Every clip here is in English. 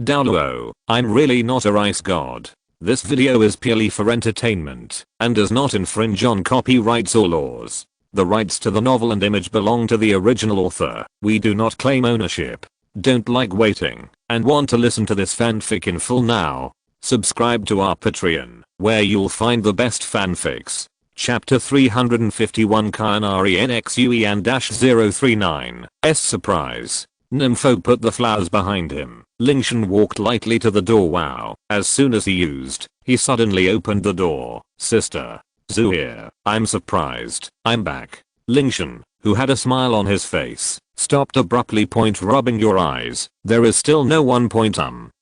Douluo, I'm really not a rice god. This video is purely for entertainment and does not infringe on copyrights or laws. The rights to the novel and image belong to the original author. We do not claim ownership. Don't like waiting and want to listen to this fanfic in full now? Subscribe to our Patreon, where you'll find the best fanfics. Chapter 351 Qian Renxue and -039. Surprise. Nympho put the flowers behind him. Lingtian walked lightly to the door. Wow. As soon as he suddenly opened the door. Sister Zhu here. I'm surprised. I'm back. Lingtian, who had a smile on his face, stopped abruptly. Rubbing your eyes. There is still no one.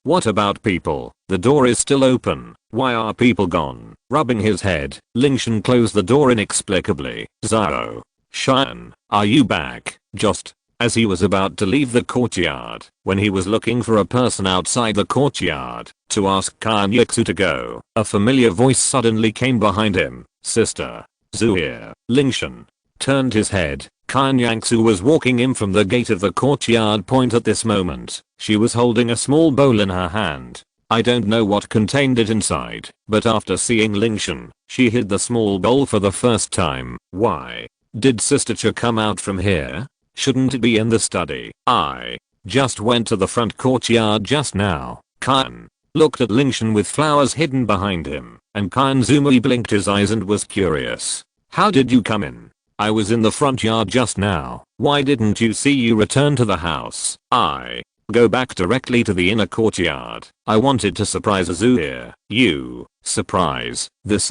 What about people? The door is still open. Why are people gone? Rubbing his head, Lingtian closed the door inexplicably. Zhao. Qian, are you back? Just as he was about to leave the courtyard, when he was looking for a person outside the courtyard to ask Qian Renxue to go, a familiar voice suddenly came behind him. Sister Zhu here. Lingtian turned his head. Qian Renxue was walking in from the gate of the courtyard. At this moment, she was holding a small bowl in her hand. I don't know what contained it inside, but after seeing Lingtian, she hid the small bowl for the first time. Why did Sister Cha come out from here? Shouldn't it be in the study? I just went to the front courtyard just now. Qian looked at Lingtian with flowers hidden behind him, and Qian Zumi blinked his eyes and was curious. How did you come in? I was in the front yard just now. Why didn't you see you return to the house? I go back directly to the inner courtyard. I wanted to surprise Zhu here. You surprise? This?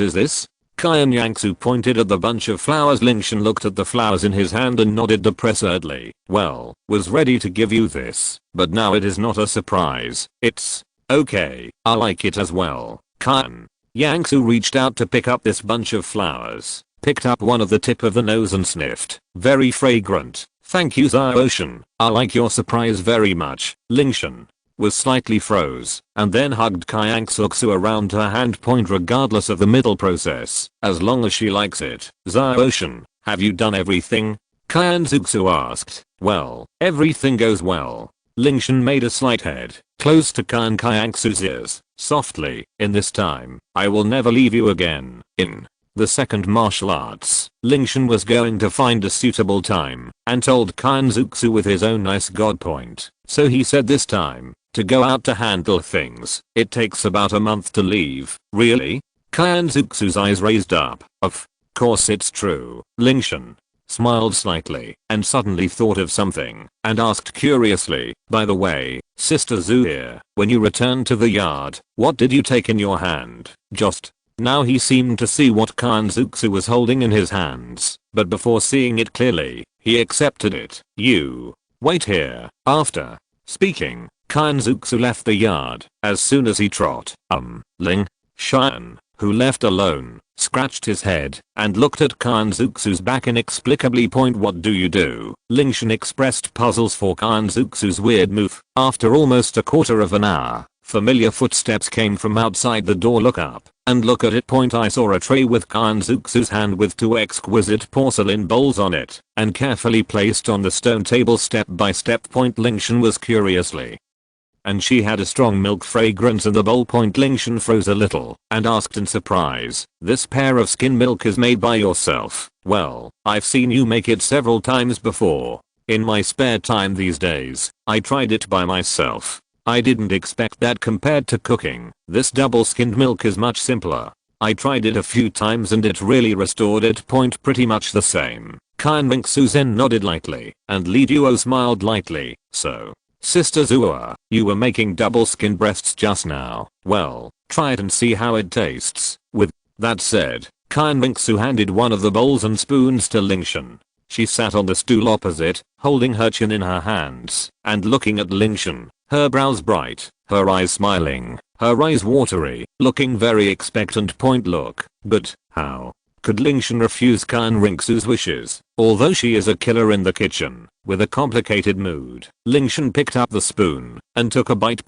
Qian Renxue pointed at the bunch of flowers. Lingtian looked at the flowers in his hand and nodded depressedly. Well, was ready to give you this, but now it is not a surprise. It's okay. I like it as well. Qian Renxue reached out to pick up this bunch of flowers, picked up one at the tip of the nose and sniffed. Very fragrant. Thank you Zhao. I like your surprise very much. Lingtian was slightly froze and then hugged Qian Renxue around her hand. Regardless of the middle process, as long as she likes it. Zhao, have you done everything? Qian Renxue asked. Well, everything goes well. Lingtian made a slight head close to Qian Renxue's ears, softly. In this time, I will never leave you again. In the second martial arts, Lingtian was going to find a suitable time and told Qian Renxue with his own nice god point. So he said this time, to go out to handle things, it takes about a month to leave. Really? Qian Renxue's eyes raised up. Of course it's true. Lingtian smiled slightly and suddenly thought of something and asked curiously, by the way, Sister Zhu here, when you returned to the yard, what did you take in your hand? Just now he seemed to see what Qian Renxue was holding in his hands, but before seeing it clearly, he accepted it. You wait here. After speaking, Qian Renxue left the yard. As soon as he trot, Lingtian, who left alone, scratched his head and looked at Qian Renxue's back inexplicably. What do you do? Lingtian expressed puzzles for Qian Renxue's weird move. After almost a quarter of an hour, familiar footsteps came from outside the door. Look up and look at it. I saw a tray with Qian Renxue's hand with two exquisite porcelain bowls on it and carefully placed on the stone table step by step. Lingtian was curiously. And she had a strong milk fragrance in the bowl. Lingtian froze a little and asked in surprise, this pair of skim milk is made by yourself? Well, I've seen you make it several times before. In my spare time these days, I tried it by myself. I didn't expect that compared to cooking. This double skimmed milk is much simpler. I tried it a few times and it really restored it. Pretty much the same. Qian Renxue nodded lightly and Li Duo smiled lightly. So, Sister Zhu, you were making double skin breasts just now. Well, try it and see how it tastes. With that said, Qian Renxue handed one of the bowls and spoons to Lingtian. She sat on the stool opposite, holding her chin in her hands and looking at Lingtian, her brows bright, her eyes smiling, her eyes watery, looking very expectant. Look, but how could Lingtian refuse Qian Renxue's wishes? Although she is a killer in the kitchen, with a complicated mood. Lingtian picked up the spoon and took a bite.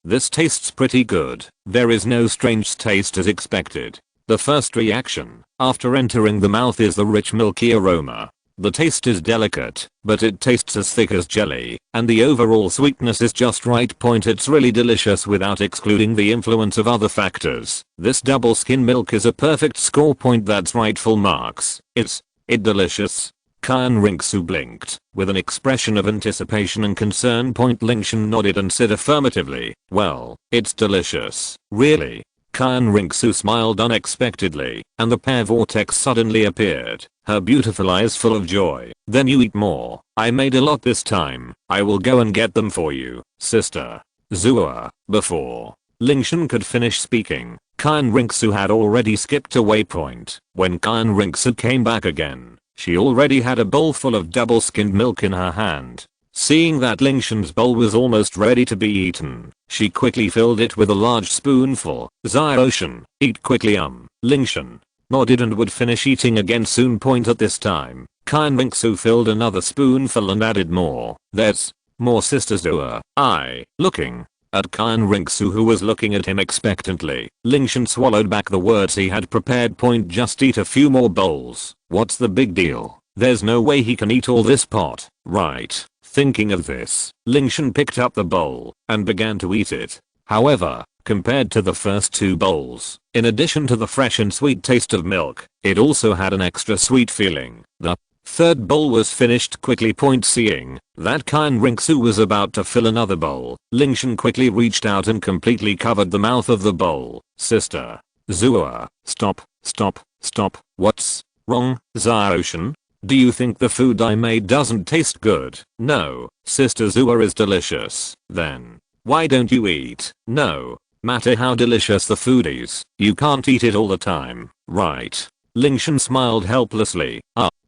This tastes pretty good. There is no strange taste as expected. The first reaction after entering the mouth is the rich milky aroma. The taste is delicate, but it tastes as thick as jelly, and the overall sweetness is just right. It's really delicious without excluding the influence of other factors. This double skim milk is a perfect score. That's right, full marks. Is it delicious? Qian Renxue blinked, with an expression of anticipation and concern. Lingtian nodded and said affirmatively, well, it's delicious. Really? Qian Renxue smiled unexpectedly, and the pear vortex suddenly appeared, her beautiful eyes full of joy. Then you eat more. I made a lot this time. I will go and get them for you, sister Zua. Before Lingtian could finish speaking, Qian Renxue had already skipped away. When Qian Renxue came back again, she already had a bowl full of double-skimmed milk in her hand. Seeing that Lingtian's bowl was almost ready to be eaten, she quickly filled it with a large spoonful. Ziotian, eat quickly. Lingtian nodded and would finish eating again soon. At this time, Qian Renxue filled another spoonful and added more. There's more, sister Zua. Looking at Qian Renxue, who was looking at him expectantly, Lingtian swallowed back the words he had prepared. Just eat a few more bowls. What's the big deal? There's no way he can eat all this pot, right? Thinking of this, Lingtian picked up the bowl and began to eat it. However, compared to the first two bowls, in addition to the fresh and sweet taste of milk, it also had an extra sweet feeling. The third bowl was finished quickly. Seeing that Qian Renxue was about to fill another bowl, Lingtian quickly reached out and completely covered the mouth of the bowl. Sister Zua, stop. What's wrong, Ziotian? Do you think the food I made doesn't taste good? No, sister Zua is delicious. Then why don't you eat? No matter how delicious the food is, you can't eat it all the time, right? Lingtian smiled helplessly.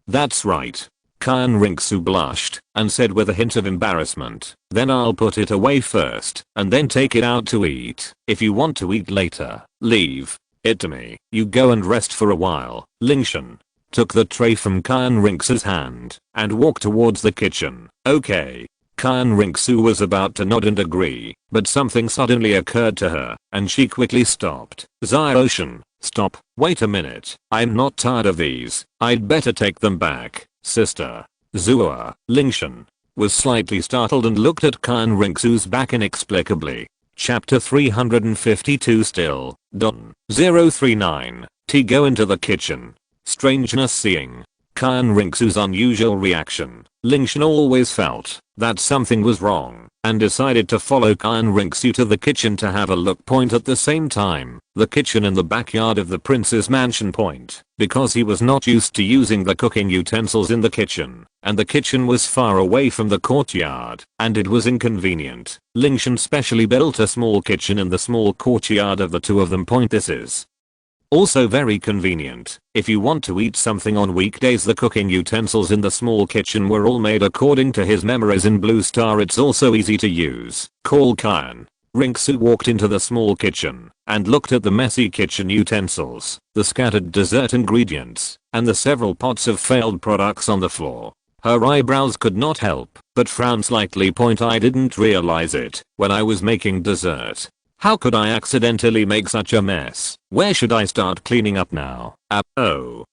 That's right. Qian Renxue blushed and said with a hint of embarrassment, then I'll put it away first and then take it out to eat. If you want to eat later, leave it to me. You go and rest for a while. Lingtian took the tray from Qian Renxue's hand and walked towards the kitchen. Okay. Qian Renxue was about to nod and agree, but something suddenly occurred to her, and she quickly stopped. Ziotian, stop. Wait a minute. I'm not tired of these. I'd better take them back, sister Zua. Lingtian was slightly startled and looked at Qian Renxue's back inexplicably. Chapter 352. Still done. 039. Go into the kitchen. Strangeness. Seeing Qian Renxue's unusual reaction, Lingtian always felt that something was wrong and decided to follow Qian Renxue to the kitchen to have a look. At the same time, the kitchen in the backyard of the prince's mansion. Because he was not used to using the cooking utensils in the kitchen, and the kitchen was far away from the courtyard, and it was inconvenient, Lingtian specially built a small kitchen in the small courtyard of the two of them. This is also very convenient. If you want to eat something on weekdays, the cooking utensils in the small kitchen were all made according to his memories in Blue Star. It's also easy to use. Qian Renxue walked into the small kitchen and looked at the messy kitchen utensils, the scattered dessert ingredients, and the several pots of failed products on the floor. Her eyebrows could not help but frown slightly. I didn't realize it when I was making dessert. How could I accidentally make such a mess? Where should I start cleaning up now?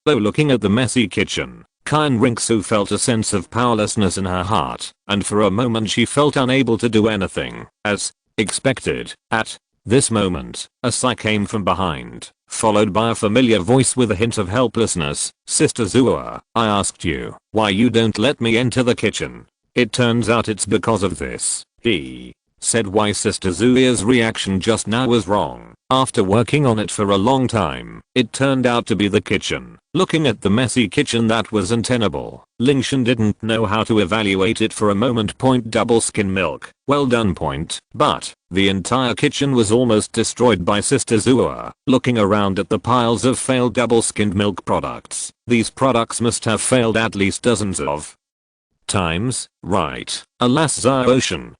Looking at the messy kitchen, Qian Renxue felt a sense of powerlessness in her heart, and for a moment she felt unable to do anything. As expected, at this moment, a sigh came from behind, followed by a familiar voice with a hint of helplessness. Sister Zua, I asked you why you don't let me enter the kitchen. It turns out it's because of this. He said. Why? Sister Zua's reaction just now was wrong. After working on it for a long time, it turned out to be the kitchen. Looking at the messy kitchen that was untenable, Lingtian didn't know how to evaluate it for a moment. Double skim milk, well done. But the entire kitchen was almost destroyed by Sister Zua. Looking around at the piles of failed double skimmed milk products, these products must have failed at least dozens of times, right? Alas, Ziotian,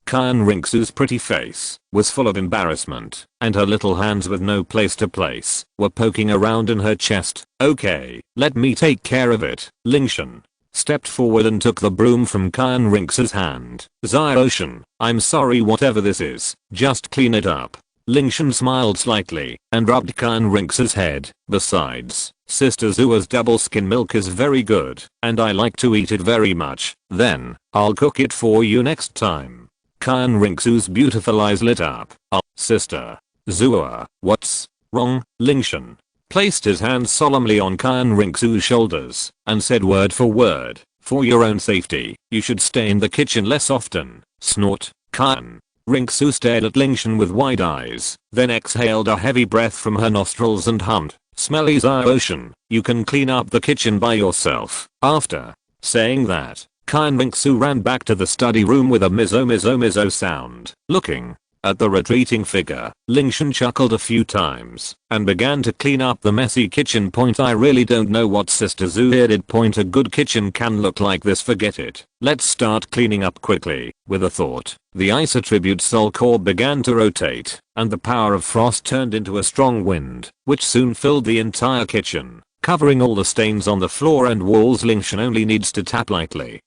Qian Renxue's pretty face was full of embarrassment, and her little hands with no place to place were poking around in her chest. Okay, let me take care of it. Lingtian stepped forward and took the broom from Qian Renxue's hand. Ziotian, I'm sorry, whatever this is, just clean it up. Lingtian smiled slightly and rubbed Qian Renxue's head. Besides, Sister Zua's double skin milk is very good and I like to eat it very much. Then, I'll cook it for you next time. Qian Renxue's beautiful eyes lit up. Sister Zua, what's wrong? Lingtian placed his hands solemnly on Qian Renxue's shoulders and said word for word, for your own safety, you should stay in the kitchen less often. Snort. Qian Renxue stared at Lingtian with wide eyes, then exhaled a heavy breath from her nostrils and hummed, smelly Ocean, you can clean up the kitchen by yourself. After saying that, Qian Renxue ran back to the study room with a mizo sound. Looking at the retreating figure, Lingtian chuckled a few times and began to clean up the messy kitchen. I really don't know what Sister Zua did. A good kitchen can look like this. Forget it. Let's start cleaning up quickly. With a thought, the ice attribute soul core began to rotate and the power of frost turned into a strong wind, which soon filled the entire kitchen, covering all the stains on the floor and walls. Lingtian only needs to tap lightly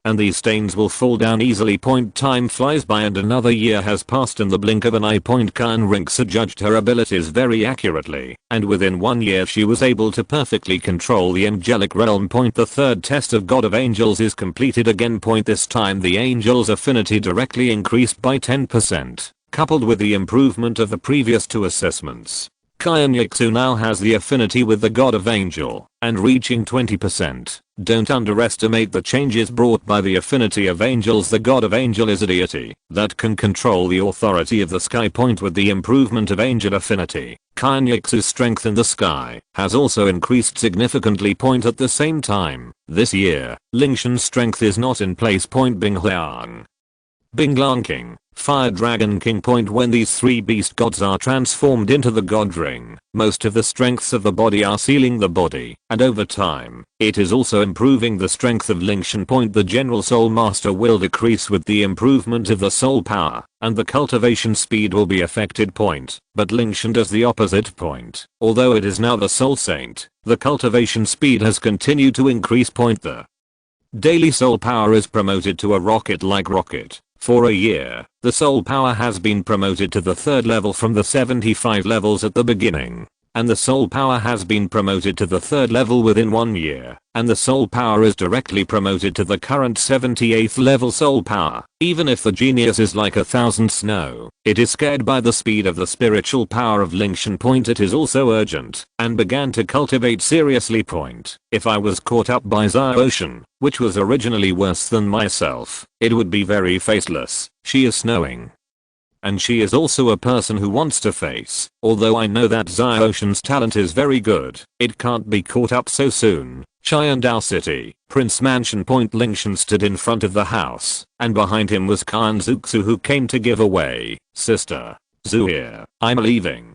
and these stains will fall down easily. Time flies by and another year has passed in the blink of an eye. Qian Renxue judged her abilities very accurately, and within 1 year she was able to perfectly control the angelic realm. The third test of God of Angels is completed again. This time the angel's affinity directly increased by 10%, coupled with the improvement of the previous 2 assessments. Qian Renxue now has the affinity with the God of Angel, and reaching 20%. Don't underestimate the changes brought by the affinity of angels. The God of Angel is a deity that can control the authority of the sky. With the improvement of angel affinity, Qian Renxue's strength in the sky has also increased significantly. At the same time, this year, Lingtian's strength is not in place. Binglang King, Fire Dragon King. When these 3 beast gods are transformed into the God Ring, most of the strengths of the body are sealing the body, and over time, it is also improving the strength of Lingtian. The general soul master will decrease with the improvement of the soul power, and the cultivation speed will be affected. But Lingtian does the opposite. Although it is now the soul saint, the cultivation speed has continued to increase. The daily soul power is promoted to a rocket-like rocket. For a year, the soul power has been promoted to the 3rd level from the 75 levels at the beginning, and the soul power has been promoted to the 3rd level within 1 year, and the soul power is directly promoted to the current 78th level soul power. Even if the genius is like 1,000 snow, it is scared by the speed of the spiritual power of Lingtian. It is also urgent and began to cultivate seriously. If I was caught up by Ocean, which was originally worse than myself, it would be very faceless. She is snowing. And she is also a person who wants to face. Although I know that Ocean's talent is very good, it can't be caught up so soon. Qian Dou City, Prince Mansion. Lingtian stood in front of the house, and behind him was Qian Renxue, who came to give away. Sister Zua, I'm leaving.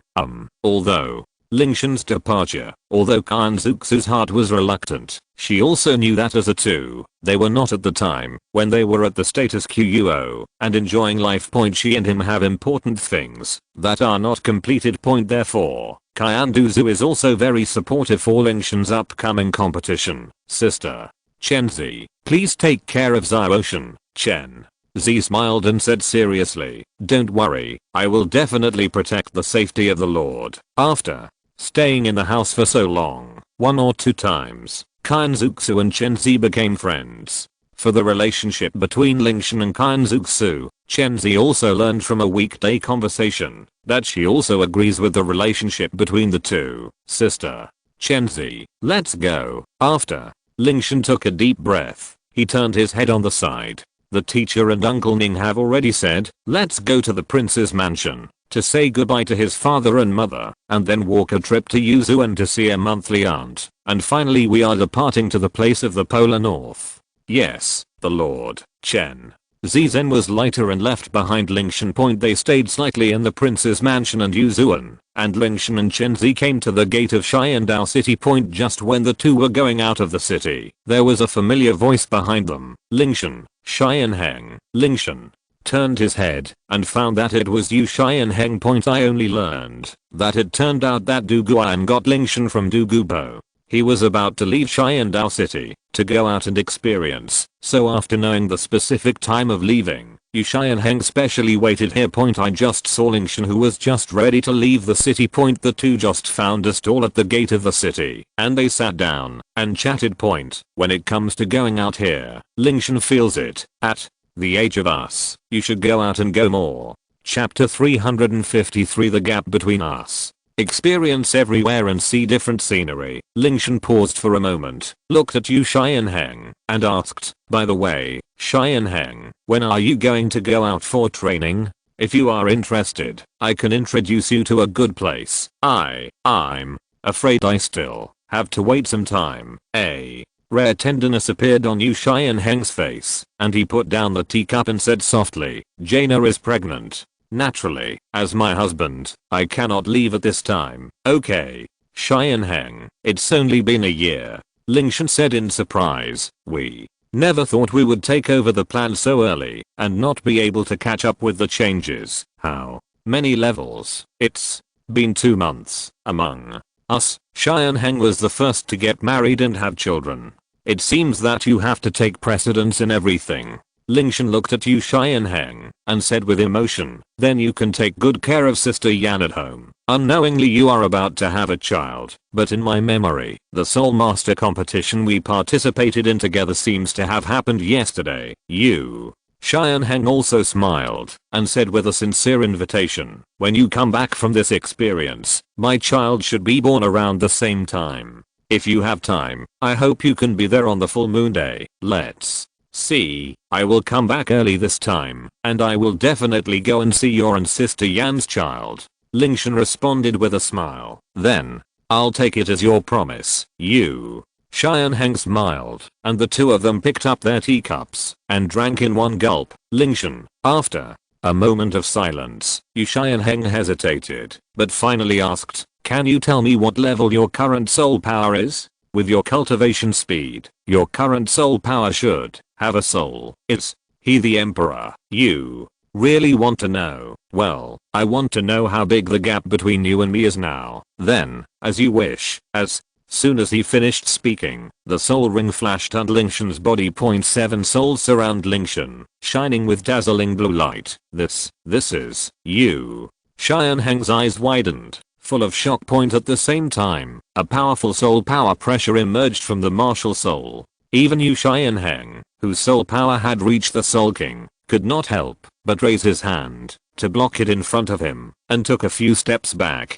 Although Lingtian's departure, although Qian Renxue's heart was reluctant, she also knew that as a 2, they were not at the time when they were at the status quo and enjoying life. She and him have important things that are not completed. Therefore, Qian Dou is also very supportive for Lingtian's upcoming competition. Sister Chenzi, please take care of Ocean. Chen Z smiled and said seriously, don't worry, I will definitely protect the safety of the Lord. After staying in the house for so long, 1 or 2 times, Qian Renxue and Chenzi became friends. For the relationship between Lingtian and Qian Renxue, Chenzi also learned from a weekday conversation that she also agrees with the relationship between the 2. Sister Chenzi, let's go. After Lingtian took a deep breath, he turned his head on the side. The teacher and Uncle Ning have already said, let's go to the prince's mansion to say goodbye to his father and mother, and then walk a trip to Yuzuan to see a monthly aunt, and finally we are departing to the place of the polar north. Yes, the Lord. Chen Zizen was lighter and left behind Lingtian. They stayed slightly in the prince's mansion and Yuzuan, and Lingtian and Chenzi came to the gate of Qian Dou City. Just when the 2 were going out of the city, there was a familiar voice behind them. Lingtian, Qian Heng. Lingtian turned his head and found that it was you, Qian Heng. I only learned that it turned out that Du Guan got Lingtian from Du Gubo. He was about to leave Qian Dou City to go out and experience, so after knowing the specific time of leaving, Yu Xianheng specially waited here. I just saw Lingtian, who was just ready to leave the city. The two just found a stall at the gate of the city and they sat down and chatted. When it comes to going out here, Lingtian feels it. At the age of us, you should go out and go more. Chapter 353, The Gap Between Us. Experience everywhere and see different scenery. Lingtian paused for a moment, looked at Yu Xianheng, and asked, by the way, Xianheng, when are you going to go out for training? If you are interested, I can introduce you to a good place. I'm afraid I still have to wait some time. A rare tenderness appeared on Yu Xianheng's face, and he put down the teacup and said softly, Jaina is pregnant. Naturally, as my husband, I cannot leave at this time. Okay. Xianheng, it's only been a year. Lingtian said in surprise. We never thought we would take over the plan so early and not be able to catch up with the changes. How many levels? It's been 2 months. Among us, Xianheng was the first to get married and have children. It seems that you have to take precedence in everything. Lingtian looked at Yu Xianheng and said with emotion, then you can take good care of Sister Yan at home. Unknowingly you are about to have a child, but in my memory, the Soul Master competition we participated in together seems to have happened yesterday. Yu Xianheng also smiled and said with a sincere invitation, when you come back from this experience, my child should be born around the same time. If you have time, I hope you can be there on the full moon day. Let's see. I will come back early this time, and I will definitely go and see your and Sister Yan's child. Lingtian responded with a smile. Then, I'll take it as your promise. Yu Xianheng smiled, and the two of them picked up their teacups and drank in one gulp. Lingtian, after a moment of silence, Yu Xianheng hesitated, but finally asked, can you tell me what level your current soul power is? With your cultivation speed, your current soul power should have a soul. Is he the emperor? You really want to know? Well, I want to know how big the gap between you and me is now. Then, as you wish. As soon as he finished speaking, the soul ring flashed on Lingtian's body. 7 souls surround Lingtian, shining with dazzling blue light. This is you. Xianheng's eyes widened, full of shock. At the same time, a powerful soul power pressure emerged from the martial soul. Even Yu Xianheng, whose soul power had reached the Soul King, could not help but raise his hand to block it in front of him, and took a few steps back.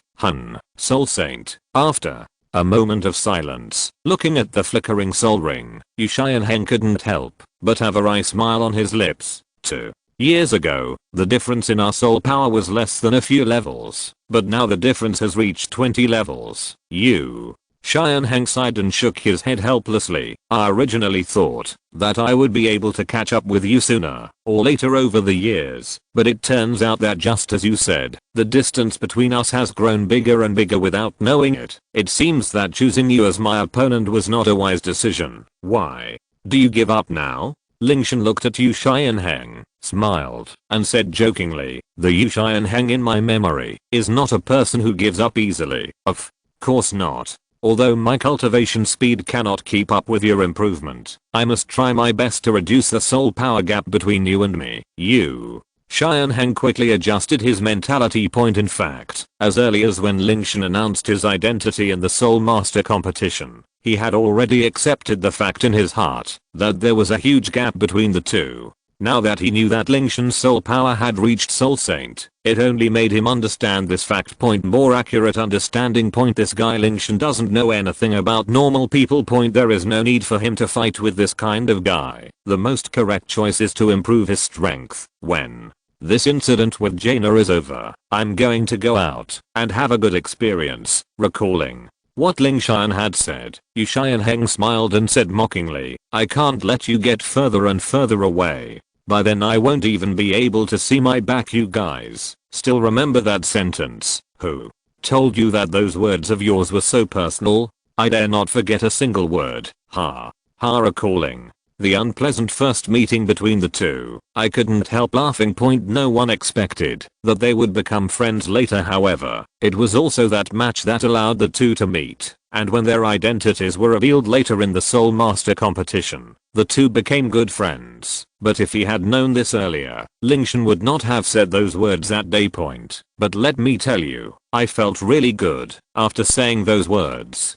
Soul Saint. After a moment of silence, looking at the flickering soul ring, Yu Xianheng couldn't help but have a wry smile on his lips. 2 years ago, the difference in our soul power was less than a few levels, but now the difference has reached 20 levels. Yu Xianheng sighed and shook his head helplessly. I originally thought that I would be able to catch up with you sooner or later over the years, but it turns out that just as you said, the distance between us has grown bigger and bigger without knowing it. It seems that choosing you as my opponent was not a wise decision. Why do you give up now? Lingtian looked at Yu Xianheng, smiled, and said jokingly, the Yu Xianheng in my memory is not a person who gives up easily. Of course not. Although my cultivation speed cannot keep up with your improvement, I must try my best to reduce the soul power gap between you and me. Yu Xianheng quickly adjusted his mentality. In fact, as early as when Lingtian announced his identity in the Soul Master competition, he had already accepted the fact in his heart that there was a huge gap between the two. Now that he knew that Lingtian's soul power had reached Soul Saint, it only made him understand this fact. More accurate understanding. This guy Lingtian doesn't know anything about normal people. There is no need for him to fight with this kind of guy. The most correct choice is to improve his strength. When this incident with Jaina is over, I'm going to go out and have a good experience. Recalling what Lingtian had said, Yu Xianheng smiled and said mockingly, I can't let you get further and further away. By then I won't even be able to see my back. You guys still remember that sentence? Who told you that those words of yours were so personal? I dare not forget a single word. Ha. Recalling the unpleasant first meeting between the two, I couldn't help laughing. No one expected that they would become friends later. However, it was also that match that allowed the two to meet. and when their identities were revealed later in the Soul Master competition, the two became good friends. But if he had known this earlier, Lingtian would not have said those words at day point. But let me tell you, I felt really good after saying those words.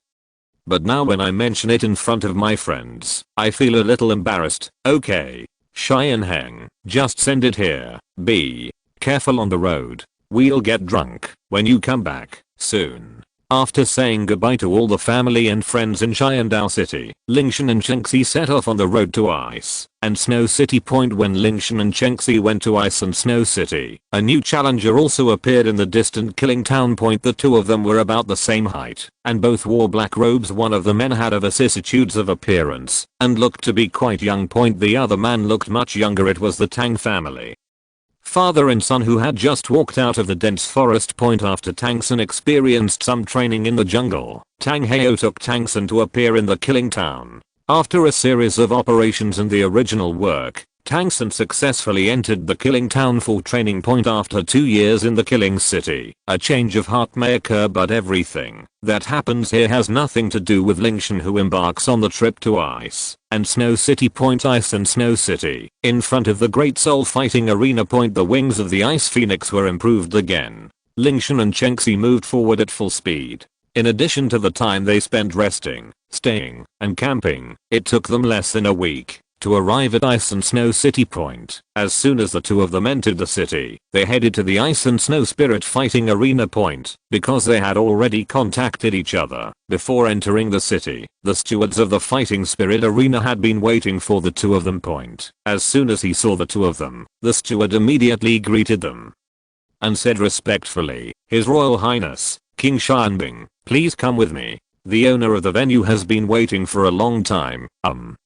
But now when I mention it in front of my friends, I feel a little embarrassed. Okay. Qian Heng, just send it here. Be careful on the road. We'll get drunk when you come back soon. After saying goodbye to all the family and friends in Qian Dou City, Lingtian and Chenxi set off on the road to Ice and Snow City Point. When Lingtian and Chenxi went to Ice and Snow City, a new challenger also appeared in the distant Killing Town Point. The two of them were about the same height, and both wore black robes. One of the men had a vicissitudes of appearance and looked to be quite young. The other man looked much younger. It was the Tang family, father and son, who had just walked out of the dense forest. After Tang San experienced some training in the jungle, Tang Heo took Tang San to appear in the Killing Town. After a series of operations in the original work, Tang San successfully entered the Killing Town for training. After 2 years in the Killing City, a change of heart may occur, but everything that happens here has nothing to do with Lingtian, who embarks on the trip to Ice and Snow City. Ice and Snow City, in front of the Great Soul Fighting Arena. The wings of the Ice Phoenix were improved again. Lingtian and Chenxi moved forward at full speed. In addition to the time they spent resting, staying, and camping, it took them less than a week to arrive at Ice and Snow City Point. As soon as the two of them entered the city, they headed to the Ice and Snow Spirit Fighting Arena Point, because they had already contacted each other before entering the city. The stewards of the Fighting Spirit Arena had been waiting for the two of them. As soon as he saw the two of them, the steward immediately greeted them and said respectfully, "His Royal Highness, King Xianbing, please come with me. The owner of the venue has been waiting for a long time."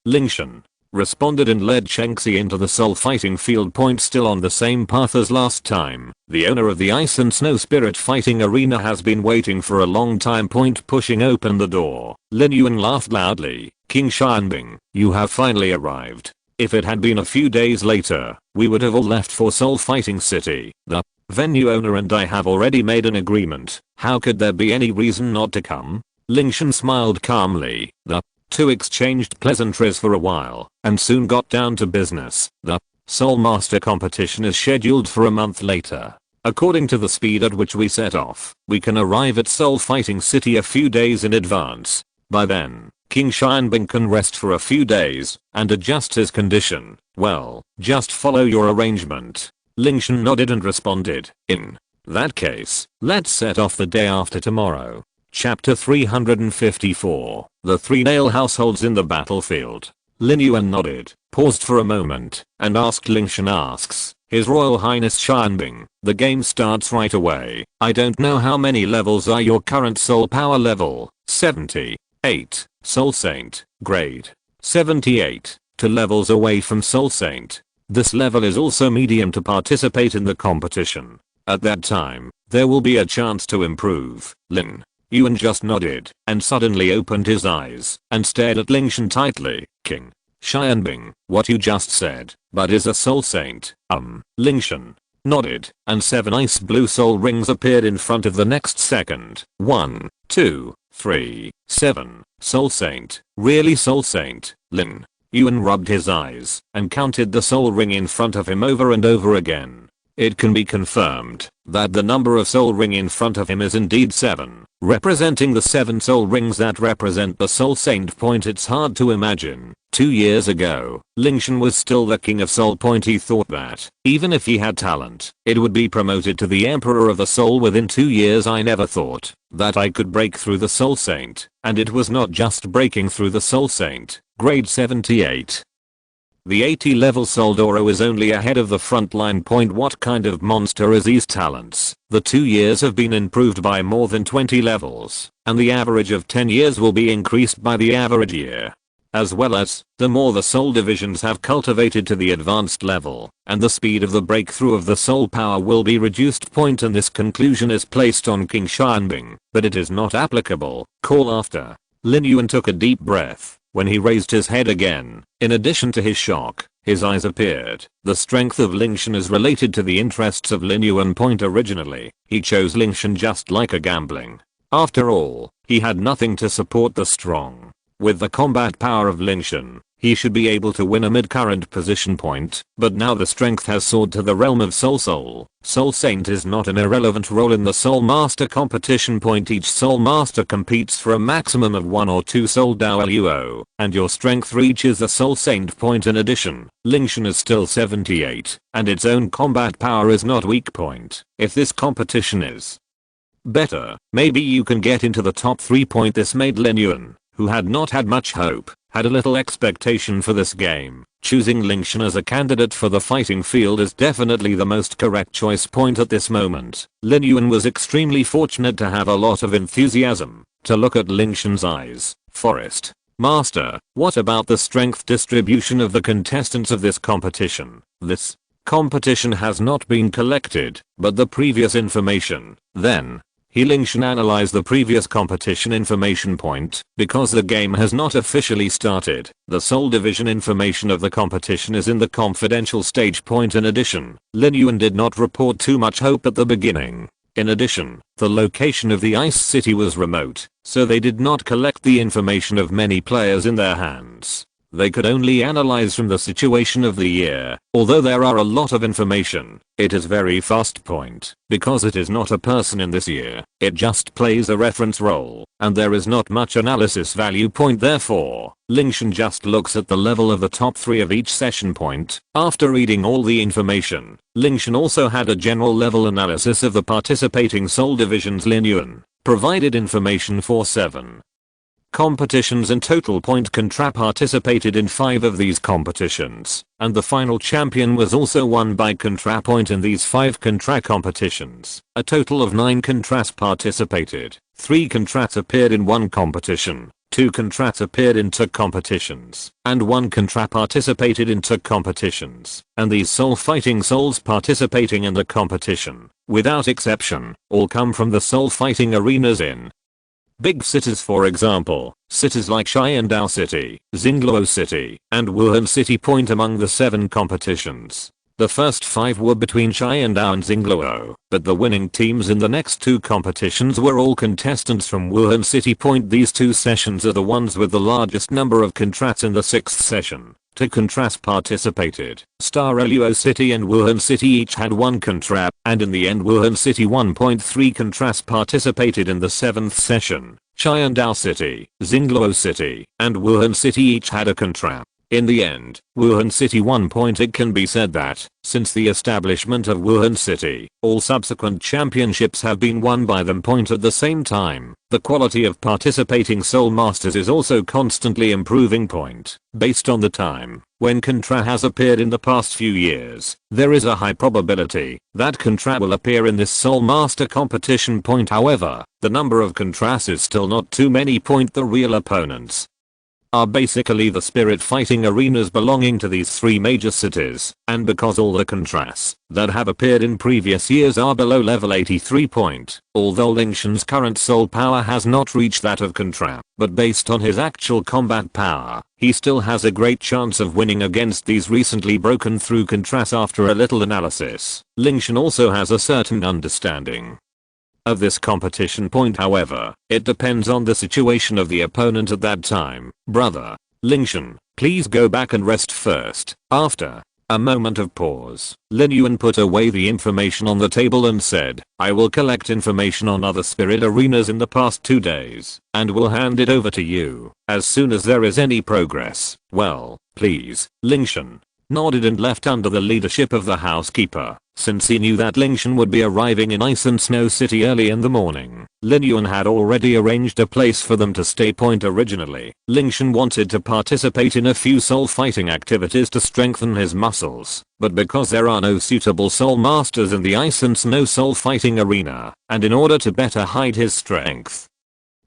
Lingtian responded and led Chenxi into the Soul Fighting Field. Still on the same path as last time, the owner of the Ice and Snow Spirit Fighting Arena has been waiting for a long time. Pushing open the door, Lin Yuan laughed loudly. "King Xianbing, you have finally arrived. If it had been a few days later, we would have all left for Soul Fighting City. The venue owner and I have already made an agreement. How could there be any reason not to come?" Lingtian smiled calmly. The two exchanged pleasantries for a while and soon got down to business. The Soul Master competition is scheduled for a month later. According to the speed at which we set off, we can arrive at Soul Fighting City a few days in advance. By then, King Xianbing can rest for a few days and adjust his condition. Well, just follow your arrangement. Lingtian nodded and responded, "In that case, let's set off the day after tomorrow." Chapter 354, The Three Nail Households in the Battlefield. Lin Yuan nodded, paused for a moment, and asked Lingtian asks, "His Royal Highness Xianbing, the game starts right away. I don't know how many levels are your current soul power level." 78. Soul Saint, grade 78. 2 levels away from Soul Saint. This level is also medium to participate in the competition. At that time, there will be a chance to improve. Lin Yuan just nodded and suddenly opened his eyes and stared at Lingtian tightly. "King Xianbing, what you just said, but is a Soul Saint?" Lingtian nodded, and 7 ice blue soul rings appeared in front of the next second. 1, 2, 3, 7. Soul Saint. Really Soul Saint? Lin Yuan rubbed his eyes and counted the soul ring in front of him over and over again. It can be confirmed that the number of soul ring in front of him is indeed 7, representing the 7 soul rings that represent the Soul Saint. It's hard to imagine. 2 years ago, Lingtian was still the king of Soul. He thought that, even if he had talent, it would be promoted to the Emperor of the Soul within 2 years. I never thought that I could break through the Soul Saint, and it was not just breaking through the Soul Saint. Grade 78. The 80 level Soul Douluo is only ahead of the front line. What kind of monster is these talents? The 2 years have been improved by more than 20 levels, and the average of 10 years will be increased by the average year. As well as, the more the soul divisions have cultivated to the advanced level, and the speed of the breakthrough of the soul power will be reduced. And this conclusion is placed on King Xianbing, but it is not applicable. Call after. Lin Yuan took a deep breath. When he raised his head again, in addition to his shock, his eyes appeared. The strength of Lingtian is related to the interests of Lin Yuan. Originally, he chose Lingtian just like a gambling After all, he had nothing to support the strong. With the combat power of Lingtian, he should be able to win a mid-current position point, but now the strength has soared to the realm of Soul. Soul Saint is not an irrelevant role in the Soul Master competition point. Each Soul Master competes for a maximum of 1 or 2 Soul Douluo, and your strength reaches a Soul Saint point. In addition, Lingtian is still 78, and its own combat power is not weak point. If this competition is better, maybe you can get into the top 3 point. This made Lin, who had not had much hope, had a little expectation for this game. Choosing Lingtian as a candidate for the fighting field is definitely the most correct choice point at this moment. Lin was extremely fortunate to have a lot of enthusiasm. To look at Lingtian's eyes, Forest Master, what about the strength distribution of the contestants of this competition? This competition has not been collected, but the previous information. Then, Lingtian analyzed the previous competition information point. Because the game has not officially started, the Soul Division information of the competition is in the confidential stage point. In addition, Lin did not report too much hope at the beginning. In addition, the location of the Ice City was remote, so they did not collect the information of many players in their hands. They could only analyze from the situation of the year. Although there are a lot of information, it is very fast point. Because it is not a person in this year, it just plays a reference role, and there is not much analysis value point. Therefore, Lingtian just looks at the level of the top 3 of each session point. After reading all the information, Lingtian also had a general level analysis of the participating Soul Divisions. Lin provided information for 7 competitions in total. Contra participated in 5 of these competitions, and the final champion was also won by Contra. In these 5 Contra competitions, a total of 9 Contras participated. 3 Contras appeared in 1 competition, 2 Contras appeared in 2 competitions, and 1 Contra participated in 2 competitions. And these soul fighting souls participating in the competition, without exception, all come from the soul fighting arenas in big cities. For example, cities like Qian Dou City, Douluo City, and Wuhan City. Among the 7 competitions, the first 5 were between Qian Dou and Douluo, but the winning teams in the next 2 competitions were all contestants from Wuhan City. These 2 sessions are the ones with the largest number of contrats. In the 6th session, 2 contras participated. Douluo City and Wuhan City each had 1 contra, and in the end Wuhan City 1.3 contras participated. In the 7th session, Qian Dou City, Douluo City, and Wuhan City each had a contra. In the end, Wuhan City 1. It can be said that, since the establishment of Wuhan City, all subsequent championships have been won by them. At the same time, the quality of participating Soul Masters is also constantly improving. Based on the time when Contra has appeared in the past few years, there is a high probability that Contra will appear in this Soul Master competition. However, the number of Contras is still not too many. The real opponents are basically the spirit fighting arenas belonging to these 3 major cities, and because all the Contras that have appeared in previous years are below level 83. Although Lingtian's current soul power has not reached that of Contra, but based on his actual combat power, he still has a great chance of winning against these recently broken through Contras. After a little analysis, Lingtian also has a certain understanding of this competition. However, it depends on the situation of the opponent at that time. Brother Lingtian, please go back and rest first. After a moment of pause, Lin put away the information on the table and said, I will collect information on other spirit arenas in the past 2 days, and will hand it over to you as soon as there is any progress. Well, please. Lingtian nodded and left under the leadership of the housekeeper. Since he knew that Lingtian would be arriving in Ice and Snow City early in the morning, Lin had already arranged a place for them to stay. Originally, Lingtian wanted to participate in a few soul fighting activities to strengthen his muscles, but because there are no suitable soul masters in the Ice and Snow soul fighting arena, and in order to better hide his strength,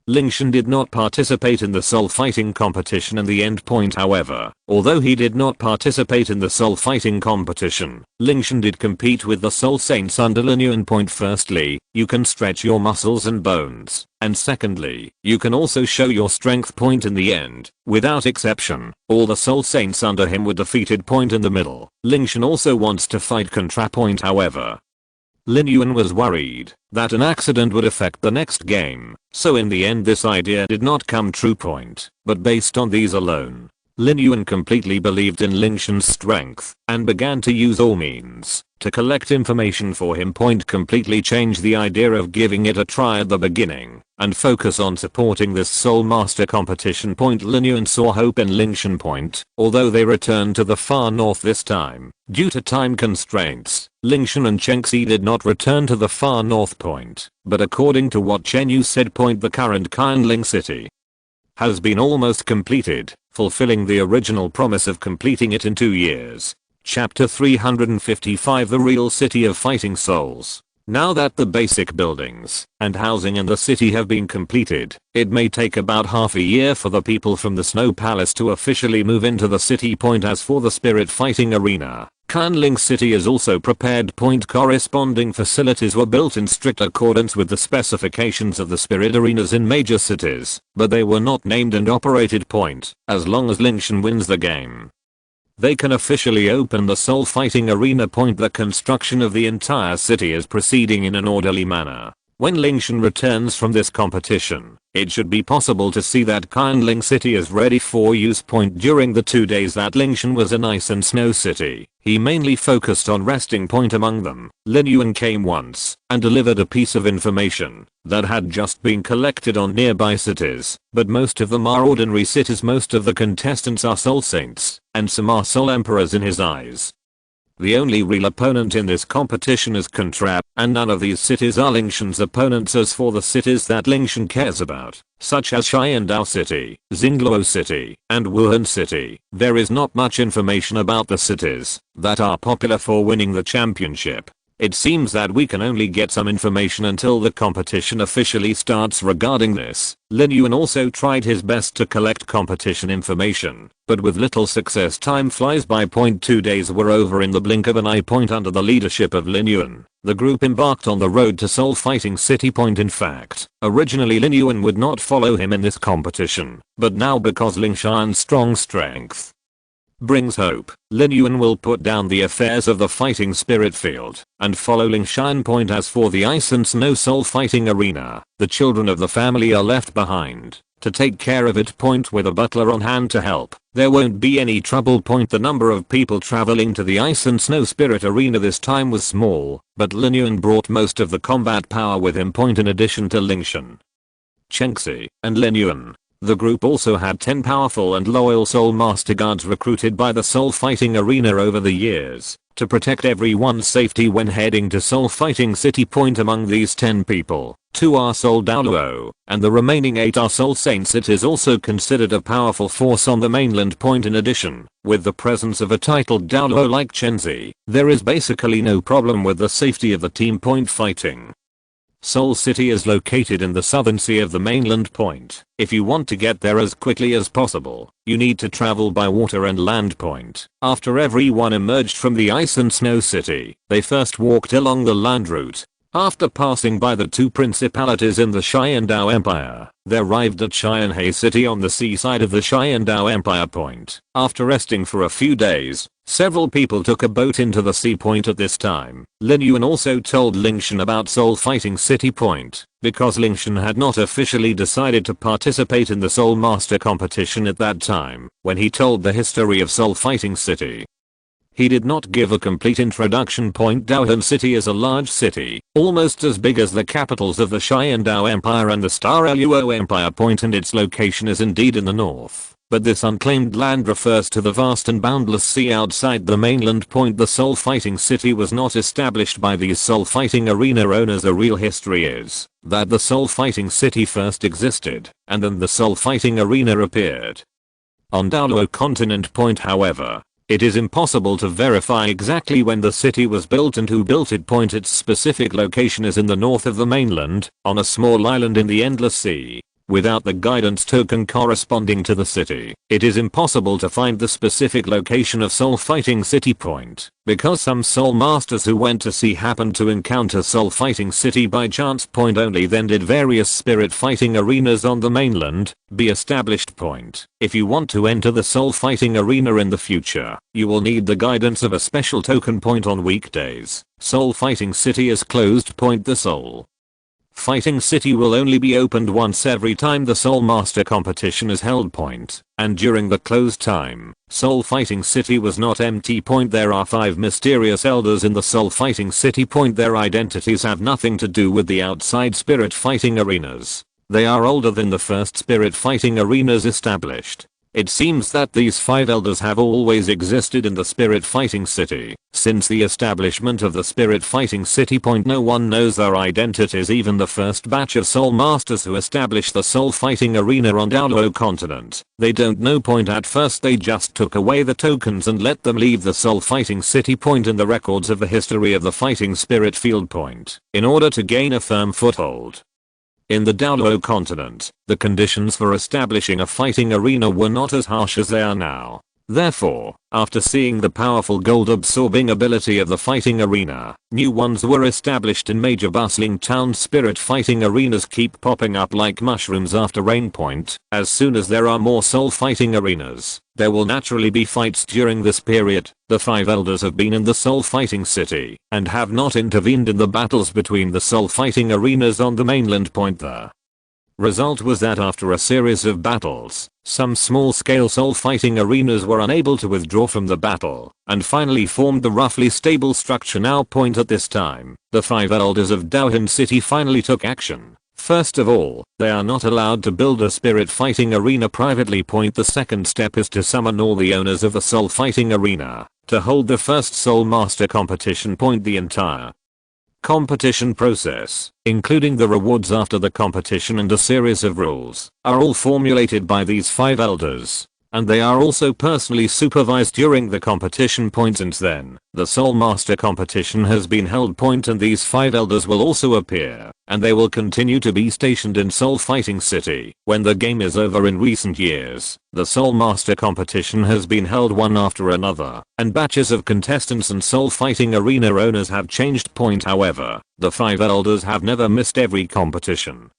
Lingtian did not participate in the soul fighting competition in the end. However, although he did not participate in the soul fighting competition, Lingtian did compete with the soul saints under Lin. Firstly, you can stretch your muscles and bones, and secondly, you can also show your strength. In the end, without exception, all the soul saints under him were defeated. In the middle, Lingtian also wants to fight Contra. However, Lin Yuan was worried that an accident would affect the next game, so in the end this idea did not come true. But based on these alone, Lin Yuan completely believed in Lingtian's strength and began to use all means to collect information for him. Completely change the idea of giving it a try at the beginning and focus on supporting this Soul Master competition. Lin Yuan saw hope in Lingtian. Although they returned to the far north this time, due to time constraints, Lingtian and Chengxi did not return to the far north. But according to what Chen Yu said, the current Qian city has been almost completed, fulfilling the original promise of completing it in 2 years. Chapter 355, The Real City of Fighting Souls. Now that the basic buildings and housing in the city have been completed, it may take about half a year for the people from the Snow Palace to officially move into the city. As for the Spirit Fighting Arena, Qian City is also prepared. Corresponding facilities were built in strict accordance with the specifications of the spirit arenas in major cities, but they were not named and operated. As long as Lingtian wins the game, they can officially open the Soul Fighting Arena. The construction of the entire city is proceeding in an orderly manner. When Lingtian returns from this competition, it should be possible to see that Qian City is ready for use. During the 2 days that Lingtian was in Ice and Snow City, he mainly focused on resting. Among them, Lin Yuan came once and delivered a piece of information that had just been collected on nearby cities, but most of them are ordinary cities. Most of the contestants are soul saints, and some are soul emperors in his eyes. The only real opponent in this competition is Contrap, and none of these cities are Lingtian's opponents. As for the cities that Lingtian cares about, such as Qian Dou City, Xingluo City, and Wuhan City, there is not much information about the cities that are popular for winning the championship. It seems that we can only get some information until the competition officially starts regarding this. Lin Yuan also tried his best to collect competition information, but with little success. Time flies by. 2 days were over in the blink of an eye. Under the leadership of Lin Yuan, the group embarked on the road to Soul Fighting City. In fact, originally Lin Yuan would not follow him in this competition, but now because Lingtian's strong strength brings hope, Lin Yuan will put down the affairs of the fighting spirit field and follow Lingtian. As for the Ice and Snow Soul Fighting Arena, the children of the family are left behind to take care of it. With a butler on hand to help, there won't be any trouble. The number of people traveling to the Ice and Snow Spirit Arena this time was small, but Lin Yuan brought most of the combat power with him. In addition to Lingtian, Chengxi, and Lin Yuan, the group also had 10 powerful and loyal Soul Master Guards recruited by the Soul Fighting Arena over the years to protect everyone's safety when heading to Soul Fighting City. Among these 10 people, 2 are Soul Douluo, and the remaining 8 are Soul Saints. It is also considered a powerful force on the mainland. In addition, with the presence of a titled Douluo like Chengxi, there is basically no problem with the safety of the team. Fighting Soul City is located in the southern sea of the mainland. If you want to get there as quickly as possible, you need to travel by water and land. After everyone emerged from the Ice and Snow City, they first walked along the land route. After passing by the 2 principalities in the Qian Dou Empire, they arrived at Qian Renxue City on the seaside of the Qian Dou Empire. After resting for a few days, several people took a boat into the sea. At this time, Lin Yuan also told Lingtian about Soul Fighting City. Because Lingtian had not officially decided to participate in the Soul Master competition at that time, when he told the history of Soul Fighting City, he did not give a complete introduction. Douhan City is a large city, almost as big as the capitals of the Qian Dou Empire and the Star Luo Empire. And its location is indeed in the north, but this unclaimed land refers to the vast and boundless sea outside the mainland. The Soul Fighting City was not established by these Soul Fighting Arena owners. A real history is that the Soul Fighting City first existed, and then the Soul Fighting Arena appeared on Douluo continent. However, it is impossible to verify exactly when the city was built and who built it. Its specific location is in the north of the mainland, on a small island in the endless sea. Without the guidance token corresponding to the city, it is impossible to find the specific location of Soul Fighting City Point, because some Soul Masters who went to sea happened to encounter Soul Fighting City by chance. Point only then did various spirit fighting arenas on the mainland be established. Point. If you want to enter the Soul Fighting Arena in the future, you will need the guidance of a special token point on weekdays. Soul Fighting City is closed. Point. The Soul Fighting City will only be opened once every time the Soul Master competition is held. Point. And during the closed time, Soul Fighting City was not empty. Point. There are 5 mysterious elders in the Soul Fighting City. Point. Their identities have nothing to do with the outside spirit fighting arenas. They are older than the first spirit fighting arenas established. It seems that these 5 elders have always existed in the Spirit Fighting City since the establishment of the Spirit Fighting City. Point. No one knows their identities, even the first batch of Soul Masters who established the Soul Fighting Arena on Douluo continent. They don't know. Point. At first they just took away the tokens and let them leave the Soul Fighting City. Point. In the records of the history of the fighting spirit field. Point. In order to gain a firm foothold in the Douluo continent, the conditions for establishing a fighting arena were not as harsh as they are now. Therefore, after seeing the powerful gold-absorbing ability of the fighting arena, new ones were established in major bustling towns. Spirit fighting arenas keep popping up like mushrooms after rain. Point. As soon as there are more soul fighting arenas, there will naturally be fights during this period. The 5 elders have been in the Soul Fighting City and have not intervened in the battles between the soul fighting arenas on the mainland. Point. The result was that after a series of battles, some small-scale soul fighting arenas were unable to withdraw from the battle and finally formed the roughly stable structure now. Point. At this time, the 5 elders of Douluo City finally took action. First of all, they are not allowed to build a spirit fighting arena privately. Point. The second step is to summon all the owners of the soul fighting arena to hold the first Soul Master competition. Point. The entire competition process, including the rewards after the competition and a series of rules, are all formulated by these 5 elders, and they are also personally supervised during the competition. Point. Since then, the Soul Master competition has been held. Point. And these 5 elders will also appear, and they will continue to be stationed in Soul Fighting City when the game is over. In recent years, the Soul Master competition has been held one after another, and batches of contestants and Soul Fighting Arena owners have changed. Point. However, the 5 elders have never missed every competition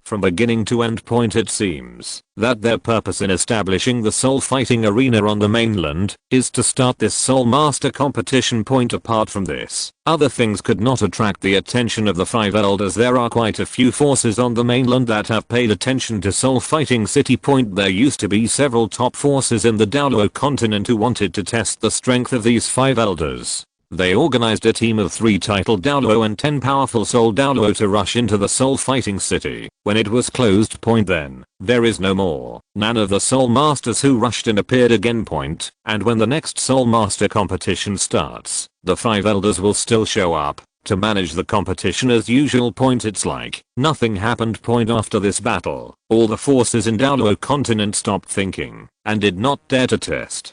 from beginning to end. Point. It seems that their purpose in establishing the Soul Fighting Arena on the mainland is to start this Soul Master competition. Point. Apart from this, other things could not attract the attention of the 5 elders. There are quite a few forces on the mainland that have paid attention to Soul Fighting City. Point. There used to be several top forces in the Douluo continent who wanted to test the strength of these 5 elders. They organized a team of 3 titled Douluo and 10 powerful Soul Douluo to rush into the Soul Fighting City when it was closed. Point. Then, there is no more. None of the Soul Masters who rushed in appeared again. Point. And when the next Soul Master competition starts, the 5 elders will still show up to manage the competition as usual. Point. It's like nothing happened. Point. After this battle, all the forces in Douluo continent stopped thinking and did not dare to test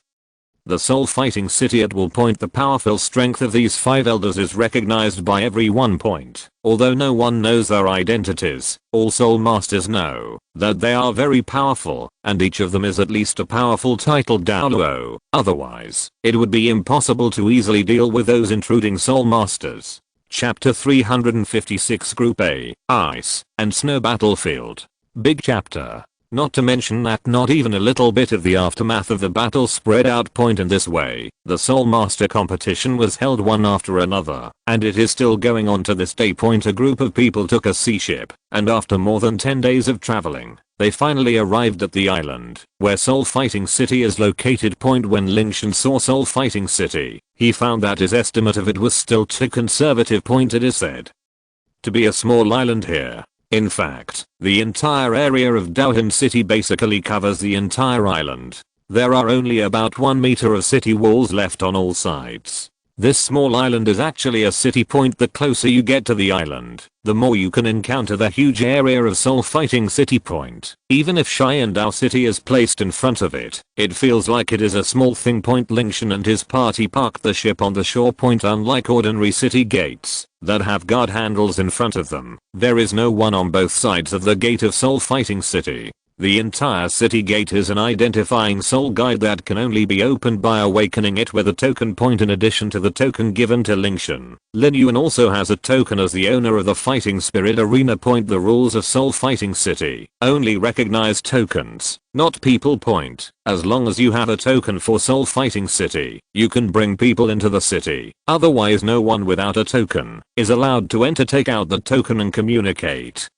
the Soul Fighting City at all. Point. The powerful strength of these 5 elders is recognized by everyone. Point. Although no one knows their identities, all Soul Masters know that they are very powerful, and each of them is at least a powerful titled Douluo. Otherwise, it would be impossible to easily deal with those intruding Soul Masters. Chapter 356 Group A, Ice and Snow Battlefield. Big chapter. Not to mention that not even a little bit of the aftermath of the battle spread out. Point. In this way, the Soul Master competition was held one after another, and it is still going on to this day. Point. A group of people took a sea ship, and after more than 10 days of traveling, they finally arrived at the island where Soul Fighting City is located. Point. When Lingtian saw Soul Fighting City, he found that his estimate of it was still too conservative. Point. It is said to be a small island here. In fact, the entire area of Douluo City basically covers the entire island. There are only about 1 meter of city walls left on all sides. This small island is actually a city point. The closer you get to the island, the more you can encounter the huge area of Soul Fighting City Point. Even if Qian Dou City is placed in front of it, it feels like it is a small thing. Lingtian and his party parked the ship on the shore point. Unlike ordinary city gates that have guard handles in front of them, there is no one on both sides of the gate of Soul Fighting City. The entire city gate is an identifying soul guide that can only be opened by awakening it with a token point in addition to the token given to Lingtian. Lin Yuan also has a token as the owner of the Fighting Spirit Arena point. The rules of Soul Fighting City only recognize tokens, not people point. As long as you have a token for Soul Fighting City, you can bring people into the city. Otherwise no one without a token is allowed to enter. Take out the token and communicate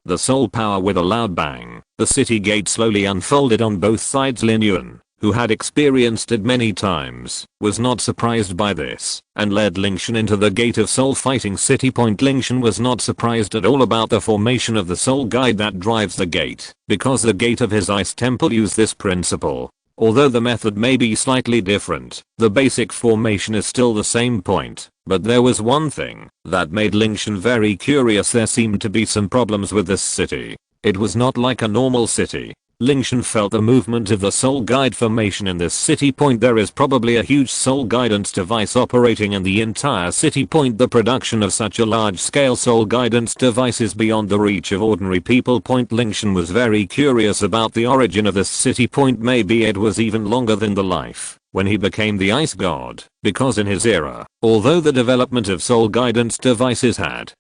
the soul power with a loud bang. The city gate slowly unfolded on both sides. Lin Yuan, who had experienced it many times, was not surprised by this, and led Lingtian into the gate of Soul Fighting City Point. Lingtian was not surprised at all about the formation of the soul guide that drives the gate, because the gate of his ice temple used this principle. Although the method may be slightly different, the basic formation is still the same point. But there was one thing that made Lingtian very curious. There seemed to be some problems with this city. It was not like a normal city. Lingtian felt the movement of the soul guide formation in this city point. There is probably a huge soul guidance device operating in the entire city point. The production of such a large scale soul guidance device is beyond the reach of ordinary people. Lingtian was very curious about the origin of this city point. Maybe it was even longer than the life when he became the ice god, because in his era, although the development of soul guidance devices had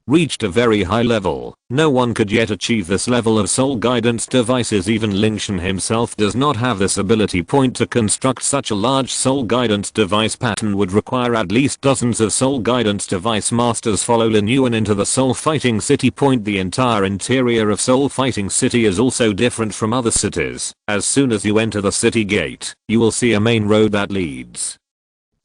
reached a very high level, no one could yet achieve this level of soul guidance devices. Even Lingtian himself does not have this ability. To construct such a large soul guidance device pattern would require at least dozens of soul guidance device masters. Follow Lin Yuan into the Soul Fighting City Point. The entire interior of Soul Fighting City is also different from other cities. As soon as you enter the city gate, you will see a main road that leads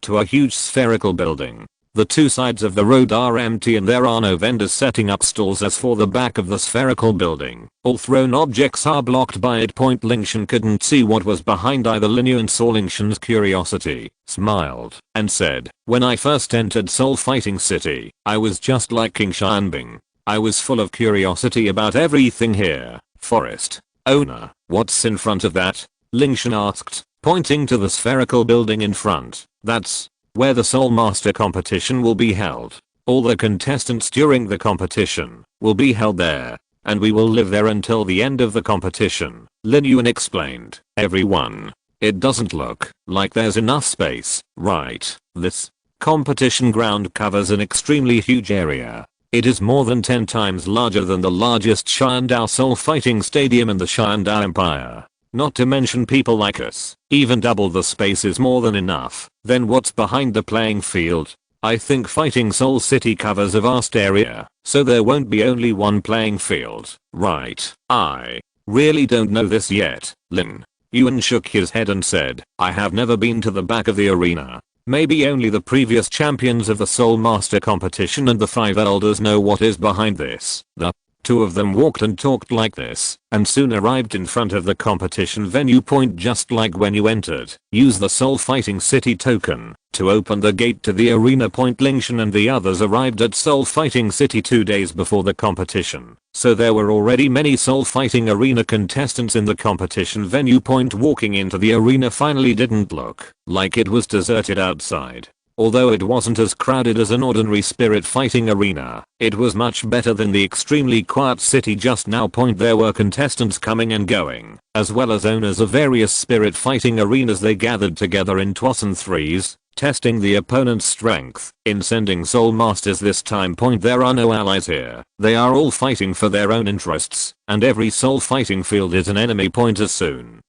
to a huge spherical building. The two sides of the road are empty and there are no vendors setting up stalls. As for the back of the spherical building, all thrown objects are blocked by it. Lingtian couldn't see what was behind either. Lin Yuan saw Lingtian's curiosity, smiled, and said, "When I first entered Soul Fighting City, I was just like King Xianbing. I was full of curiosity about everything here. Forest. Owner, what's in front of that?" Lingtian asked, pointing to the spherical building in front. "That's where the Soul Master competition will be held. All the contestants during the competition will be held there, and we will live there until the end of the competition," Lin Yuan explained. "Everyone. It doesn't look like there's enough space, right? This competition ground covers an extremely huge area. It is more than 10 times larger than the largest Qian Dou Soul Fighting Stadium in the Qian Dou Empire. Not to mention people like us. Even double the space is more than enough. Then what's behind the playing field? I think Fighting Soul City covers a vast area, so there won't be only one playing field, right?" "I really don't know this yet." Lin Yuan shook his head and said, "I have never been to the back of the arena. Maybe only the previous champions of the Soul Master competition and the 5 elders know what is behind this." The two of them walked and talked like this, and soon arrived in front of the competition venue. Just like when you entered, use the Soul Fighting City token to open the gate to the arena. Lingtian and the others arrived at Soul Fighting City 2 days before the competition, so there were already many Soul Fighting Arena contestants in the competition venue. Walking into the arena finally didn't look like it was deserted outside. Although it wasn't as crowded as an ordinary spirit fighting arena, it was much better than the extremely quiet city just now. There were contestants coming and going, as well as owners of various spirit fighting arenas. They gathered together in 2s and 3s, testing the opponent's strength in sending soul masters this time. There are no allies here. They are all fighting for their own interests, and every soul fighting field is an enemy. As soon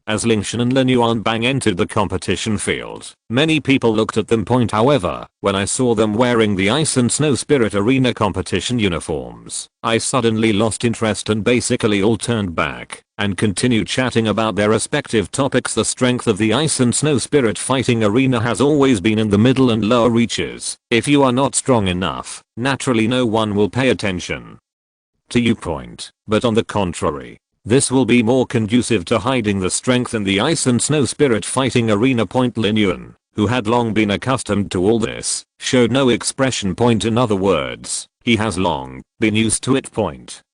as Lingtian and Lin Yuan entered the competition field, many people looked at them. However, when I saw them wearing the Ice and Snow Spirit Arena competition uniforms, I suddenly lost interest and basically all turned back and continued chatting about their respective topics. The strength of the Ice and Snow Spirit fighting arena has always been in the middle and lower reaches. If you are not strong enough, naturally no one will pay attention to you. But on the contrary, this will be more conducive to hiding the strength in the Ice and Snow Spirit fighting arena. Lin Yuan, who had long been accustomed to all this, showed no expression. In other words, he has long been used to it.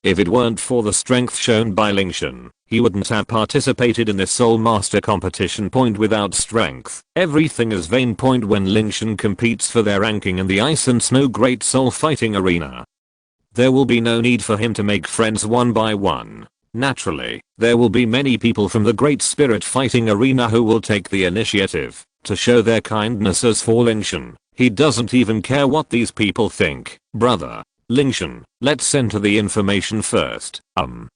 If it weren't for the strength shown by Lingtian, he wouldn't have participated in this Soul Master competition. Without strength, everything is vain. When Lingtian competes for their ranking in the Ice and Snow Great Soul Fighting Arena, there will be no need for him to make friends one by one. Naturally, there will be many people from the Great Spirit Fighting Arena who will take the initiative to show their kindness. As for Lingtian, he doesn't even care what these people think. Brother Lingtian, let's enter the information first.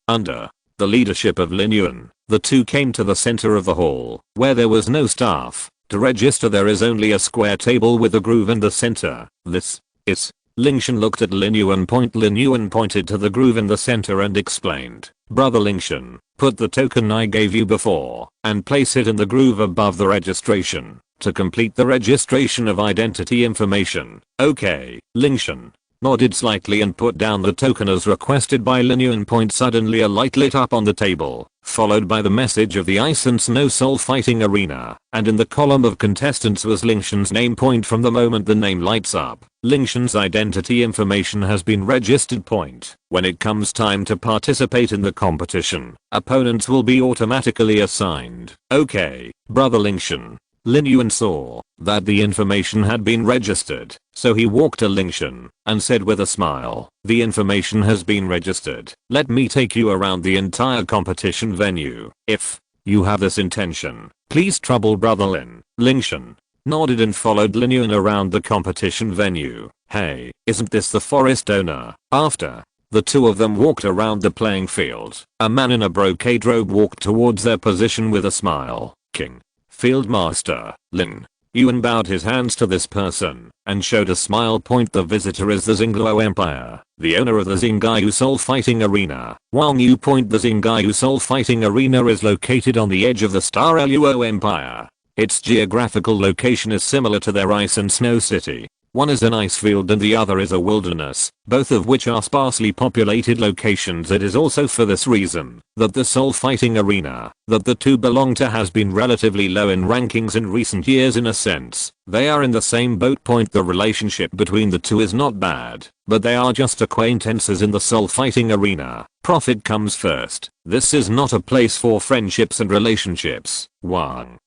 Under the leadership of Lin Yuan, the two came to the center of the hall, where there was no staff to register. There is only a square table with a groove in the center. This is. Lingtian looked at Lin Yuan. Lin Yuan pointed to the groove in the center and explained, Brother Lingtian, put the token I gave you before and place it in the groove above the registration to complete the registration of identity information. Okay. Lingtian nodded slightly and put down the token as requested by Lin Yuan. Suddenly a light lit up on the table, followed by the message of the Ice and Snow Soul Fighting Arena, and in the column of contestants was Lingtian's name. From the moment the name lights up, Lingtian's identity information has been registered. When it comes time to participate in the competition, opponents will be automatically assigned. Okay, Brother Lingtian. Lin Yuan saw that the information had been registered, so he walked to Lingtian and said with a smile, the information has been registered. Let me take you around the entire competition venue. If you have this intention, please trouble Brother Lin. Lingtian nodded and followed Lin Yuan around the competition venue. Hey, isn't this the forest owner? After the two of them walked around the playing field, a man in a brocade robe walked towards their position with a smile. King Field Master Lin Yuan bowed his hands to this person and showed a smile. The visitor is the Xingluo Empire, the owner of the Xingaiyu Soul Fighting Arena. Wang Yu. The Xingaiyu Soul Fighting Arena is located on the edge of the Star Luo Empire. Its geographical location is similar to their Ice and Snow City. One is an ice field and the other is a wilderness, both of which are sparsely populated locations. It is also for this reason that the Soul Fighting Arena that the two belong to has been relatively low in rankings in recent years. In a sense, they are in the same boat. The relationship between the two is not bad, but they are just acquaintances in the Soul Fighting Arena. Profit comes first. This is not a place for friendships and relationships. Wang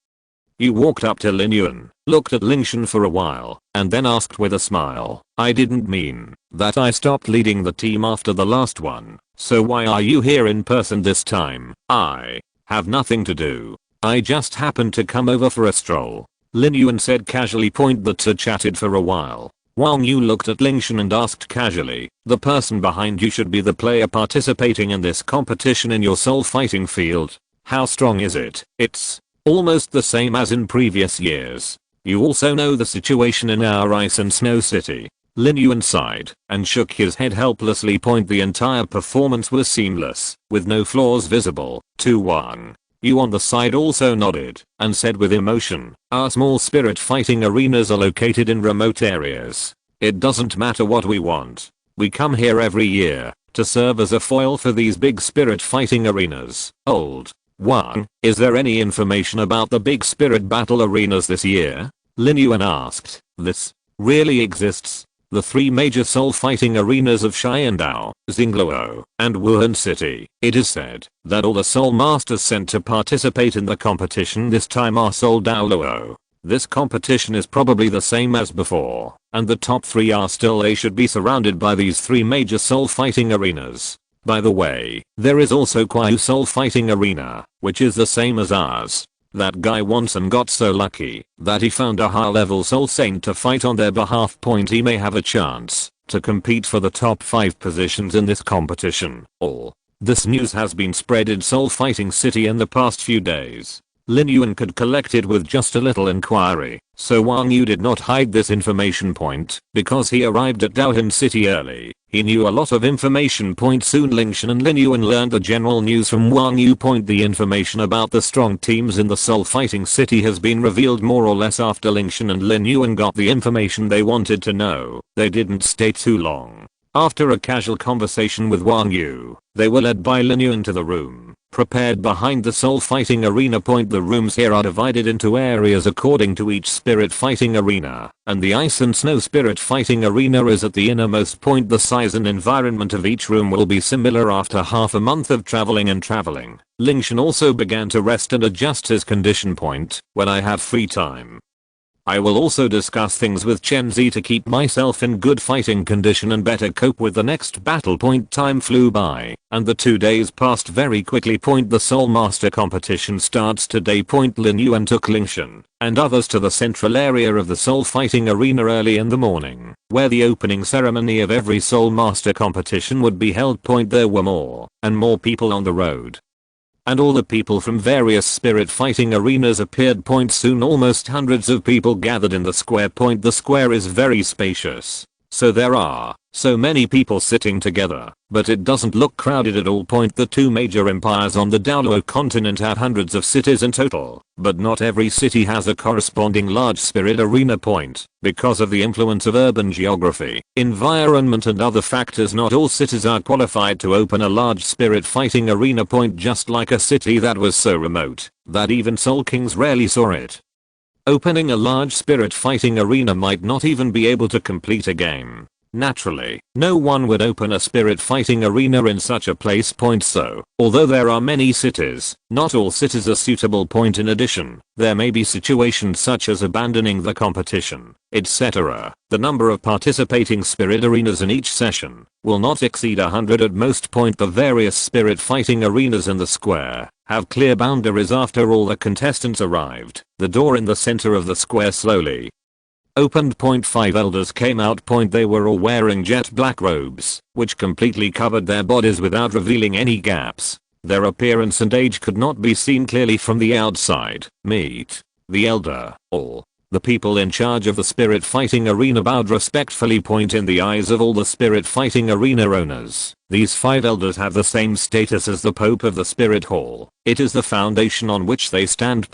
Yu walked up to Lin Yuan, looked at Lingtian for a while, and then asked with a smile, I didn't mean that I stopped leading the team after the last one, so why are you here in person this time? I have nothing to do. I just happened to come over for a stroll. Lin Yuan said casually. The two chatted for a while. Wang Yu looked at Lingtian and asked casually, the person behind you should be the player participating in this competition in your soul fighting field. How strong is it? It's almost the same as in previous years. You also know the situation in our Ice and Snow City. Lin Yuan sighed and shook his head helplessly. The entire performance was seamless, with no flaws visible. Wang Yu on the side also nodded and said with emotion, our small spirit fighting arenas are located in remote areas. It doesn't matter what we want. We come here every year to serve as a foil for these big spirit fighting arenas. Old Wang, is there any information about the big spirit battle arenas this year? Lin Yuan asked. This really exists. The three major soul fighting arenas of Qian Dou, Xingluo, and Wuhan City. It is said that all the soul masters sent to participate in the competition this time are soul Douluo. This competition is probably the same as before, and the top three are still. They should be surrounded by these three major soul fighting arenas. By the way, there is also Qian Soul Fighting Arena, which is the same as ours. That guy once and got so lucky that he found a high level soul saint to fight on their behalf. He may have a chance to compete for the top 5 positions in this competition. All this news has been spread in Soul Fighting City in the past few days. Lin Yuan could collect it with just a little inquiry, so Wang Yu did not hide this information. Because he arrived at Douhan City early, he knew a lot of information. Soon Lingtian and Lin Yuan learned the general news from Wang Yu. The information about the strong teams in the Soul Fighting City has been revealed more or less after Lingtian and Lin Yuan got the information they wanted to know. They didn't stay too long. After a casual conversation with Wang Yu, they were led by Lin Yuan to the room prepared behind the soul fighting arena point. The rooms here are divided into areas according to each spirit fighting arena, and the ice and snow spirit fighting arena is at the innermost point. The size and environment of each room will be similar. After half a month of traveling, Lingtian also began to rest and adjust his condition point. When I have free time, I will also discuss things with Chen Zi to keep myself in good fighting condition and better cope with the next battle. Time flew by, and the 2 days passed very quickly. The Soul Master competition starts today. Lin Yuan took Lingtian and others to the central area of the Soul Fighting Arena early in the morning, where the opening ceremony of every Soul Master competition would be held. There were more and more people on the road, and all the people from various spirit fighting arenas appeared. Soon almost hundreds of people gathered in the square. The square is very spacious, so there are so many people sitting together, but it doesn't look crowded at all. The two major empires on the Douluo continent have hundreds of cities in total, but not every city has a corresponding large spirit arena. Because of the influence of urban geography, environment and other factors, not all cities are qualified to open a large spirit fighting arena. Just like a city that was so remote that even Soul Kings rarely saw it. Opening a large spirit fighting arena might not even be able to complete a game. Naturally, no one would open a spirit fighting arena in such a place. So, although there are many cities, not all cities are suitable. In addition, there may be situations such as abandoning the competition, etc. The number of participating spirit arenas in each session will not exceed 100 at most. The various spirit fighting arenas in the square have clear boundaries. After all the contestants arrived, the door in the center of the square slowly opened. 5 elders came out. They were all wearing jet black robes, which completely covered their bodies without revealing any gaps. Their appearance and age could not be seen clearly from the outside. Meet the elder. All the people in charge of the spirit fighting arena bowed respectfully. In the eyes of all the spirit fighting arena owners, these 5 elders have the same status as the Pope of the Spirit Hall. It is the foundation on which they stand.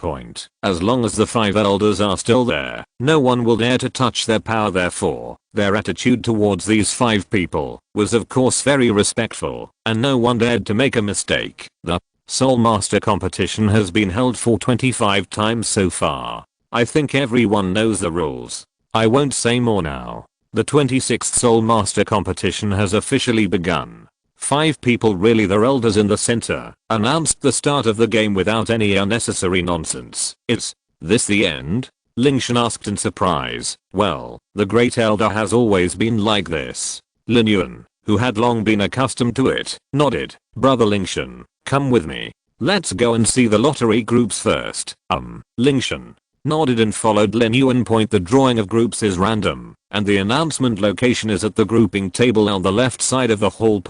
As long as the 5 elders are still there, no one will dare to touch their power. Therefore, their attitude towards these 5 people was of course very respectful, and no one dared to make a mistake. The Soul Master competition has been held for 25 times so far. I think everyone knows the rules. I won't say more now. The 26th Soul Master competition has officially begun. 5 people, really their elders in the center, announced the start of the game without any unnecessary nonsense. Is this the end? Lingtian asked in surprise. Well, the great elder has always been like this. Lin Yuan, who had long been accustomed to it, nodded. Brother Lingtian, come with me. Let's go and see the lottery groups first. Lingtian nodded and followed Lin Yuan. The drawing of groups is random, and the announcement location is at the grouping table on the left side of the hall.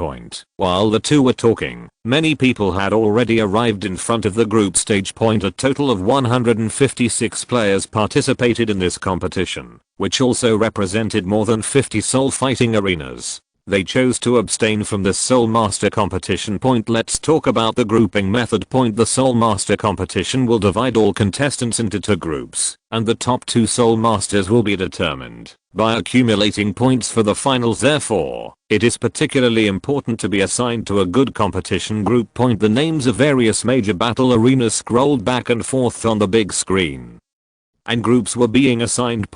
While the two were talking, many people had already arrived in front of the group stage. A total of 156 players participated in this competition, which also represented more than 50 soul fighting arenas. They chose to abstain from this Soul Master competition. Let's talk about the grouping method. The Soul Master competition will divide all contestants into 2 groups, and the top 2 Soul Masters will be determined by accumulating points for the finals. Therefore, it is particularly important to be assigned to a good competition group. The names of various major battle arenas scrolled back and forth on the big screen, and groups were being assigned.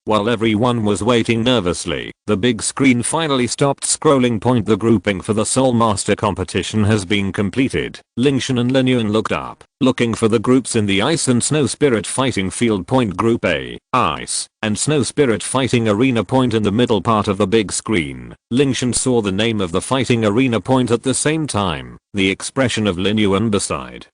While everyone was waiting nervously, the big screen finally stopped scrolling. The grouping for the Soul Master competition has been completed. Lingtian and Lin Yuan looked up, looking for the groups in the Ice and Snow Spirit fighting field. Group A, Ice and Snow Spirit fighting arena. In the middle part of the big screen, Lingtian saw the name of the fighting arena. At the same time, the expression of Lin Yuan beside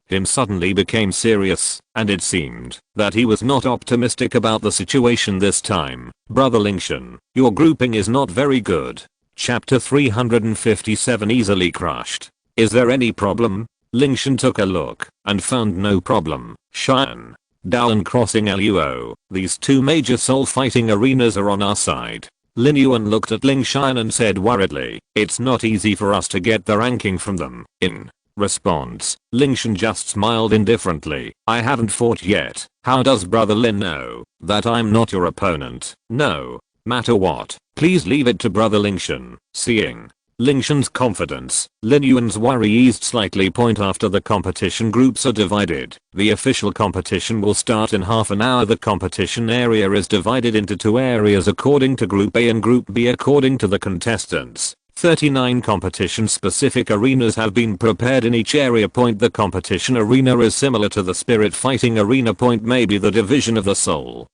him suddenly became serious, and it seemed that he was not optimistic about the situation this time. Brother Lingtian, your grouping is not very good. Chapter 357 Easily crushed. Is there any problem? Lingtian took a look and found no problem. Qian Dou and crossing Luo, these 2 major soul fighting arenas are on our side. Lin Yuan looked at Lingtian and said worriedly, it's not easy for us to get the ranking from them. In response, Lingtian just smiled indifferently. I haven't fought yet. How does Brother Lin know that I'm not your opponent? No matter what, please leave it to Brother Lingtian. Seeing Lingtian's confidence. Lin Yuan's worry eased slightly. After the competition groups are divided, the official competition will start in half an hour. The competition area is divided into 2 areas according to Group A and Group B according to the contestants. 39 competition-specific arenas have been prepared in each area. The competition arena is similar to the spirit fighting arena. Maybe the division of the soul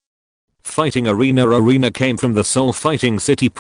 fighting arena came from the soul fighting city.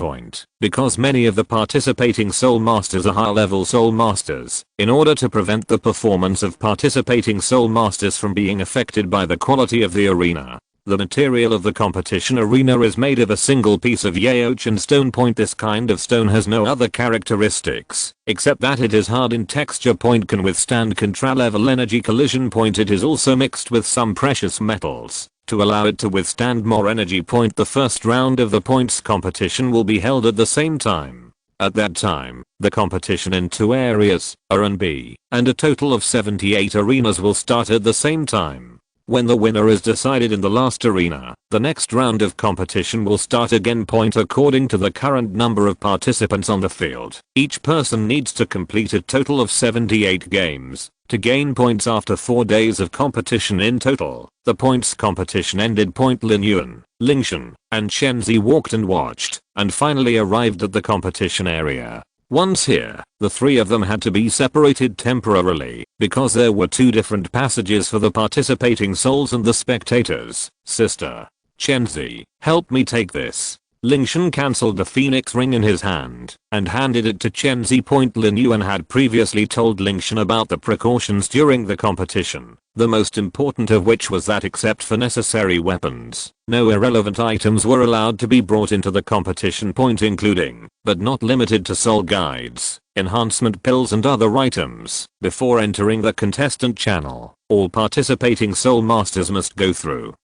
Because many of the participating soul masters are high-level soul masters, in order to prevent the performance of participating soul masters from being affected by the quality of the arena, the material of the competition arena is made of a single piece of Yaochan stone. This kind of stone has no other characteristics, except that it is hard in texture. Can withstand contra-level energy collision. It is also mixed with some precious metals to allow it to withstand more energy. The first round of the points competition will be held at the same time. At that time, the competition in 2 areas, A and B, and a total of 78 arenas will start at the same time. When the winner is decided in the last arena, the next round of competition will start again. According to the current number of participants on the field, each person needs to complete a total of 78 games to gain points after 4 days of competition in total. The points competition ended. Lin Yuan, Lingtian, and Chenzi walked and watched, and finally arrived at the competition area. Once here, the 3 of them had to be separated temporarily, because there were 2 different passages for the participating souls and the spectators. Sister Chenzi, help me take this. Lingtian cancelled the phoenix ring in his hand and handed it to Chenzi. Lin Yuan had previously told Lingtian about the precautions during the competition, the most important of which was that except for necessary weapons, no irrelevant items were allowed to be brought into the competition. Including, but not limited to, soul guides, enhancement pills and other items. Before entering the contestant channel, all participating soul masters must go through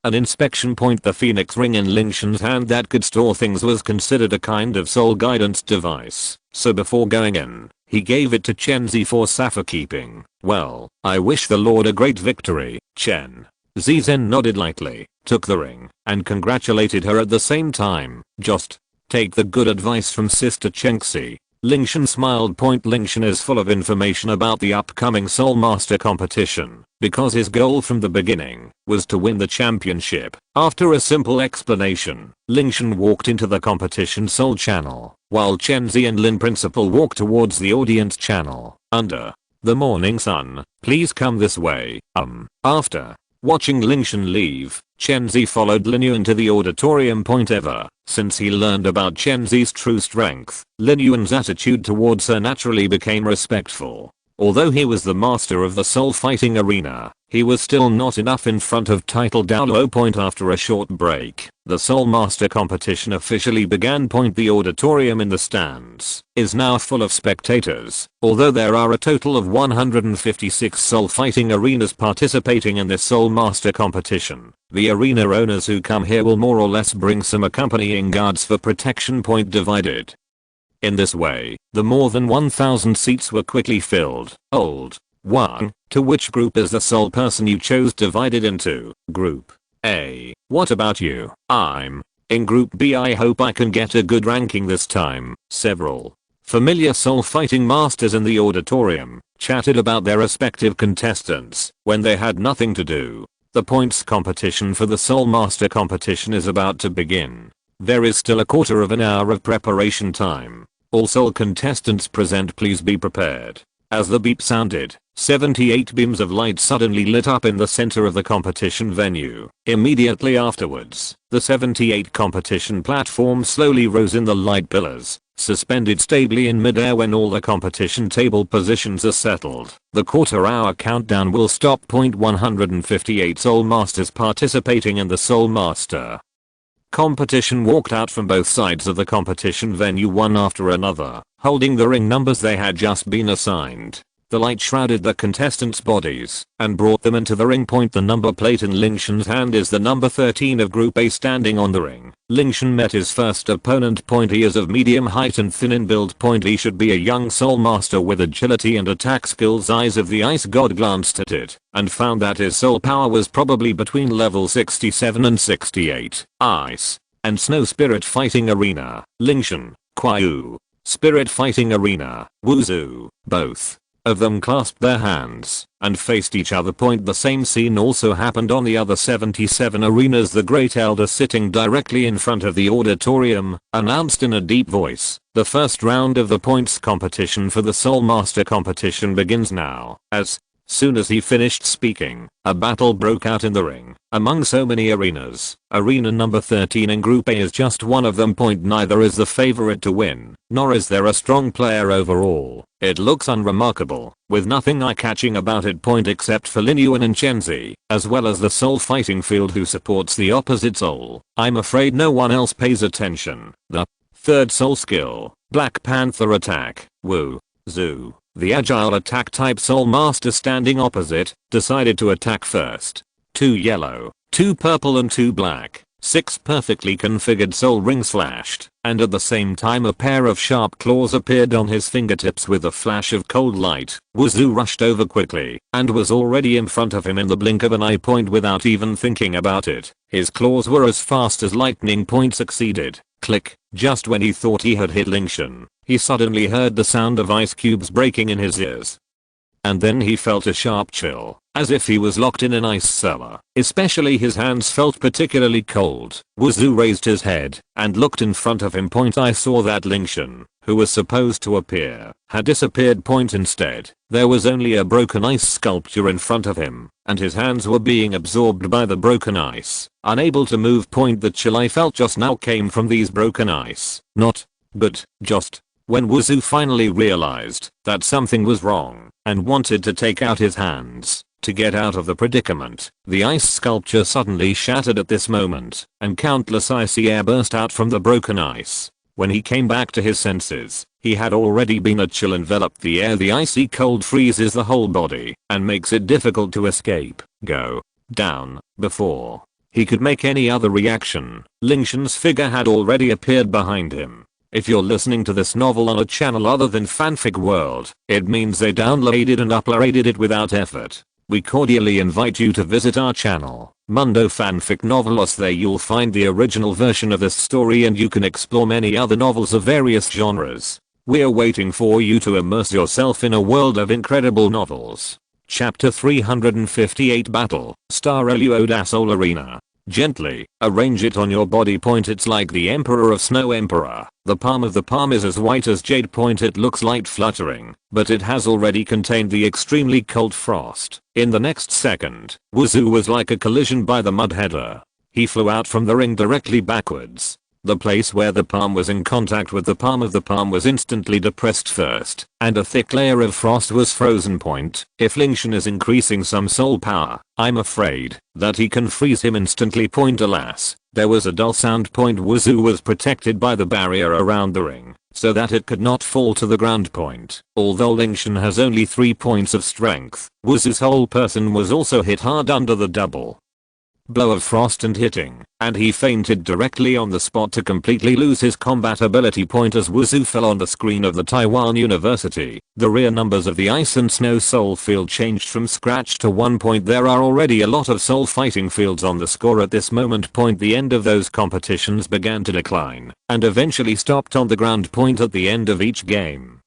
an inspection. The phoenix ring in Lingtian's hand that could store things was considered a kind of soul guidance device, so before going in, he gave it to Chenzi for safekeeping. Well, I wish the Lord a great victory, Chen. Zizen nodded lightly, took the ring, and congratulated her at the same time. Just take the good advice from Sister Chenxi. Lingtian smiled. Lingtian is full of information about the upcoming Soul Master competition, because his goal from the beginning was to win the championship. After a simple explanation, Lingtian walked into the competition Soul channel, while Chenzi and Lin Principal walked towards the audience channel. Under the morning sun, please come this way. After watching Lingtian leave, Chenzi followed Lin Yuan to the auditorium. Ever since he learned about Chenzi's true strength, Lin Yuan's attitude towards her naturally became respectful. Although he was the master of the soul fighting arena, he was still not enough in front of title Douluo. After a short break, the Soul Master competition officially began. The auditorium in the stands is now full of spectators. Although there are a total of 156 soul fighting arenas participating in this Soul Master competition, the arena owners who come here will more or less bring some accompanying guards for protection. Divided in this way, the more than 1,000 seats were quickly filled. Old 1. To which group is the soul person you chose divided into? Group A. What about you? I'm in Group B. I hope I can get a good ranking this time. Several familiar soul fighting masters in the auditorium chatted about their respective contestants when they had nothing to do. The points competition for the Soul Master competition is about to begin. There is still a quarter of an hour of preparation time. All soul contestants present, please be prepared. As the beep sounded, 78 beams of light suddenly lit up in the center of the competition venue. Immediately afterwards, the 78 competition platform slowly rose in the light pillars, suspended stably in midair. When all the competition table positions are settled, the quarter-hour countdown will stop. 158 Soul Masters participating in the Soul Master competition walked out from both sides of the competition venue one after another, holding the ring numbers they had just been assigned. The light shrouded the contestants' bodies and brought them into the ring. The number plate in Lingtian's hand is the number 13 of Group A. Standing on the ring, Lingtian met his first opponent. He is of medium height and thin in build. He should be a young soul master with agility and attack skills. Eyes of the ice god glanced at it and found that his soul power was probably between level 67 and 68. Ice and Snow Spirit Fighting Arena, Lingtian, Kuai-Yu. Spirit Fighting Arena, Wuzhu. Both of them clasped their hands and faced each other. The same scene also happened on the other 77 arenas. The Great Elder, sitting directly in front of the auditorium, announced in a deep voice, "The first round of the points competition for the Soul Master competition begins now." As soon as he finished speaking, a battle broke out in the ring. Among so many arenas, arena number 13 in Group A is just one of them. Neither is the favorite to win, nor is there a strong player overall. It looks unremarkable, with nothing eye-catching about it. Except for Lin Yuan and Chen Zi, as well as the soul fighting field who supports the opposite soul. I'm afraid no one else pays attention. The third soul skill, Black Panther attack, Wuzhu. The agile attack type Soul Master standing opposite, decided to attack first. 2 yellow, 2 purple and 2 black. 6 perfectly configured soul rings flashed, and at the same time a pair of sharp claws appeared on his fingertips with a flash of cold light. Wuzhu rushed over quickly, and was already in front of him in the blink of an eye. Without even thinking about it, his claws were as fast as lightning. Succeeded. Click. Just when he thought he had hit Lingtian, he suddenly heard the sound of ice cubes breaking in his ears. And then he felt a sharp chill, as if he was locked in an ice cellar. Especially his hands felt particularly cold. Wuzhu raised his head and looked in front of him. I saw that Lingtian, who was supposed to appear, had disappeared. Instead, there was only a broken ice sculpture in front of him, and his hands were being absorbed by the broken ice, unable to move. The chill I felt just now came from these broken ice, but just. When Wuzhu finally realized that something was wrong and wanted to take out his hands to get out of the predicament, the ice sculpture suddenly shattered at this moment, and countless icy air burst out from the broken ice. When he came back to his senses, he had already been. A chill enveloped the air. The icy cold freezes the whole body and makes it difficult to escape, go down, before he could make any other reaction. Lingtian's figure had already appeared behind him. If you're listening to this novel on a channel other than Fanfic World, it means they downloaded and uploaded it without effort. We cordially invite you to visit our channel, Mundo Fanfic Novelos. There you'll find the original version of this story, and you can explore many other novels of various genres. We're waiting for you to immerse yourself in a world of incredible novels. Chapter 358 Battle, Star Eluo da Soul Arena. Gently arrange it on your body. It's like the Emperor of Snow Emperor. The palm of the palm is as white as jade. It looks light fluttering, but it has already contained the extremely cold frost. In the next second, Wuzhu was like a collision by the mud header. He flew out from the ring directly backwards. The place where the palm was in contact with the palm of the palm was instantly depressed first, and a thick layer of frost was frozen. If Lingtian is increasing some soul power, I'm afraid that he can freeze him instantly. Alas, there was a dull sound. Wuzhu was protected by the barrier around the ring, so that it could not fall to the ground. Although Lingtian has only 3 points of strength, Wuzhu's whole person was also hit hard under the double blow of frost and hitting, and he fainted directly on the spot to completely lose his combat ability. As Wuzhu fell on the screen of the Taiwan University, the rear numbers of the ice and snow soul field changed from scratch to 1. There are already a lot of soul fighting fields on the score at this moment. The end of those competitions began to decline, and eventually stopped on the ground. At the end of each game,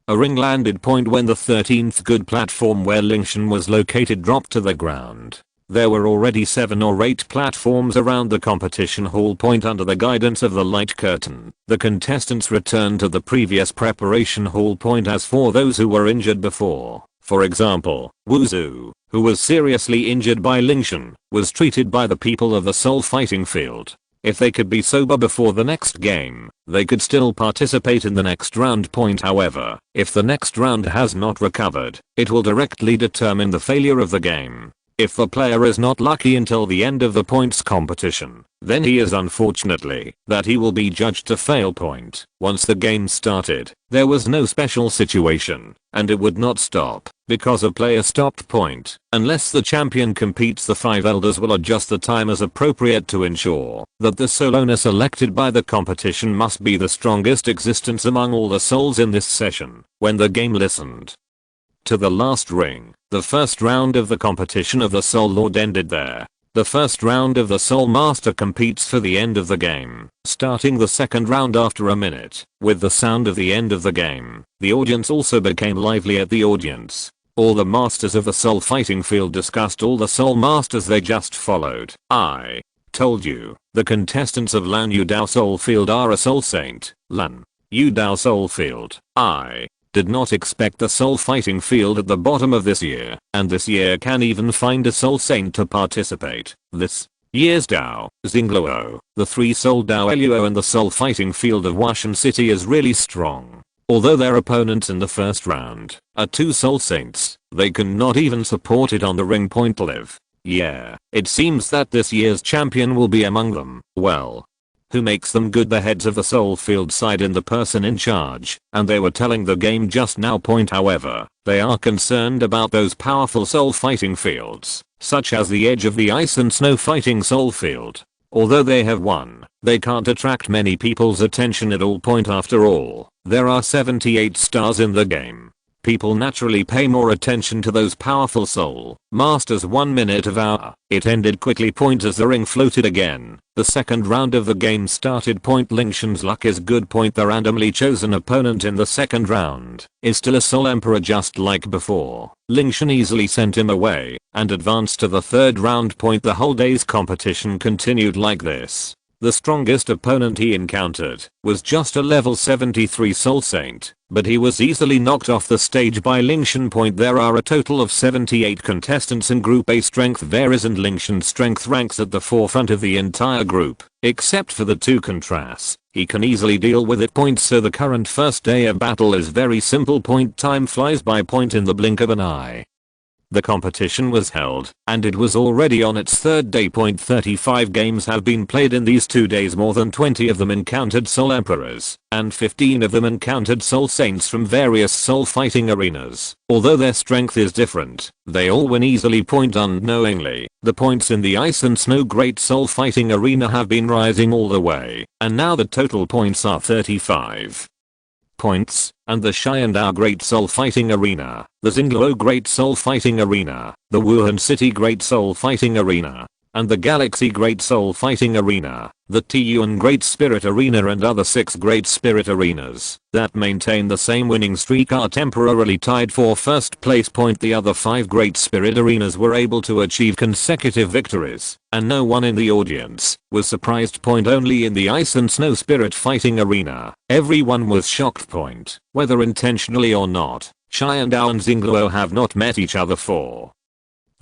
a ring landed. When the 13th good platform where Lingtian was located dropped to the ground, there were already 7 or 8 platforms around the competition hall. Under the guidance of the light curtain, the contestants returned to the previous preparation hall. As for those who were injured before, for example, Wuzhu, who was seriously injured by Lingtian, was treated by the people of the soul fighting field. If they could be sober before the next game, they could still participate in the next round. However, if the next round has not recovered, it will directly determine the failure of the game. If the player is not lucky until the end of the points competition, then he is unfortunately that he will be judged to fail. Once the game started, there was no special situation, and it would not stop, because a player stopped. Unless the champion competes, the 5 elders will adjust the time as appropriate to ensure that the soul owner selected by the competition must be the strongest existence among all the souls in this session. When the game listened to the last ring, the first round of the competition of the Soul Lord ended there. The first round of the Soul Master competes for the end of the game, starting the second round after a minute. With the sound of the end of the game, the audience also became lively at the audience. All the masters of the Soul Fighting Field discussed all the Soul Masters they just followed. I told you, the contestants of Lan Yu Dao Soul Field are a Soul Saint. Lan Yu Dao Soul Field. I did not expect the Soul Fighting Field at the bottom of this year, and this year can even find a Soul Saint to participate. This year's Dao, Xingluo, the 3 Soul Dao Luo and the Soul Fighting Field of Washan City is really strong. Although their opponents in the first round are 2 Soul Saints, they cannot even support it on the ring point live. Yeah, it seems that this year's champion will be among them. Well, who makes them good? The heads of the Soul Field side and the person in charge, and they were telling the game just now point. However, they are concerned about those powerful soul fighting fields, such as the Edge of the Ice and Snow Fighting Soul Field. Although they have won, they can't attract many people's attention at all. Point after all, there are 78 stars in the game. People naturally pay more attention to those powerful Soul Masters. 1 minute of hour. It ended quickly. Point as the ring floated again. The second round of the game started. Point Lingtian's luck is good. Point the randomly chosen opponent in the second round is still a Soul Emperor just like before. Lingtian easily sent him away and advanced to the third round. Point the whole day's competition continued like this. The strongest opponent he encountered was just a level 73 Soul Saint, but he was easily knocked off the stage by Lingtian. Point there are a total of 78 contestants in Group A. Strength varies and Lingtian's strength ranks at the forefront of the entire group, except for the 2 contrasts. He can easily deal with it. Point so the current first day of battle is very simple. Point time flies by. Point in the blink of an eye. The competition was held, and it was already on its third day. 35 games have been played in these 2 days. More than 20 of them encountered Soul Emperors, and 15 of them encountered Soul Saints from various soul fighting arenas. Although their strength is different, they all win easily. Point unknowingly, the points in the Ice and Snow Great Soul Fighting Arena have been rising all the way, and now the total points are 35 points, and the Qian Dou Great Soul Fighting Arena, the Xingluo Great Soul Fighting Arena, the Wuhan City Great Soul Fighting Arena, and the Galaxy Great Soul Fighting Arena, the Tiyuan Great Spirit Arena and other 6 Great Spirit Arenas that maintain the same winning streak are temporarily tied for first place. Point the other 5 Great Spirit Arenas were able to achieve consecutive victories, and no one in the audience was surprised. Point only in the Ice and Snow Spirit Fighting Arena, everyone was shocked. Point whether intentionally or not, Qian Dou and Xingluo have not met each other for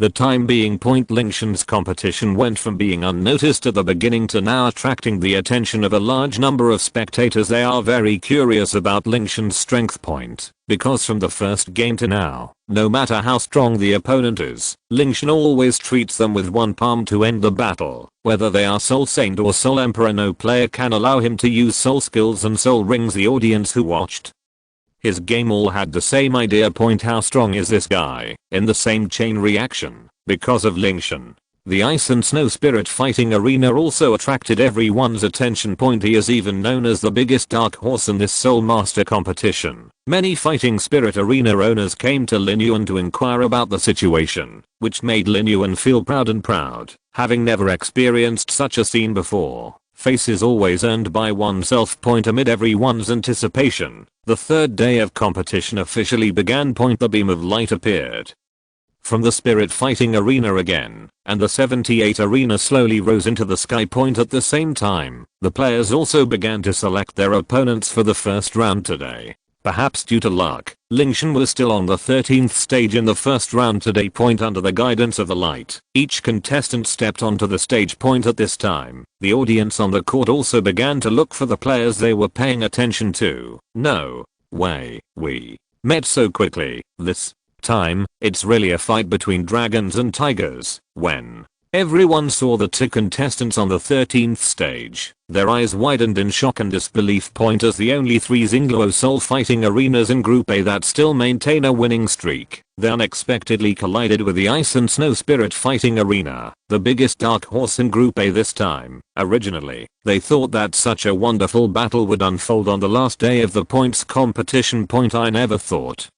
the time being. Point Lingtian's competition went from being unnoticed at the beginning to now attracting the attention of a large number of spectators. They are very curious about Lingtian's strength. Point because from the first game to now, no matter how strong the opponent is, Lingtian always treats them with one palm to end the battle. Whether they are Soul Saint or Soul Emperor, no player can allow him to use soul skills and soul rings. The audience who watched his game all had the same idea. Point how strong is this guy? In the same chain reaction, because of Lingtian, the Ice and Snow Spirit Fighting Arena also attracted everyone's attention. Point he is even known as the biggest dark horse in this Soul Master competition. Many Fighting Spirit Arena owners came to Linyuan to inquire about the situation, which made Linyuan feel proud, having never experienced such a scene before. Face is always earned by oneself. Point amid everyone's anticipation, the third day of competition officially began. Point the beam of light appeared from the Spirit Fighting Arena again, and the 78 arena slowly rose into the sky. Point at the same time, the players also began to select their opponents for the first round today. Perhaps due to luck, Lingtian was still on the 13th stage in the first round today. Point under the guidance of the light, each contestant stepped onto the stage. Point at this time, the audience on the court also began to look for the players they were paying attention to. No way we met so quickly. This time, it's really a fight between dragons and tigers. When everyone saw the 2 contestants on the 13th stage, their eyes widened in shock and disbelief. Point as the only 3 Xingluo Soul Fighting Arenas in Group A that still maintain a winning streak, they unexpectedly collided with the Ice and Snow Spirit Fighting Arena, the biggest dark horse in Group A this time. Originally, they thought that such a wonderful battle would unfold on the last day of the points competition. Point I never thought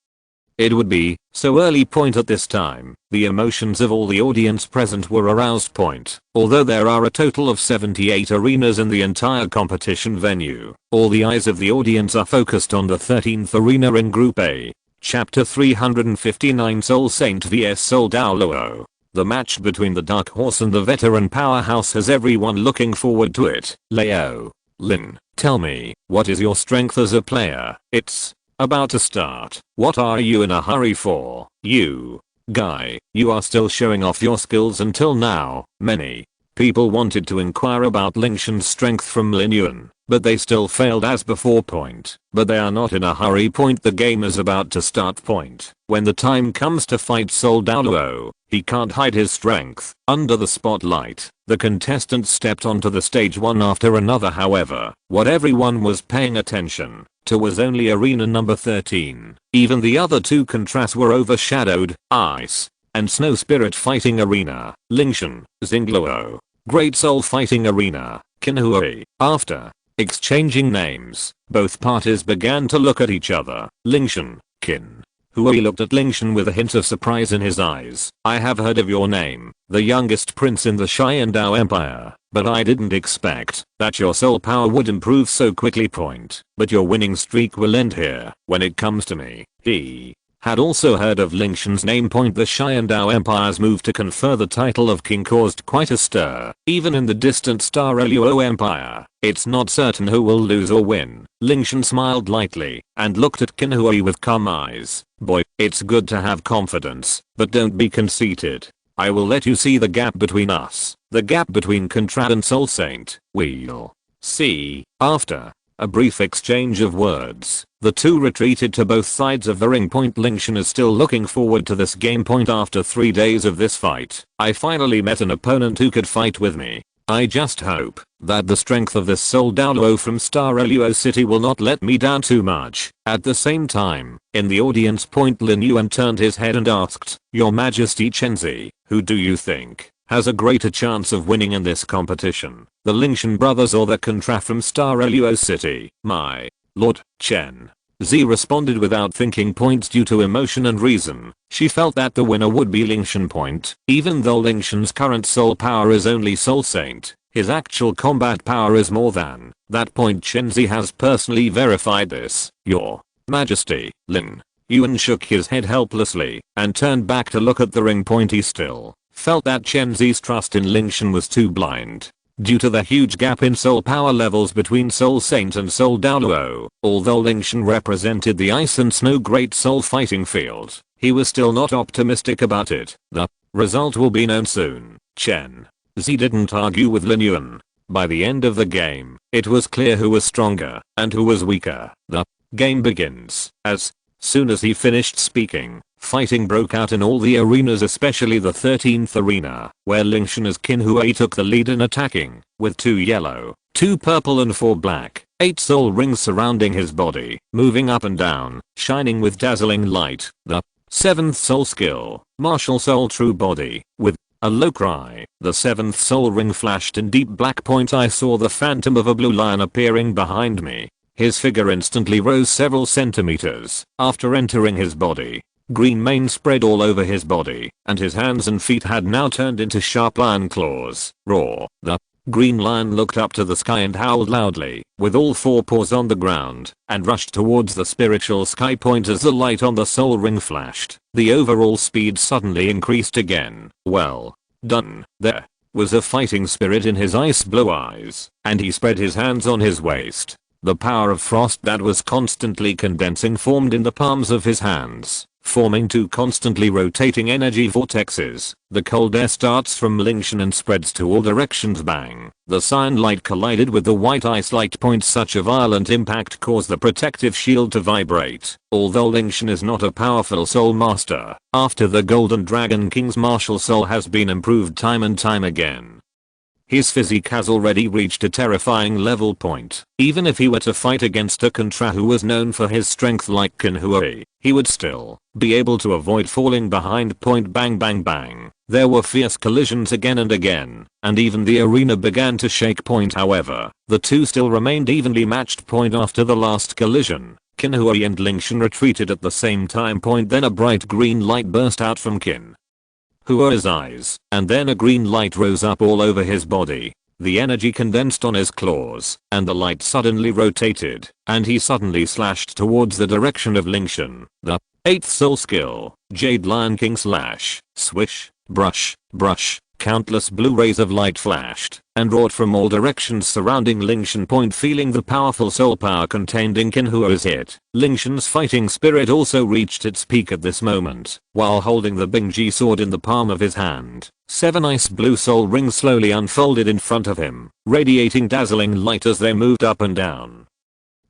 it would be so early point at this time. The emotions of all the audience present were aroused point. Although there are a total of 78 arenas in the entire competition venue, all the eyes of the audience are focused on the 13th arena in Group A. Chapter 359 Soul Saint vs Soul Douluo. The match between the Dark Horse and the veteran powerhouse has everyone looking forward to it. Leo. Lin, tell me, what is your strength as a player? It's about to start. What are you in a hurry for? You guy, you are still showing off your skills until now. Many people wanted to inquire about Lingtian's strength from Lin Yuan, but they still failed as before point. But they are not in a hurry point. The game is about to start point. When the time comes to fight Soul Douluo, he can't hide his strength. Under the spotlight, the contestants stepped onto the stage one after another. However, what everyone was paying attention to was only arena number 13. Even the other two contrasts were overshadowed. Ice and Snow Spirit Fighting Arena, Lingtian, Xingluo, Great Soul Fighting Arena, Qian. After exchanging names, both parties began to look at each other. Lingtian, Qian. Hui looked at Lingtian with a hint of surprise in his eyes. I have heard of your name, the youngest prince in the Qian Dou Empire, but I didn't expect that your soul power would improve so quickly point. But your winning streak will end here. When it comes to me, he had also heard of Lingtian's name point. The Qian Dou Empire's move to confer the title of king caused quite a stir. Even in the distant Star Luo Empire, it's not certain who will lose or win. Lingtian smiled lightly and looked at Qian with calm eyes. Boy, it's good to have confidence, but don't be conceited. I will let you see the gap between us. The gap between Contrad and Soul Saint. We'll see. After a brief exchange of words, the two retreated to both sides of the ring point. Lingtian is still looking forward to this game point. After 3 days of this fight, I finally met an opponent who could fight with me. I just hope that the strength of this Soul Douluo from Star Luo City will not let me down too much. At the same time, in the audience point, Lin Yuan turned his head and asked, Your Majesty Chenzi, who do you think has a greater chance of winning in this competition? The Lingtian brothers or the Contra from Star Luo City? My lord, Chen Zi responded without thinking points due to emotion and reason. She felt that the winner would be Lingtian point. Even though Lingtian's current soul power is only Soul Saint, his actual combat power is more than that point. Chen Zi has personally verified this. Your Majesty. Lin Yuan shook his head helplessly and turned back to look at the ring point. He still felt that Chen Zi's trust in Lingtian was too blind. Due to the huge gap in soul power levels between Soul Saint and Soul Douluo, although Lingtian represented the Ice and Snow Great Soul fighting field, he was still not optimistic about it. The result will be known soon. Chen Zi didn't argue with Lin Yuan. By the end of the game, it was clear who was stronger and who was weaker. The game begins. As soon as he finished speaking, fighting broke out in all the arenas, especially the 13th arena, where Lingtian as Qian took the lead in attacking, with 2 yellow, 2 purple and 4 black, 8 soul rings surrounding his body, moving up and down, shining with dazzling light. The 7th soul skill, martial soul true body, with a low cry, the 7th soul ring flashed in deep black point. I saw the phantom of a blue lion appearing behind me. His figure instantly rose several centimeters after entering his body. Green mane spread all over his body, and his hands and feet had now turned into sharp lion claws. Roar. The green lion looked up to the sky and howled loudly, with all 4 paws on the ground, and rushed towards the spiritual sky point as the light on the soul ring flashed. The overall speed suddenly increased again. Well done. There was a fighting spirit in his ice blue eyes, and he spread his hands on his waist. The power of frost that was constantly condensing formed in the palms of his hands, forming 2 constantly rotating energy vortexes. The cold air starts from Lingtian and spreads to all directions. Bang! The cyan light collided with the white ice light point. Such a violent impact caused the protective shield to vibrate. Although Lingtian is not a powerful soul master, after the Golden Dragon King's martial soul has been improved time and time again, His physique has already reached a terrifying level point. Even if he were to fight against a Contra who was known for his strength like Qian Renxue, he would still be able to avoid falling behind. Bang bang bang. There were fierce collisions again and again, and even the arena began to shake. However, the two still remained evenly matched. After the last collision, Qian Renxue and Lingtian retreated at the same time. Then a bright green light burst out from Qian Renxue's eyes, and then a green light rose up all over his body. The energy condensed on his claws, and the light suddenly rotated, and he suddenly slashed towards the direction of Lingtian. The 8th soul skill, Jade Lion King Slash. Swish, brush, brush. Countless blue rays of light flashed and roared from all directions surrounding Lingtian. Feeling the powerful soul power contained in Qian Renxue's hit, Lingtian's fighting spirit also reached its peak at this moment. While holding the Bingji sword in the palm of his hand, 7 ice blue soul rings slowly unfolded in front of him, radiating dazzling light as they moved up and down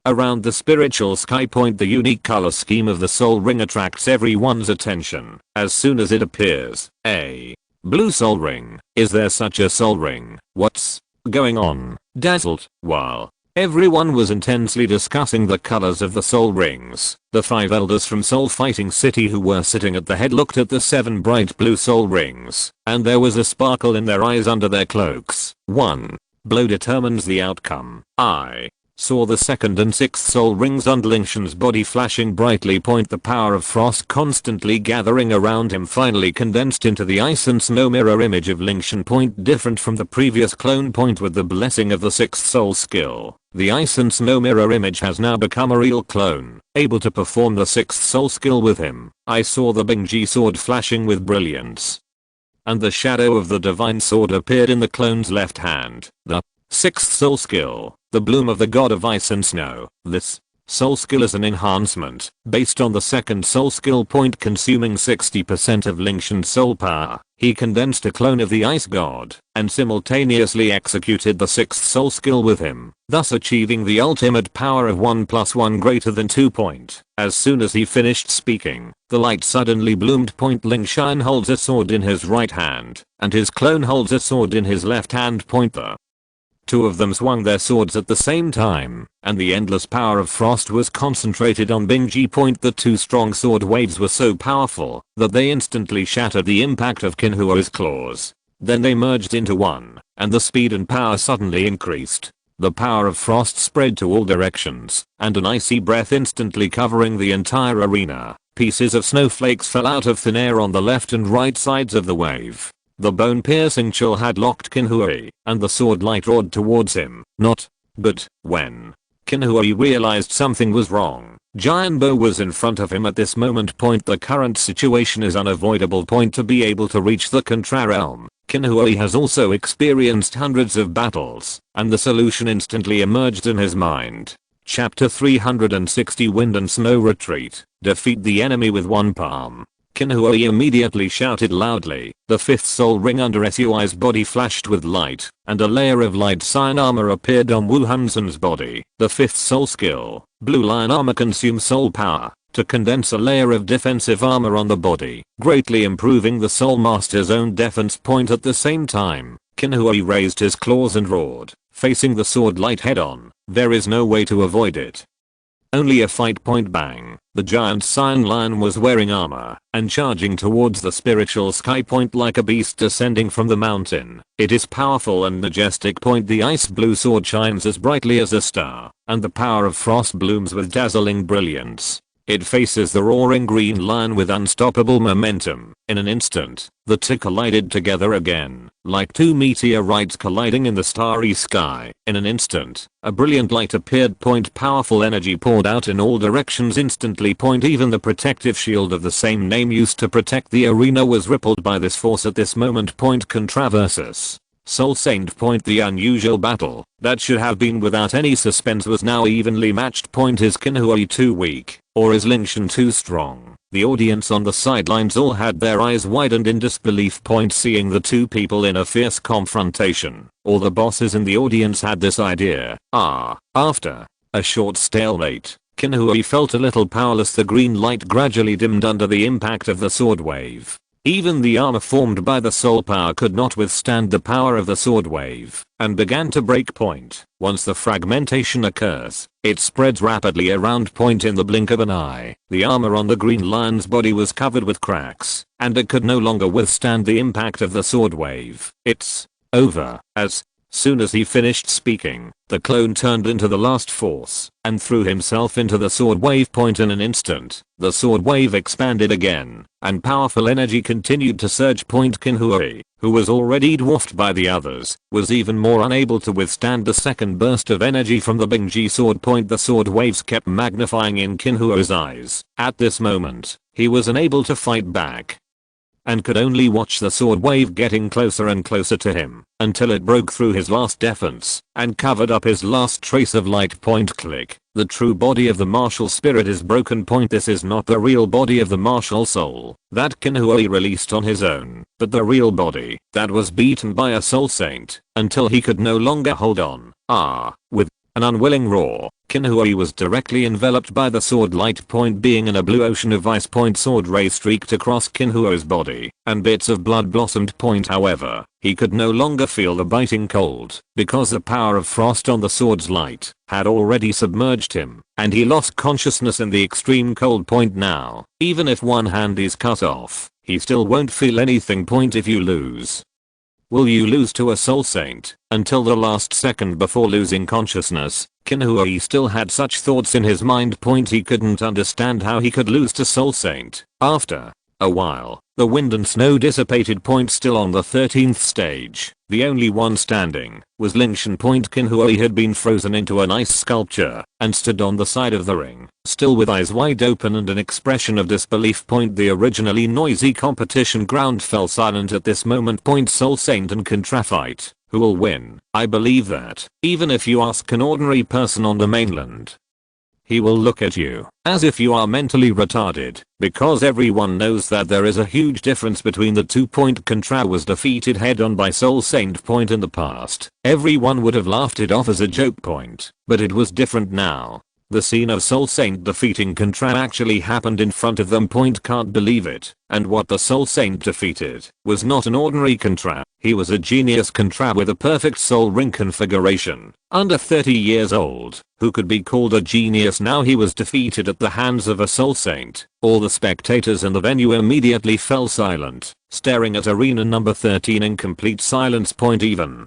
around the spiritual sky. The unique color scheme of the soul ring attracts everyone's attention as soon as it appears. A blue soul ring. Is there such a soul ring? What's going on? Dazzled, while everyone was intensely discussing the colors of the soul rings, the 5 elders from Soul Fighting City who were sitting at the head looked at the 7 bright blue soul rings, and there was a sparkle in their eyes under their cloaks. 1 blow determines the outcome. I saw the 2nd and 6th soul rings under Lingtian's body flashing brightly. The power of frost constantly gathering around him finally condensed into the ice and snow mirror image of Lingtian. Different from the previous clone. With the blessing of the 6th soul skill, the ice and snow mirror image has now become a real clone, able to perform the 6th soul skill with him. I saw the Bingji sword flashing with brilliance, and the shadow of the divine sword appeared in the clone's left hand. The 6th soul skill, the bloom of the god of ice and snow. This soul skill is an enhancement based on the 2nd soul skill. Consuming 60% of Lingtian's soul power, he condensed a clone of the ice god and simultaneously executed the 6th soul skill with him, thus achieving the ultimate power of 1 + 1 greater than 2. As soon as he finished speaking, the light suddenly bloomed. Lingtian holds a sword in his right hand, and his clone holds a sword in his left hand. The 2 of them swung their swords at the same time, and the endless power of frost was concentrated on Bingji. The 2 strong sword waves were so powerful that they instantly shattered the impact of Qian Renxue's claws. Then they merged into one, and the speed and power suddenly increased. The power of frost spread to all directions, and an icy breath instantly covering the entire arena. Pieces of snowflakes fell out of thin air on the left and right sides of the wave. The bone-piercing chill had locked Qian Renxue, and the sword light roared towards him. But when Qian Renxue realized something was wrong, Tian Dou was in front of him at this moment. The current situation is unavoidable. To be able to reach the Contra realm, Qian Renxue has also experienced hundreds of battles, and the solution instantly emerged in his mind. Chapter 360 Wind and Snow Retreat. Defeat the enemy with one palm. Qian Renxue immediately shouted loudly. The 5th soul ring under Sui's body flashed with light, and a layer of light cyan armor appeared on Wu Hansen's body. The 5th soul skill, Blue Lion Armor, consumes soul power to condense a layer of defensive armor on the body, greatly improving the soul master's own defense. At the same time, Qian Renxue raised his claws and roared, facing the sword light head on. There is no way to avoid it. Only a fight. Bang. The giant cyan lion was wearing armor and charging towards the spiritual sky. Like a beast descending from the mountain. It is powerful and majestic. The ice blue sword shines as brightly as a star, and the power of frost blooms with dazzling brilliance. It faces the roaring green lion with unstoppable momentum. In an instant, the two collided together again, like 2 meteorites colliding in the starry sky. In an instant, a brilliant light appeared. Powerful energy poured out in all directions instantly. Even the protective shield of the same name used to protect the arena was rippled by this force at this moment. Contra versus Soul Saint. The unusual battle that should have been without any suspense was now evenly matched. Is Qian Renxue too weak, or is Lingtian too strong? The audience on the sidelines all had their eyes widened in disbelief. Seeing the two people in a fierce confrontation, all the bosses in the audience had this idea. After a short stalemate, Qian Renxue felt a little powerless. The green light gradually dimmed under the impact of the sword wave. Even the armor formed by the soul power could not withstand the power of the sword wave, and began to break point. Once the fragmentation occurs, it spreads rapidly around point in the blink of an eye. The armor on the green lion's body was covered with cracks, and it could no longer withstand the impact of the sword wave. It's over. As soon as he finished speaking, the clone turned into the last force and threw himself into the sword wave point in an instant. The sword wave expanded again, and powerful energy continued to surge. Point Qian Renxue, who was already dwarfed by the others, was even more unable to withstand the second burst of energy from the Bingji sword point. The sword waves kept magnifying in Qian Renxue's eyes. At this moment, he was unable to fight back, and could only watch the sword wave getting closer and closer to him, until it broke through his last defense, and covered up his last trace of light. Point click. The true body of the martial spirit is broken. Point this is not the real body of the martial soul that Qian Renxue released on his own, but the real body that was beaten by a soul saint, until he could no longer hold on. With an unwilling roar, Qian Renxue was directly enveloped by the sword light. Point being in a blue ocean of ice. Point sword ray streaked across Qian Renxue's body, and bits of blood blossomed. Point however, he could no longer feel the biting cold, because the power of frost on the sword's light had already submerged him, and he lost consciousness in the extreme cold. Point now, even if one hand is cut off, he still won't feel anything. Point if you lose, will you lose to a soul saint? Until the last second before losing consciousness, Qian Renxue still had such thoughts in his mind. Point he couldn't understand how he could lose to soul saint. After a while, the wind and snow dissipated. Point still on the 13th stage, the only one standing was Lingtian. Point Qian Renxue had been frozen into an ice sculpture and stood on the side of the ring, still with eyes wide open and an expression of disbelief. Point the originally noisy competition ground fell silent at this moment. Point soul saint and Contra fight. Who will win? I believe that, even if you ask an ordinary person on the mainland, he will look at you as if you are mentally retarded, because everyone knows that there is a huge difference between the two. Point Contra was defeated head on by Soul Saint. Point in the past, everyone would have laughed it off as a joke. Point, but it was different now. The scene of Soul Saint defeating Contra actually happened in front of them. Point can't believe it, and what the Soul Saint defeated was not an ordinary Contra. He was a genius Contra with a perfect soul ring configuration, under 30 years old, who could be called a genius. Now he was defeated at the hands of a Soul Saint. All the spectators in the venue immediately fell silent, staring at arena number 13 in complete silence. Point even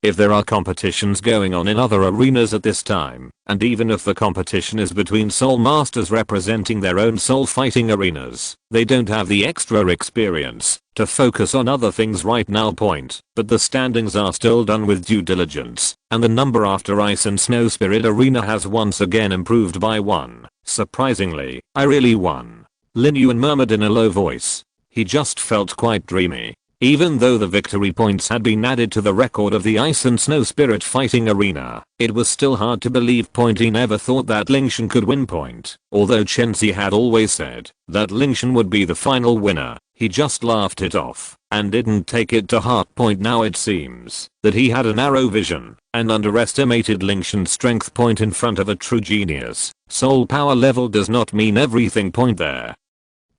if there are competitions going on in other arenas at this time, and even if the competition is between soul masters representing their own soul fighting arenas, they don't have the extra experience to focus on other things right now. Point, but the standings are still done with due diligence, and the number after Ice and Snow Spirit Arena has once again improved by 1. Surprisingly, I really won. Lin Yuan murmured in a low voice. He just felt quite dreamy. Even though the victory points had been added to the record of the Ice and Snow Spirit fighting arena, it was still hard to believe. Point he never thought that Lingtian could win. Point, although Chenzi had always said that Lingtian would be the final winner, he just laughed it off and didn't take it to heart. Point now it seems that he had a narrow vision and underestimated Lingtian's strength. Point in front of a true genius, soul power level does not mean everything. Point there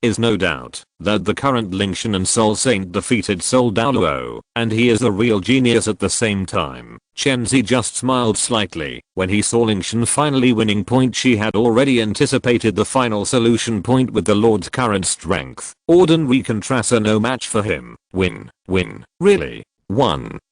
is no doubt that the current Lingtian and Soul Saint defeated Soul Douluo, and he is a real genius at the same time. Chenzi just smiled slightly when he saw Lingtian finally winning. Point she had already anticipated the final solution. Point with the Lord's current strength, ordinary Contras are no match for him. Win. Really?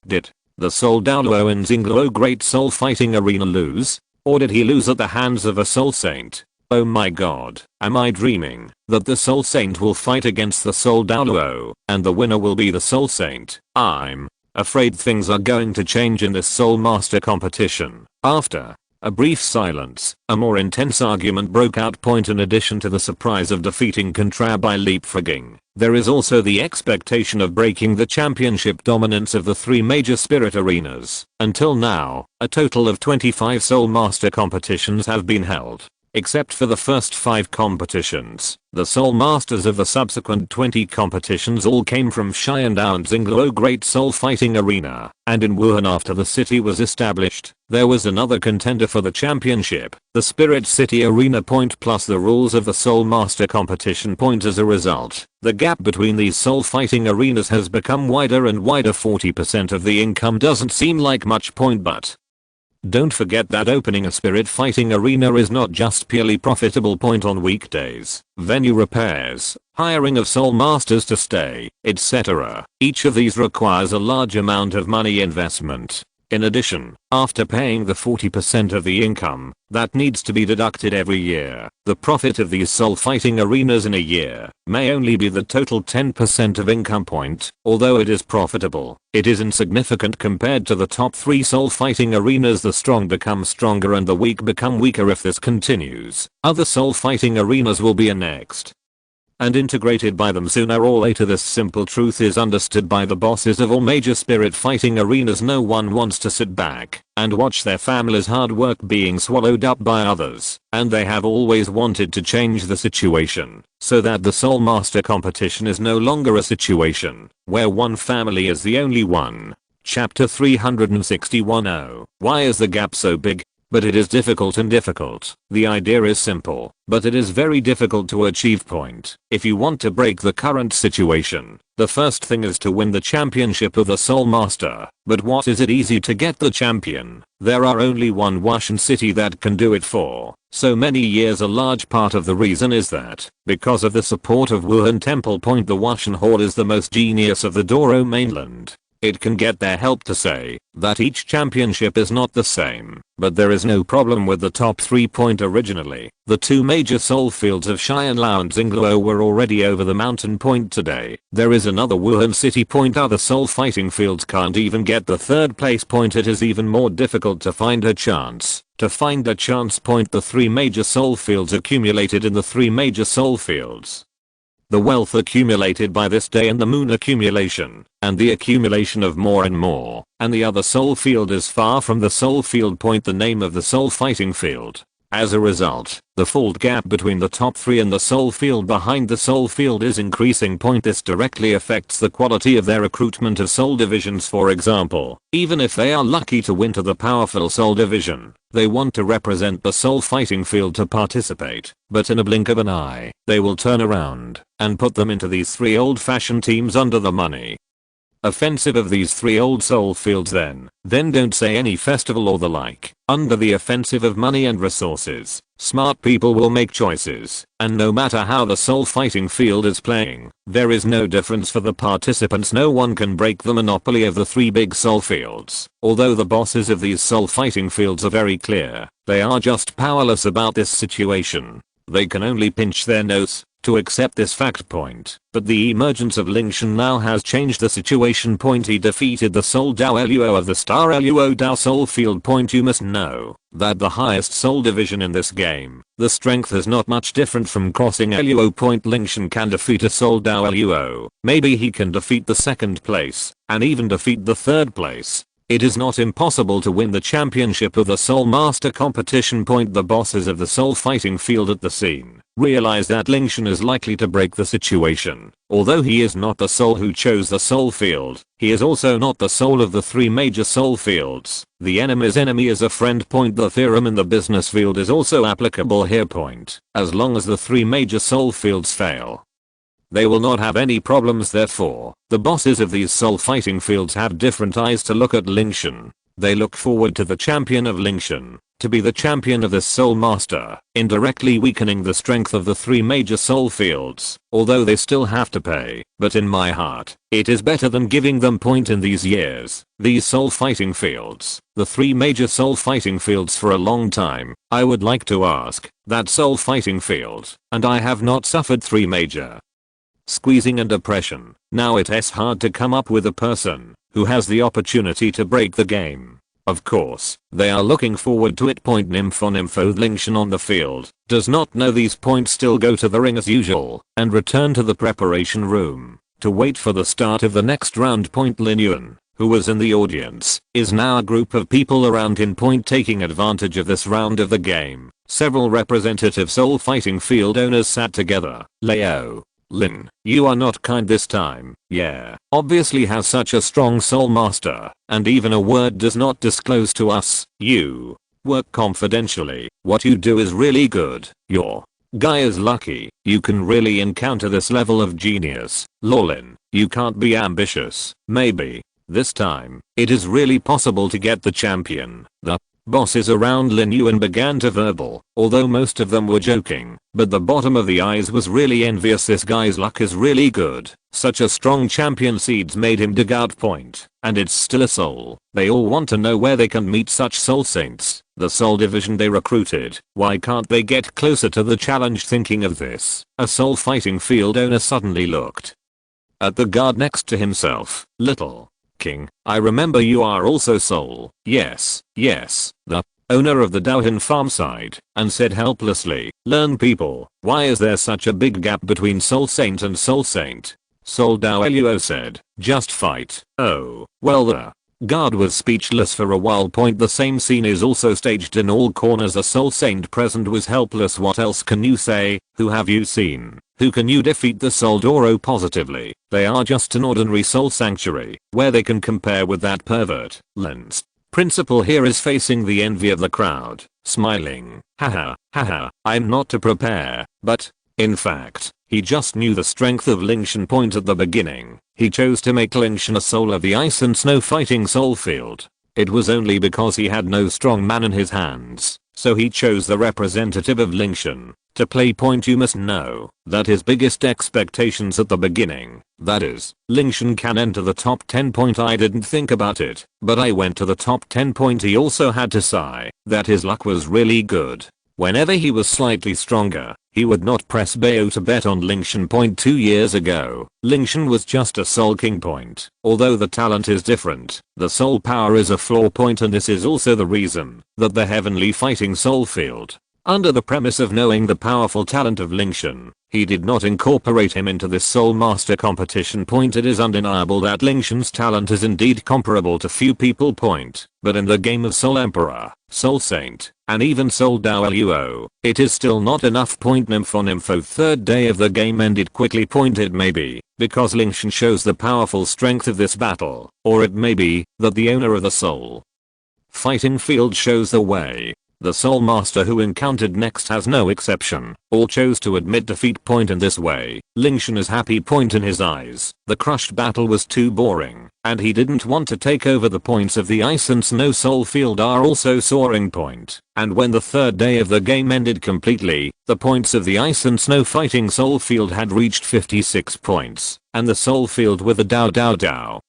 Did the Soul Douluo and Xingluo Great Soul Fighting Arena lose? Or did he lose at the hands of a Soul Saint? Oh my god, am I dreaming that the Soul Saint will fight against the Soul Douluo, and the winner will be the Soul Saint? I'm afraid things are going to change in this Soul Master competition. After a brief silence, a more intense argument broke out. Point in addition to the surprise of defeating Contra by leapfrogging, there is also the expectation of breaking the championship dominance of the 3 major spirit arenas. Until now, a total of 25 Soul Master competitions have been held. Except for the first 5 competitions, the Soul Masters of the subsequent 20 competitions all came from Qian Dou and Douluo Great Soul Fighting Arena, and in Wuhan after the city was established, there was another contender for the championship, the Spirit City Arena point plus the rules of the Soul Master competition point. As a result, the gap between these soul fighting arenas has become wider and wider. 40% of the income doesn't seem like much point, but don't forget that opening a spirit fighting arena is not just purely profitable point on weekdays. Venue repairs, hiring of soul masters to stay, etc. Each of these requires a large amount of money investment. In addition, after paying the 40% of the income that needs to be deducted every year, the profit of these soul fighting arenas in a year may only be the total 10% of income point. Although it is profitable, it is insignificant compared to the top 3 soul fighting arenas. The strong become stronger and the weak become weaker. If this continues, other soul fighting arenas will be annexed and integrated by them sooner or later. This simple truth is understood by the bosses of all major spirit fighting arenas. No one wants to sit back and watch their family's hard work being swallowed up by others, and they have always wanted to change the situation so that the Soul Master competition is no longer a situation where one family is the only one. Chapter 361. Why is the gap so big? But it is difficult. The idea is simple, but it is very difficult to achieve. Point. If you want to break the current situation, the first thing is to win the championship of the Soul Master. But what is it easy to get the champion? There are only one Wuhan city that can do it for so many years. A large part of the reason is that, because of the support of Wuhan Temple. Point. The Wuhan Hall is the most genius of the Douluo mainland. It can get their help to say that each championship is not the same, but there is no problem with the top 3. Point. Originally, the 2 major soul fields of Qian Dou and Douluo were already over the mountain. Point. Today, there is another Wuhan city. Point. Other soul fighting fields can't even get the 3rd place. Point. It is even more difficult to find a chance. Point. The 3 major soul fields accumulated in the 3 major soul fields. The wealth accumulated by this day and the moon accumulation, and the accumulation of more and more, and the other soul field is far from the soul field. Point. The name of the soul fighting field. As a result, the fold gap between the top 3 and the soul field behind the soul field is increasing. Point. This directly affects the quality of their recruitment of soul divisions. For example, even if they are lucky to win to the powerful soul division, they want to represent the soul fighting field to participate, but in a blink of an eye, they will turn around and put them into these 3 old-fashioned teams under the money offensive of these 3 old soul fields. Then don't say any festival or the like. Under the offensive of money and resources, smart people will make choices, and no matter how the soul fighting field is playing, there is no difference for the participants. No one can break the monopoly of the 3 big soul fields. Although the bosses of these soul fighting fields are very clear, they are just powerless about this situation. They can only pinch their nose to accept this fact. Point. But the emergence of Lingtian now has changed the situation. Point. He defeated the Soul Dou Luo of the Star Luo Dou Soul Field. Point. You must know that the highest soul division in this game, the strength is not much different from crossing Luo. Point. Lingtian can defeat a Soul Dou Luo. Maybe he can defeat the 2nd place, and even defeat the 3rd place. It is not impossible to win the championship of the Soul Master competition. Point. The bosses of the soul fighting field at the scene realize that Lingtian is likely to break the situation. Although he is not the soul who chose the soul field, he is also not the soul of the 3 major soul fields. The enemy's enemy is a friend. Point. The theorem in the business field is also applicable here. Point. As long as the 3 major soul fields fail, they will not have any problems. Therefore, the bosses of these soul fighting fields have different eyes to look at Lingtian. They look forward to the champion of Lingtian to be the champion of this soul master, indirectly weakening the strength of the 3 major soul fields, although they still have to pay. But in my heart, it is better than giving them. Point. In these years, these soul fighting fields, the 3 major soul fighting fields, for a long time, I would like to ask that soul fighting field, and I have not suffered 3 major squeezing and oppression. Now it is hard to come up with a person who has the opportunity to break the game. Of course, they are looking forward to it. Nympho Lingtian on the field does not know these. Still go to the ring as usual and return to the preparation room to wait for the start of the next round. Lin Yuan, who was in the audience, is now a group of people around in point taking advantage of this round of the game. Several representative soul fighting field owners sat together. Leo. Lin, you are not kind this time. Yeah, obviously has such a strong soul master, and even a word does not disclose to us. You work confidentially. What you do is really good. Your guy is lucky. You can really encounter this level of genius. Lolin, you can't be ambitious. Maybe this time it is really possible to get the champion. The bosses around Lin Yuan began to verbal, although most of them were joking, but the bottom of the eyes was really envious. This guy's luck is really good. Such a strong champion seeds made him dig out point, and it's still a soul. They all want to know where they can meet such soul saints. The soul division they recruited. Why can't they get closer to the challenge? Thinking of this, a soul fighting field owner suddenly looked at the guard next to himself. Little King, I remember you are also soul. Yes, yes, the owner of the Douhin farm side, and said helplessly, learn people, why is there such a big gap between soul saint and soul saint? Soul Douluo said, just fight. Oh, well the guard was speechless for a while. The same scene is also staged in all corners. A soul saint present was helpless. What else can you say? Who have you seen? Who can you defeat? The soul Douluo positively. They are just an ordinary soul sanctuary, where they can compare with that pervert. Lens. Principal here is facing the envy of the crowd, smiling. Haha, haha, I'm not to prepare, but in fact, he just knew the strength of Lingtian point at the beginning. He chose to make Lingtian a soul of the ice and snow fighting soul field. It was only because he had no strong man in his hands, so he chose the representative of Lingtian. To play point you must know that his biggest expectations at the beginning, that is, Lingtian can enter the top 10 point. I didn't think about it, but I went to the top 10 point. He also had to sigh that his luck was really good. Whenever he was slightly stronger, he would not press Bayo to bet on Lingtian point 2 years ago. Lingtian was just a soul king point. Although the talent is different, the soul power is a flaw point, and this is also the reason that the heavenly fighting soul field, under the premise of knowing the powerful talent of Lingtian, he did not incorporate him into this soul master competition point. It is undeniable that Lingtian's talent is indeed comparable to few people point, but in the game of Soul Emperor, Soul Saint, and even Soul Douluo, it is still not enough. Nympho third day of the game ended quickly. It may be because Lingtian shows the powerful strength of this battle, or it may be that the owner of the soul fighting field shows the way. The soul master who encountered next has no exception. All chose to admit defeat. In this way, Lingtian is happy. In his eyes, the crushed battle was too boring, and he didn't want to take over. The points of the ice and snow soul field are also soaring. And when the third day of the game ended completely, the points of the ice and snow fighting soul field had reached 56 points, and the soul field with the Dao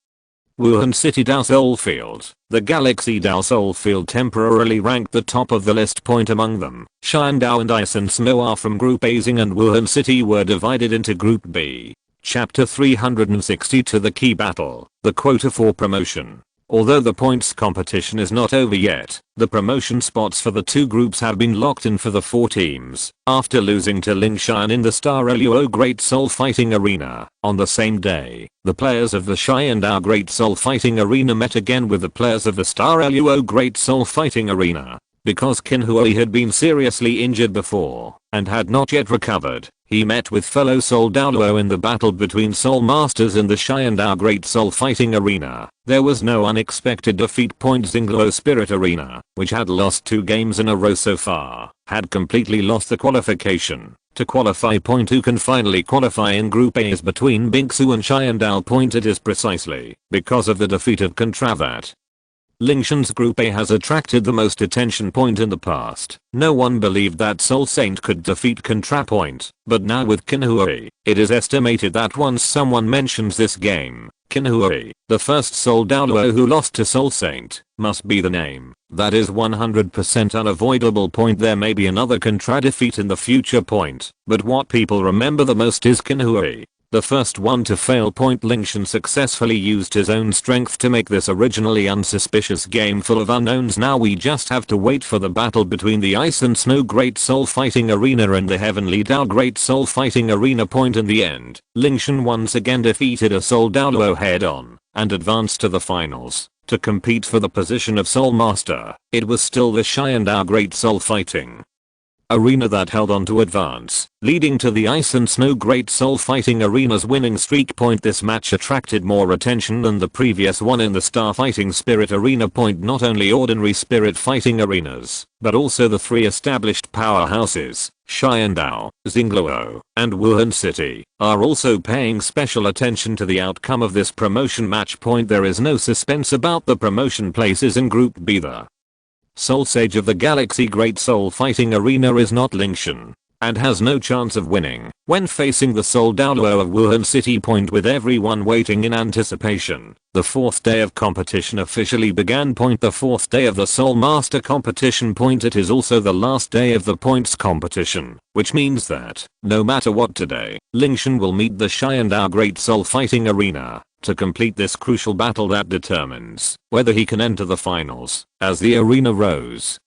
Wuhan City Dao Soul Field, the Galaxy Dao Soul Field temporarily ranked the top of the list. Among them, Qian Dou and Ice and Snow are from Group A. Xing and Wuhan City were divided into Group B. Chapter 362. The key battle, the quota for promotion. Although the points competition is not over yet, the promotion spots for the two groups have been locked in for the 4 teams, after losing to Lingtian in the Star Luo Great Soul Fighting Arena. On the same day, the players of the Qian Dou Great Soul Fighting Arena met again with the players of the Star Luo Great Soul Fighting Arena. Because Qian Renxue had been seriously injured before, and had not yet recovered, he met with fellow Soul Douluo in the battle between Soul Masters in the Qian Dou Great Soul Fighting Arena. There was no unexpected defeat. Xingluo Spirit Arena, which had lost 2 games in a row so far, had completely lost the qualification. To qualify. Who can finally qualify in Group A is between Bingsu and Qian Dou. It is precisely because of the defeat of Contravat. Lingtian's Group A has attracted the most attention. In the past, no one believed that Soul Saint could defeat Contra. But now with Qian Renxue, it is estimated that once someone mentions this game, Qian Renxue, the first Soul Douluo who lost to Soul Saint, must be the name. That is 100% unavoidable. There may be another Contra defeat in the future. But what people remember the most is Qian Renxue. the first one to fail. Lingtian successfully used his own strength to make this originally unsuspicious game full of unknowns. Now we just have to wait for the battle between the Ice and Snow Great Soul Fighting Arena and the Heavenly Dao Great Soul Fighting Arena. In the end, Lingtian once again defeated a Soul Douluo head on and advanced to the finals to compete for the position of Soul Master. It was still the Qian Dou Great Soul Fighting Arena that held on to advance, leading to the Ice and Snow Great Soul Fighting Arena's winning streak. This match attracted more attention than the previous one in the Star Fighting Spirit Arena. Not only ordinary spirit fighting arenas, but also the three established powerhouses, Qian Dou, Douluo, and Wuhan City, are also paying special attention to the outcome of this promotion match. There is no suspense about the promotion places in Group B. The Soul Sage of the Galaxy Great Soul Fighting Arena is not Lingtian, and has no chance of winning when facing the Soul Douluo of Wuhan City. With everyone waiting in anticipation, the fourth day of competition officially began. The fourth day of the Soul Master competition. It is also the last day of the points competition, which means that, no matter what today, Lingtian will meet the Qian Dou Great Soul Fighting Arena to complete this crucial battle that determines whether he can enter the finals. As the arena rose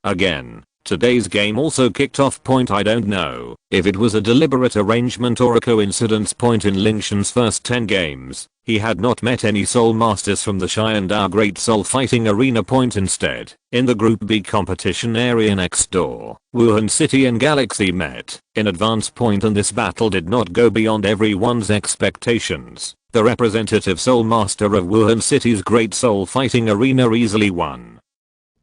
again, today's game also kicked off. I don't know if it was a deliberate arrangement or a coincidence. In Lingtian's first 10 games, he had not met any Soul Masters from the Qian Dou Great Soul Fighting Arena. Instead, in the Group B competition area next door, Wuhan City and Galaxy met in advance. And this battle did not go beyond everyone's expectations. The representative Soul Master of Wuhan City's Great Soul Fighting Arena easily won,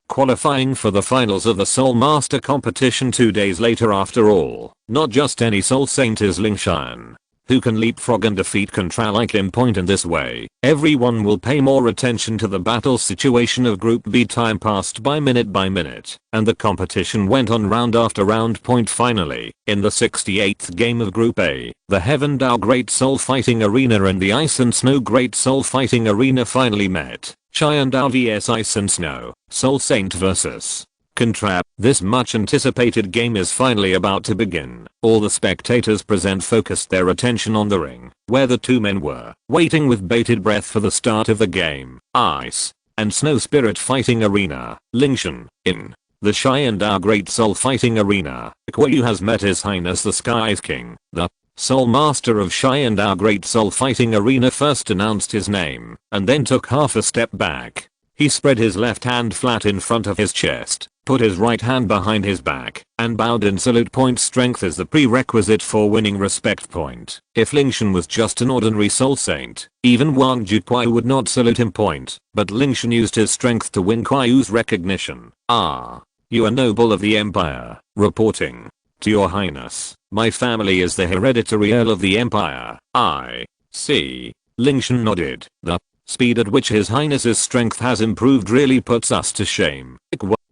qualifying for the finals of the Soul Master competition 2 days later. After all, not just any Soul Saint is Lingtian, who can leapfrog and defeat Contra like him. In this way, everyone will pay more attention to the battle situation of Group B. Time passed by minute, and the competition went on round after round. Finally, in the 68th game of Group A, the Heaven Dou Great Soul Fighting Arena and the Ice and Snow Great Soul Fighting Arena finally met. Qian Dou vs Ice and Snow, Soul Saint vs Contra. This much anticipated game is finally about to begin. All the spectators present focused their attention on the ring, where the two men were waiting with bated breath for the start of the game. Ice and Snow Spirit Fighting Arena, Lingtian, in the Qian Dou Great Soul Fighting Arena. Qian has met His Highness the Sky's King. The Soul Master of Qian Dou Great Soul Fighting Arena first announced his name, and then took half a step back. He spread his left hand flat in front of his chest, put his right hand behind his back, and bowed in salute. Strength is the prerequisite for winning respect. If Lingtian was just an ordinary Soul Saint, even Wang Juquai would not salute him. But Lingtian used his strength to win Kuai's recognition. "Ah, you are noble of the Empire, reporting to your highness. My family is the hereditary Earl of the Empire." "I see." Lingtian nodded. "The speed at which His Highness's strength has improved really puts us to shame."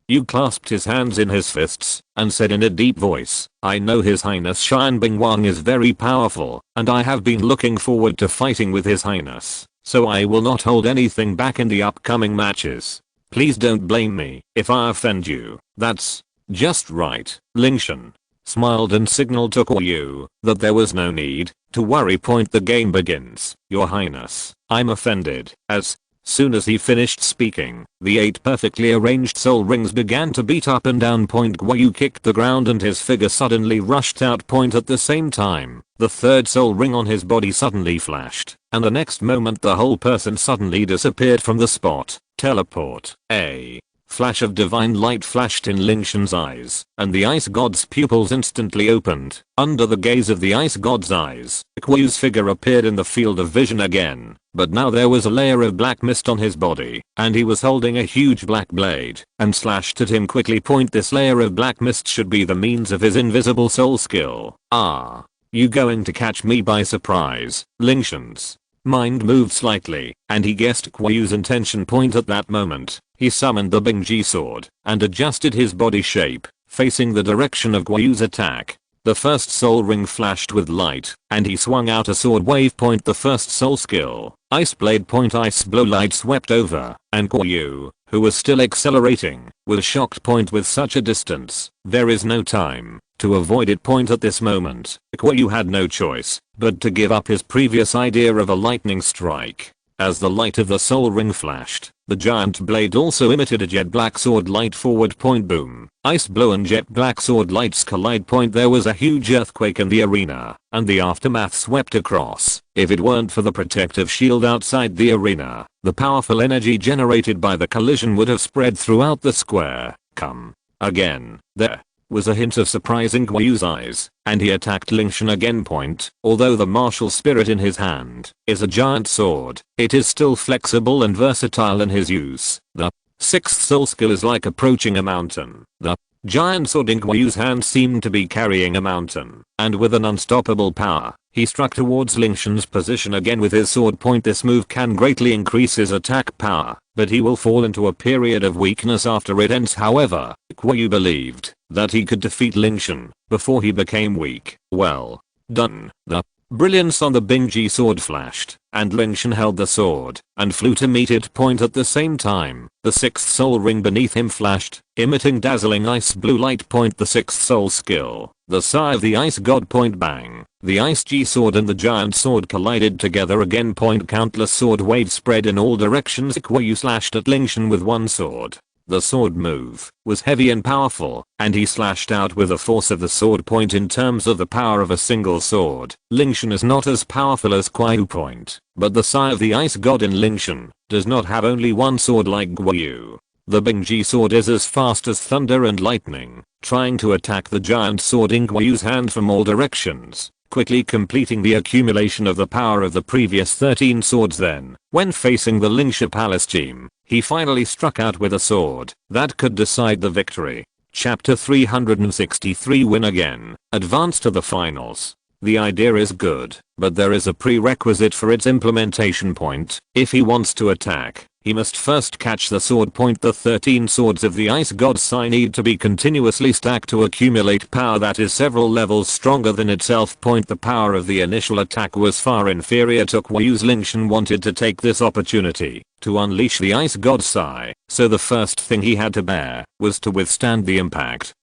Yu clasped his hands in his fists and said in a deep voice, "I know His Highness Xianbing Wang is very powerful, and I have been looking forward to fighting with His Highness, so I will not hold anything back in the upcoming matches. Please don't blame me if I offend you." "That's just right." Lingtian smiled and signaled to Qian that there was no need to worry. The game begins. "Your Highness, I'm offended." As soon as he finished speaking, the 8 perfectly arranged soul rings began to beat up and down. Qian kicked the ground and his figure suddenly rushed out. At the same time, the third soul ring on his body suddenly flashed, and the next moment the whole person suddenly disappeared from the spot. Teleport. A flash of divine light flashed in Lingtian's eyes, and the ice god's pupils instantly opened. Under the gaze of the ice god's eyes, Qian's figure appeared in the field of vision again, but now there was a layer of black mist on his body, and he was holding a huge black blade, and slashed at him quickly. This layer of black mist should be the means of his invisible soul skill. "Ah, you going to catch me by surprise?" Lingtian's mind moved slightly, and he guessed Qian's intention. At that moment, he summoned the Bingji sword and adjusted his body shape, facing the direction of Qian's attack. The first soul ring flashed with light, and he swung out a sword wave. The first soul skill, Ice Blade. Ice blow light swept over, and Qian, who was still accelerating, was shocked. With such a distance, there is no time To avoid it point at this moment, Qian had no choice but to give up his previous idea of a lightning strike. As the light of the soul ring flashed, the giant blade also emitted a jet black sword light forward point boom. Ice blow and jet black sword lights collide point. There was a huge earthquake in the arena, and the aftermath swept across. If it weren't for the protective shield outside the arena, the powerful energy generated by the collision would have spread throughout the square. Come again. There was a hint of surprise in Qian's eyes, and he attacked Lingtian again. Point. Although the martial spirit in his hand is a giant sword, it is still flexible and versatile in his use. The sixth soul skill is like approaching a mountain. The giant sword in Qian's hand seemed to be carrying a mountain, and with an unstoppable power, he struck towards Lingtian's position again with his sword point. This move can greatly increase his attack power, but he will fall into a period of weakness after it ends. However, Qian believed that he could defeat Lingtian before he became weak. Well done. The brilliance on the Bingji sword flashed, and Lingtian held the sword and flew to meet it. Point at the same time, the sixth soul ring beneath him flashed, emitting dazzling ice blue light. Point. The sixth soul skill, the sigh of the ice god. Point. Bang. The ice G sword and the giant sword collided together again. Point. Countless sword waves spread in all directions. Qian slashed at Lingtian with one sword. The sword move was heavy and powerful, and he slashed out with the force of the sword. Point. In terms of the power of a single sword, Lingtian is not as powerful as Qian. Point. But the sigh of the ice god in Lingtian does not have only one sword like Qian. The Bingji sword is as fast as thunder and lightning, trying to attack the giant sword in Qian's hand from all directions, quickly completing the accumulation of the power of the previous 13 swords. Then, when facing the Lingtian palace team, he finally struck out with a sword that could decide the victory. Chapter 363. Win again. Advance to the finals. The idea is good, but there is a prerequisite for its implementation. Point. If he wants to attack, he must first catch the sword. Point. The 13 swords of the ice god Sai need to be continuously stacked to accumulate power that is several levels stronger than itself. Point. The power of the initial attack was far inferior to Qian's. Lingtian wanted to take this opportunity to unleash the ice god Sai, so the first thing he had to bear was to withstand the impact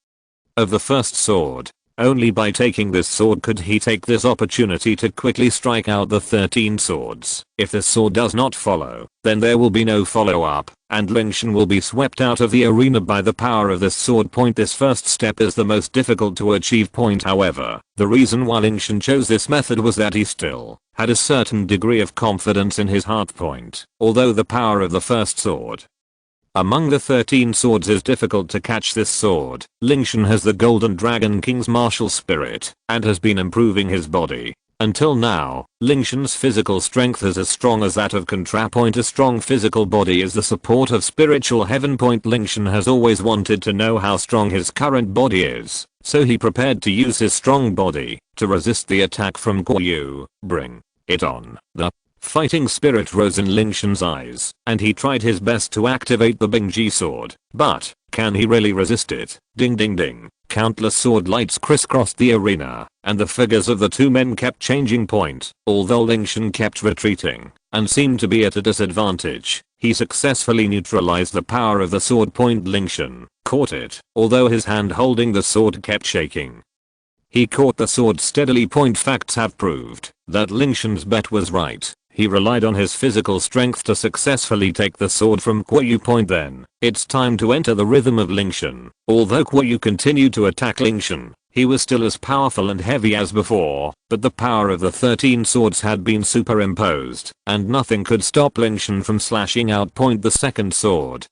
of the first sword. Only by taking this sword could he take this opportunity to quickly strike out the 13 swords. If this sword does not follow, then there will be no follow-up, and Lingtian will be swept out of the arena by the power of this sword. Point. This first step is the most difficult to achieve. Point. However, the reason why Lingtian chose this method was that he still had a certain degree of confidence in his heart. Point. Although the power of the first sword among the 13 swords is difficult to catch this sword, Lingtian has the Golden Dragon King's martial spirit and has been improving his body. Until now, Lingtian's physical strength is as strong as that of Contra. Point. A strong physical body is the support of spiritual heaven. Point. Lingtian has always wanted to know how strong his current body is, so he prepared to use his strong body to resist the attack from Qian. Bring it on. The fighting spirit rose in Lingtian's eyes, and he tried his best to activate the Bingji sword. But, can he really resist it? Ding ding ding. Countless sword lights crisscrossed the arena, and the figures of the two men kept changing. Point. Although Lingtian kept retreating, and seemed to be at a disadvantage, he successfully neutralized the power of the sword. Point. Lingtian caught it, although his hand holding the sword kept shaking. He caught the sword steadily. Point. Facts have proved that Lingtian's bet was right. He relied on his physical strength to successfully take the sword from Qian. Point. Then, it's time to enter the rhythm of Lingtian. Although Qian continued to attack Lingtian, he was still as powerful and heavy as before, but the power of the 13 swords had been superimposed, and nothing could stop Lingtian from slashing out. Point. The second sword.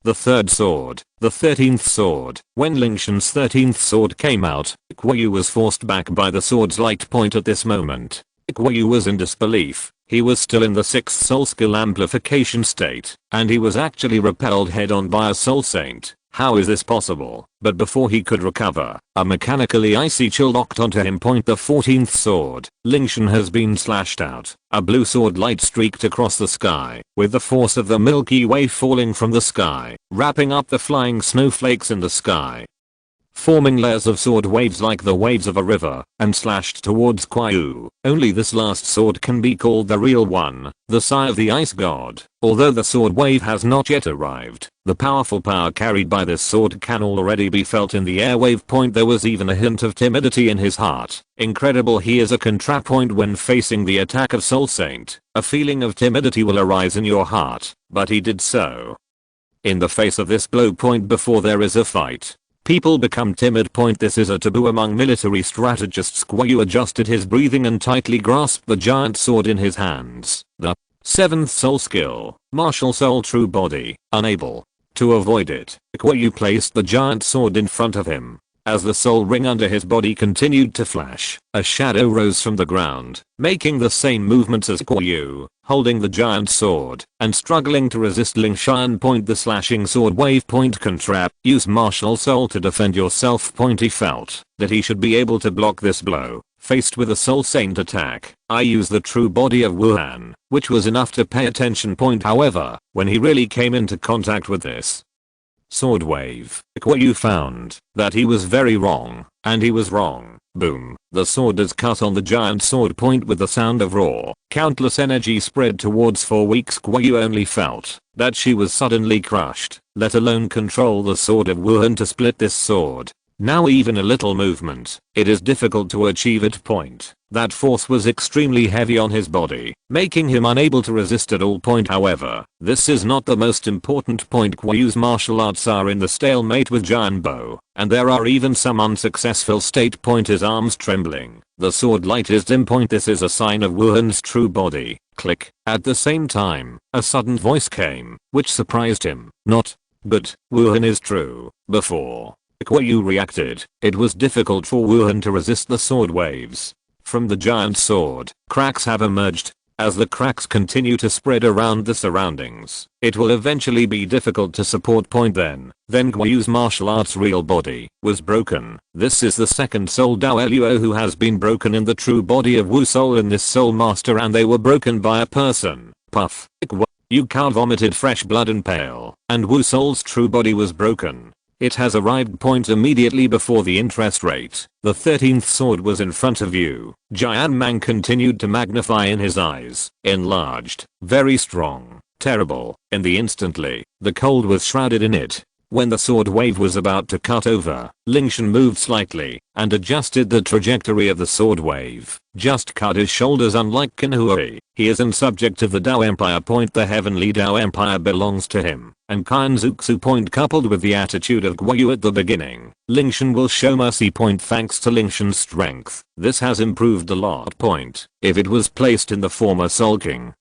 The third sword. The 13th sword. When Lingtian's 13th sword came out, Qian was forced back by the sword's light. Point. At this moment, Qian was in disbelief. He was still in the 6th soul skill amplification state, and he was actually repelled head-on by a soul saint. How is this possible? But before he could recover, a mechanically icy chill locked onto him. Point. The 14th sword. Lingtian has been slashed out. A blue sword light streaked across the sky, with the force of the Milky Way falling from the sky, wrapping up the flying snowflakes in the sky. forming layers of sword waves like the waves of a river, and slashed towards Qiu. Only this last sword can be called the real one, the sigh of the ice god. Although the sword wave has not yet arrived, the powerful power carried by this sword can already be felt in the air wave point. There was even a hint of timidity in his heart. Incredible, he is a contrapoint when facing the attack of Soul Saint. A feeling of timidity will arise in your heart, but he did so. In the face of this blow point before there is a fight, people become timid. This is a taboo among military strategists. Qiu adjusted his breathing and tightly grasped the giant sword in his hands. The 7th soul skill, martial soul true body, unable to avoid it. Qiu placed the giant sword in front of him. As the soul ring under his body continued to flash, a shadow rose from the ground, making the same movements as Qiu, holding the giant sword, and struggling to resist Lingtian. The slashing sword wave contrap. Use martial soul to defend yourself. He felt that he should be able to block this blow. Faced with a Soul Saint attack, I used the true body of Wuhan, which was enough to pay attention. However, when he really came into contact with this sword wave, Qiu found that he was very wrong, and he was wrong. Boom. The sword is cut on the giant sword with the sound of raw, countless energy spread towards 4 weeks. Qiu only felt that she was suddenly crushed, let alone control the sword of Wuhan to split this sword. Now even a little movement, it is difficult to achieve it. That force was extremely heavy on his body, making him unable to resist at all. However, this is not the most important point. Qiu's martial arts are in the stalemate with Tian Dou, and there are even some unsuccessful state. His arms trembling, the sword light is dim. This is a sign of Wuhan's true body. Click. At the same time, a sudden voice came, which surprised him. Not, but, Wuhan is true. Before Qiu reacted, it was difficult for Wuhan to resist the sword waves. From the giant sword, cracks have emerged. As the cracks continue to spread around the surroundings, it will eventually be difficult to support. Then Qiu's martial arts real body was broken. This is the second soul Douluo who has been broken in the true body of Wu Soul in this soul master, and they were broken by a person. Puff. Yu Cao vomited fresh blood and pale, and Wu Soul's true body was broken. It has arrived. Immediately before the interest rate, the 13th sword was in front of you. Jian Mang continued to magnify in his eyes, enlarged, very strong, terrible. In the instantly, the cold was shrouded in it. When the sword wave was about to cut over, Lingtian moved slightly and adjusted the trajectory of the sword wave. Just cut his shoulders. Unlike Qian Renxue, he is an subject of the Dao Empire. The heavenly Dao Empire belongs to him, and Kanzutsu. Coupled with the attitude of Qiu at the beginning, Lingtian will show mercy. Thanks to Lingtian's strength, this has improved a lot. If it was placed in the former Soul King,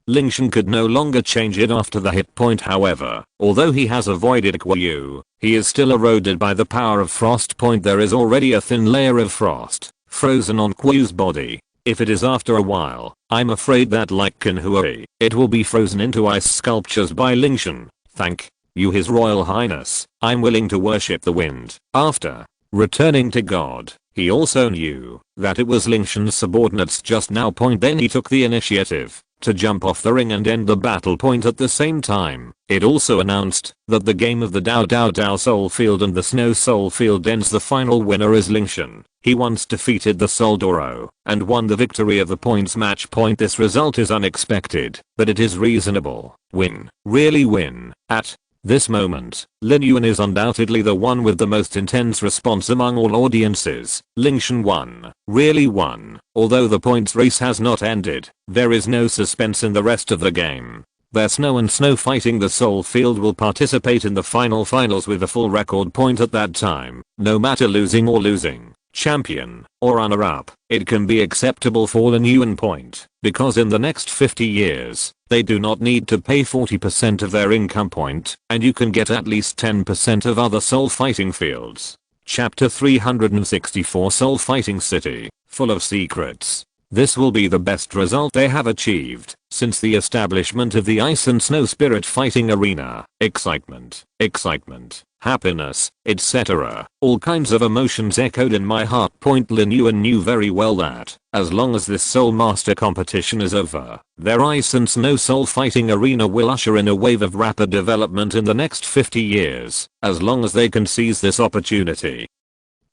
Lingtian could no longer change it after the hit. However, although he has avoided Qiu, he is still eroded by the power of frost. There is already a thin layer of frost frozen on Qiu's body. If it is after a while, I'm afraid that like Qian Renxue, it will be frozen into ice sculptures by Lingtian. Thank you, His Royal Highness. I'm willing to worship the wind. After returning to God, he also knew that it was Lingtian's subordinates just now. Then he took the initiative to jump off the ring and end the battle. At the same time, it also announced that the game of the Dao Soul Field and the Snow Soul Field ends. The final winner is Lingtian. He once defeated the Soul Douluo and won the victory of the points match. This result is unexpected, but it is reasonable. Win. Really win. At this moment, Lin Yuan is undoubtedly the one with the most intense response among all audiences. Lingtian won. Really won. Although the points race has not ended, there is no suspense in the rest of the game. Their Snow and Snow Fighting the Soul Field will participate in the finals with a full record. At that time, no matter losing or losing, champion, or runner-up, it can be acceptable for Lin Yuan. Because in the next 50 years, they do not need to pay 40% of their income, and you can get at least 10% of other soul fighting fields. Chapter 364 Soul Fighting City, full of secrets. This will be the best result they have achieved since the establishment of the Ice and Snow Spirit Fighting Arena. Excitement, excitement, happiness, etc. All kinds of emotions echoed in my heart. Lin Yuan knew very well that, as long as this Soul Master competition is over, their Ice and Snow Soul Fighting Arena will usher in a wave of rapid development in the next 50 years, as long as they can seize this opportunity.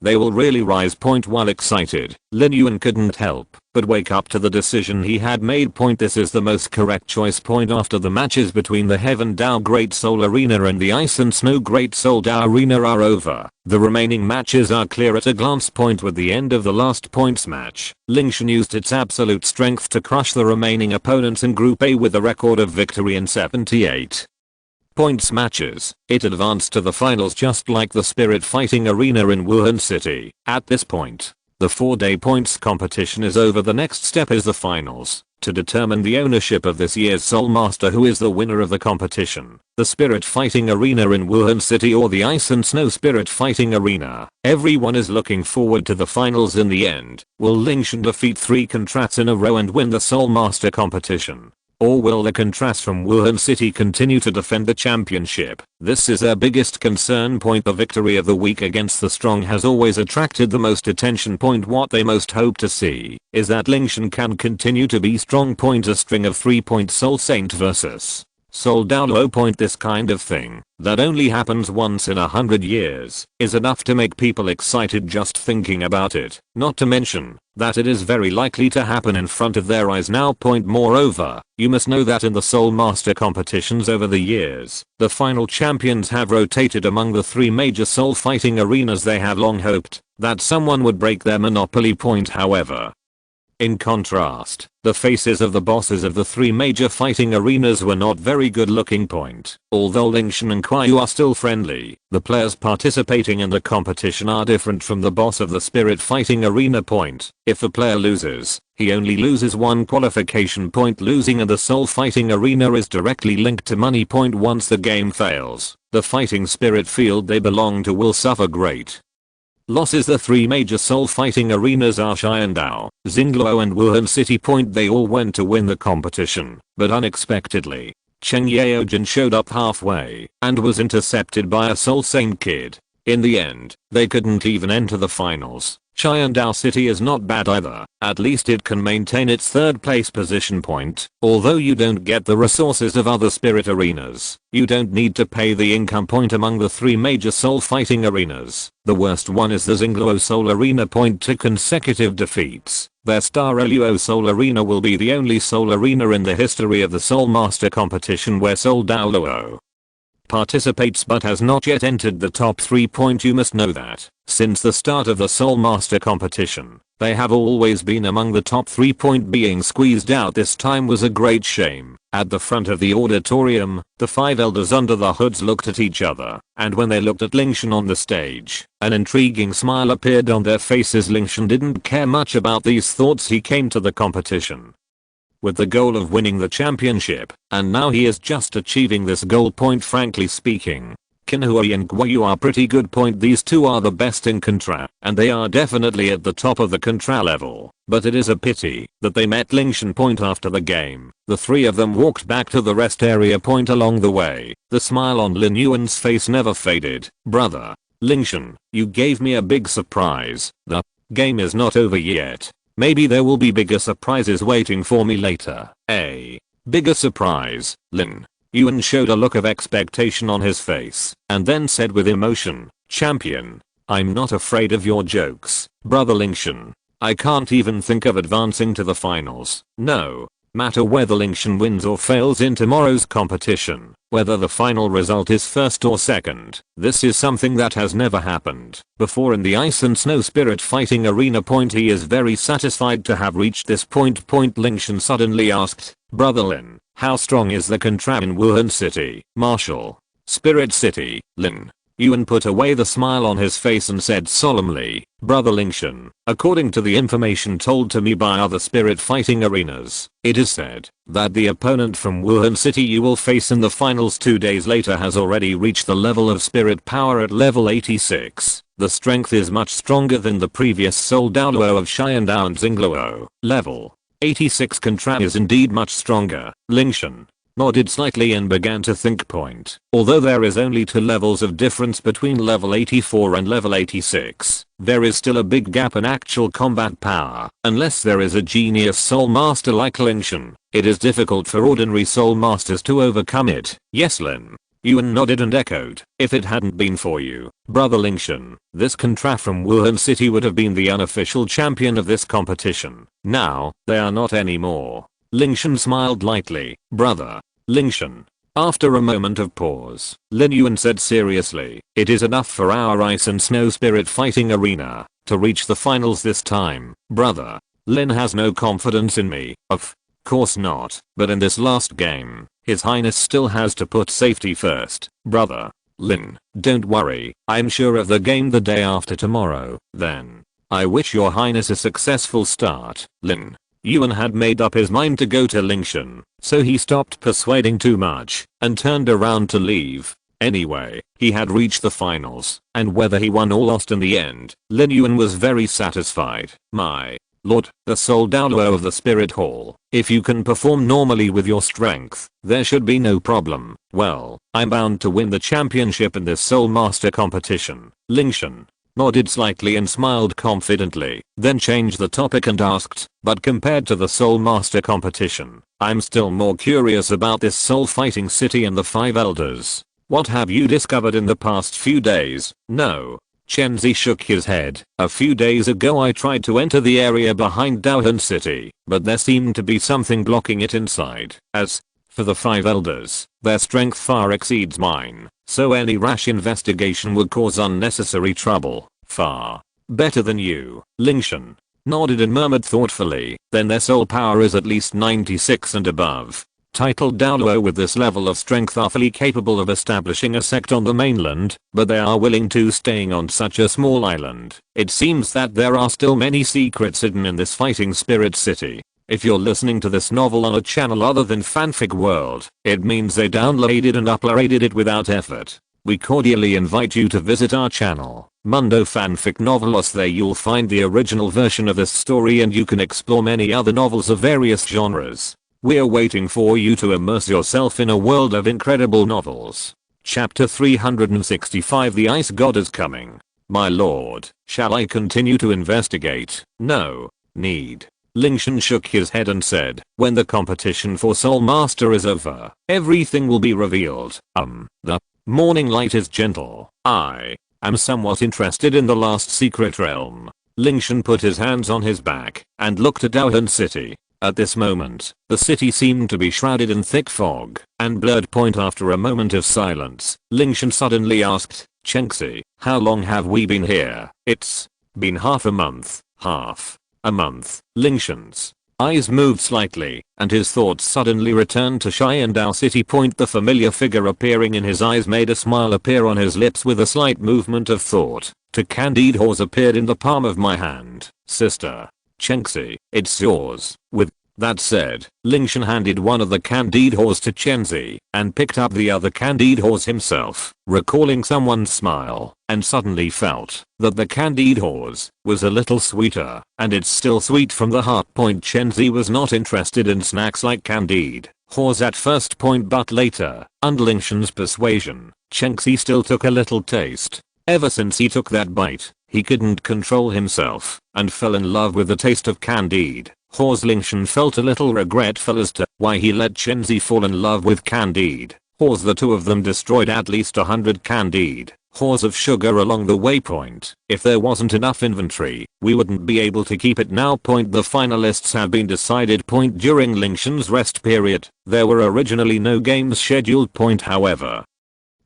They will really rise. While excited, Lin Yuan couldn't help but wake up to the decision he had made. This is the most correct choice. After the matches between the Heaven Dao Great Soul Arena and the Ice and Snow Great Soul Dao Arena are over, the remaining matches are clear at a glance. With the end of the last points match, Lingtian used its absolute strength to crush the remaining opponents in Group A with a record of victory in 78 points matches. It advanced to the finals just like the Spirit Fighting Arena in Wuhan City. At this point, the 4-day points competition is over. The next step is the finals, to determine the ownership of this year's Soul Master, who is the winner of the competition, the Spirit Fighting Arena in Wuhan City or the Ice and Snow Spirit Fighting Arena. Everyone is looking forward to the finals. In the end, will Lingtian defeat 3 contrats in a row and win the Soul Master competition? Or will the contrast from Wuhan City continue to defend the championship? This is their biggest concern. The victory of the weak against the strong has always attracted the most attention. What they most hope to see is that Lingtian can continue to be strong. A string of 3 Soul Saint versus Soul Douluo. This kind of thing, that only happens once in 100 years, is enough to make people excited just thinking about it. Not to mention that it is very likely to happen in front of their eyes now. Moreover, you must know that in the Soul Master competitions over the years, the final champions have rotated among the 3 major soul fighting arenas. They have long hoped that someone would break their monopoly. However, in contrast, the faces of the bosses of the 3 major fighting arenas were not very good looking. Although Lingtian and Kuai are still friendly, the players participating in the competition are different from the boss of the Spirit Fighting Arena. If the player loses, he only loses 1 qualification point. Losing in the Soul Fighting Arena is directly linked to money. Once the game fails, the fighting spirit field they belong to will suffer great losses. The 3 major soul fighting arenas are Qian Dou, Douluo and Wuhan City. They all went to win the competition, but unexpectedly, Cheng Yaojin showed up halfway and was intercepted by a Soul Saint kid. In the end, they couldn't even enter the finals. Qian Dou City is not bad either, at least it can maintain its 3rd place position. Although you don't get the resources of other spirit arenas, you don't need to pay the income. Among the 3 major soul fighting arenas, the worst one is the Douluo Soul Arena. 2 consecutive defeats. Their Star Luo Soul Arena will be the only soul arena in the history of the Soul Master competition where Soul Douluo participates but has not yet entered the top 3. You must know that, since the start of the Soul Master competition, they have always been among the top 3. Being squeezed out this time was a great shame. At the front of the auditorium, the 5 elders under the hoods looked at each other, and when they looked at Lingtian on the stage, an intriguing smile appeared on their faces. Lingtian didn't care much about these thoughts. He came to the competition with the goal of winning the championship, and now he is just achieving this goal. Frankly speaking, Qinhui and Guoyu are pretty good. These 2 are the best in Contra, and they are definitely at the top of the Contra level, but it is a pity that they met Lingtian. After the game, the 3 of them walked back to the rest area. Along the way, the smile on Lin Yuan's face never faded. Brother Lingtian, you gave me a big surprise. The game is not over yet. Maybe there will be bigger surprises waiting for me later. A bigger surprise. Lin Yuan showed a look of expectation on his face, and then said with emotion, "Champion, I'm not afraid of your jokes, brother Lingtian. I can't even think of advancing to the finals. No matter whether Lingtian wins or fails in tomorrow's competition, whether the final result is 1st or 2nd, this is something that has never happened before in the Ice and Snow Spirit Fighting Arena. He is very satisfied to have reached this point. Lingtian suddenly asked, "Brother Lin, how strong is the Contra in Wuhan City, Marshall, Spirit City?" Lin Yuan put away the smile on his face and said solemnly, Brother Lingtian, according to the information told to me by other spirit fighting arenas, it is said that the opponent from Wuhan City you will face in the finals 2 days later has already reached the level of spirit power at level 86. The strength is much stronger than the previous Soul Douluo of Qian Dou and Xingluo. Level 86 contrast is indeed much stronger. Lingtian nodded slightly and began to think. Although there is only 2 levels of difference between level 84 and level 86, there is still a big gap in actual combat power. Unless there is a genius soul master like Lingtian, it is difficult for ordinary soul masters to overcome it. Yes, Lin. Yuan nodded and echoed, if it hadn't been for you, Brother Lingtian, this Contra from Wuhan City would have been the unofficial champion of this competition. Now, they are not anymore. Lingtian smiled lightly. Brother Lingtian. After a moment of pause, Lin Yuan said seriously, it is enough for our ice and snow spirit fighting arena to reach the finals this time. Brother Lin has no confidence in me. Of course not, but in this last game, His Highness still has to put safety first. Brother Lin, don't worry, I'm sure of the game the day after tomorrow. Then, I wish your highness a successful start. Lin Yuan had made up his mind to go to Lingtian, so he stopped persuading too much and turned around to leave. Anyway, he had reached the finals, and whether he won or lost in the end, Lin Yuan was very satisfied. My lord, the Soul Douluo of the Spirit Hall, if you can perform normally with your strength, there should be no problem. Well, I'm bound to win the championship in this Soul Master competition. Lingtian nodded slightly and smiled confidently, then changed the topic and asked, but compared to the Soul Master competition, I'm still more curious about this soul fighting city and the 5 elders. What have you discovered in the past few days? No. Chenzi shook his head. A few days ago I tried to enter the area behind Wuhan City, but there seemed to be something blocking it inside. As for the 5 elders, their strength far exceeds mine, so any rash investigation would cause unnecessary trouble. Far better than you. Lingtian nodded and murmured thoughtfully, then their soul power is at least 96 and above. Titled Douluo with this level of strength are fully capable of establishing a sect on the mainland, but they are willing to staying on such a small island. It seems that there are still many secrets hidden in this fighting spirit city. If you're listening to this novel on a channel other than Fanfic World, it means they downloaded and uploaded it without effort. We cordially invite you to visit our channel, Mundo Fanfic Novelos. There you'll find the original version of this story and you can explore many other novels of various genres. We're waiting for you to immerse yourself in a world of incredible novels. Chapter 365 The Ice God is coming. My lord, shall I continue to investigate? No need. Lingtian shook his head and said, when the competition for Soul Master is over, everything will be revealed. The morning light is gentle. I am somewhat interested in the last secret realm. Lingtian put his hands on his back and looked at Wuhan City. At this moment, the city seemed to be shrouded in thick fog and blurred. After a moment of silence, Lingtian suddenly asked, Chenxi, how long have we been here? It's been half a month. Half a month. Lingtian's eyes moved slightly, and his thoughts suddenly returned to Qian Dou City. The familiar figure appearing in his eyes made a smile appear on his lips with a slight movement of thought. Two candide horse appeared in the palm of my hand. Sister Chenxi, it's yours. With that said, Lingtian handed one of the candide horse to Chenxi and picked up the other candide horse himself, recalling someone's smile, and suddenly felt that the candide horse was a little sweeter, and it's still sweet from the heart. Chenxi was not interested in snacks like candide horse at first, but later, under Lingtian's persuasion, Chenxi still took a little taste. Ever since he took that bite, he couldn't control himself and fell in love with the taste of candide horse. Lingtian felt a little regretful as to why he let Chenxi fall in love with candide horse. The two of them destroyed at least 100 candide horse of sugar along the way. If there wasn't enough inventory, we wouldn't be able to keep it now. The finalists have been decided. During Lingtian's rest period, there were originally no games scheduled. However,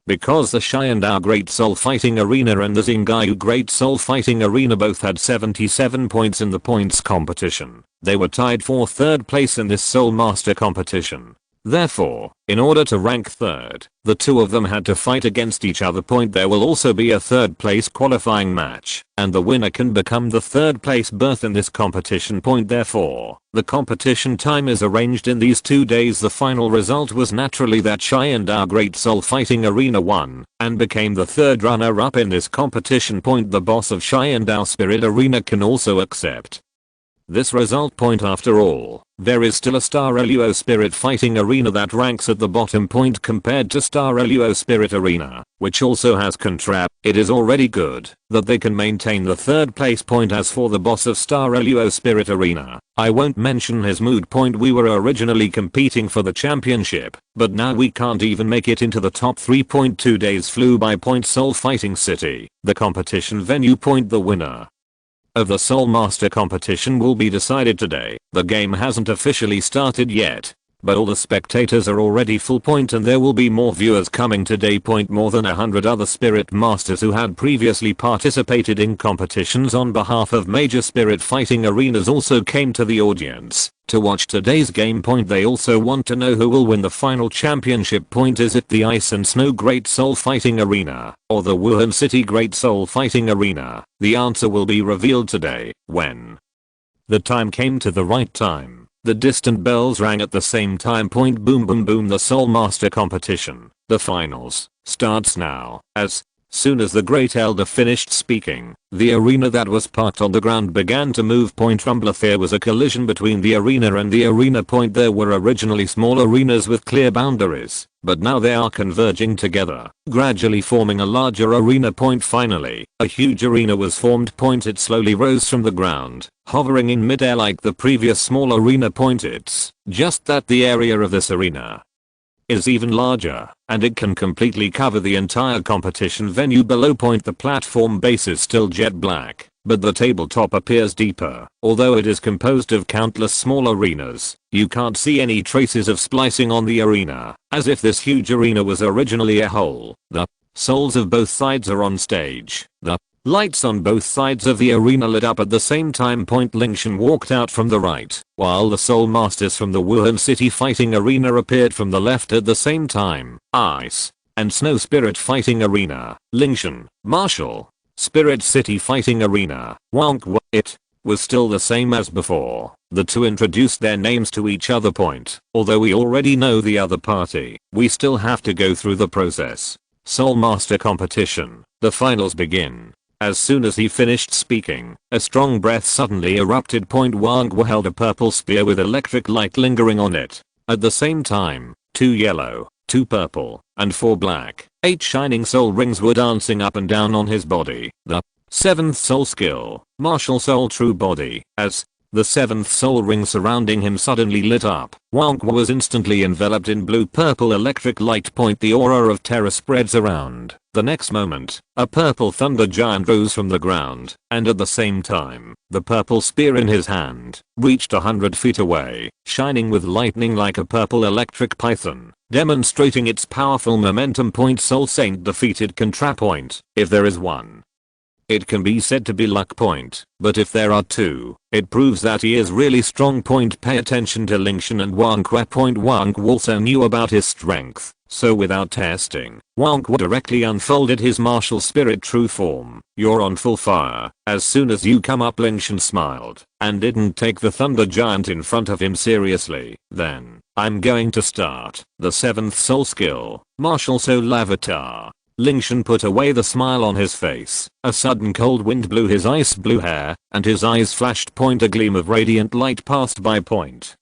because the Qian Dou Great Soul Fighting Arena and the Xingyu Great Soul Fighting Arena both had 77 points in the points competition, they were tied for third place in this Soul Master competition. Therefore, in order to rank third, the two of them had to fight against each other. There will also be a third place qualifying match, and the winner can become the third place berth in this competition. Therefore, the competition time is arranged in these 2 days. The final result was naturally that Qian Dou Great Soul Fighting Arena won, and became the third runner-up in this competition. The boss of Qian Dou Spirit Arena can also accept this result. After all, there is still a Star Luo Spirit Fighting Arena that ranks at the bottom. Compared to Star Luo Spirit Arena, which also has Contrap, it is already good that they can maintain the third place. As for the boss of Star Luo Spirit Arena, I won't mention his mood. We were originally competing for the championship, but now we can't even make it into the top 3. 2 days flew by. Seoul Fighting City, the competition venue. The winner of the Soul Master competition will be decided today. The game hasn't officially started yet, but all the spectators are already full. And there will be more viewers coming today. More than 100 other Spirit Masters who had previously participated in competitions on behalf of major Spirit Fighting arenas also came to the audience to watch today's game. They also want to know who will win the final championship. Is it the Ice and Snow Great Soul Fighting Arena, or the Wuhan City Great Soul Fighting Arena? The answer will be revealed today, when the time came. To the right time, the distant bells rang at the same time. Boom boom boom. The Soul Master competition, the finals, starts now. As soon as the Great Elder finished speaking, the arena that was parked on the ground began to move. Rumble. There was a collision between the arena and the arena. There were originally small arenas with clear boundaries, but now they are converging together, gradually forming a larger arena. Finally, a huge arena was formed. It slowly rose from the ground, hovering in midair like the previous small arena. It's just that the area of this arena is even larger, and it can completely cover the entire competition venue below. The platform base is still jet black, but the tabletop appears deeper. Although it is composed of countless small arenas, you can't see any traces of splicing on the arena, as if this huge arena was originally a whole. The souls of both sides are on stage. The lights on both sides of the arena lit up at the same time. Lingtian walked out from the right, while the Soul Masters from the Wuhan City Fighting Arena appeared from the left at the same time. Ice and Snow Spirit Fighting Arena, Lingtian, Martial, Spirit City Fighting Arena, Wonk. It was still the same as before. The two introduced their names to each other. Although we already know the other party, we still have to go through the process. Soul Master competition, the finals begin. As soon as he finished speaking, a strong breath suddenly erupted. Wang held a purple spear with electric light lingering on it. At the same time, 2 yellow, 2 purple, and 4 black, 8 shining soul rings were dancing up and down on his body. The 7th soul skill, Martial Soul True Body. As the 7th soul ring surrounding him suddenly lit up, Wang was instantly enveloped in blue-purple electric light. The aura of terror spreads around. The next moment, a purple thunder giant rose from the ground, and at the same time, the purple spear in his hand reached 100 feet away, shining with lightning like a purple electric python, demonstrating its powerful momentum. Soul Saint defeated Contrap. If there is one, it can be said to be luck. But if there are 2, it proves that he is really strong. Pay attention to Lingtian and Wang. Wang also knew about his strength, so without testing, Wang directly unfolded his martial spirit true form. You're on full fire. As soon as you come up, Lingtian smiled, and didn't take the thunder giant in front of him seriously. Then, I'm going to start the 7th soul skill, Martial Soul Avatar. Lingtian put away the smile on his face. A sudden cold wind blew his ice blue hair, and his eyes flashed. A gleam of radiant light passed by.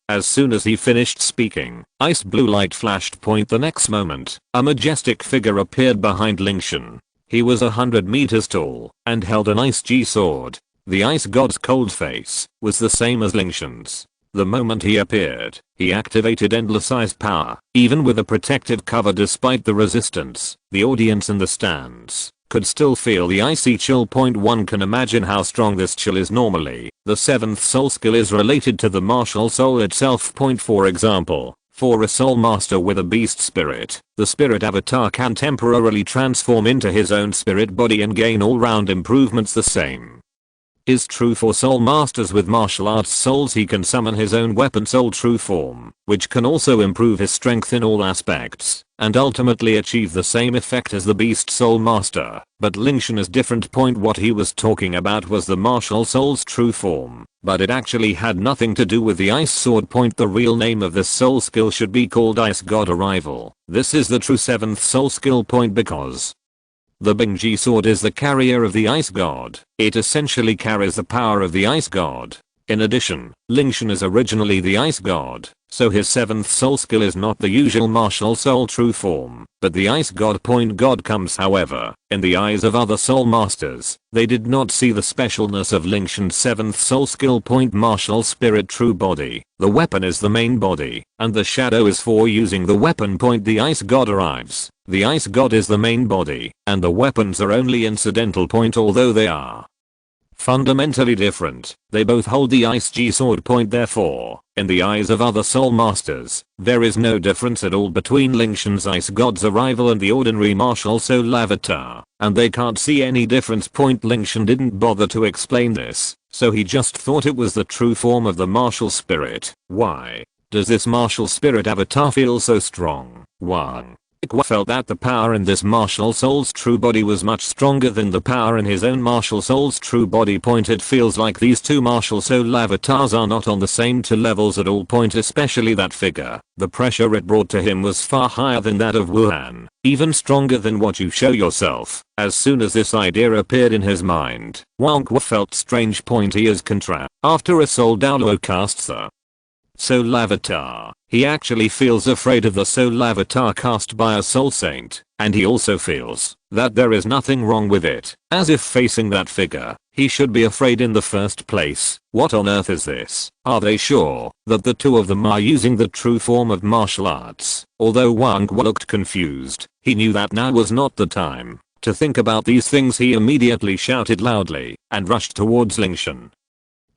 As soon as he finished speaking, ice blue light flashed. The next moment, a majestic figure appeared behind Lingtian. He was 100 meters tall, and held an ice G sword. The ice god's cold face was the same as Lingtian's. The moment he appeared, he activated endless ice power. Even with a protective cover despite the resistance, the audience in the stands could still feel the icy chill. One can imagine how strong this chill is normally. The 7th soul skill is related to the martial soul itself. For example, for a soul master with a beast spirit, the spirit avatar can temporarily transform into his own spirit body and gain all-round improvements. The same is true for soul masters with martial arts souls. He can summon his own weapon soul true form, which can also improve his strength in all aspects, and ultimately achieve the same effect as the beast soul master. But Lingtian is different. What he was talking about was the martial soul's true form, but it actually had nothing to do with the ice sword. The real name of this soul skill should be called Ice God Arrival. This is the true 7th soul skill because the Bingji sword is the carrier of the Ice God. It essentially carries the power of the Ice God. In addition, Lingtian is originally the Ice God, so his 7th soul skill is not the usual martial soul true form, but the Ice God. God comes, however, in the eyes of other soul masters. They did not see the specialness of Lingtian's 7th soul skill. Martial spirit true body. The weapon is the main body, and the shadow is for using the weapon. The Ice God arrives. The Ice God is the main body, and the weapons are only incidental. Although they are fundamentally different, they both hold the Ice G sword. Therefore, in the eyes of other soul masters, there is no difference at all between Lingtian's Ice God's arrival and the ordinary martial soul avatar, and they can't see any difference. Lingtian didn't bother to explain this, so he just thought it was the true form of the martial spirit. Why does this martial spirit avatar feel so strong? 1. Felt that the power in this martial soul's true body was much stronger than the power in his own martial soul's true body. It feels like these two martial soul avatars are not on the same two levels at all. Especially that figure. The pressure it brought to him was far higher than that of Wuhan, even stronger than what you show yourself. As soon as this idea appeared in his mind, Wang felt strange. He is contra. After a soul Douluo casts a soul avatar, he actually feels afraid of the soul avatar cast by a soul saint, and he also feels that there is nothing wrong with it, as if facing that figure, he should be afraid in the first place. What on earth is this? Are they sure that the two of them are using the true form of martial arts? Although Wang looked confused, he knew that now was not the time to think about these things. He immediately shouted loudly and rushed towards Lingtian.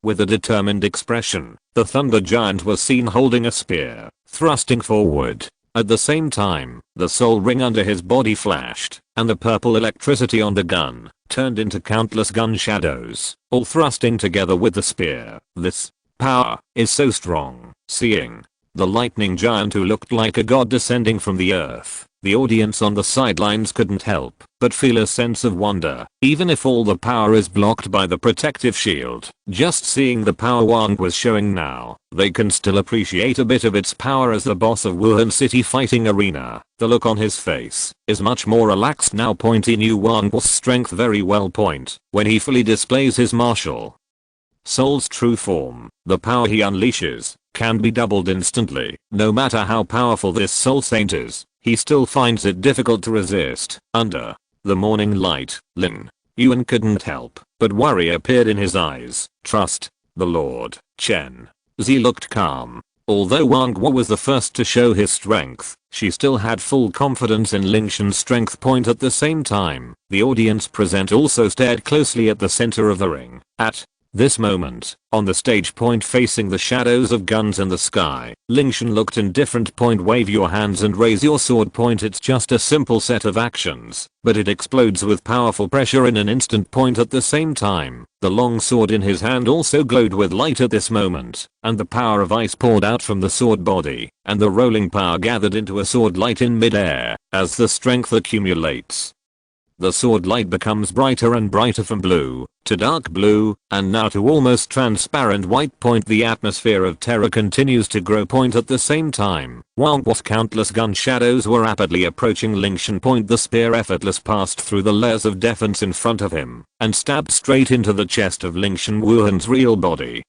With a determined expression, the Thunder Giant was seen holding a spear, thrusting forward. At the same time, the soul ring under his body flashed, and the purple electricity on the gun turned into countless gun shadows, all thrusting together with the spear. This power is so strong. Seeing the lightning giant who looked like a god descending from the earth, the audience on the sidelines couldn't help but feel a sense of wonder. Even if all the power is blocked by the protective shield, just seeing the power Wang was showing now, they can still appreciate a bit of its power as the boss of Wuhan City fighting arena. The look on his face is much more relaxed now. He knew Wang's strength very well. When he fully displays his martial soul's true form, the power he unleashes can be doubled instantly. No matter how powerful this soul saint is, he still finds it difficult to resist. Under the morning light, Lin Yuan couldn't help but worry appeared in his eyes. Trust the Lord. Chen Zi looked calm. Although Wang was the first to show his strength, she still had full confidence in Lingtian's strength. At the same time, the audience present also stared closely at the center of the ring. At this moment, on the stage facing the shadows of guns in the sky, Lingtian looked indifferent. Wave your hands and raise your sword. It's just a simple set of actions, but it explodes with powerful pressure in an instant. At the same time, the long sword in his hand also glowed with light at this moment, and the power of ice poured out from the sword body, and the rolling power gathered into a sword light in midair. As the strength accumulates, the sword light becomes brighter and brighter, from blue to dark blue, and now to almost transparent white. The atmosphere of terror continues to grow. At the same time, Wang's countless gun shadows were rapidly approaching Lingtian. The spear effortless passed through the layers of defense in front of him, and stabbed straight into the chest of Lingtian Wuhan's real body.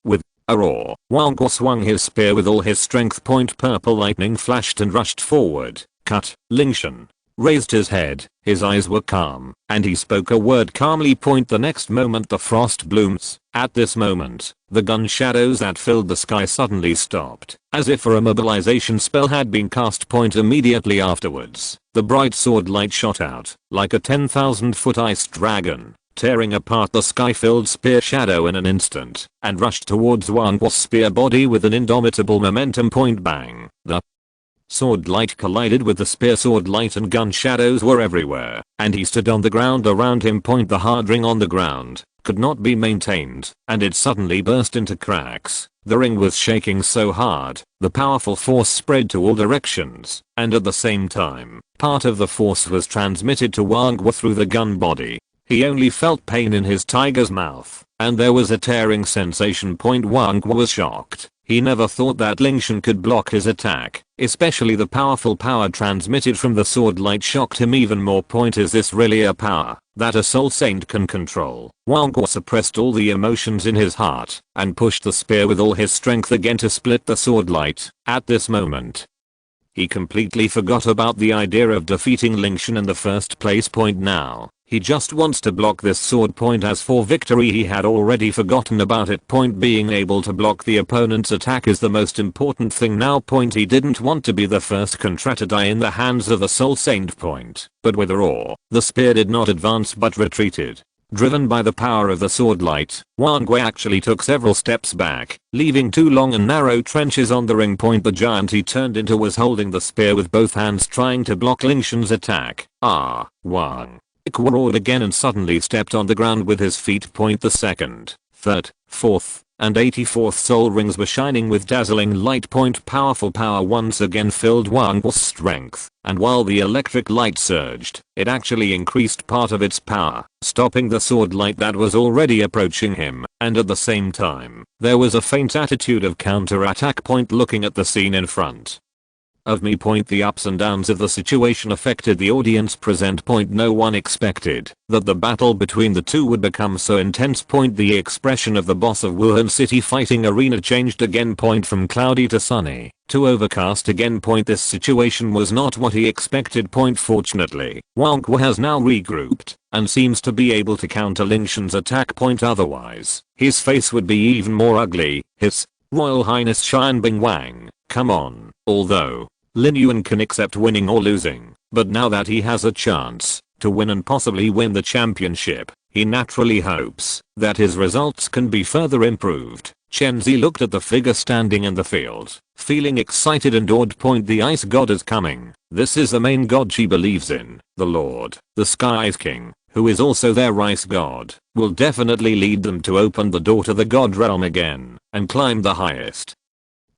With a roar, Wang swung his spear with all his strength. Purple lightning flashed and rushed forward. Cut. Lingtian raised his head, his eyes were calm, and he spoke a word calmly. The next moment the frost blooms. At this moment, the gun shadows that filled the sky suddenly stopped, as if a immobilization spell had been cast. Immediately afterwards, the bright sword light shot out, like a 10,000-foot ice dragon, tearing apart the sky-filled spear shadow in an instant, and rushed towards Wang's spear body with an indomitable momentum. Bang! The sword light collided with the spear. Sword light and gun shadows were everywhere, and he stood on the ground around him. The hard ring on the ground could not be maintained, and it suddenly burst into cracks. The ring was shaking so hard, the powerful force spread to all directions, and at the same time, part of the force was transmitted to Wang Wu through the gun body. He only felt pain in his tiger's mouth, and there was a tearing sensation. Wang Wu was shocked. He never thought that Lingtian could block his attack, especially the powerful power transmitted from the sword light shocked him even more. Is this really a power that a soul saint can control? Wang Wu suppressed all the emotions in his heart and pushed the spear with all his strength again to split the sword light. At this moment, he completely forgot about the idea of defeating Lingtian in the first place. Now, he just wants to block this sword. As for victory, he had already forgotten about it. Being able to block the opponent's attack is the most important thing now. He didn't want to be the first Contra to die in the hands of a soul saint. But with awe, the spear did not advance but retreated. Driven by the power of the sword light, Wang Wu actually took several steps back, leaving 2 long and narrow trenches on the ring. The giant he turned into was holding the spear with both hands trying to block Lingtian's attack. Wang Wu roared again and suddenly stepped on the ground with his feet. The second, third, fourth, and 84th soul rings were shining with dazzling light. Powerful power once again filled Wang Wu's strength, and while the electric light surged, it actually increased part of its power, stopping the sword light that was already approaching him, and at the same time, there was a faint attitude of counter-attack. Looking at the scene in front of me. The ups and downs of the situation affected the audience present. No one expected that the battle between the two would become so intense. The expression of the boss of Wuhan City fighting arena changed again. From cloudy to sunny to overcast again. This situation was not what he expected. Fortunately, Wang Wu has now regrouped and seems to be able to counter Lingtian's attack. Otherwise, his face would be even more ugly. His Royal Highness Qian Wang, come on. Although Lin Yuan can accept winning or losing, but now that he has a chance to win and possibly win the championship, he naturally hopes that his results can be further improved. Chen Zi looked at the figure standing in the field, feeling excited and awed. The ice god is coming. This is the main god she believes in, the Lord, the Sky's King, who is also their ice god, will definitely lead them to open the door to the god realm again and climb the highest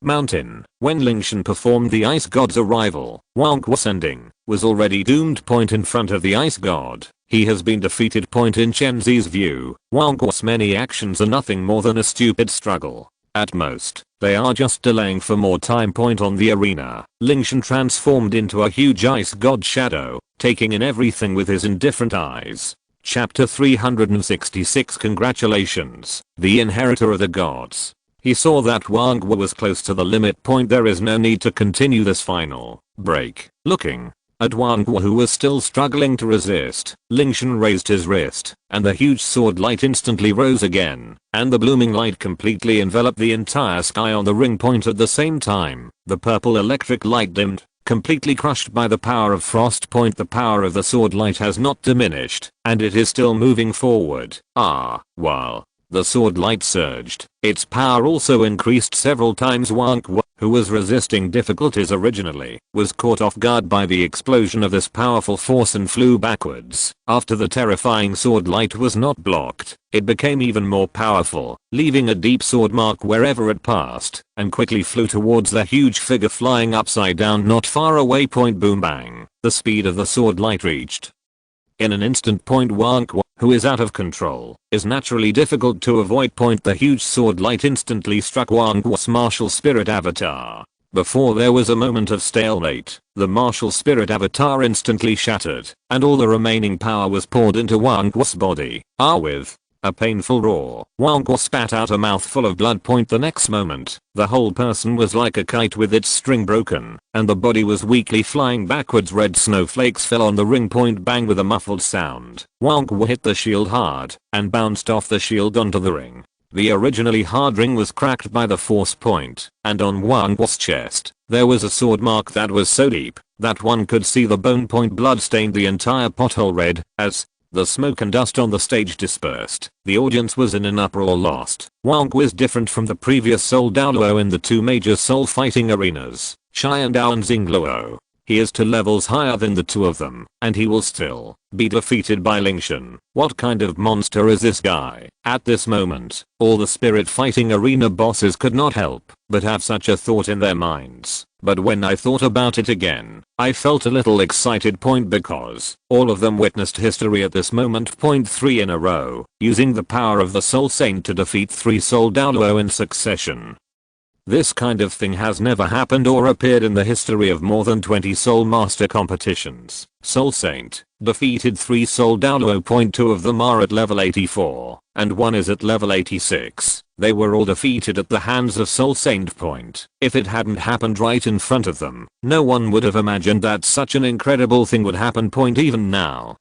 mountain. When Lingtian performed the ice god's arrival, Wang Wu's ending was already doomed. In front of the ice god, he has been defeated. In Chen Zi's view, Wang Wu's many actions are nothing more than a stupid struggle. At most, they are just delaying for more time. On the arena, Lingtian transformed into a huge ice god shadow, taking in everything with his indifferent eyes. Chapter 366. Congratulations, the inheritor of the gods. He saw that Wang Wu was close to the limit. There is no need to continue this final break. Looking at Wang Wu, who was still struggling to resist, Lingtian raised his wrist, and the huge sword light instantly rose again, and the blooming light completely enveloped the entire sky on the ring. At the same time, the purple electric light dimmed, completely crushed by the power of frost. The power of the sword light has not diminished, and it is still moving forward. While the sword light surged, its power also increased several times. Wang Wu, who was resisting difficulties originally, was caught off guard by the explosion of this powerful force and flew backwards. After the terrifying sword light was not blocked, it became even more powerful, leaving a deep sword mark wherever it passed, and quickly flew towards the huge figure flying upside down not far away. Boom bang, the speed of the sword light reached in an instant. Wang Wu, who is out of control, is naturally difficult to avoid. The huge sword light instantly struck Wang Wu's martial spirit avatar. Before there was a moment of stalemate, the martial spirit avatar instantly shattered, and all the remaining power was poured into Wang Wu's body. With a painful roar, Wang Wu spat out a mouthful of blood. The next moment, the whole person was like a kite with its string broken, and the body was weakly flying backwards. Red snowflakes fell on the ring. Bang, with a muffled sound, Wang Wu hit the shield hard, and bounced off the shield onto the ring. The originally hard ring was cracked by the force point, and on Wang Wu's chest, there was a sword mark that was so deep, that one could see the bone. Blood stained the entire pothole red. As the smoke and dust on the stage dispersed, the audience was in an uproar. Lost. Wang Wu is different from the previous Soul Douluo in the two major soul fighting arenas, Qian Dou and Xingluo. He is 2 levels higher than the two of them, and he will still be defeated by Lingtian. What kind of monster is this guy? At this moment, all the spirit fighting arena bosses could not help but have such a thought in their minds. But when I thought about it again, I felt a little excited because all of them witnessed history at this moment. 3 in a row, using the power of the Soul Saint to defeat 3 Soul Douluo in succession. This kind of thing has never happened or appeared in the history of more than 20 Soul Master competitions. Soul Saint defeated 3 Soul Douluo. 2 of them are at level 84, and 1 is at level 86. They were all defeated at the hands of Soul Saint. If it hadn't happened right in front of them, no one would have imagined that such an incredible thing would happen. Even now,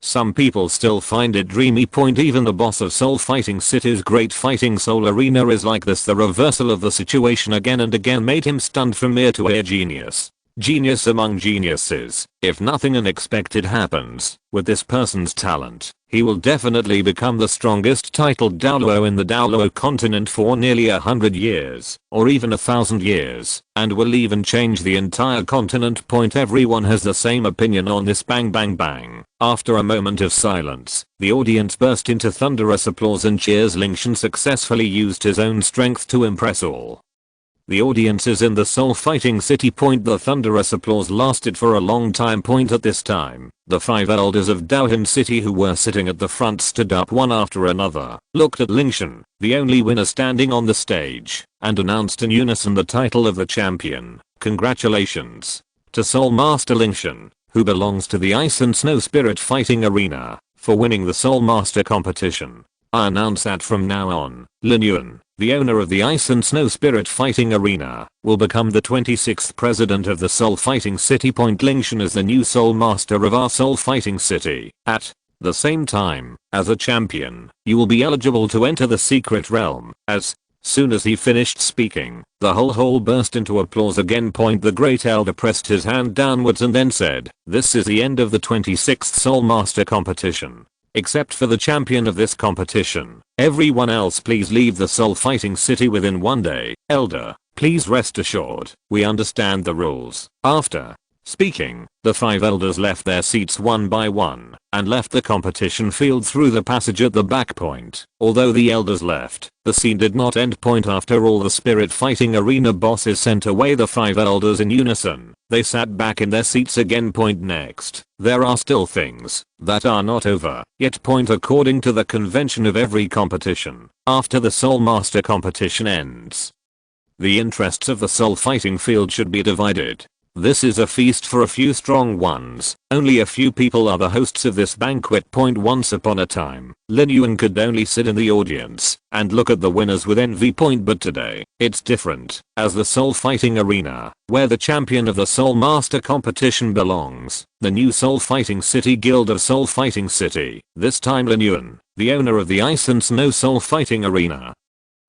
some people still find it dreamy. Even the boss of Soul Fighting City's Great Fighting Soul Arena is like this. The reversal of the situation again and again made him stunned from ear to ear. Genius. Genius among geniuses. If nothing unexpected happens with this person's talent, he will definitely become the strongest titled Douluo in the Douluo continent for nearly 100 years, or even 1,000 years, and will even change the entire continent. Everyone has the same opinion on this. Bang bang bang. After a moment of silence, the audience burst into thunderous applause and cheers. Lingtian successfully used his own strength to impress all the audiences in the Soul Fighting City. The thunderous applause lasted for a long time. At this time, the 5 elders of Douluo City who were sitting at the front stood up one after another, looked at Lingtian, the only winner standing on the stage, and announced in unison the title of the champion. Congratulations to Soul Master Lingtian, who belongs to the Ice and Snow Spirit Fighting Arena, for winning the Soul Master competition. I announce that from now on, Lingtian, the owner of the Ice and Snow Spirit Fighting Arena, will become the 26th president of the Soul Fighting City. Lingtian is the new Soul Master of our Soul Fighting City. At the same time, as a champion, you will be eligible to enter the secret realm. As soon as he finished speaking, the whole hall burst into applause again. The great elder pressed his hand downwards and then said, "This is the end of the 26th Soul Master competition. Except for the champion of this competition. Everyone else please leave the Soul Fighting City within 1 day. Elder, please rest assured, we understand the rules." After speaking, the 5 elders left their seats one by one and left the competition field through the passage at the back. Although the elders left, the scene did not end. After all the Spirit Fighting Arena bosses sent away the 5 elders in unison, they sat back in their seats again. Next, there are still things that are not over yet. According to the convention of every competition, after the Soul Master competition ends, the interests of the soul fighting field should be divided. This is a feast for a few strong ones. Only a few people are the hosts of this banquet. Once upon a time, Lingtian could only sit in the audience and look at the winners with envy. But today, it's different, as the Soul Fighting Arena, where the champion of the Soul Master competition belongs, the new Soul Fighting City Guild of Soul Fighting City. This time Lingtian, the owner of the Ice and Snow Soul Fighting Arena,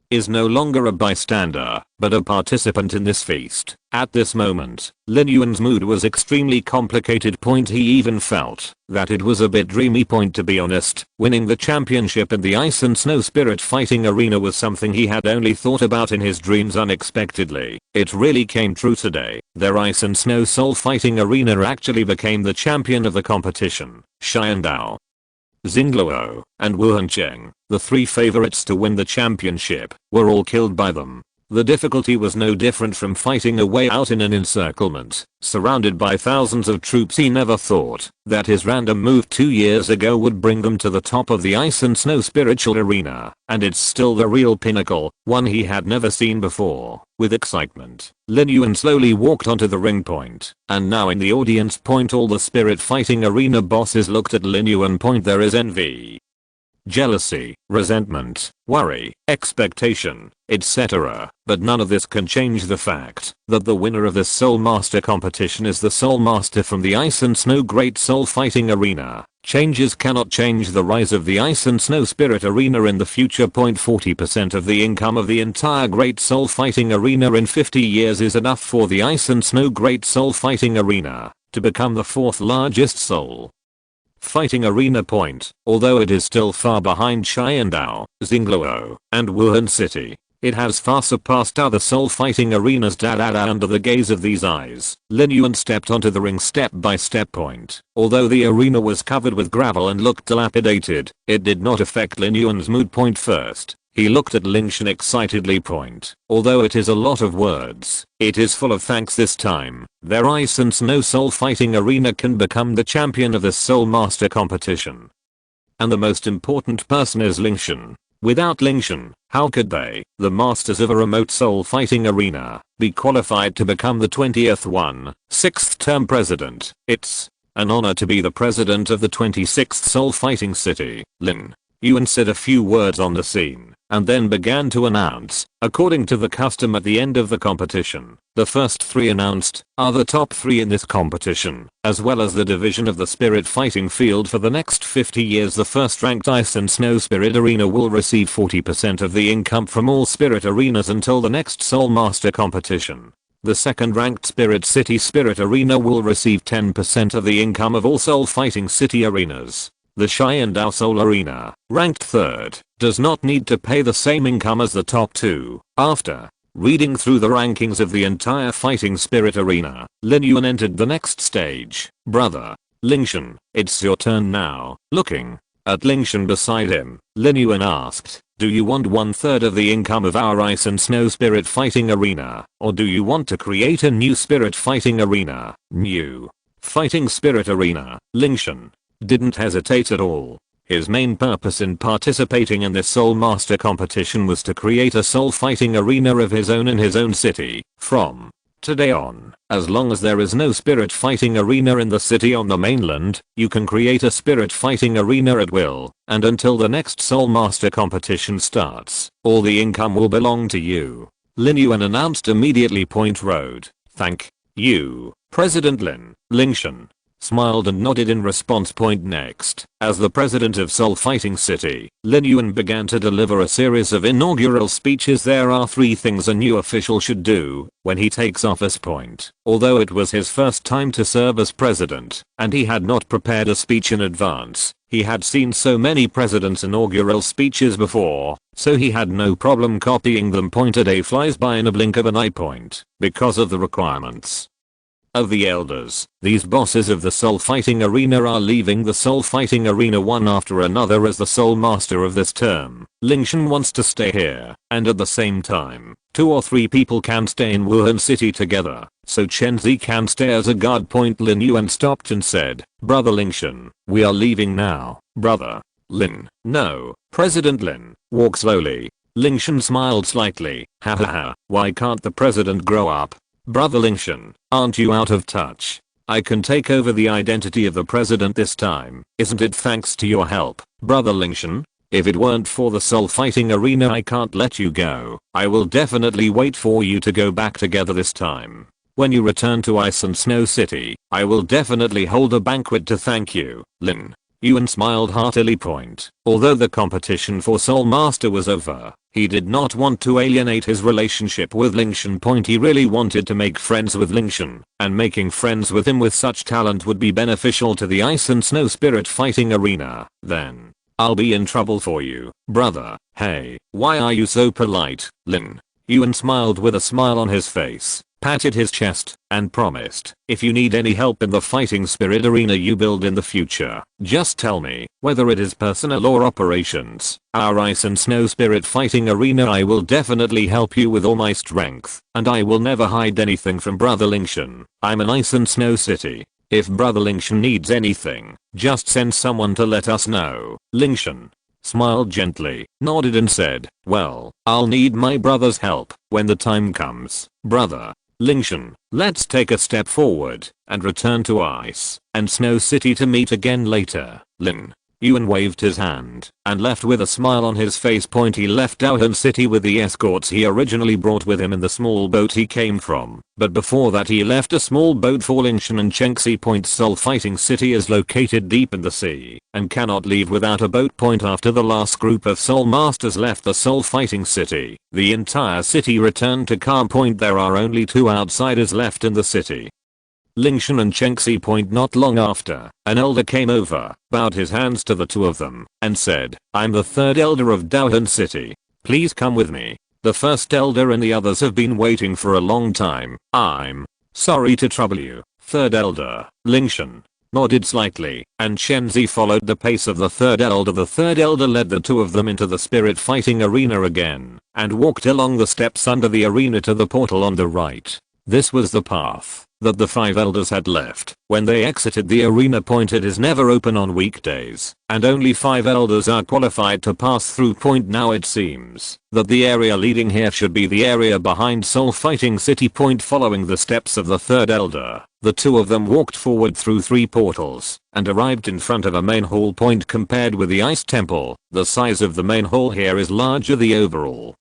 is no longer a bystander, but a participant in this feast. At this moment, Lingtian's mood was extremely complicated. He even felt that it was a bit dreamy. To be honest, winning the championship in the Ice and Snow Spirit Fighting Arena was something he had only thought about in his dreams. Unexpectedly, it really came true today. Their Ice and Snow Soul Fighting Arena actually became the champion of the competition. Qian Dou, Douluo, and Wuhancheng, the 3 favorites to win the championship, were all killed by them. The difficulty was no different from fighting a way out in an encirclement, surrounded by thousands of troops. He never thought that his random move 2 years ago would bring them to the top of the Ice and Snow Spiritual Arena, and it's still the real pinnacle, one he had never seen before. With excitement, Lingtian slowly walked onto the ring point, and now in the audience. All the Spirit Fighting Arena bosses looked at Lingtian. There is envy, jealousy, resentment, worry, expectation, etc. But none of this can change the fact that the winner of this Soul Master competition is the Soul Master from the Ice and Snow Great Soul Fighting Arena. Changes cannot change the rise of the Ice and Snow Spirit Arena in the future. 40% of the income of the entire Great Soul Fighting Arena in 50 years is enough for the Ice and Snow Great Soul Fighting Arena to become the 4th largest soul fighting arena. Although it is still far behind Qian Dou, Douluo, and Wuhan City, It has far surpassed other soul fighting arenas. Under the gaze of these eyes, Lin Yuan stepped onto the ring step by step point. Although the arena was covered with gravel and looked dilapidated, it did not affect Lin Yuan's mood. First, he looked at Lingtian excitedly. Although it is a lot of words, it is full of thanks this time. There I sense no soul fighting arena can become the champion of this soul master competition. And the most important person is Lingtian. Without Lingtian, how could they, the masters of a remote soul fighting arena, be qualified to become the 20th sixth term president? It's an honor to be the president of the 26th soul fighting city. Lin Yuan said a few words on the scene, and then began to announce, according to the custom at the end of the competition. The first 3 announced are the top 3 in this competition, as well as the division of the spirit fighting field for the next 50 years. The first ranked Ice and Snow Spirit Arena will receive 40% of the income from all spirit arenas until the next Soul Master competition. The second ranked Spirit City Spirit Arena will receive 10% of the income of all soul fighting city arenas. The Qian Dou Soul Arena, ranked 3rd, does not need to pay the same income as the top 2. After reading through the rankings of the entire fighting spirit arena, Lin Yuan entered the next stage. Brother Lingtian, it's your turn now. Looking at Lingtian beside him, Lin Yuan asked, do you want 1/3 of the income of our Ice and Snow Spirit Fighting Arena, or do you want to create a new Spirit Fighting Arena? New Fighting Spirit Arena. Lingtian didn't hesitate at all. His main purpose in participating in this Soul Master competition was to create a soul fighting arena of his own in his own city. From today on, as long as there is no spirit fighting arena in the city on the mainland, you can create a spirit fighting arena at will, and until the next Soul Master competition starts, all the income will belong to you. Lin Yuan announced immediately. Road. Thank you, President Lin. Lingtian smiled and nodded in response. Next, as the president of Soul Fighting City, Lin Yuan began to deliver a series of inaugural speeches. There are 3 things a new official should do when he takes office. Although it was his first time to serve as president, and he had not prepared a speech in advance, he had seen so many presidents' inaugural speeches before, so he had no problem copying them. A day flies by in a blink of an eye. Because of the requirements of the elders, these bosses of the soul fighting arena are leaving the soul fighting arena one after another as the soul master of this term. Lingtian wants to stay here, and at the same time, 2 or 3 people can stay in Wuhan city together, so Chen Zi can stay as a guard. Lin Yuan stopped and said, brother Lingtian, we are leaving now. Brother Lin. No, President Lin, walk slowly. Lingtian smiled slightly. Hahaha, why can't the president grow up? Brother Lingtian, aren't you out of touch? I can take over the identity of the president this time, isn't it, thanks to your help? Brother Lingtian, if it weren't for the soul fighting arena I can't let you go. I will definitely wait for you to go back together this time. When you return to Ice and Snow City, I will definitely hold a banquet to thank you. Lin Yuan smiled heartily. Although the competition for Soul Master was over, he did not want to alienate his relationship with Lingtian. He really wanted to make friends with Lingtian, and making friends with him with such talent would be beneficial to the Ice and Snow Spirit Fighting Arena. Then I'll be in trouble for you, brother. Hey, why are you so polite? Lin Yuan smiled with a smile on his face, patted his chest, and promised, if you need any help in the fighting spirit arena you build in the future, just tell me, whether it is personnel or operations. Our Ice and Snow Spirit Fighting Arena, I will definitely help you with all my strength, and I will never hide anything from brother Lingtian. I'm an Ice and Snow City. If brother Lingtian needs anything, just send someone to let us know. Lingtian smiled gently, nodded and said, well, I'll need my brother's help when the time comes. Brother Lingtian, let's take a step forward and return to Ice and Snow City to meet again later. Lin Yuan waved his hand and left with a smile on his face. He left Wuhan City with the escorts he originally brought with him in the small boat he came from, but before that he left a small boat for Lingtian and Chengxi. Soul Fighting City is located deep in the sea and cannot leave without a boat. After the last group of Soul Masters left the Soul Fighting City, the entire city returned to calm. There are only 2 outsiders left in the city, Lingtian and Chengxi. Not long after, an elder came over, bowed his hands to the 2 of them, and said, I'm the 3rd elder of Wuhan City. Please come with me. The first elder and the others have been waiting for a long time. I'm sorry to trouble you. Third elder, Lingtian, nodded slightly, and Chenzi followed the pace of the third elder. The third elder led the two of them into the spirit fighting arena again, and walked along the steps under the arena to the portal on the right. This was the path that the 5 elders had left when they exited the arena. It is never open on weekdays, and only 5 elders are qualified to pass through. Now it seems that the area leading here should be the area behind Soul Fighting City. Following the steps of the third elder, the two of them walked forward through 3 portals and arrived in front of a main hall. Compared with the ice temple, the size of the main hall here is larger. The overall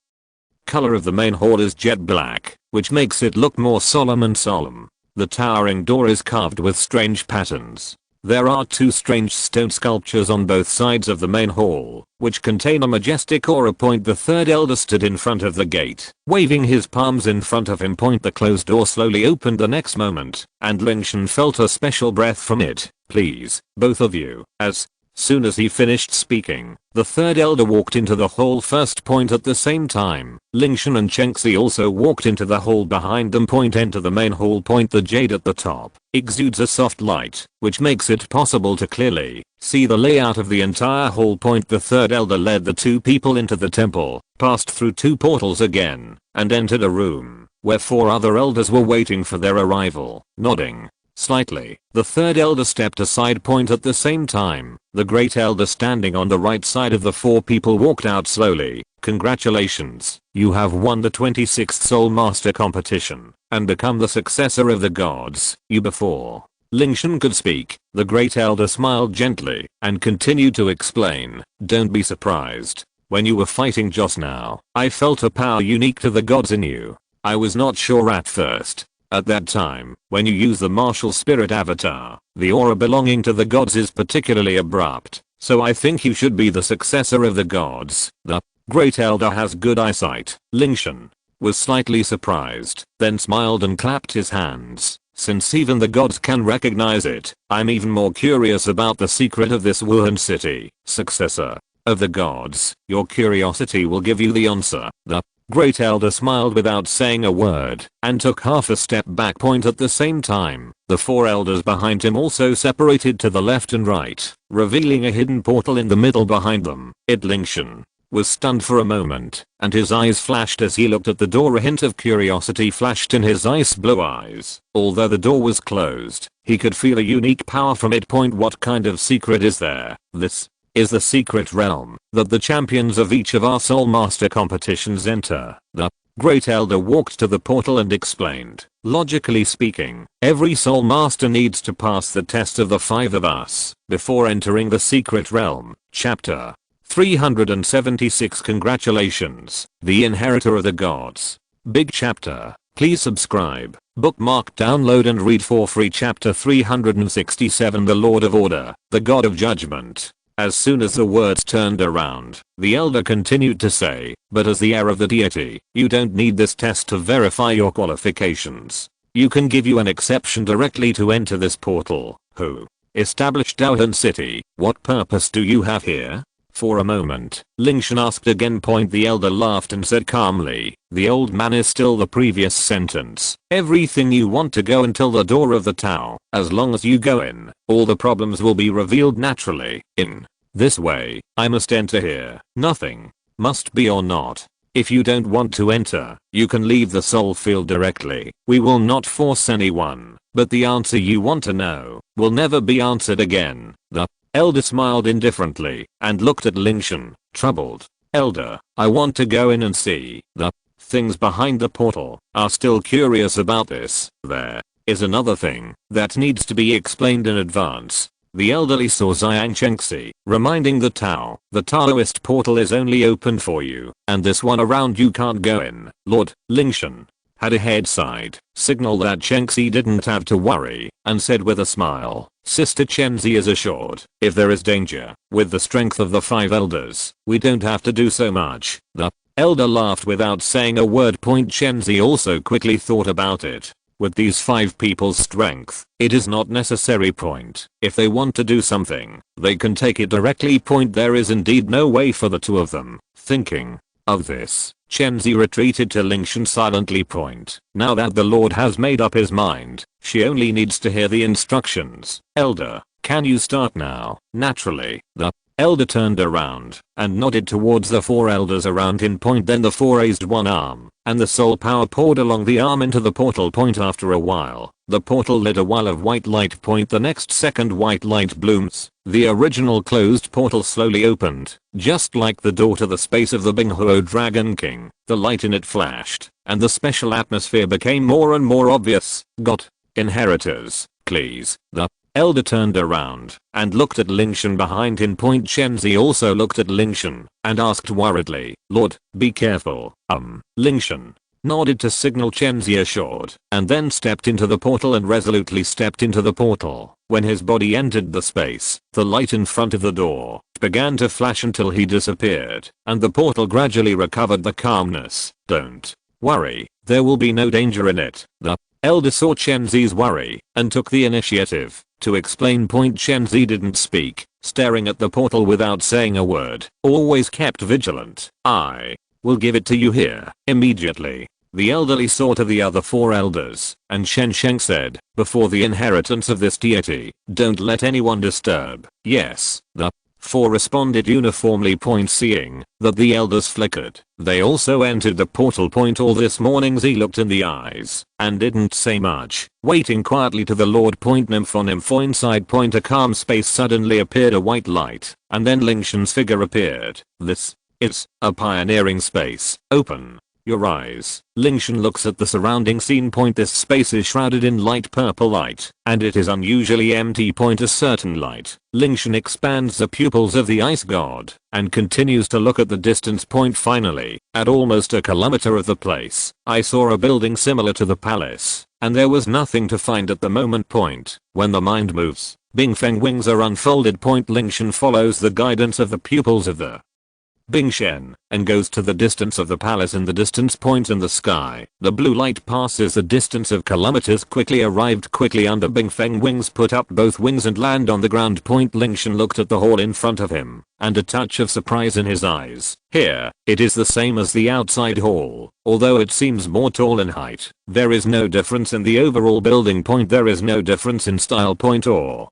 color of the main hall is jet black, which makes it look more solemn and solemn. The towering door is carved with strange patterns. There are 2 strange stone sculptures on both sides of the main hall, which contain a majestic aura. The third elder stood in front of the gate, waving his palms in front of him. The closed door slowly opened the next moment, and Lingtian felt a special breath from it. Please, both of you. As soon as he finished speaking, the third elder walked into the hall first. At the same time, Lingtian and Chenxi also walked into the hall behind them. Enter the main hall. The jade at the top exudes a soft light, which makes it possible to clearly see the layout of the entire hall. The third elder led the 2 people into the temple, passed through 2 portals again, and entered a room where 4 other elders were waiting for their arrival. Nodding slightly, the third elder stepped aside. At the same time, the great elder standing on the right side of the 4 people walked out slowly. Congratulations, you have won the 26th Soul Master competition and become the successor of the gods. You before Lingtian could speak, the great elder smiled gently and continued to explain. Don't be surprised. When you were fighting just now, I felt a power unique to the gods in you. I was not sure at first. At that time, when you use the martial spirit avatar, the aura belonging to the gods is particularly abrupt, so I think you should be the successor of the gods. The great elder has good eyesight. Lingtian was slightly surprised, then smiled and clapped his hands. Since even the gods can recognize it, I'm even more curious about the secret of this Wuhan city. Successor of the gods, your curiosity will give you the answer. The great elder smiled without saying a word and took half a step back. At the same time, the 4 elders behind him also separated to the left and right, revealing a hidden portal in the middle behind them. Lingtian was stunned for a moment, and his eyes flashed as he looked at the door. A hint of curiosity flashed in his ice blue eyes. Although the door was closed, he could feel a unique power from it. What kind of secret is there? This is the secret realm that the champions of each of our Soul Master competitions enter. The great elder walked to the portal and explained. Logically speaking, every Soul Master needs to pass the test of the 5 of us before entering the secret realm. Chapter 376. Congratulations, the inheritor of the gods. Big chapter. Please subscribe, bookmark, download and read for free. Chapter 367. The Lord of Order, the God of Judgment. As soon as the words turned around, the elder continued to say, but as the heir of the deity, you don't need this test to verify your qualifications. You can give you an exception directly to enter this portal. Who established Wuhan City? What purpose do you have here? For a moment, Lingtian asked again. The elder laughed and said calmly, the old man is still the previous sentence. Everything you want to go until the door of the Tao. As long as you go in, all the problems will be revealed naturally. In this way, I must enter here. Nothing must be or not. If you don't want to enter, you can leave the soul field directly. We will not force anyone, but the answer you want to know will never be answered again. The elder smiled indifferently and looked at Lingtian, troubled. Elder, I want to go in and see the things behind the portal. Are still curious about this. There is another thing that needs to be explained in advance. The elderly saw Xiang Chenxi, reminding the Tao, the Taoist portal is only open for you, and this one around you can't go in. Lord Lingtian had a head side signal that Chenxi didn't have to worry, and said with a smile, Sister Chenxi is assured, if there is danger, with the strength of the 5 elders, we don't have to do so much. The elder laughed without saying a word. Chenxi also quickly thought about it. With these 5 people's strength, it is not necessary. If they want to do something, they can take it directly. There is indeed no way for the 2 of them. Thinking Of this, Chenzi retreated to Lingtian silently. Now that the Lord has made up his mind, she only needs to hear the instructions. Elder, can you start now? Naturally, the elder turned around and nodded towards the 4 elders around him. Then the 4 raised one arm, and the soul power poured along the arm into the portal. After a while, the portal lit a wall of white light. The next second white light blooms. The original closed portal slowly opened, just like the door to the space of the Binghuo Dragon King. The light in it flashed, and the special atmosphere became more and more obvious. Got inheritors, please. The elder turned around and looked at Lingtian behind him. Chenzi also looked at Lingtian and asked worriedly, Lord, be careful. Lingtian nodded to signal Chenzi assured, and then stepped into the portal and resolutely stepped into the portal. When his body entered the space, the light in front of the door began to flash until he disappeared, and the portal gradually recovered the calmness. Don't worry, there will be no danger in it. The elder saw Chenzi's worry and took the initiative to explain. Chenzi didn't speak, staring at the portal without saying a word, always kept vigilant. I will give it to you here, immediately. The elderly saw to the other 4 elders, and Shen Sheng said, before the inheritance of this deity, don't let anyone disturb. Yes, the 4 responded uniformly. Seeing that the elders flickered, they also entered the portal. All this morning Z looked in the eyes and didn't say much, waiting quietly to the Lord. Nympho inside. A calm space suddenly appeared, a white light, and then Lingtian's figure appeared. This is a pioneering space. Open your eyes. Lingtian looks at the surrounding scene. This space is shrouded in light purple light, and it is unusually empty. A certain light. Lingtian expands the pupils of the ice god and continues to look at the distance. Finally, at almost a kilometer of the place, I saw a building similar to the palace, and there was nothing to find at the moment. When the mind moves, Bingfeng wings are unfolded. Lingtian follows the guidance of the pupils of the Bingshen and goes to the distance of the palace. In the distance point in the sky, the blue light passes the distance of kilometers. Arrived quickly under Bingfeng wings, put up both wings and land on the ground. Lingtian looked at the hall in front of him, and a touch of surprise in his eyes. Here, it is the same as the outside hall, although it seems more tall in height. There is no difference in the overall building. There is no difference in style. Or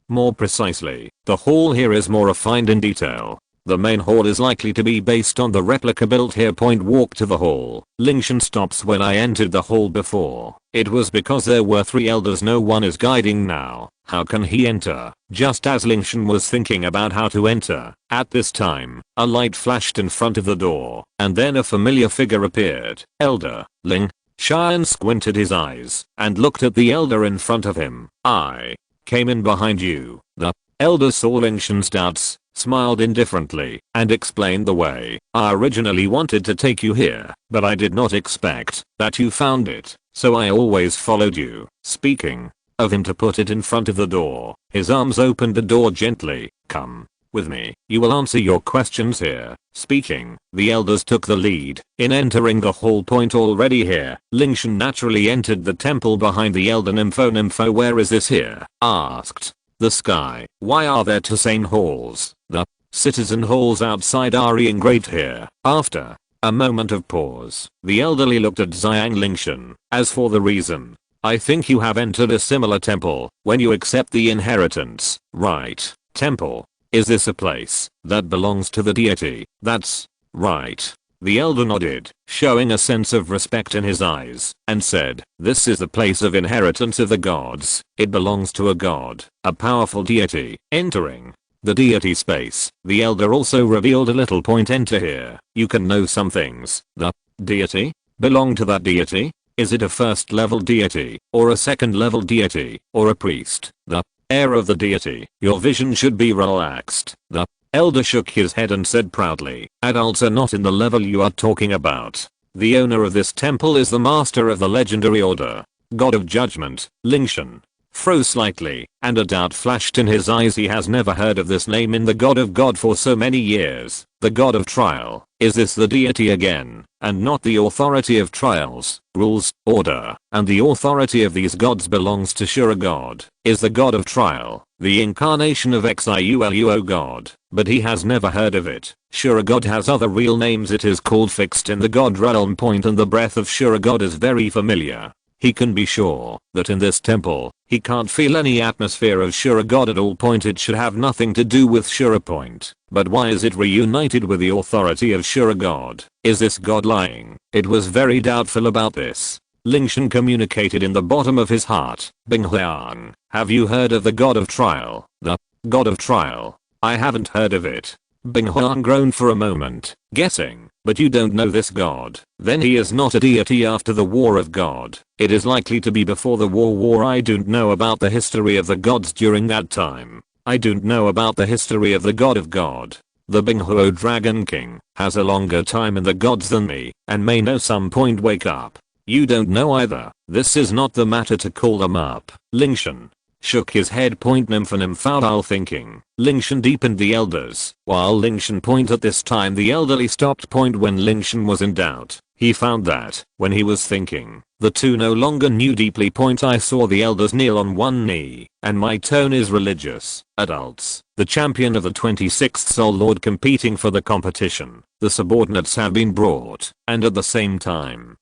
more precisely, the hall here is more refined in detail. The main hall is likely to be based on the replica built here. Walk to the hall. Lingtian stops. When I entered the hall before, it was because there were 3 elders. No one is guiding now. How can he enter? Just as Lingtian was thinking about how to enter, at this time, a light flashed in front of the door, and then a familiar figure appeared. Elder Ling. Qian squinted his eyes and looked at the elder in front of him. I came in behind you. The elder saw Lingtian's doubts, smiled indifferently, and explained the way. I originally wanted to take you here, but I did not expect that you found it, so I always followed you. Speaking of him to put it in front of the door, his arms opened the door gently. Come with me, you will answer your questions here. Speaking, the elders took the lead in entering the hall. Already here, Lingtian naturally entered the temple behind the elder. Nympho, where is this here? Asked the sky. Why are there 2 same halls? The citizen halls outside are great here. After a moment of pause, the elderly looked at Xiang Lingtian. As for the reason, I think you have entered a similar temple when you accept the inheritance, right? Temple. Is this a place that belongs to the deity? That's right. The elder nodded, showing a sense of respect in his eyes, and said, this is the place of inheritance of the gods. It belongs to a god, a powerful deity. Entering the deity space, the elder also revealed a little. Enter here. You can know some things. The deity? Belong to that deity? Is it a 1st level deity, or a 2nd level deity, or a priest? The heir of the deity. Your vision should be relaxed. The elder shook his head and said proudly, adults are not in the level you are talking about. The owner of this temple is the master of the legendary order, God of Judgment. Lingtian froze slightly, and a doubt flashed in his eyes. He has never heard of this name in the God of God for so many years. The God of Trial. Is this the deity again, and not the authority of trials, rules, order, and the authority of these gods belongs to Shura God? Is the God of Trial the incarnation of Xiuluo God, but he has never heard of it. Shura God has other real names. It is called fixed in the God realm point, and the breath of Shura God is very familiar. He can be sure that in this temple, he can't feel any atmosphere of Shura God at all. Point it should have nothing to do with Shura point. But why is it reunited with the authority of Shura God? Is this God lying? It was very doubtful about this. Lingtian communicated in the bottom of his heart. Binghuang, have you heard of the God of Trial? The God of Trial? I haven't heard of it. Binghuang groaned for a moment, guessing, but you don't know this God. Then he is not a deity after the War of God. It is likely to be before the war. I don't know about the history of the gods during that time. I don't know about the history of the God of God. The Binghuo Dragon King has a longer time in the gods than me, and may know some point. Wake up. You don't know either. This is not the matter to call them up. Lingtian shook his head. Nymphoudal thinking. Lingtian deepened the elders. While Lingtian point at this time the elderly stopped. When Lingtian was in doubt, he found that, when he was thinking, the two no longer knew deeply. I saw the elders kneel on one knee, and my tone is religious. Adults, the champion of the 26th Soul Lord competing for the competition, the subordinates have been brought, and at the same time,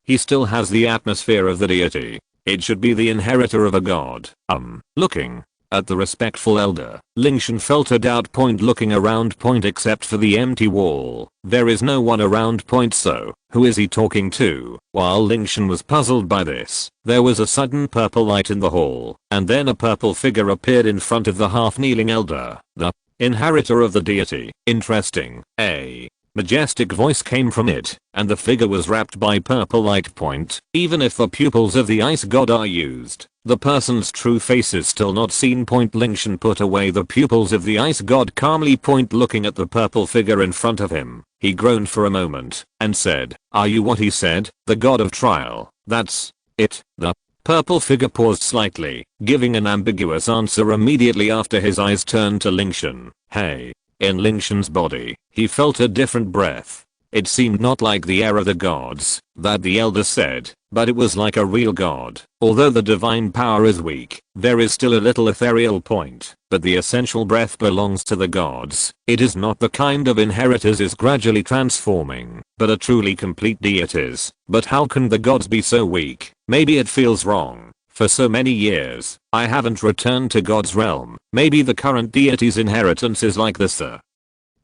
he still has the atmosphere of the deity. It should be the inheritor of a god. Looking at the respectful elder, Lingtian felt a doubt. Looking around. Except for the empty wall, there is no one around. So, who is he talking to? While Lingtian was puzzled by this, there was a sudden purple light in the hall, and then a purple figure appeared in front of the half-kneeling elder. The inheritor of the deity. Interesting. A majestic voice came from it, and the figure was wrapped by purple light. Even if the pupils of the ice god are used, the person's true face is still not seen. Lingtian put away the pupils of the ice god calmly. Looking at the purple figure in front of him, he groaned for a moment, and said, "Are you what he said, the God of Trial?" "That's it." The purple figure paused slightly, giving an ambiguous answer immediately after his eyes turned to Lingtian. "Hey." In Lingtian's body, he felt a different breath. It seemed not like the air of the gods, that the elder said, but it was like a real god. Although the divine power is weak, there is still a little ethereal point, but the essential breath belongs to the gods. It is not the kind of inheritors is gradually transforming, but a truly complete deities. But how can the gods be so weak? Maybe it feels wrong. For so many years, I haven't returned to God's realm. Maybe the current deity's inheritance is like this. The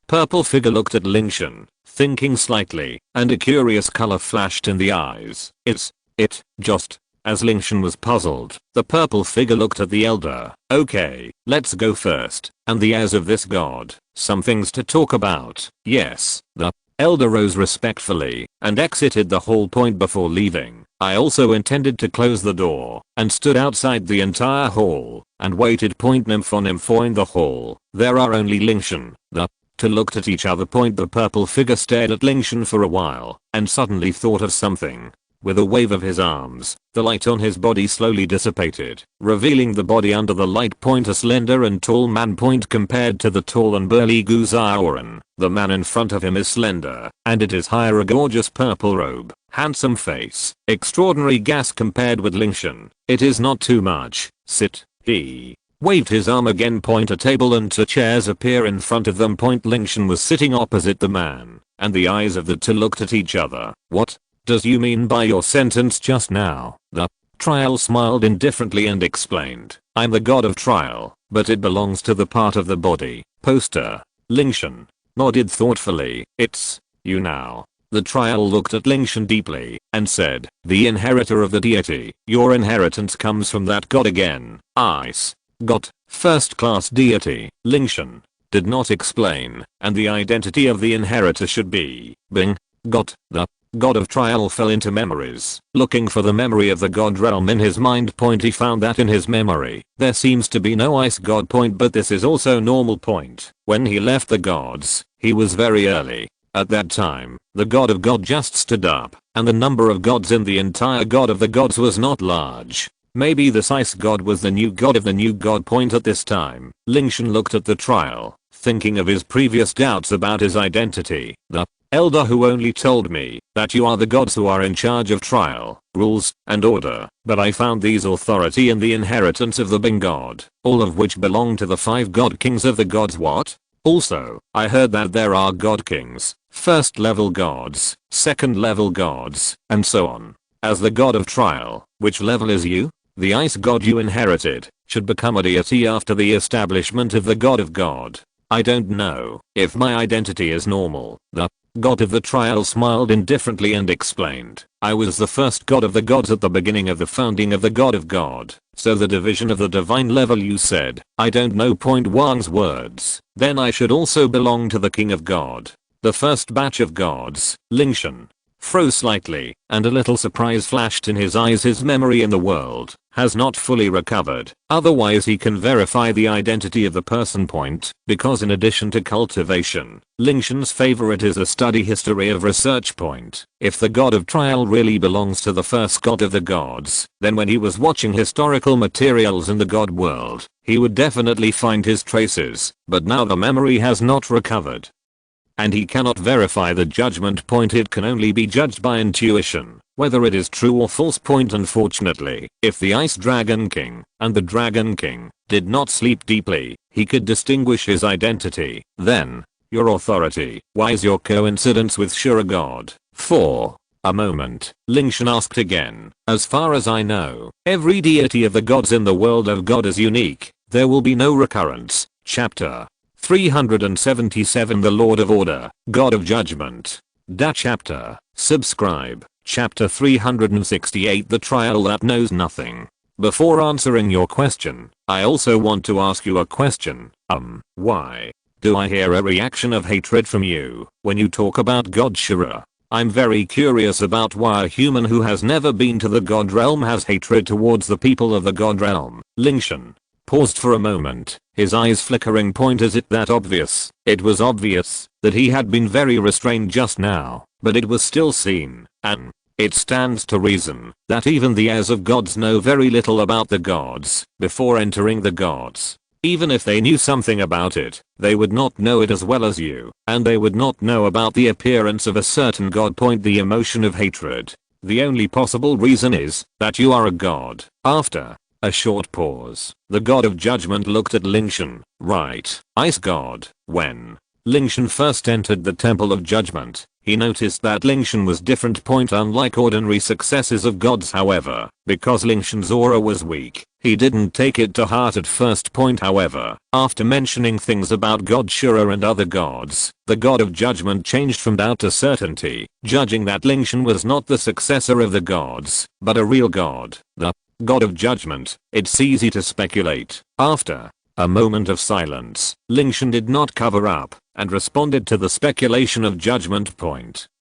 purple figure looked at Lingtian, thinking slightly, and a curious color flashed in the eyes. Just as Lingtian was puzzled, the purple figure looked at the elder. "Okay, let's go first, and the heirs of this god. Some things to talk about." "Yes." The elder rose respectfully, and exited the hall. Before leaving, I also intended to close the door, and stood outside the entire hall, and waited. Nympho in the hall, there are only Lingtian. The two looked at each other. The purple figure stared at Lingtian for a while, and suddenly thought of something. With a wave of his arms, the light on his body slowly dissipated, revealing the body under the light. A slender and tall man. Compared to the tall and burly Gu Zhaoran, the man in front of him is slender, and it is higher. A gorgeous purple robe, handsome face, extraordinary gas. Compared with Lingtian, it is not too much. "Sit." He waved his arm again. A table and two chairs appear in front of them. Lingtian was sitting opposite the man, and the eyes of the two looked at each other. "What does you mean by your sentence just now?" The trial smiled indifferently and explained, "I'm the god of trial, but it belongs to the part of the body." Poster. Lingtian nodded thoughtfully. "It's you now." The trial looked at Lingtian deeply, and said, "The inheritor of the deity, your inheritance comes from that god again. Ice god, first class deity." Lingtian did not explain, and the identity of the inheritor should be Bing god. The god of trial fell into memories, looking for the memory of the god realm in his mind. He found that in his memory, there seems to be no ice god. But this is also normal. When he left the gods, he was very early. At that time, the god of God just stood up, and the number of gods in the entire god of the gods was not large. Maybe this ice god was the new god of the new god. At this time, Lingtian looked at the trial, thinking of his previous doubts about his identity. The elder who only told me that you are the gods who are in charge of trial, rules, and order, but I found these authority in the inheritance of the Bing god, all of which belong to the 5 god kings of the gods. What? Also, I heard that there are god kings, first level gods, second level gods, and so on. As the god of trial, which level is you? The ice god you inherited should become a deity after the establishment of the god of God. I don't know if my identity is normal. The god of the trial smiled indifferently and explained, I was the first god of the gods at the beginning of the founding of the god of God, so the division of the divine level you said, I don't know. Wang's words, then I should also belong to the king of God. The first batch of gods. Lingtian froze slightly, and a little surprise flashed in his eyes. His memory in the world has not fully recovered, otherwise he can verify the identity of the person. Because in addition to cultivation, Lingtian's favorite is a study history of research. If the god of trial really belongs to the first god of the gods, then when he was watching historical materials in the god world, he would definitely find his traces, but now the memory has not recovered. And he cannot verify the judgment. It can only be judged by intuition, whether it is true or false. Unfortunately, if the Ice Dragon King and the Dragon King did not sleep deeply, he could distinguish his identity. Then, your authority, why is your coincidence with Shura God? For a moment, Lingtian asked again, as far as I know, every deity of the gods in the world of God is unique. There will be no recurrence. Chapter 377 The Lord of Order, God of Judgment. Chapter. Subscribe. Chapter 368 The Trial That Knows Nothing. Before answering your question, I also want to ask you a question. Why do I hear a reaction of hatred from you when you talk about God Shura? I'm very curious about why a human who has never been to the God realm has hatred towards the people of the God realm. Lingtian paused for a moment, his eyes flickering. Is it that obvious? It was obvious that he had been very restrained just now, but it was still seen, and it stands to reason that even the heirs of gods know very little about the gods before entering the gods. Even if they knew something about it, they would not know it as well as you, and they would not know about the appearance of a certain god. The emotion of hatred. The only possible reason is that you are a god. After a short pause, the god of judgment looked at Lingtian. Right, Ice God. When Lingtian first entered the temple of judgment, he noticed that Lingtian was different. Unlike ordinary successors of gods, however, because Lingtian's aura was weak, he didn't take it to heart at first. However, after mentioning things about God Shura and other gods, the god of judgment changed from doubt to certainty, judging that Lingtian was not the successor of the gods, but a real god. The God of Judgment. It's easy to speculate. After a moment of silence, Lingtian did not cover up and responded to the speculation of judgment.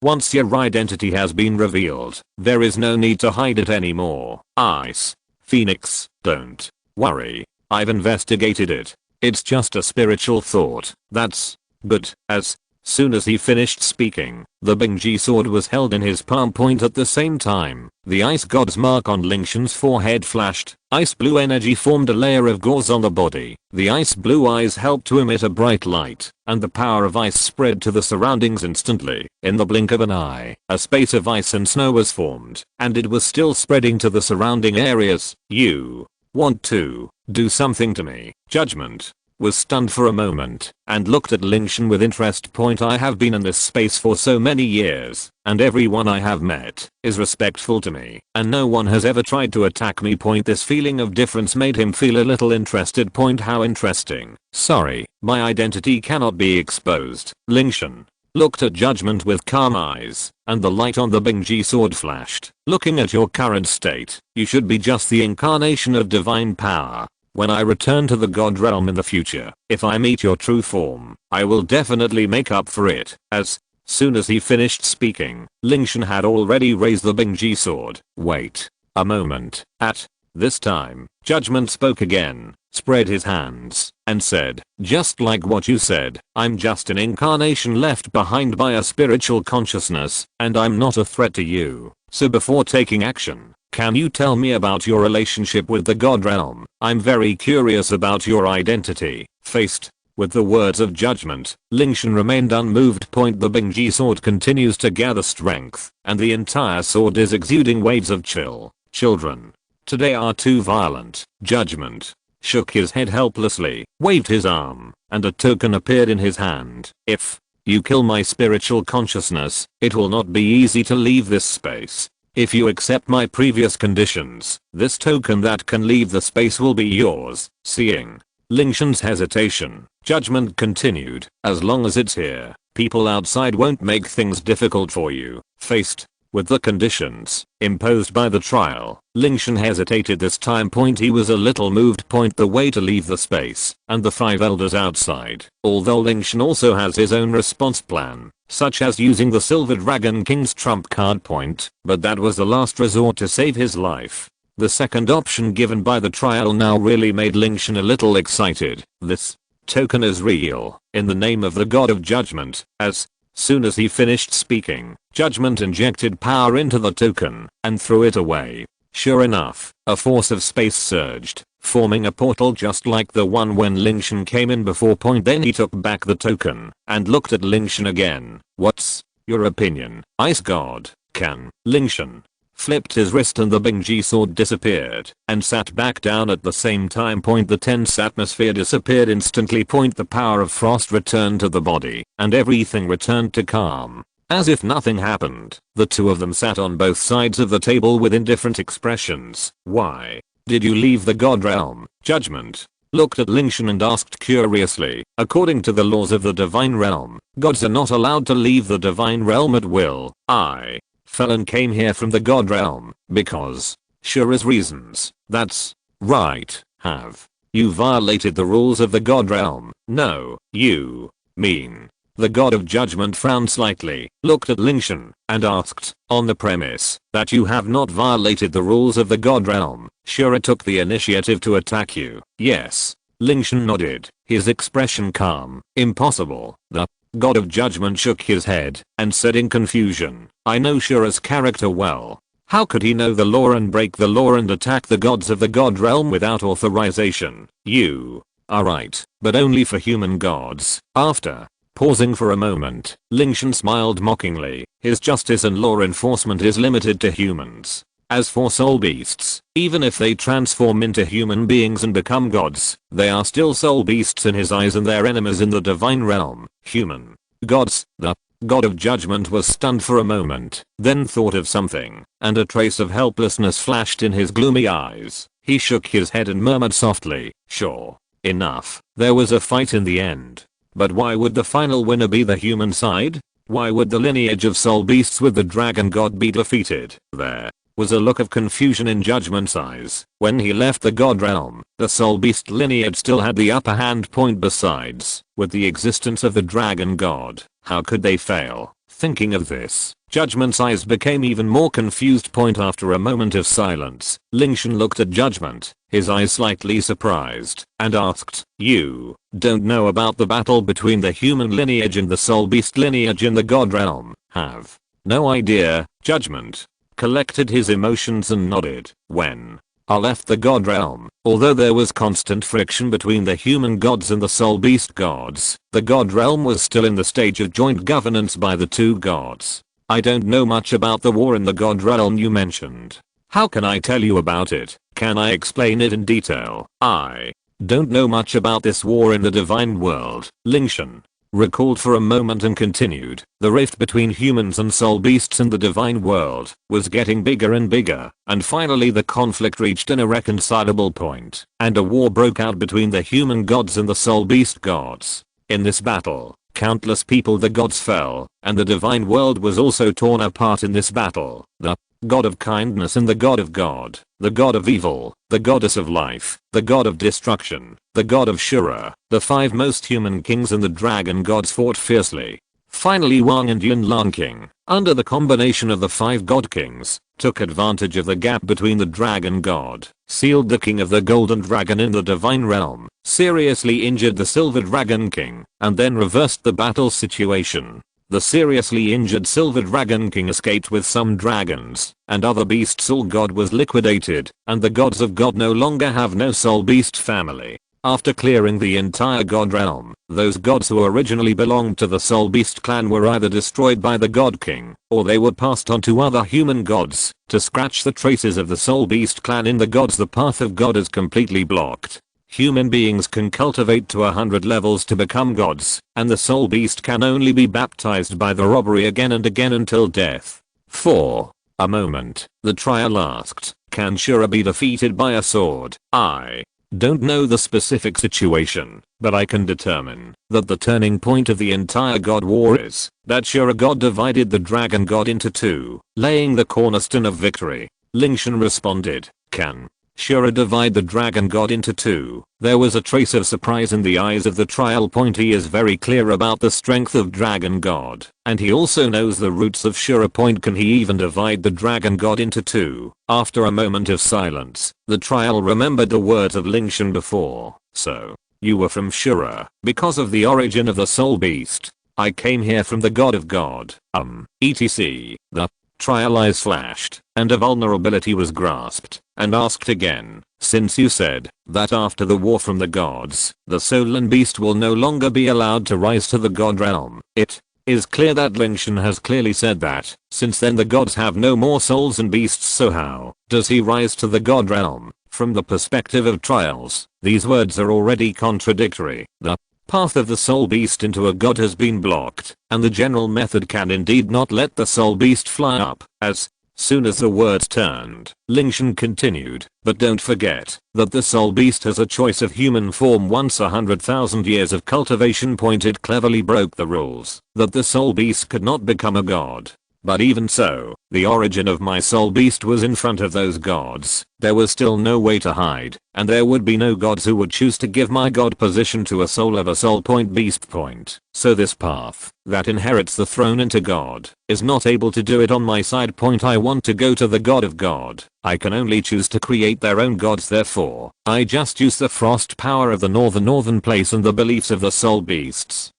Once your identity has been revealed, there is no need to hide it anymore. Ice Phoenix, don't worry. I've investigated it. It's just a spiritual thought. That's good. As soon as he finished speaking, the Bingji sword was held in his palm. At the same time, the ice god's mark on Lingtian's forehead flashed. Ice blue energy formed a layer of gauze on the body. The ice blue eyes helped to emit a bright light, and the power of ice spread to the surroundings instantly. In the blink of an eye, a space of ice and snow was formed, and it was still spreading to the surrounding areas. You want to do something to me? Judgment was stunned for a moment and looked at Lingtian with interest. I have been in this space for so many years, and everyone I have met is respectful to me, and no one has ever tried to attack me. This feeling of difference made him feel a little interested. How interesting. Sorry, my identity cannot be exposed. Lingtian looked at Judgment with calm eyes, and the light on the Bingji sword flashed. Looking at your current state, you should be just the incarnation of divine power. When I return to the God realm in the future, if I meet your true form, I will definitely make up for it. As soon as he finished speaking, Lingtian had already raised the Bingji sword. Wait a moment. At this time, Judgment spoke again, spread his hands, and said, just like what you said, I'm just an incarnation left behind by a spiritual consciousness, and I'm not a threat to you. So before taking action, can you tell me about your relationship with the God realm? I'm very curious about your identity. Faced With the words of judgment, Lingtian remained unmoved. The Bingji sword continues to gather strength, and the entire sword is exuding waves of chill. Children today are too violent. Judgment shook his head helplessly, waved his arm, and a token appeared in his hand. If you kill my spiritual consciousness, it will not be easy to leave this space. If you accept my previous conditions, this token that can leave the space will be yours. Seeing Lingtian's hesitation, judgment continued. As long as it's here, people outside won't make things difficult for you. Faced with the conditions imposed by the trial, Lingtian hesitated this time. He was a little moved. The way to leave the space, and the 5 elders outside. Although Lingtian also has his own response plan, such as using the Silver Dragon King's trump card point, but that was the last resort to save his life. The second option given by the trial now really made Lingtian a little excited. This token is real, in the name of the God of Judgment. As soon as he finished speaking, Judgment injected power into the token and threw it away. Sure enough, a force of space surged, forming a portal just like the one when Lingtian came in before. Then he took back the token and looked at Lingtian again. What's your opinion, Ice God? Can Lingtian flipped his wrist and the Bingji sword disappeared and sat back down at the same time. The tense atmosphere disappeared instantly. The power of frost returned to the body and everything returned to calm. As if nothing happened, the two of them sat on both sides of the table with indifferent expressions. Why did you leave the God realm? Judgment looked at Lingtian and asked curiously. According to the laws of the divine realm, gods are not allowed to leave the divine realm at will. I fell and came here from the God realm because Shura's reasons. That's right. Have you violated the rules of the God realm? No, you mean the God of Judgment frowned slightly, looked at Lingtian, and asked, on the premise that you have not violated the rules of the God realm, Shura took the initiative to attack you. Yes. Lingtian nodded, his expression calm. Impossible. The God of Judgment shook his head and said in confusion, I know Shura's character well. How could he know the law and break the law and attack the gods of the God realm without authorization? You are right, but only for human gods. After pausing for a moment, Lingtian smiled mockingly. His justice and law enforcement is limited to humans. As for soul beasts, even if they transform into human beings and become gods, they are still soul beasts in his eyes and their enemies in the divine realm. Human gods. The God of Judgment was stunned for a moment, then thought of something, and a trace of helplessness flashed in his gloomy eyes. He shook his head and murmured softly, sure enough, there was a fight in the end. But why would the final winner be the human side? Why would the lineage of soul beasts with the dragon god be defeated? There was a look of confusion in Judgment's eyes. When he left the God realm, the soul beast lineage still had the upper hand. Besides, with the existence of the dragon god, how could they fail? Thinking of this, Judgment's eyes became even more confused. After a moment of silence, Lingtian looked at Judgment, his eyes slightly surprised, and asked, you don't know about the battle between the human lineage and the soul beast lineage in the God realm? Have no idea. Judgment collected his emotions and nodded. When I left the God realm, although there was constant friction between the human gods and the soul beast gods, the God realm was still in the stage of joint governance by the two gods. I don't know much about the war in the God realm you mentioned. How can I tell you about it? Can I explain it in detail? I don't know much about this war in the divine world. Lingtian recalled for a moment and continued. The rift between humans and soul beasts in the divine world was getting bigger and bigger, and finally the conflict reached an irreconcilable point, and a war broke out between the human gods and the soul beast gods. In this battle, countless people, the gods, fell, and the divine world was also torn apart in this battle. The God of kindness and the God of God, the God of evil, the goddess of life, the God of destruction, the God of Shura, the 5 most human kings and the dragon gods fought fiercely. Finally Wang and Yunlan King, under the combination of the 5 god kings, took advantage of the gap between the dragon god, sealed the king of the golden dragon in the divine realm, seriously injured the silver dragon king, and then reversed the battle situation. The seriously injured Silver Dragon King escaped with some dragons and other beasts. All God was liquidated, and the gods of God no longer have no soul beast family. After clearing the entire god realm, those gods who originally belonged to the Soul Beast clan were either destroyed by the God King, or they were passed on to other human gods. To scratch the traces of the Soul Beast clan in the gods, the path of God is completely blocked. Human beings can cultivate to 100 levels to become gods, and the Soul Beast can only be baptized by the robbery again and again until death. For a moment, the trial asked, can Shura be defeated by a sword? I don't know the specific situation, but I can determine that the turning point of the entire god war is that Shura god divided the dragon god into two, laying the cornerstone of victory. Lingtian responded, can Shura divide the dragon god into two? There was a trace of surprise in the eyes of the trial point. He is very clear about the strength of dragon god, and he also knows the roots of Shura point. Can he even divide the dragon god into two? After a moment of silence, the trial remembered the words of Lingtian before. So, you were from Shura, because of the origin of the soul beast. I came here from the god of god, etc. The trial eyes flashed, and a vulnerability was grasped, and asked again, since you said that after the war from the gods, the soul and beast will no longer be allowed to rise to the god realm, it is clear that Lingtian has clearly said that, since then the gods have no more souls and beasts, so how does he rise to the god realm? From the perspective of trials, these words are already contradictory. The path of the soul beast into a god has been blocked, and the general method can indeed not let the soul beast fly up. As soon as the words turned, Lingtian continued, but don't forget that the soul beast has a choice of human form. Once 100,000 years of cultivation pointed cleverly broke the rules that the soul beast could not become a god. But even so, the origin of my soul beast was in front of those gods. There was still no way to hide, and there would be no gods who would choose to give my god position to a soul of a soul point beast point. So this path that inherits the throne into god is not able to do it on my side point. I want to go to the god of god. I can only choose to create their own gods, therefore I just use the frost power of the northern place and the beliefs of the soul beasts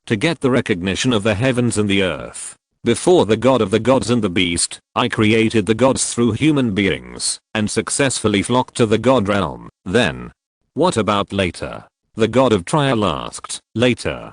to get the recognition of the heavens and the earth. Before the god of the gods and the beast, I created the gods through human beings, and successfully flocked to the god realm. Then, what about later? The god of trial asked. Later,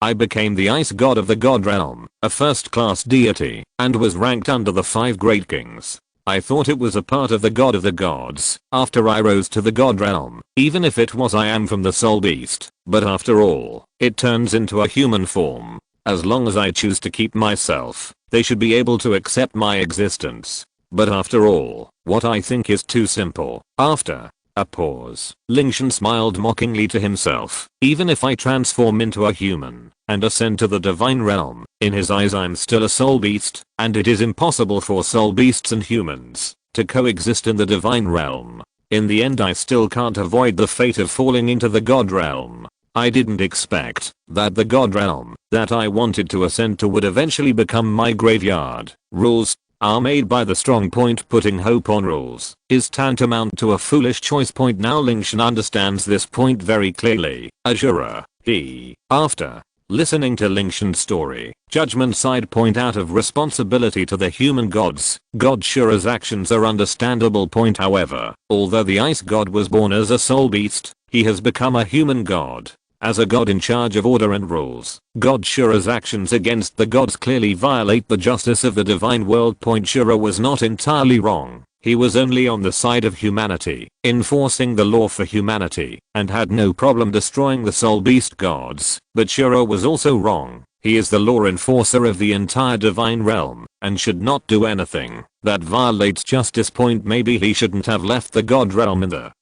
I became the ice god of the god realm, a first-class deity, and was ranked under the 5 great kings. I thought it was a part of the god of the gods after I rose to the god realm, even if it was I am from the soul beast. But after all, it turns into a human form. As long as I choose to keep myself, they should be able to accept my existence. But after all, what I think is too simple. After a pause, Lingtian smiled mockingly to himself. Even if I transform into a human and ascend to the divine realm, in his eyes I'm still a soul beast, and it is impossible for soul beasts and humans to coexist in the divine realm. In the end, I still can't avoid the fate of falling into the god realm. I didn't expect that the god realm that I wanted to ascend to would eventually become my graveyard. Rules are made by the strong point. Putting hope on rules is tantamount to a foolish choice point. Now Lingtian understands this point very clearly. Ashura, he, after listening to Lingtian's story, judgment side point out of responsibility to the human gods. God Shura's actions are understandable point. However, although the ice god was born as a soul beast, he has become a human god. As a god in charge of order and rules, God Shura's actions against the gods clearly violate the justice of the divine world. Shura was not entirely wrong. He was only on the side of humanity, enforcing the law for humanity, and had no problem destroying the soul beast gods. But Shura was also wrong. He is the law enforcer of the entire divine realm, and should not do anything that violates justice. Maybe he shouldn't have left the god realm in the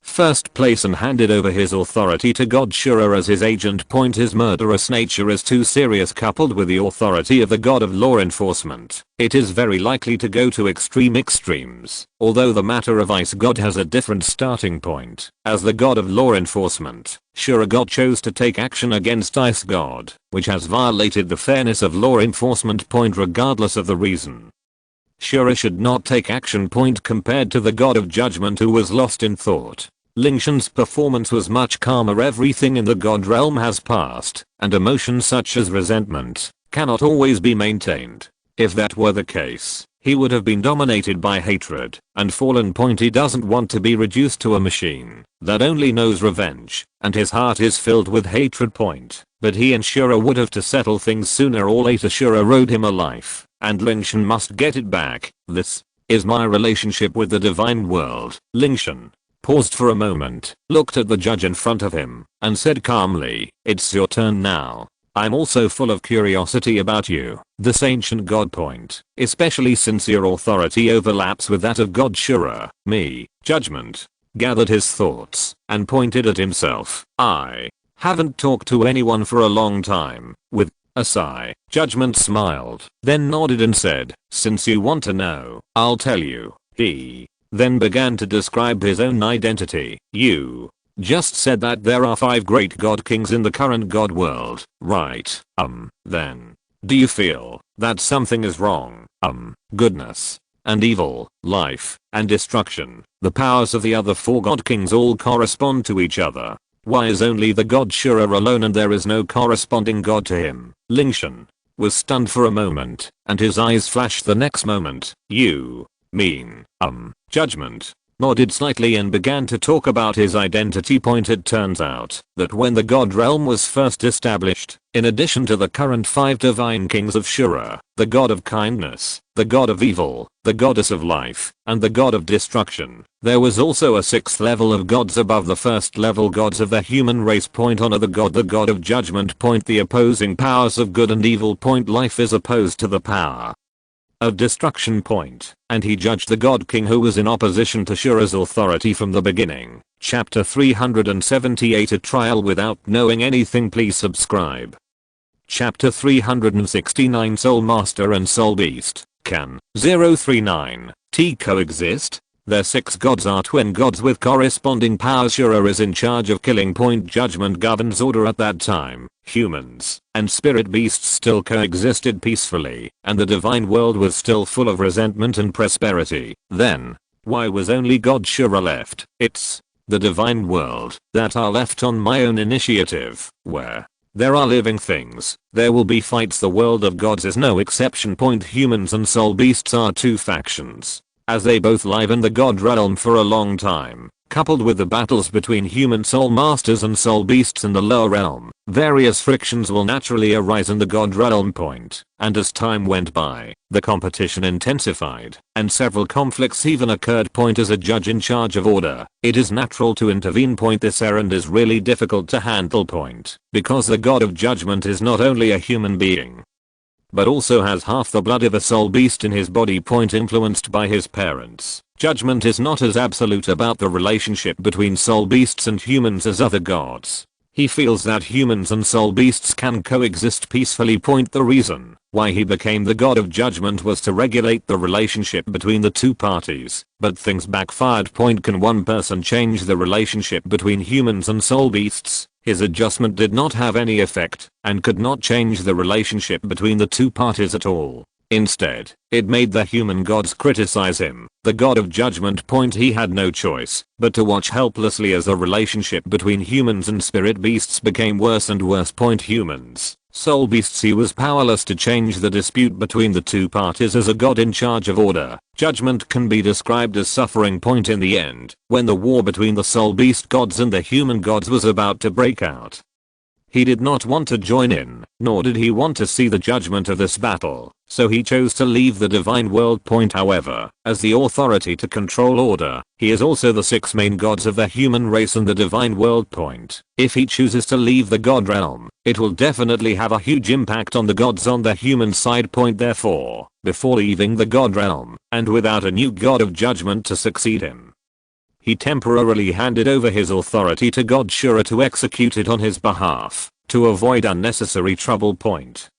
first place and handed over his authority to God Shura as his agent. His murderous nature is too serious, coupled with the authority of the god of law enforcement. It is very likely to go to extremes. Although the matter of ice god has a different starting point. As the god of law enforcement, Shura god chose to take action against ice god, which has violated the fairness of law enforcement. Regardless of the reason, Shura should not take action. Compared to the god of judgment who was lost in thought, Lingtian's performance was much calmer. Everything in the god realm has passed, and emotions such as resentment cannot always be maintained. If that were the case, he would have been dominated by hatred and fallen. He doesn't want to be reduced to a machine that only knows revenge, and his heart is filled with hatred. But he and Shura would have to settle things sooner or later. Shura owed him a life, and Lingtian must get it back. This is my relationship with the divine world. Lingtian paused for a moment, looked at the judge in front of him, and said calmly, "It's your turn now. I'm also full of curiosity about you, this ancient god. Especially since your authority overlaps with that of God Shura." Me, Judgment, gathered his thoughts and pointed at himself. "I haven't talked to anyone for a long time." With a sigh, Judgment smiled, then nodded and said, "Since you want to know, I'll tell you." He then began to describe his own identity. "You just said that there are 5 great god kings in the current god world, right? Then do you feel that something is wrong? Goodness and evil, life and destruction, the powers of the other 4 god kings all correspond to each other. Why is only the god Shura alone and there is no corresponding god to him?" Lingtian was stunned for a moment, and his eyes flashed the next moment. "You mean, Judgment nodded slightly and began to talk about his identity. It turns out that when the god realm was first established, in addition to the current 5 divine kings of Shura, the god of kindness, the god of evil, the goddess of life, and the god of destruction, there was also a 6th level of gods above the 1st level gods of the human race. Honor the god of judgment. The opposing powers of good and evil. Life is opposed to the power of destruction. And he judged the god king who was in opposition to Shura's authority from the beginning. Chapter 378, a trial without knowing anything. Please subscribe. Chapter 369, Soul Master and Soul Beast. Can 039 T coexist? Their 6 gods are twin gods with corresponding powers. Shura is in charge of killing. Judgment governs order at that time. Humans and spirit beasts still coexisted peacefully, and the divine world was still full of resentment and prosperity. Then, why was only God Shura left? It's the divine world that are left on my own initiative. Where there are living things, there will be fights. The world of gods is no exception. Humans and soul beasts are 2 factions, as they both live in the god realm for a long time. Coupled with the battles between human soul masters and soul beasts in the lower realm, various frictions will naturally arise in the god realm. And as time went by, the competition intensified, and several conflicts even occurred. As a judge in charge of order, it is natural to intervene. This errand is really difficult to handle. Because the god of judgment is not only a human being, but also has half the blood of a soul beast in his body. Influenced by his parents, Judgment is not as absolute about the relationship between soul beasts and humans as other gods. He feels that humans and soul beasts can coexist peacefully. The reason why he became the god of judgment was to regulate the relationship between the 2 parties, but things backfired. Can one person change the relationship between humans and soul beasts? His adjustment did not have any effect, and could not change the relationship between the 2 parties at all. Instead, it made the human gods criticize him, the god of judgment. He had no choice but to watch helplessly as the relationship between humans and spirit beasts became worse and worse. Humans, soul beasts. He was powerless to change the dispute between the 2 parties. As a god in charge of order, Judgment can be described as suffering. In the end, when the war between the soul beast gods and the human gods was about to break out, he did not want to join in, nor did he want to see the judgment of this battle, so he chose to leave the divine world. However, as the authority to control order, he is also the 6 main gods of the human race and the divine world. If he chooses to leave the god realm, it will definitely have a huge impact on the gods on the human side. Therefore, before leaving the god realm, and without a new god of judgment to succeed him, he temporarily handed over his authority to God Shura to execute it on his behalf, to avoid unnecessary trouble.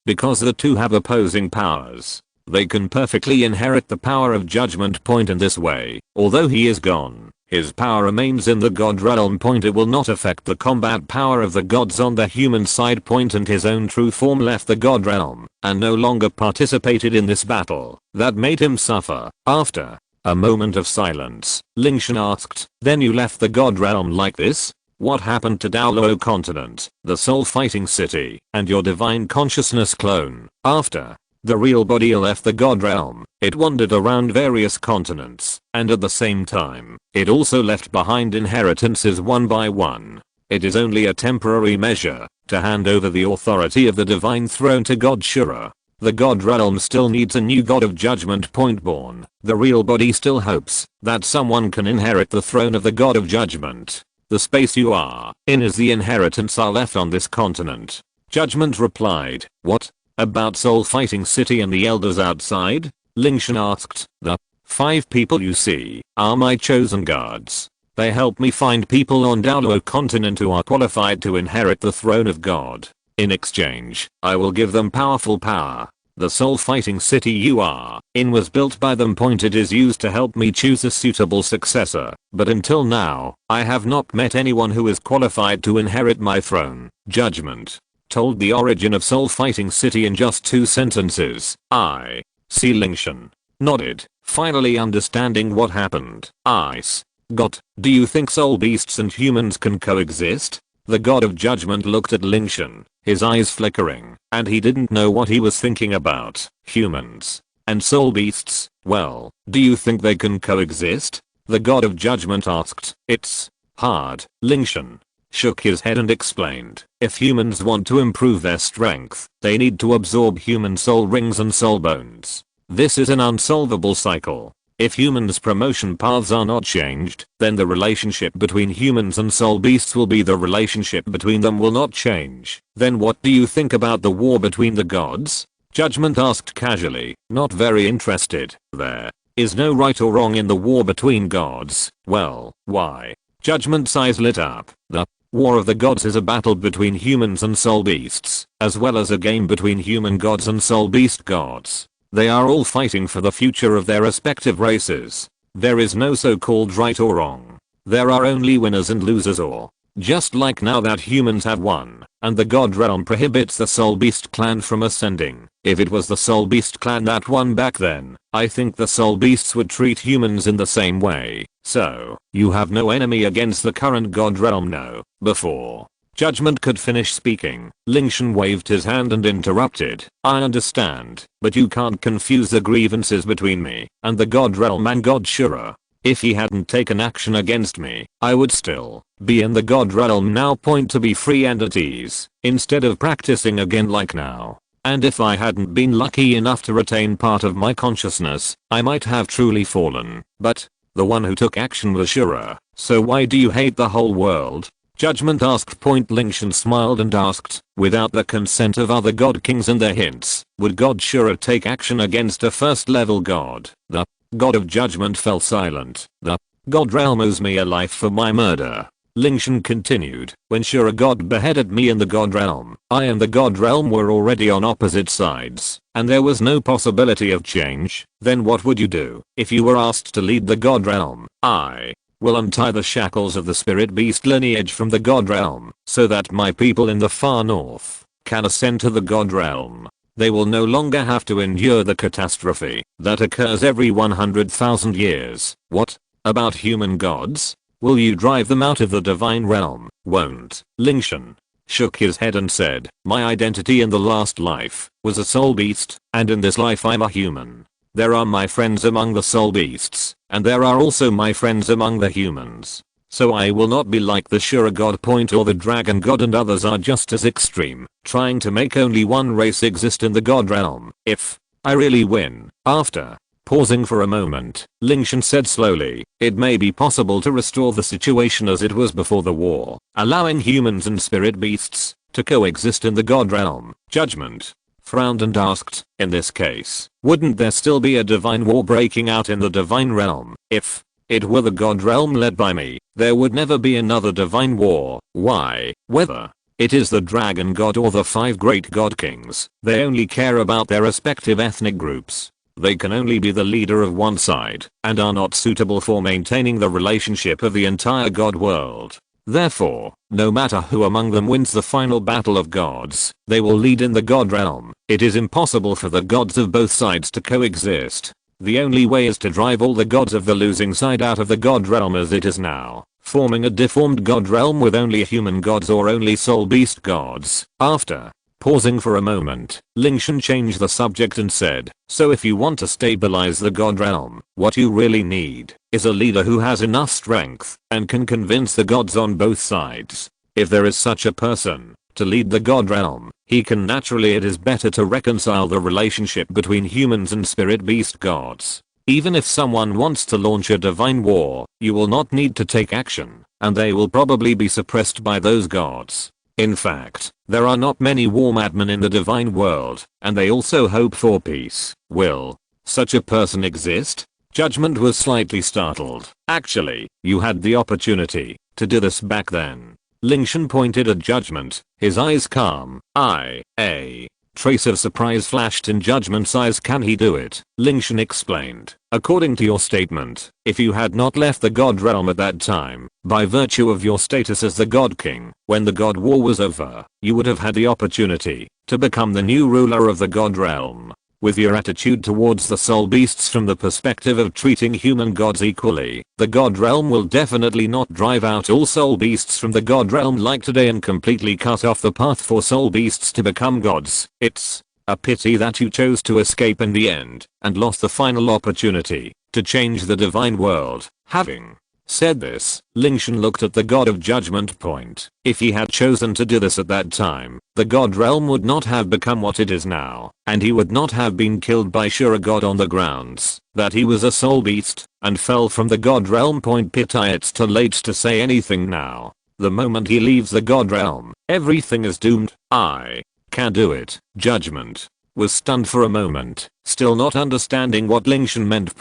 Because the 2 have opposing powers, they can perfectly inherit the power of judgment. In this way, although he is gone, his power remains in the god realm. It will not affect the combat power of the gods on the human side. And his own true form left the god realm, and no longer participated in this battle that made him suffer. After a moment of silence, Lingtian asked, "Then you left the god realm like this? What happened to Douluo continent, the soul fighting city, and your divine consciousness clone?" After The real body left the god realm. It wandered around various continents, and at the same time, it also left behind inheritances one by one. It is only a temporary measure to hand over the authority of the divine throne to God Shura. The god realm still needs a new god of judgment born. The real body still hopes that someone can inherit the throne of the god of judgment. The space you are in is the inheritance are left on this continent. Judgment replied, what? About Soul Fighting City and the elders outside? Lingtian asked, the 5 people you see are my chosen guards. They help me find people on Douluo continent who are qualified to inherit the throne of God. In exchange, I will give them powerful power. The Soul Fighting City you are in was built by them. It is used to help me choose a suitable successor, but until now, I have not met anyone who is qualified to inherit my throne. Judgment told the origin of Soul Fighting City in just 2 sentences. I see. Lingtian nodded, finally understanding what happened. Ice. God, do you think soul beasts and humans can coexist? The god of judgment looked at Lingtian, his eyes flickering, and he didn't know what he was thinking about. Humans and soul beasts, well, do you think they can coexist? The god of judgment asked. It's hard. Lingtian shook his head and explained, if humans want to improve their strength, they need to absorb human soul rings and soul bones. This is an unsolvable cycle. If humans' promotion paths are not changed, then the relationship between humans and soul beasts will be the relationship between them will not change. Then what do you think about the war between the gods? Judgment asked casually, not very interested. There is no right or wrong in the war between gods. Well, why? Judgment's eyes lit up. The war of the gods is a battle between humans and soul beasts, as well as a game between human gods and soul beast gods. They are all fighting for the future of their respective races. There is no so-called right or wrong. There are only winners and losers, or just like now that humans have won, and the god realm prohibits the soul beast clan from ascending. If it was the soul beast clan that won back then, I think the soul beasts would treat humans in the same way. So, you have no enemy against the current god realm? No. Before Judgment could finish speaking, Lingtian waved his hand and interrupted. I understand, but you can't confuse the grievances between me and the god realm and God Shura. If he hadn't taken action against me, I would still be in the god realm now. To be free and at ease, instead of practicing again like now. And if I hadn't been lucky enough to retain part of my consciousness, I might have truly fallen. But the one who took action was Shura. So why do you hate the whole world? Judgment asked. Lingtian smiled and asked, without the consent of other god kings and their hints, would God Shura take action against a first level god? The god of judgment fell silent. The god realm owes me a life for my murder. Lingtian continued, when Shura god beheaded me in the god realm, I and the god realm were already on opposite sides, and there was no possibility of change. Then what would you do if you were asked to lead the god realm? I will untie the shackles of the spirit beast lineage from the god realm, so that my people in the far north can ascend to the god realm. They will no longer have to endure the catastrophe that occurs every 100,000 years. What about human gods? Will you drive them out of the divine realm? Won't. Lingtian shook his head and said, my identity in the last life was a soul beast, and in this life I'm a human. There are my friends among the soul beasts, and there are also my friends among the humans. So I will not be like the Shura god or the dragon god, and others are just as extreme, trying to make only one race exist in the god realm. If I really win, after pausing for a moment, Lingtian said slowly, it may be possible to restore the situation as it was before the war, allowing humans and spirit beasts to coexist in the god realm. Judgment frowned and asked, in this case, wouldn't there still be a divine war breaking out in the divine realm? If it were the god realm led by me, there would never be another divine war. Why? Whether it is the dragon god or the 5 great god kings, they only care about their respective ethnic groups. They can only be the leader of one side, and are not suitable for maintaining the relationship of the entire god world. Therefore, no matter who among them wins the final battle of gods, they will lead in the god realm. It is impossible for the gods of both sides to coexist. The only way is to drive all the gods of the losing side out of the god realm as it is now, forming a deformed god realm with only human gods or only soul beast gods. After Pausing for a moment, Lingtian changed the subject and said, so if you want to stabilize the god realm, what you really need is a leader who has enough strength and can convince the gods on both sides. If there is such a person to lead the god realm, he can naturally. It is better to reconcile the relationship between humans and spirit beast gods. Even if someone wants to launch a divine war, you will not need to take action, and they will probably be suppressed by those gods. In fact, there are not many war madmen in the divine world, and they also hope for peace. Will such a person exist? Judgment was slightly startled. Actually, you had the opportunity to do this back then. Lingtian pointed at Judgment, his eyes calm. A trace of surprise flashed in Judgment's eyes. Can he do it? Lingtian explained. According to your statement, if you had not left the god realm at that time, by virtue of your status as the god king, when the god war was over, you would have had the opportunity to become the new ruler of the god realm. With your attitude towards the soul beasts from the perspective of treating human gods equally, the god realm will definitely not drive out all soul beasts from the god realm like today and completely cut off the path for soul beasts to become gods. It's a pity that you chose to escape in the end and lost the final opportunity to change the divine world. Having said this, Lingtian looked at the god of judgment. If he had chosen to do this at that time, the god realm would not have become what it is now, and he would not have been killed by Shura god on the grounds that he was a soul beast and fell from the god realm. Pity it's too late to say anything now. The moment he leaves the god realm, everything is doomed. I can do it. Judgment was stunned for a moment, still not understanding what Lingtian meant.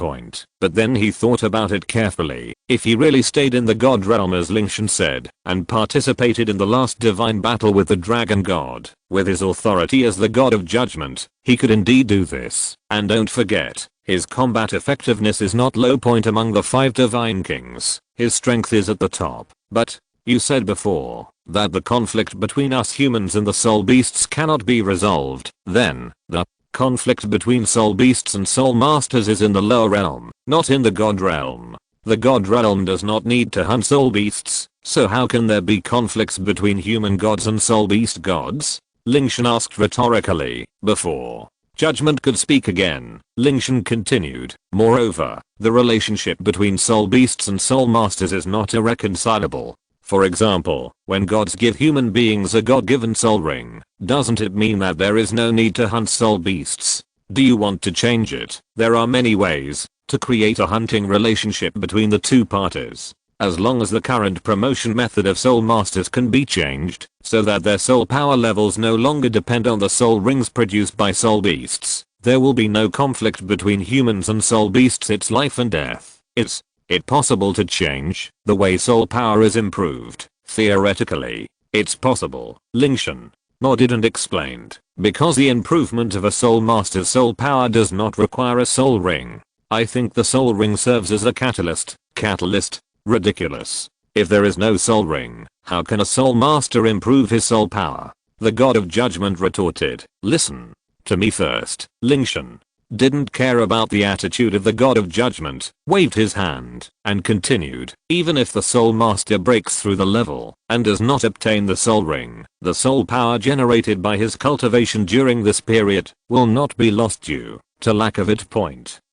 But then he thought about it carefully. If he really stayed in the god realm as Lingtian said, and participated in the last divine battle with the dragon god, with his authority as the god of judgment, he could indeed do this. And don't forget, his combat effectiveness is not low point among the 5 divine kings. His strength is at the top. But you said before that the conflict between us humans and the soul beasts cannot be resolved. Then, the conflict between soul beasts and soul masters is in the lower realm, not in the god realm. The god realm does not need to hunt soul beasts, so how can there be conflicts between human gods and soul beast gods? Lingtian asked rhetorically. Before Judgment could speak again, Lingtian continued. Moreover, the relationship between soul beasts and soul masters is not irreconcilable. For example, when gods give human beings a god-given soul ring, doesn't it mean that there is no need to hunt soul beasts? Do you want to change it? There are many ways to create a hunting relationship between the two parties. As long as the current promotion method of soul masters can be changed, so that their soul power levels no longer depend on the soul rings produced by soul beasts, there will be no conflict between humans and soul beasts. It's life and death. Is it possible to change the way soul power is improved? Theoretically, it's possible. Lingtian nodded and explained. Because the improvement of a soul master's soul power does not require a soul ring. I think the soul ring serves as a catalyst. Catalyst? Ridiculous. If there is no soul ring, how can a soul master improve his soul power? The god of judgment retorted. Listen to me first. Lingtian didn't care about the attitude of the god of judgment, waved his hand, and continued. Even if the soul master breaks through the level and does not obtain the soul ring, the soul power generated by his cultivation during this period will not be lost due to lack of it.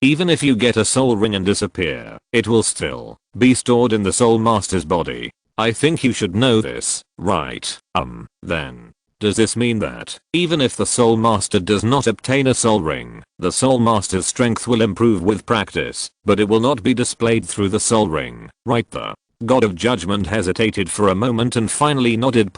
Even if you get a soul ring and disappear, it will still be stored in the soul master's body. I think you should know this, right? Then does this mean that, even if the soul master does not obtain a soul ring, the soul master's strength will improve with practice, but it will not be displayed through the soul ring, right? The god of judgment hesitated for a moment and finally nodded.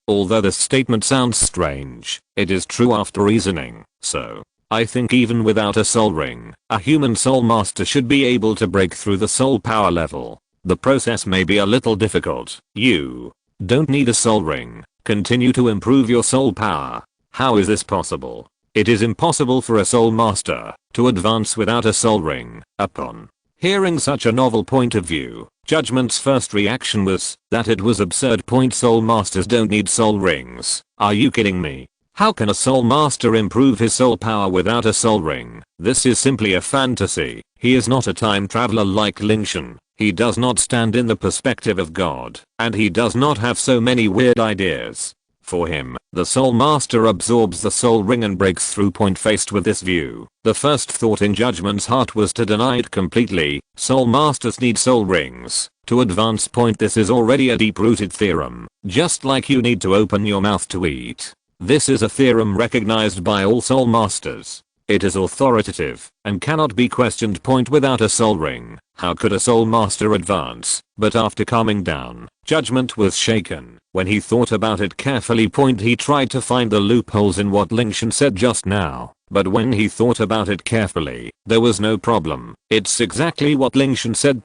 Although this statement sounds strange, it is true after reasoning. So, I think even without a soul ring, a human soul master should be able to break through the soul power level. The process may be a little difficult. You don't need a soul ring. Continue to improve your soul power. How is this possible? It is impossible for a soul master to advance without a soul ring. Upon hearing such a novel point of view, Judgment's first reaction was that it was absurd. Soul masters don't need soul rings. Are you kidding me? How can a soul master improve his soul power without a soul ring? This is simply a fantasy. He is not a time traveler like Lingtian. He does not stand in the perspective of God, and he does not have so many weird ideas. For him, the Soul Master absorbs the soul ring and breaks through. Faced with this view, the first thought in Judgment's heart was to deny it completely. Soul Masters need soul rings to advance. This is already a deep-rooted theorem, just like you need to open your mouth to eat. This is a theorem recognized by all Soul Masters. It is authoritative and cannot be questioned. Without a soul ring, how could a Soul Master advance? But after calming down, Judgment was shaken. When he thought about it carefully, he tried to find the loopholes in what Lingtian said just now. But when he thought about it carefully, there was no problem. It's exactly what Lingtian said.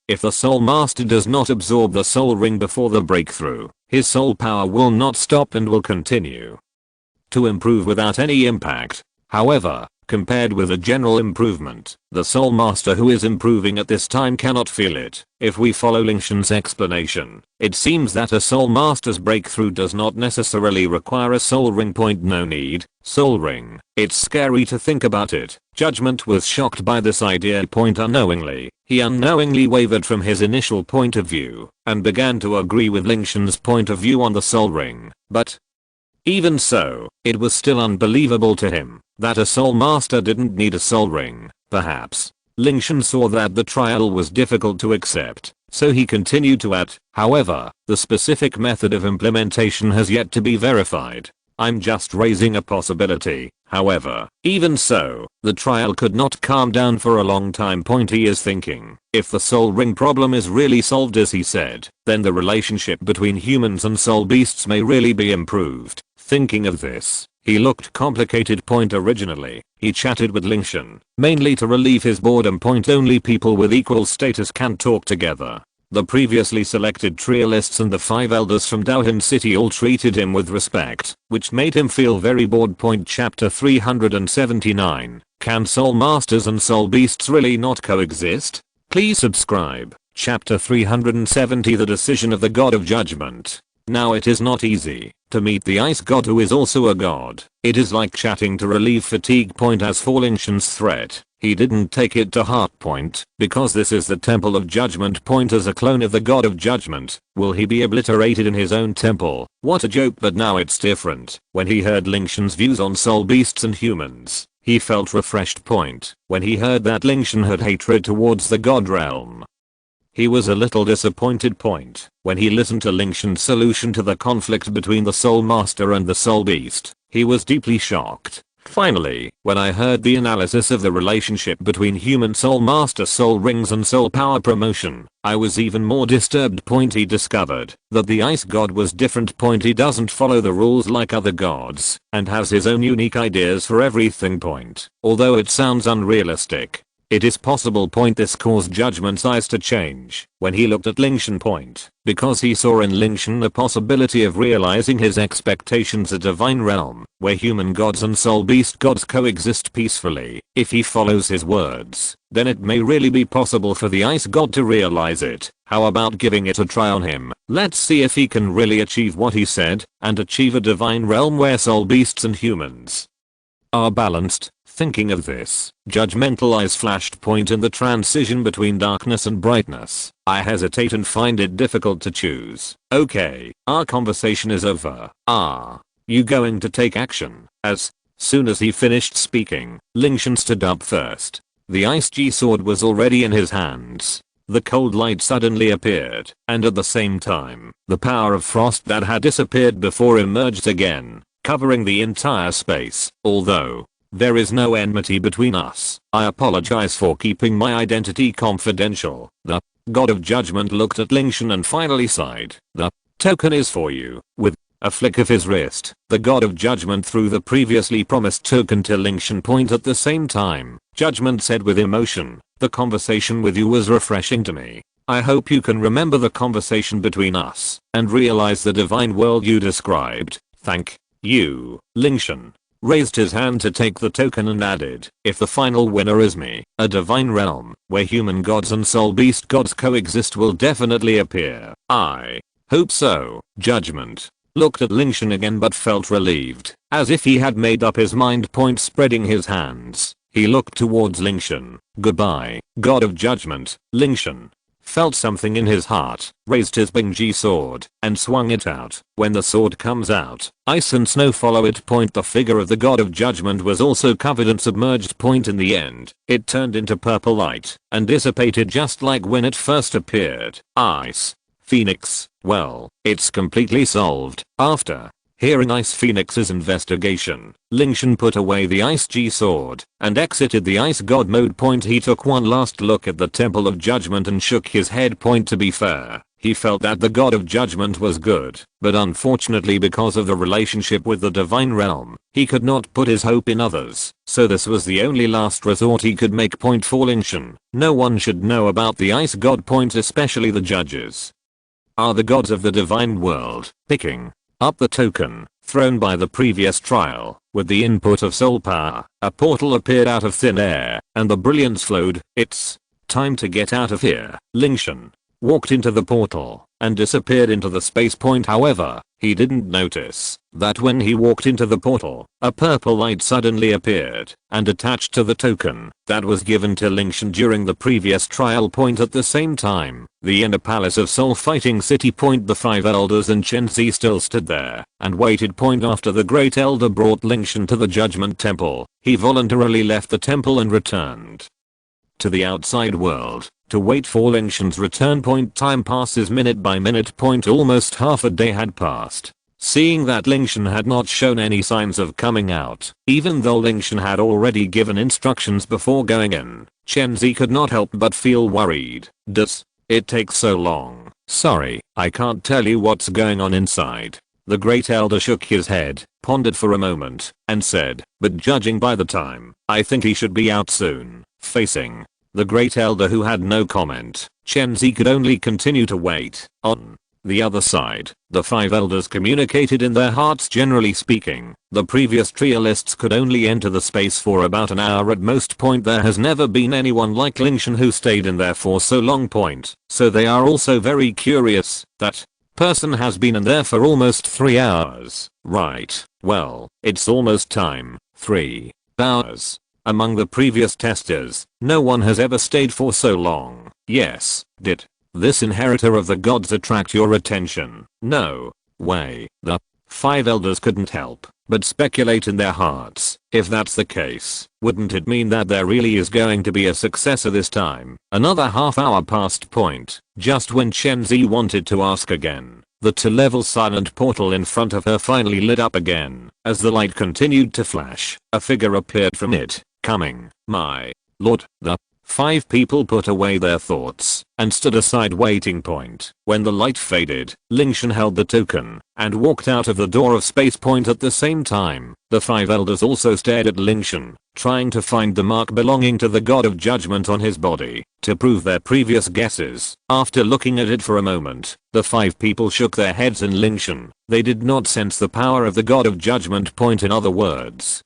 If the Soul Master does not absorb the soul ring before the breakthrough, his soul power will not stop and will continue to improve without any impact. However, compared with a general improvement, the Soul Master who is improving at this time cannot feel it. If we follow Lingtian's explanation, it seems that a Soul Master's breakthrough does not necessarily require a soul ring. No need, soul ring. It's scary to think about it. Judgment was shocked by this idea. Unknowingly, he unknowingly wavered from his initial point of view and began to agree with Lingtian's point of view on the soul ring. But even so, it was still unbelievable to him that a Soul Master didn't need a soul ring. Perhaps Lingtian saw that the trial was difficult to accept, so he continued to add, however, the specific method of implementation has yet to be verified. I'm just raising a possibility. However, even so, the trial could not calm down for a long time. He is thinking, if the soul ring problem is really solved as he said, then the relationship between humans and soul beasts may really be improved. Thinking of this, he looked complicated. Originally, he chatted with Lingtian, mainly to relieve his boredom. Only people with equal status can talk together. The previously selected trialists and the 5 elders from Douluo City all treated him with respect, which made him feel very bored. Chapter 379. Can Soul Masters and Soul Beasts really not coexist? Please subscribe. Chapter 370. The decision of the God of Judgment. Now it is not easy to meet the Ice God who is also a god. It is like chatting to relieve fatigue. As for Lingtian's threat, he didn't take it to heart. Because this is the Temple of Judgment. As a clone of the God of Judgment, will he be obliterated in his own temple? What a joke. But now it's different. When he heard Lingtian's views on soul beasts and humans, he felt refreshed. When he heard that Lingtian had hatred towards the god realm, he was a little disappointed. When he listened to Lingtian's solution to the conflict between the Soul Master and the Soul Beast, he was deeply shocked. Finally, when I heard the analysis of the relationship between human Soul Master soul rings and soul power promotion, I was even more disturbed. He discovered that the Ice God was different. He doesn't follow the rules like other gods and has his own unique ideas for everything. Although it sounds unrealistic, it is possible. This caused Judgment's eyes to change when he looked at Lingtian. Because he saw in Lingtian the possibility of realizing his expectations, a divine realm where human gods and soul beast gods coexist peacefully. If he follows his words, then it may really be possible for the Ice God to realize it. How about giving it a try on him? Let's see if he can really achieve what he said and achieve a divine realm where soul beasts and humans are balanced. Thinking of this, judgmental eyes flashed. In the transition between darkness and brightness, I hesitate and find it difficult to choose. Okay, our conversation is over. Are you going to take action? As soon as he finished speaking, Lingtian stood up first. The Ice G sword was already in his hands. The cold light suddenly appeared, and at the same time, the power of frost that had disappeared before emerged again, covering the entire space. Although there is no enmity between us, I apologize for keeping my identity confidential. The God of Judgment looked at Lingtian and finally sighed. The token is for you. With a flick of his wrist, the God of Judgment threw the previously promised token to Lingtian. At the same time, Judgment said with emotion, the conversation with you was refreshing to me. I hope you can remember the conversation between us and realize the divine world you described. Thank you. Lingtian raised his hand to take the token and added, if the final winner is me, a divine realm where human gods and soul beast gods coexist will definitely appear. I hope so. Judgment looked at Lingtian again but felt relieved, as if he had made up his mind. Spreading his hands, he looked towards Lingtian. Goodbye, God of Judgment. Lingtian felt something in his heart, raised his Bingji sword, and swung it out. When the sword comes out, ice and snow follow it. The figure of the god of judgment was also covered and submerged. In the end, it turned into purple light, and dissipated just like when it first appeared. Ice Phoenix, well, it's completely solved. After hearing Ice Phoenix's investigation, Lingtian put away the Ice G sword and exited the Ice God mode. He took one last look at the Temple of Judgment and shook his head. To be fair, he felt that the God of Judgment was good, but unfortunately because of the relationship with the Divine Realm, he could not put his hope in others, so this was the only last resort he could make. For Lingtian, no one should know about the Ice God. Especially the judges are the gods of the divine world. Picking up the token thrown by the previous trial, with the input of soul power, a portal appeared out of thin air, and the brilliance flowed. It's time to get out of here. Lingtian walked into the portal and disappeared into the space. However, he didn't notice that when he walked into the portal, a purple light suddenly appeared and attached to the token that was given to Lingtian during the previous trial. At the same time, the inner palace of Soul Fighting City. The 5 elders and Chen Zi still stood there and waited. After the great elder brought Lingtian to the judgment temple, he voluntarily left the temple and returned to the outside world to wait for Lingtian's return. Time passes minute by minute. Almost half a day had passed. Seeing that Lingtian had not shown any signs of coming out, even though Lingtian had already given instructions before going in, Chen Zi could not help but feel worried. Does it take so long? Sorry, I can't tell you what's going on inside. The great elder shook his head, pondered for a moment, and said, but judging by the time, I think he should be out soon. Facing the great elder who had no comment, Chen Zi could only continue to wait. On the other side, the 5 elders communicated in their hearts. Generally speaking, the previous trialists could only enter the space for about an hour at most. There has never been anyone like Lingtian who stayed in there for so long. So they are also very curious. That person has been in there for almost 3 hours. Right, well, it's almost time. 3 hours. Among the previous testers, no one has ever stayed for so long. Yes, did this inheritor of the gods attract your attention? No way. The 5 elders couldn't help but speculate in their hearts. If that's the case, wouldn't it mean that there really is going to be a successor this time? Another half hour passed. Just when Chen Zi wanted to ask again, the 2-level silent portal in front of her finally lit up again. As the light continued to flash, a figure appeared from it. Coming, my lord. The 5 people put away their thoughts and stood aside waiting. When the light faded, Lingtian held the token and walked out of the door of space. At the same time, the 5 elders also stared at Lingtian, trying to find the mark belonging to the god of judgment on his body to prove their previous guesses. After looking at it for a moment, the 5 people shook their heads in Lingtian. They did not sense the power of the god of judgment. In other words,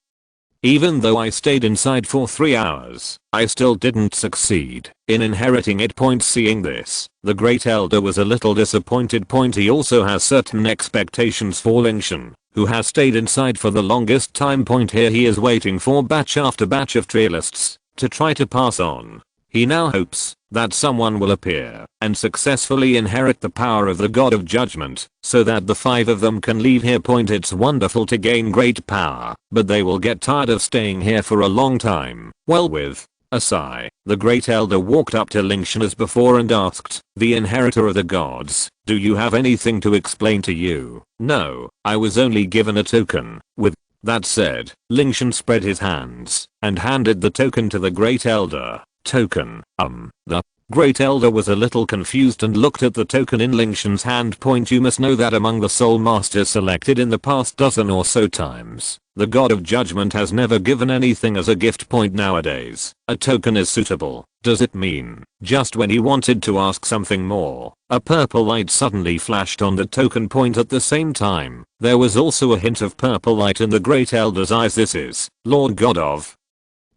even though I stayed inside for 3 hours, I still didn't succeed in inheriting it. Seeing this, the great elder was a little disappointed. He also has certain expectations for Lingtian, who has stayed inside for the longest time. Here he is waiting for batch after batch of trialists to try to pass on. He now hopes that someone will appear and successfully inherit the power of the god of judgment, so that the 5 of them can leave here. It's wonderful to gain great power, but they will get tired of staying here for a long time. Well, with a sigh, the great elder walked up to Lingtian as before and asked, the inheritor of the gods, do you have anything to explain to you? No, I was only given a token. With that said, Lingtian spread his hands and handed the token to the great elder. Token, the great elder was a little confused and looked at the token in Lingtian's hand. You must know that among the soul masters selected in the past dozen or so times, the god of judgment has never given anything as a gift. Nowadays, a token is suitable. Does it mean, just when he wanted to ask something more, a purple light suddenly flashed on the token? At the same time, there was also a hint of purple light in the great elder's eyes. This is Lord God of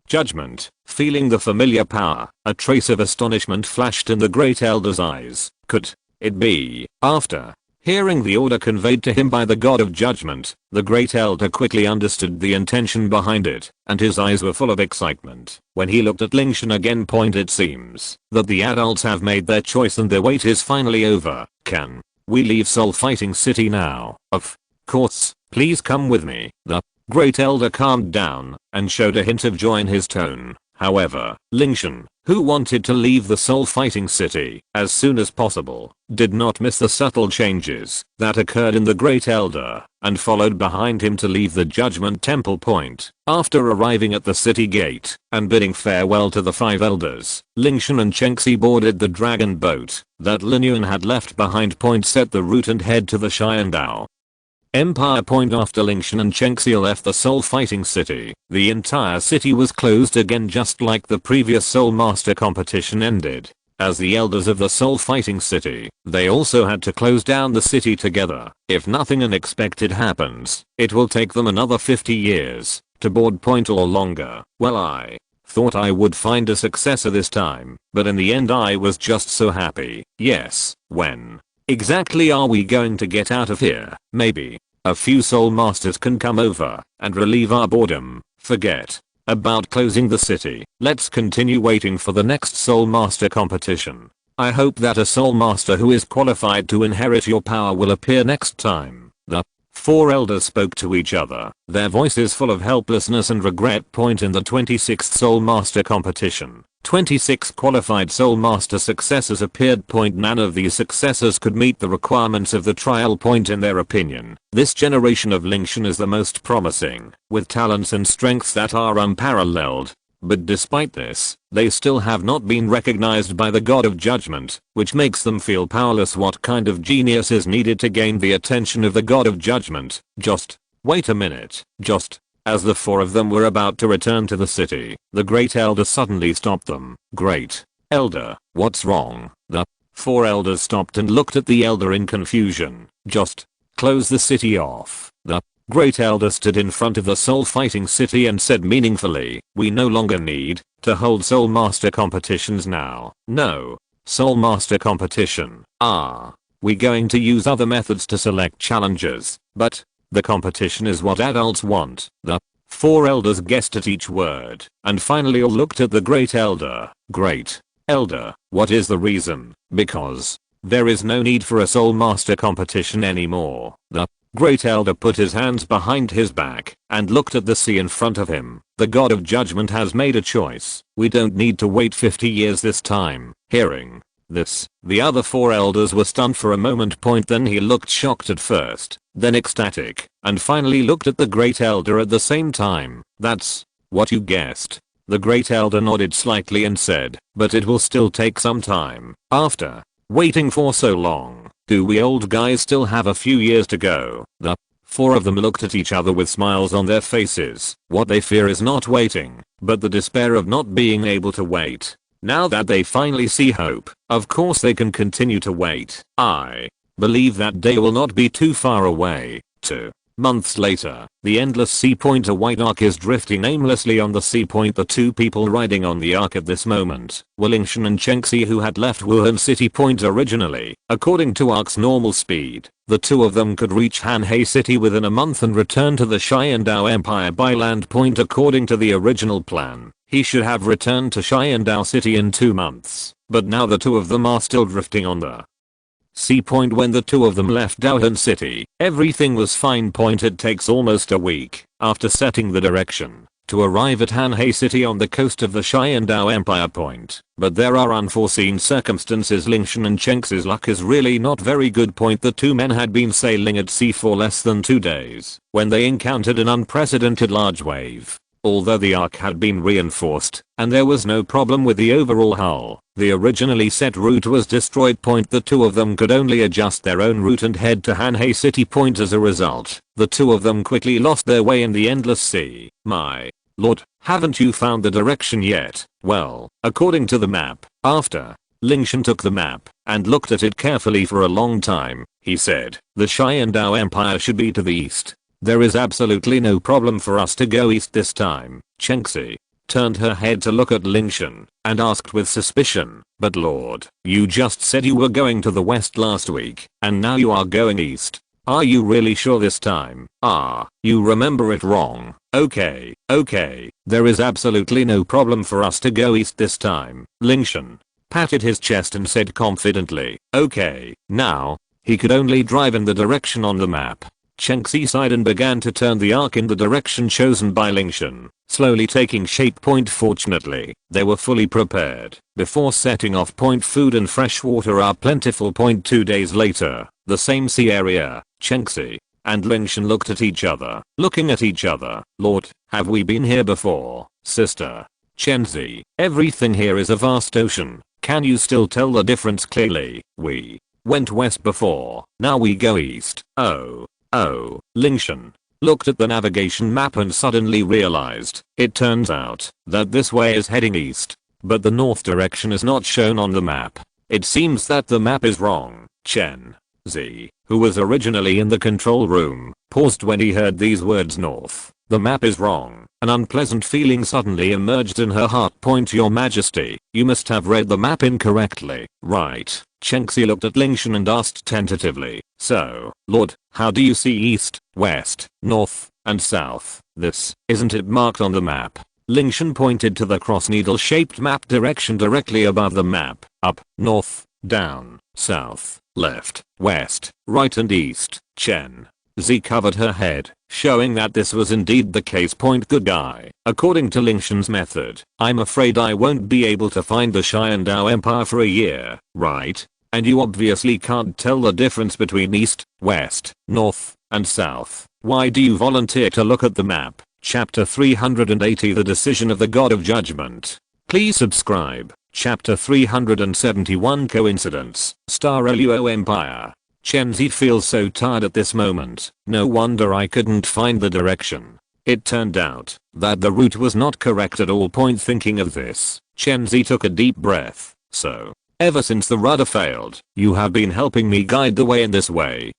Judgment. Feeling the familiar power, a trace of astonishment flashed in the great elder's eyes. Could it be? After Hearing the order conveyed to him by the God of Judgment, the Great Elder quickly understood the intention behind it, and his eyes were full of excitement. When he looked at Lingtian again, it seems that the adults have made their choice and their wait is finally over. Can we leave Soul Fighting City now? Of course, please come with me. The Great Elder calmed down and showed a hint of joy in his tone. However, Lingtian, who wanted to leave the Soul Fighting City as soon as possible, did not miss the subtle changes that occurred in the Great Elder and followed behind him to leave the Judgment Temple Point. After arriving at the city gate and bidding farewell to the 5 elders, Lingtian and Chenxi boarded the dragon boat that Linyuan had left behind. Set the route and head to the Qian Dou Empire Point. After Lingtian and Chenxi left the Soul Fighting City, the entire city was closed again, just like the previous Soul Master competition ended. As the elders of the Soul Fighting City, they also had to close down the city together. If nothing unexpected happens, it will take them another 50 years to board point or longer. Well, I thought I would find a successor this time, but in the end I was just so happy. Yes, when exactly are we going to get out of here? Maybe a few Soul Masters can come over and relieve our boredom. Forget about closing the city. Let's continue waiting for the next Soul Master competition. I hope that a Soul Master who is qualified to inherit your power will appear next time. The 4 elders spoke to each other, their voices full of helplessness and regret. In the 26th Soul Master competition, 26 qualified Soul Master successors appeared. None of these successors could meet the requirements of the trial. In their opinion, this generation of Lingtian is the most promising, with talents and strengths that are unparalleled. But despite this, they still have not been recognized by the God of Judgment, which makes them feel powerless. What kind of genius is needed to gain the attention of the God of Judgment? Just wait a minute. Just as the 4 of them were about to return to the city, the Great Elder suddenly stopped them. Great Elder, what's wrong? The 4 elders stopped and looked at the elder in confusion. Just close the city off. The Great Elder stood in front of the Soul Fighting City and said meaningfully, we no longer need to hold Soul Master competitions now. No Soul Master competition. We going to use other methods to select challengers, but the competition is what adults want. The 4 elders guessed at each word and finally all looked at the Great Elder. Great Elder, what is the reason? Because there is no need for a Soul Master competition anymore. The Great Elder put his hands behind his back and looked at the sea in front of him. The God of Judgment has made a choice. We don't need to wait 50 years this time. Hearing this, the other 4 elders were stunned for a moment. Then he looked shocked at first, then ecstatic, and finally looked at the Great Elder at the same time. That's what you guessed. The Great Elder nodded slightly and said, but it will still take some time. After waiting for so long, do we old guys still have a few years to go? The 4 of them looked at each other with smiles on their faces. What they fear is not waiting, but the despair of not being able to wait. Now that they finally see hope, of course they can continue to wait. I believe that day will not be too far away. 2 months later, the endless sea. A white ark is drifting aimlessly on the sea. The 2 people riding on the ark at this moment were Lingtian and Chenxi, who had left Wuhan City. Originally, according to ark's normal speed, the 2 of them could reach Hanhei City within a month and return to the Qian Dou Empire by land. According to the original plan, he should have returned to Qian Dou City in 2 months, but now the 2 of them are still drifting on the sea. When the 2 of them left Wuhan City, everything was fine. It takes almost a week after setting the direction to arrive at Hanhei City on the coast of the Qian Dou Empire. But there are unforeseen circumstances. Lingtian and Chenxi's luck is really not very good. The 2 men had been sailing at sea for less than 2 days when they encountered an unprecedented large wave. Although the ark had been reinforced and there was no problem with the overall hull, the originally set route was destroyed. The 2 of them could only adjust their own route and head to Hanhei City. As a result, the 2 of them quickly lost their way in the endless sea. My lord, haven't you found the direction yet? Well, according to the map. After Lingtian took the map and looked at it carefully for a long time, he said, the Qian Dou Empire should be to the east. There is absolutely no problem for us to go east this time. Chenxi, turned her head to look at Lingtian, and asked with suspicion, "But lord, you just said you were going to the west last week, and now you are going east. Are you really sure this time?" "Ah, you remember it wrong. Okay, there is absolutely no problem for us to go east this time." Lingtian patted his chest and said confidently, "Okay." Now, he could only drive in the direction on the map. Chenxi sighed and began to turn the arc in the direction chosen by Lingtian, slowly taking shape. Fortunately, they were fully prepared. Before setting off. Food and fresh water are plentiful. 2 days later, the same sea area, Chenxi and Lingtian looked at each other. Looking at each other. "Lord, have we been here before, sister?" "Chenxi, everything here is a vast ocean. Can you still tell the difference clearly? We went west before, now we go east." Oh. Lingtian looked at the navigation map and suddenly realized, it turns out that this way is heading east, but the north direction is not shown on the map. It seems that the map is wrong. Chen-Zi, who was originally in the control room, paused when he heard these words north. "The map is wrong." An unpleasant feeling suddenly emerged in her heart. "Your Majesty, you must have read the map incorrectly, right?" Chenxi looked at Lingtian and asked tentatively, "So, Lord, how do you see east, west, north, and south? This, isn't it marked on the map?" Lingtian pointed to the cross needle shaped map direction directly above the map. "Up, north, down, south, left, west, right and east." Chen-Zi covered her head, showing that this was indeed the case. "Good guy. According to Lingtian's method, I'm afraid I won't be able to find the Qian Dou Empire for a year, right? And you obviously can't tell the difference between east, west, north, and south. Why do you volunteer to look at the map?" Chapter 380, The Decision of the God of Judgment. Please subscribe. Chapter 371, Coincidence. Star Luo Empire. Chenxi feels so tired at this moment. No wonder I couldn't find the direction. It turned out that the route was not correct at all. Thinking of this, Chenxi took a deep breath. "So, ever since the rudder failed, you have been helping me guide the way in this way.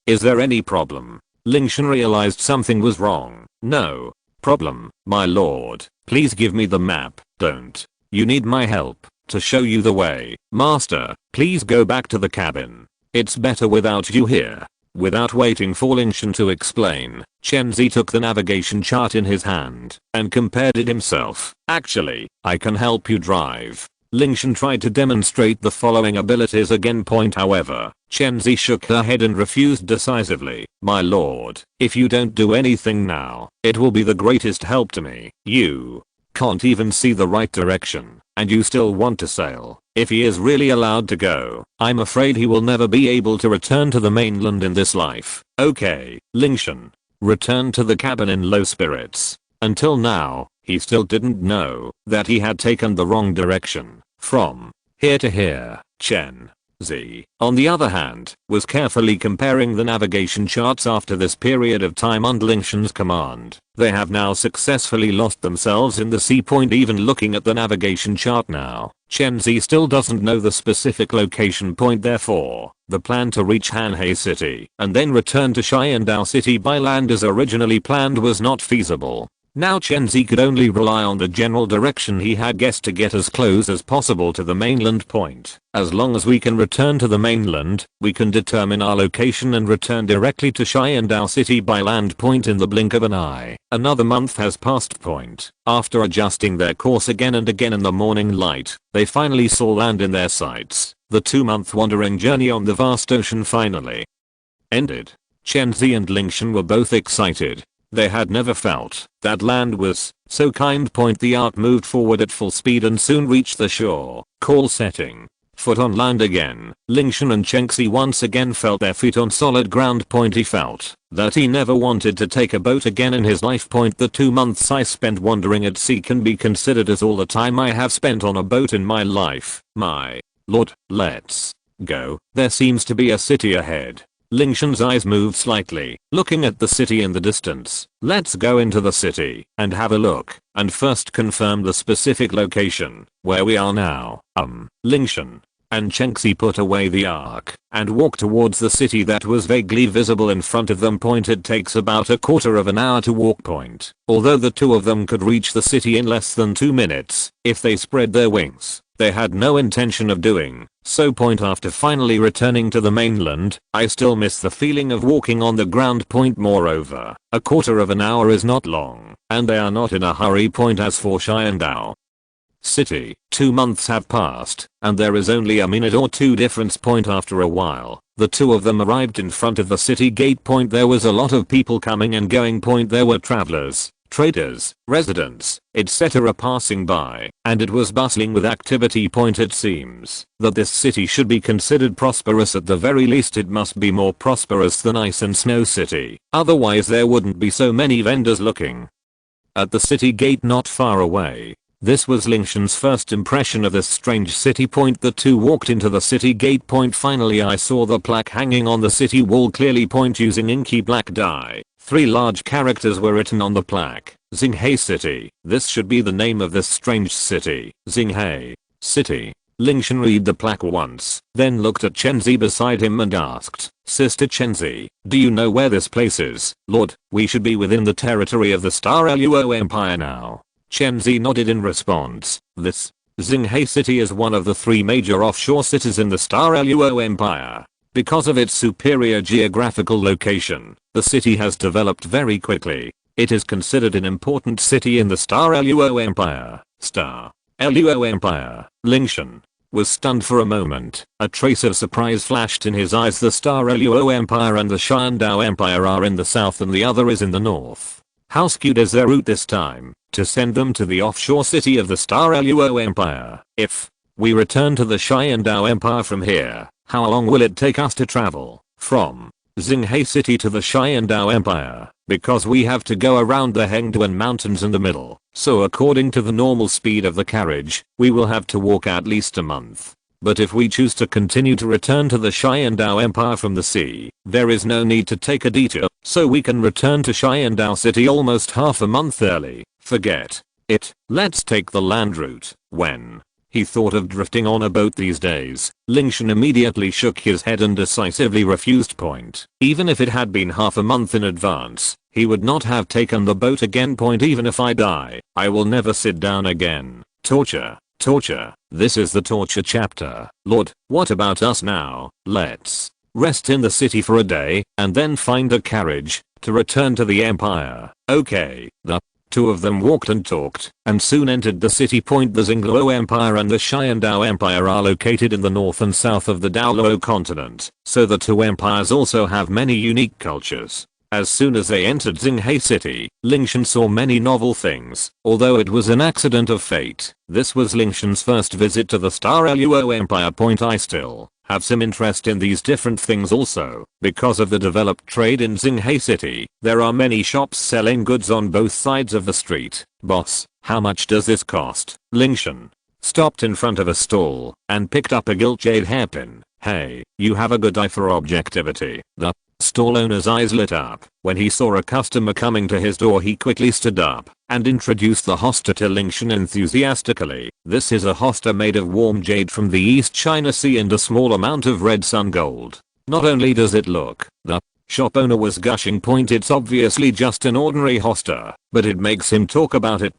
Is there any problem?" Lingtian realized something was wrong. "No problem, my lord. Please give me the map." "Don't you need my help to show you the way, master? Please go back to the cabin. It's better without you here." Without waiting for Lingtian to explain, Chenxi took the navigation chart in his hand and compared it himself. "Actually, I can help you drive." Lingtian tried to demonstrate the following abilities again. However, Chenxi shook her head and refused decisively. "My lord, if you don't do anything now, it will be the greatest help to me. You can't even see the right direction, and you still want to sail. If he is really allowed to go, I'm afraid he will never be able to return to the mainland in this life." "Okay." Lingtian returned to the cabin in low spirits. Until now, he still didn't know that he had taken the wrong direction. From here to here. Chen-Zi, on the other hand, was carefully comparing the navigation charts after this period of time under Lingtian's command. They have now successfully lost themselves in the sea. Even looking at the navigation chart now, Chenxi still doesn't know the specific location. Therefore, the plan to reach Hanhei City and then return to Qian Dou City by land as originally planned was not feasible. Now Chenxi could only rely on the general direction he had guessed to get as close as possible to the mainland. As long as we can return to the mainland, we can determine our location and return directly to Qian Dou City by land. In the blink of an eye, another month has passed. After adjusting their course again and again in the morning light, they finally saw land in their sights. The 2-month wandering journey on the vast ocean finally ended. Chenxi and Lingtian were both excited. They had never felt that land was so kind. The ark moved forward at full speed and soon reached the shore. Call setting foot on land again. Lingtian and Chenxi once again felt their feet on solid ground. He felt that he never wanted to take a boat again in his life. The 2 months I spent wandering at sea can be considered as all the time I have spent on a boat in my life. My lord, let's go. There seems to be a city ahead. Lingtian's eyes moved slightly, looking at the city in the distance. "Let's go into the city and have a look, and first confirm the specific location where we are now." Lingtian and Chenxi put away the ark and walked towards the city that was vaguely visible in front of them. It takes about a quarter of an hour to walk. Although the two of them could reach the city in less than 2 minutes if they spread their wings, they had no intention of doing so. After finally returning to the mainland, I still miss the feeling of walking on the ground. Moreover, a quarter of an hour is not long, and they are not in a hurry. As for Qian Dou City, 2 months have passed, and there is only a minute or two difference. After a while, the two of them arrived in front of the city gate. There was a lot of people coming and going. There were travelers, traders, residents, etc. passing by, and it was bustling with activity. It seems that this city should be considered prosperous. At the very least it must be more prosperous than Ice and Snow City, otherwise there wouldn't be so many vendors looking at the city gate not far away. This was Lingtian's first impression of this strange city. The two walked into the city gate. Finally I saw the plaque hanging on the city wall clearly. Using inky black dye, 3 large characters were written on the plaque. Xinghai City. This should be the name of this strange city. Xinghai City. Lingtian read the plaque once, then looked at Chenzi beside him and asked, "Sister Chenzi, do you know where this place is?" "Lord, we should be within the territory of the Star Luo Empire now." Chenzi nodded in response. This Xinghai City is one of the 3 major offshore cities in the Star Luo Empire. Because of its superior geographical location, the city has developed very quickly. It is considered an important city in the Star Luo Empire. Star Luo Empire. Lingtian was stunned for a moment. A trace of surprise flashed in his eyes. The Star Luo Empire and the Qian Dou Empire are in the south and the other is in the north. How skewed is their route this time, to send them to the offshore city of the Star Luo Empire? If we return to the Qian Dou Empire from here, how long will it take us to travel from Xinghai City to the Qian Dou Empire? Because we have to go around the Hengduan Mountains in the middle, so according to the normal speed of the carriage, we will have to walk at least a month. But if we choose to continue to return to the Qian Dou Empire from the sea, there is no need to take a detour, so we can return to Qian Dou City almost half a month early. Forget it, let's take the land route. When he thought of drifting on a boat these days, Lingtian immediately shook his head and decisively refused. Even if it had been half a month in advance, he would not have taken the boat again. Even if I die, I will never sit down again. Torture. Torture. This is the torture chapter. Lord, what about us now? Let's rest in the city for a day, and then find a carriage to return to the empire. Okay. The two of them walked and talked, and soon entered the city. The Xingluo Empire and the Qian Dou Empire are located in the north and south of the Douluo continent, so the two empires also have many unique cultures. As soon as they entered Xinghai City, Lingtian saw many novel things, although it was an accident of fate. This was Lingtian's first visit to the Star Luo Empire. I still have some interest in these different things also, because of the developed trade in Xinghai City. There are many shops selling goods on both sides of the street. "Boss, how much does this cost?" Lingtian stopped in front of a stall and picked up a gilt jade hairpin. "Hey, you have a good eye for objectivity." The stall owner's eyes lit up when he saw a customer coming to his door. He quickly stood up and introduced the hosta to Lingtian enthusiastically. "This is a hosta made of warm jade from the East China Sea and a small amount of red sun gold. Not only does it look," the shop owner was gushing. "It's obviously just an ordinary hosta, but it makes him talk about it."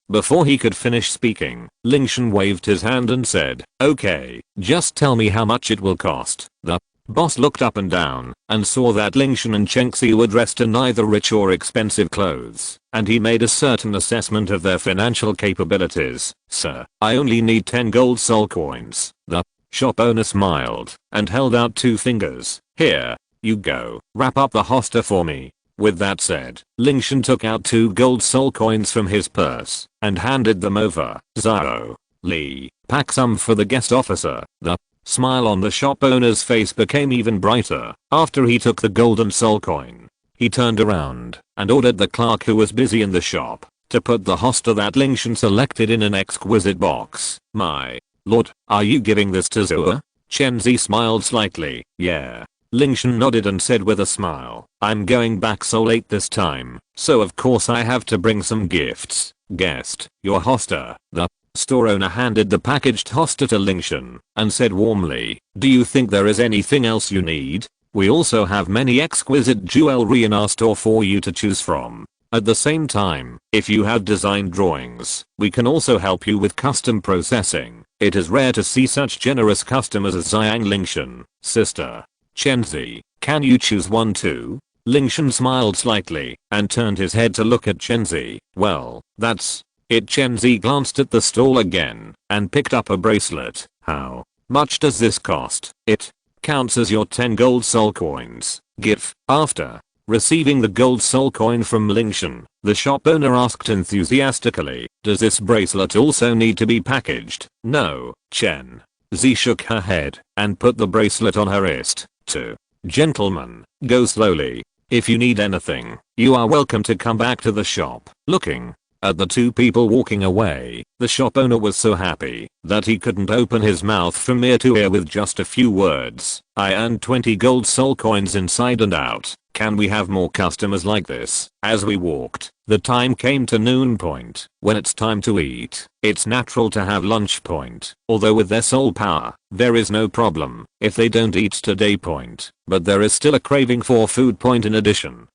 Before he could finish speaking, Lingtian waved his hand and said, "Okay, just tell me how much it will cost." The boss looked up and down and saw that Lingtian and Chenxi were dressed in neither rich or expensive clothes, and he made a certain assessment of their financial capabilities. "Sir, I only need 10 gold soul coins." The shop owner smiled and held out 2 fingers. "Here you go, wrap up the hosta for me." With that said, Lingtian took out 2 gold soul coins from his purse and handed them over. "Zhao Li, pack some for the guest officer." The smile on the shop owner's face became even brighter after he took the golden soul coin. He turned around and ordered the clerk who was busy in the shop to put the hosta that Lingtian selected in an exquisite box. "My lord, are you giving this to Zua?" Chenzi smiled slightly. "Yeah." Lingtian nodded and said with a smile, "I'm going back so late this time, so of course I have to bring some gifts. Guest, your hosta." The Store owner handed the package tossed to Lingtian and said warmly, "Do you think there is anything else you need? We also have many exquisite jewelry in our store for you to choose from. At the same time, if you have design drawings, we can also help you with custom processing. It is rare to see such generous customers as Xiang Lingtian, sister. Chenzi, can you choose one too?" Lingtian smiled slightly and turned his head to look at Chenzi. "Well, that's it." Chenzi glanced at the stall again and picked up a bracelet. "How much does this cost?" "It counts as your 10 gold soul coins. Give." After receiving the gold soul coin from Lingtian, the shop owner asked enthusiastically, "Does this bracelet also need to be packaged?" "No." Chen Zi shook her head and put the bracelet on her wrist. "To gentlemen, go slowly. If you need anything, you are welcome to come back to the shop." Looking at the two people walking away, the shop owner was so happy that he couldn't open his mouth from ear to ear with just a few words. "I earned 20 gold soul coins inside and out. Can we have more customers like this?" As we walked, the time came to noon point. When it's time to eat, it's natural to have lunch point. Although with their soul power, there is no problem if they don't eat to day point, but there is still a craving for food point in addition.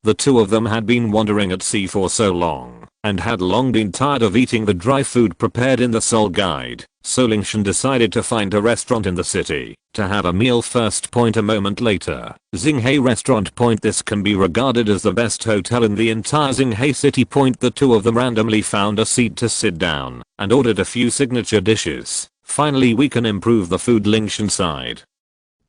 The two of them had been wandering at sea for so long and had long been tired of eating the dry food prepared in the soul guide, so Lingtian decided to find a restaurant in the city to have a meal first. Point a moment later, Xinghai restaurant. Point this can be regarded as the best hotel in the entire Xinghai city. Point the two of them randomly found a seat to sit down and ordered a few signature dishes. "Finally we can improve the food," Lingtian sighed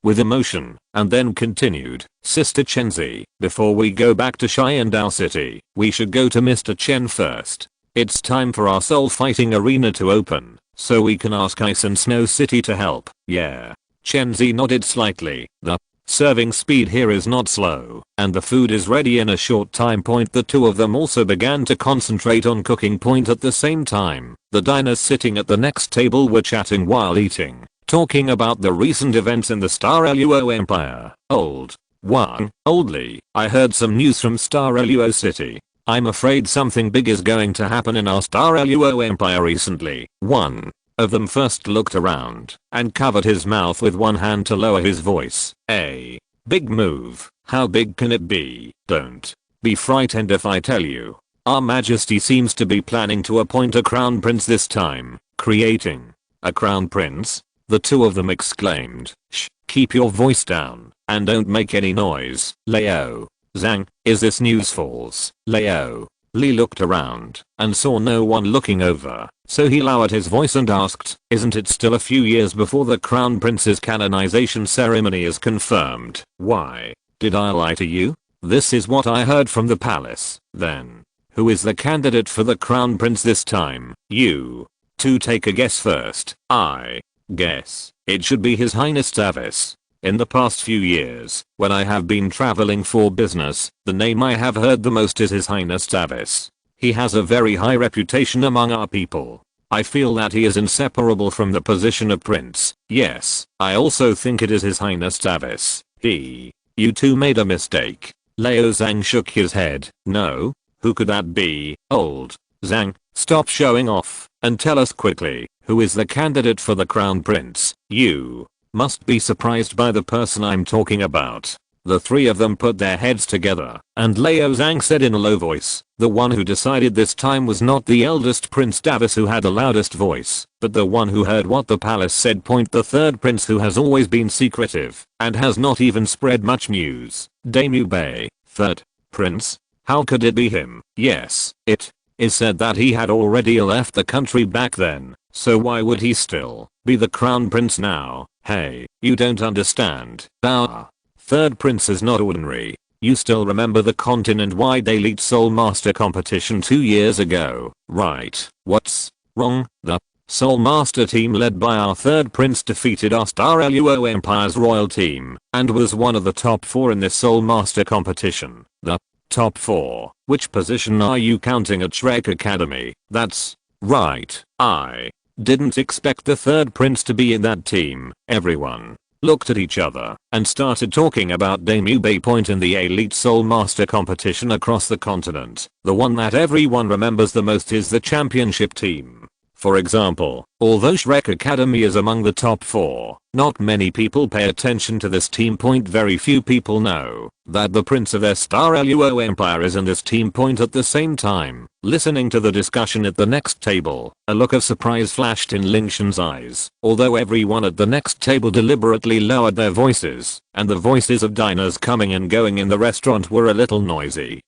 with emotion, and then continued, "Sister Chenzi, before we go back to Qian Dou City, we should go to Mr. Chen first. It's time for our soul fighting arena to open, so we can ask Ice and Snow City to help." "Yeah." Chenzi nodded slightly. "The serving speed here is not slow, and the food is ready in a short time." Point the two of them also began to concentrate on cooking. Point at the same time, the diners sitting at the next table were chatting while eating, talking about the recent events in the Star Luo Empire. "Old Wang, oldly, I heard some news from Star Luo City. I'm afraid something big is going to happen in our Star Luo Empire recently." One of them first looked around and covered his mouth with one hand to lower his voice. "A big move? How big can it be?" "Don't be frightened if I tell you. Our Majesty seems to be planning to appoint a crown prince this time." "Creating a crown prince?" the two of them exclaimed. "Shh, keep your voice down and don't make any noise." "Leo, Zhang, is this news false?" "Leo." Li looked around and saw no one looking over, so he lowered his voice and asked, "Isn't it still a few years before the crown prince's canonization ceremony is confirmed?" "Why did I lie to you? This is what I heard from the palace." "Then who is the candidate for the crown prince this time?" "You two take a guess first." "I guess it should be His Highness Tavis. In the past few years, when I have been traveling for business, the name I have heard the most is His Highness Tavis. He has a very high reputation among our people. I feel that he is inseparable from the position of prince. Yes, I also think it is His Highness Tavis." You two made a mistake." Leo Zhang shook his head. "No? Who could that be?" "Old Zhang, stop showing off and tell us quickly, who is the candidate for the crown prince? You must be surprised by the person I'm talking about." The three of them put their heads together, and Leo Zhang said in a low voice, "The one who decided this time was not the eldest Prince Davis who had the loudest voice, but the one who heard what the palace said." Point the third prince who has always been secretive and has not even spread much news. Daimyo Bei. "Third prince? How could it be him?" "Yes, it is said that he had already left the country back then, so why would he still be the crown prince now?" "Hey, you don't understand. Our third prince is not ordinary. You still remember the continent-wide Elite Soul Master competition 2 years ago, right?" "What's wrong?" "The Soul Master team led by our third prince defeated our Star Luo Empire's royal team and was one of the top 4 in this Soul Master competition." "The top 4? Which position are you counting at Shrek Academy?" "That's right. I didn't expect the third prince to be in that team." Everyone looked at each other and started talking about Daimyo Bei. Point in the Elite Soul Master competition across the continent, the one that everyone remembers the most is the championship team. For example, although Shrek Academy is among the top 4, not many people pay attention to this team point. Very few people know that the prince of their Star Luo Empire is in this team point at the same time. Listening to the discussion at the next table, a look of surprise flashed in Lingtian's eyes, although everyone at the next table deliberately lowered their voices, and the voices of diners coming and going in the restaurant were a little noisy.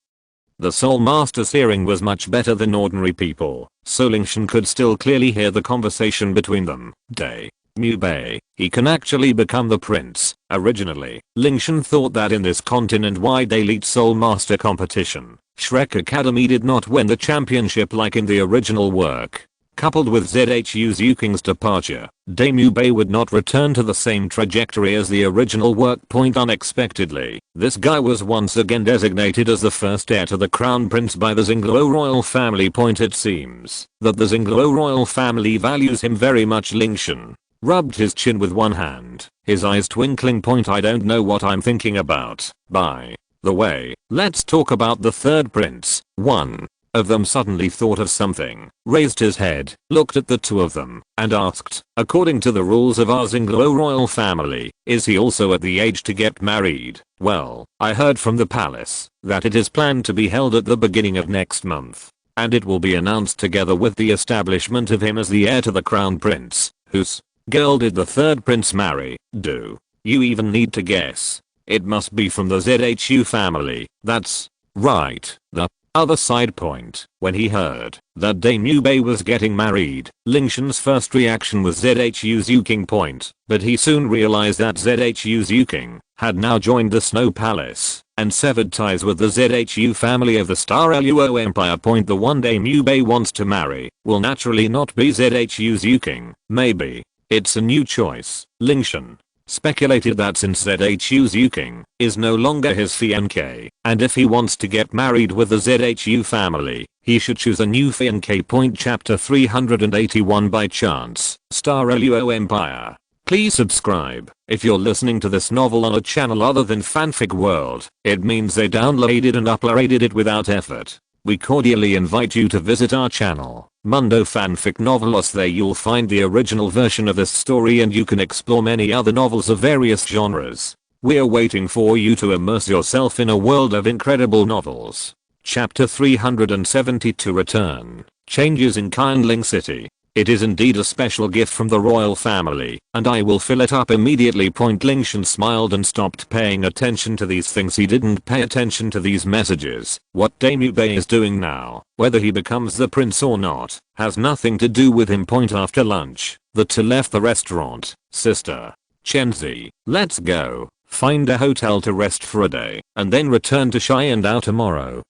The Soul Master's hearing was much better than ordinary people, so Lingtian could still clearly hear the conversation between them. Day. Mu Bei, he can actually become the prince. Originally, Lingtian thought that in this continent-wide elite Soul Master competition, Shrek Academy did not win the championship like in the original work. Coupled with ZHU's Yuking's departure, Mu Bei would not return to the same trajectory as the original work. Unexpectedly, this guy was once again designated as the first heir to the crown prince by the Xingluo royal family. It seems that the Xingluo royal family values him very much. Lingtian rubbed his chin with one hand, his eyes twinkling. I don't know what I'm thinking about. By the way, let's talk about the third prince. One of them suddenly thought of something, raised his head, looked at the two of them, and asked, according to the rules of our Xingluo royal family, is he also at the age to get married? Well, I heard from the palace that it is planned to be held at the beginning of next month, and it will be announced together with the establishment of him as the heir to the crown prince. Whose girl did the third prince marry? Do you even need to guess? It must be from the ZHU family. That's right. The other side point. When he heard that Mu Bei was getting married, Lingtian's first reaction was ZHU's Yuking point, but he soon realized that ZHU's Yuking had now joined the Snow Palace and severed ties with the ZHU family of the Star Luo Empire. The one Mu Bei wants to marry will naturally not be ZHU's Yuking. Maybe it's a new choice. Lingtian speculated that since ZHU's Yuking is no longer his fiancé, and if he wants to get married with the ZHU family, he should choose a new fiancé. Chapter 381 By chance, Star Luo Empire. Please subscribe if you're listening to this novel on a channel other than Fanfic World. It means they downloaded and uploaded it without effort. We cordially invite you to visit our channel, Mundo Fanfic Novelos. There you'll find the original version of this story and you can explore many other novels of various genres. We're waiting for you to immerse yourself in a world of incredible novels. Chapter 372 Return. Changes in Qian City. It is indeed a special gift from the royal family, and I will fill it up immediately. Lingtian smiled and stopped paying attention to these things. He didn't pay attention to these messages. What Mu Bei is doing now, whether he becomes the prince or not, has nothing to do with him. After lunch, the two left the restaurant. Sister Chenzi, let's go find a hotel to rest for a day, and then return to Qian Dou tomorrow.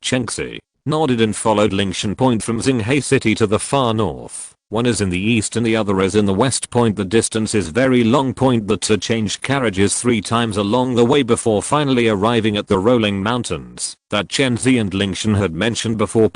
Chenzi nodded and followed Lingtian. From Xinghe City to the far north, one is in the east and the other is in the west. The distance is very long. The two changed carriages 3 times along the way before finally arriving at the rolling mountains that Chenzi and Lingtian had mentioned before.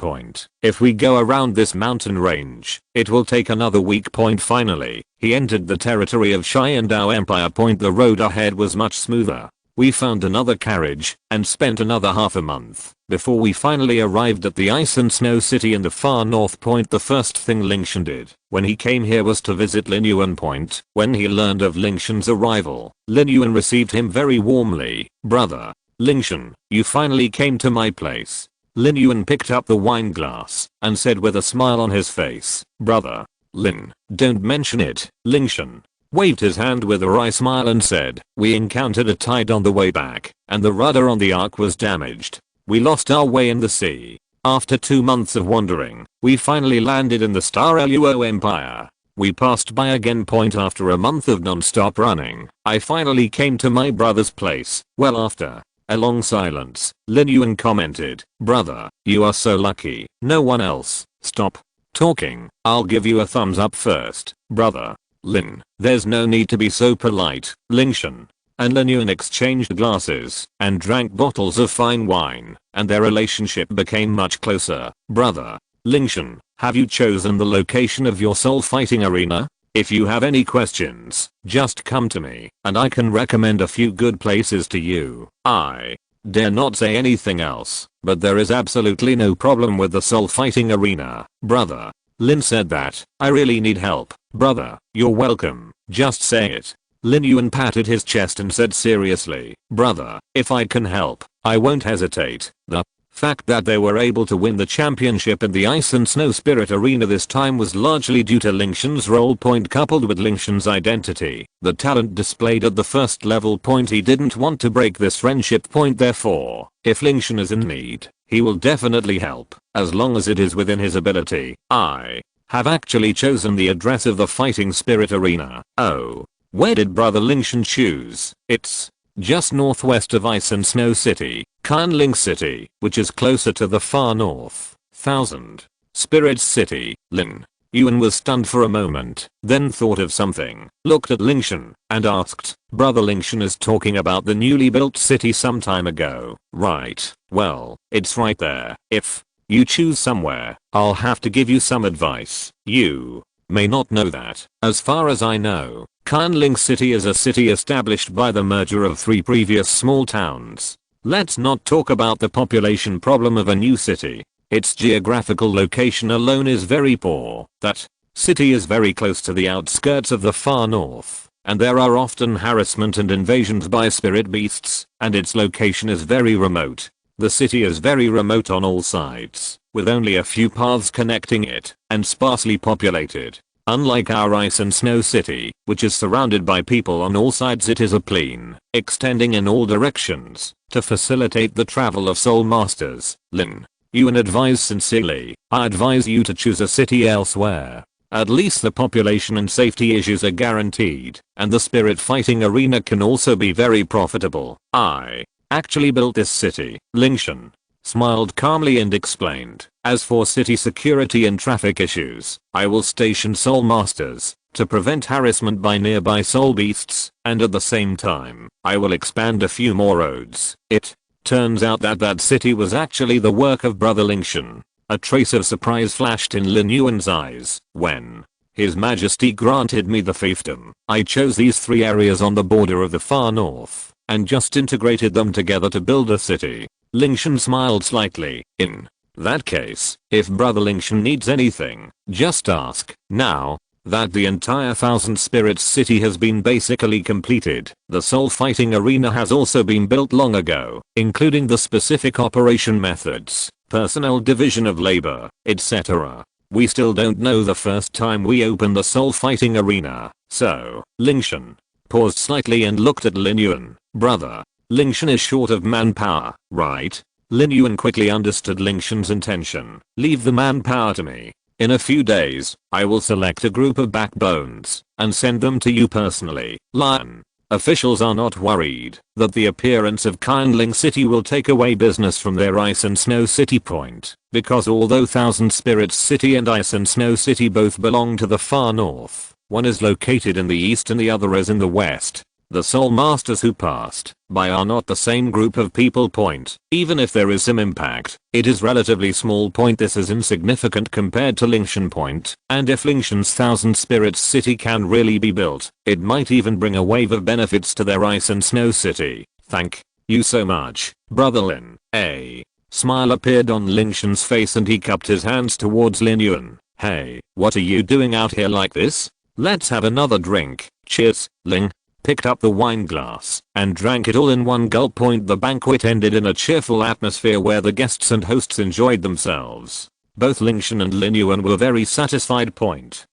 If we go around this mountain range, it will take another week. Finally, he entered the territory of Qian Dou Empire. The road ahead was much smoother. We found another carriage and spent another half a month before we finally arrived at the ice and snow city in the far north. The first thing Lingtian did when he came here was to visit Linyuan. When he learned of Lingtian's arrival, Linyuan received him very warmly. Brother Lingtian, you finally came to my place. Linyuan picked up the wine glass and said with a smile on his face, Brother Lin, don't mention it. Lingtian waved his hand with a wry smile and said, we encountered a tide on the way back, and the rudder on the ark was damaged. We lost our way in the sea. After 2 months of wandering, we finally landed in the Star Luo Empire. We passed by again. After a month of non-stop running, I finally came to my brother's place. Well, after a long silence, Linyuan commented, Brother, you are so lucky. No one else. Stop talking. I'll give you a thumbs up first, brother Lin. There's no need to be so polite. Lingtian and Linyuan exchanged glasses and drank bottles of fine wine, and their relationship became much closer. Brother Lingtian, have you chosen the location of your soul fighting arena? If you have any questions, just come to me, and I can recommend a few good places to you. I dare not say anything else, but there is absolutely no problem with the soul fighting arena. Brother Lin said that. I really need help. Brother, you're welcome. Just say it. Lin Yuan patted his chest and said seriously, brother, if I can help, I won't hesitate. The fact that they were able to win the championship in the Ice and Snow Spirit Arena this time was largely due to Lingtian's role point coupled with Lingtian's identity. The talent displayed at the first level point, he didn't want to break this friendship point, therefore, if Lingtian is in need, he will definitely help, as long as it is within his ability. I have actually chosen the address of the Fighting Spirit Arena. Oh. Where did Brother Lingtian choose? It's just northwest of Ice and Snow City, Qian City, which is closer to the far north. 1000 Spirits City. Lin Yuan was stunned for a moment, then thought of something, looked at Lingtian, and asked, Brother Lingtian is talking about the newly built city some time ago, right? Well, it's right there. If you choose somewhere, I'll have to give you some advice. You may not know that, as far as I know, Qian City is a city established by the merger of 3 previous small towns. Let's not talk about the population problem of a new city. Its geographical location alone is very poor. That city is very close to the outskirts of the far north, and there are often harassment and invasions by spirit beasts, and its location is very remote. The city is very remote on all sides, with only a few paths connecting it, and sparsely populated. Unlike our Ice and Snow City, which is surrounded by people on all sides, it is a plain, extending in all directions, to facilitate the travel of soul masters. Lin Yuan advised sincerely, I advise you to choose a city elsewhere. At least the population and safety issues are guaranteed, and the spirit fighting arena can also be very profitable. I actually built this city. Lingtian smiled calmly and explained, as for city security and traffic issues, I will station soul masters to prevent harassment by nearby soul beasts, and at the same time, I will expand a few more roads. It turns out that that city was actually the work of Brother Lingtian. A trace of surprise flashed in Lin Yuan's eyes when His Majesty granted me the fiefdom. I chose these 3 areas on the border of the far north, and just integrated them together to build a city. Lingtian smiled slightly. In that case, if Brother Lingtian needs anything, just ask. Now that the entire 1000 Spirits City has been basically completed, the soul fighting arena has also been built long ago, including the specific operation methods, personnel, division of labor, etc. We still don't know the first time we open the soul fighting arena, so Lingtian paused slightly and looked at Lin Yuan. Brother, Lingtian is short of manpower, right? Lin Yuan quickly understood Lingtian's intention. Leave the manpower to me. In a few days, I will select a group of backbones and send them to you personally. Lion officials are not worried that the appearance of Qian City will take away business from their Ice and Snow City point, because although 1000 Spirits City and Ice and Snow City both belong to the far north, one is located in the east and the other is in the west. The soul masters who passed by are not the same group of people point. Even if there is some impact, it is relatively small point. This is insignificant compared to Lingtian point, and if Lingtian's 1000 Spirits City can really be built, it might even bring a wave of benefits to their Ice and Snow City. Thank you so much, Brother Lin. A smile appeared on Lingtian's face and he cupped his hands towards Lin Yuan. Hey, what are you doing out here like this? Let's have another drink. Cheers. Ling picked up the wine glass and drank it all in one gulp. The banquet ended in a cheerful atmosphere where the guests and hosts enjoyed themselves. Both Lingtian and Lin Yuan were very satisfied.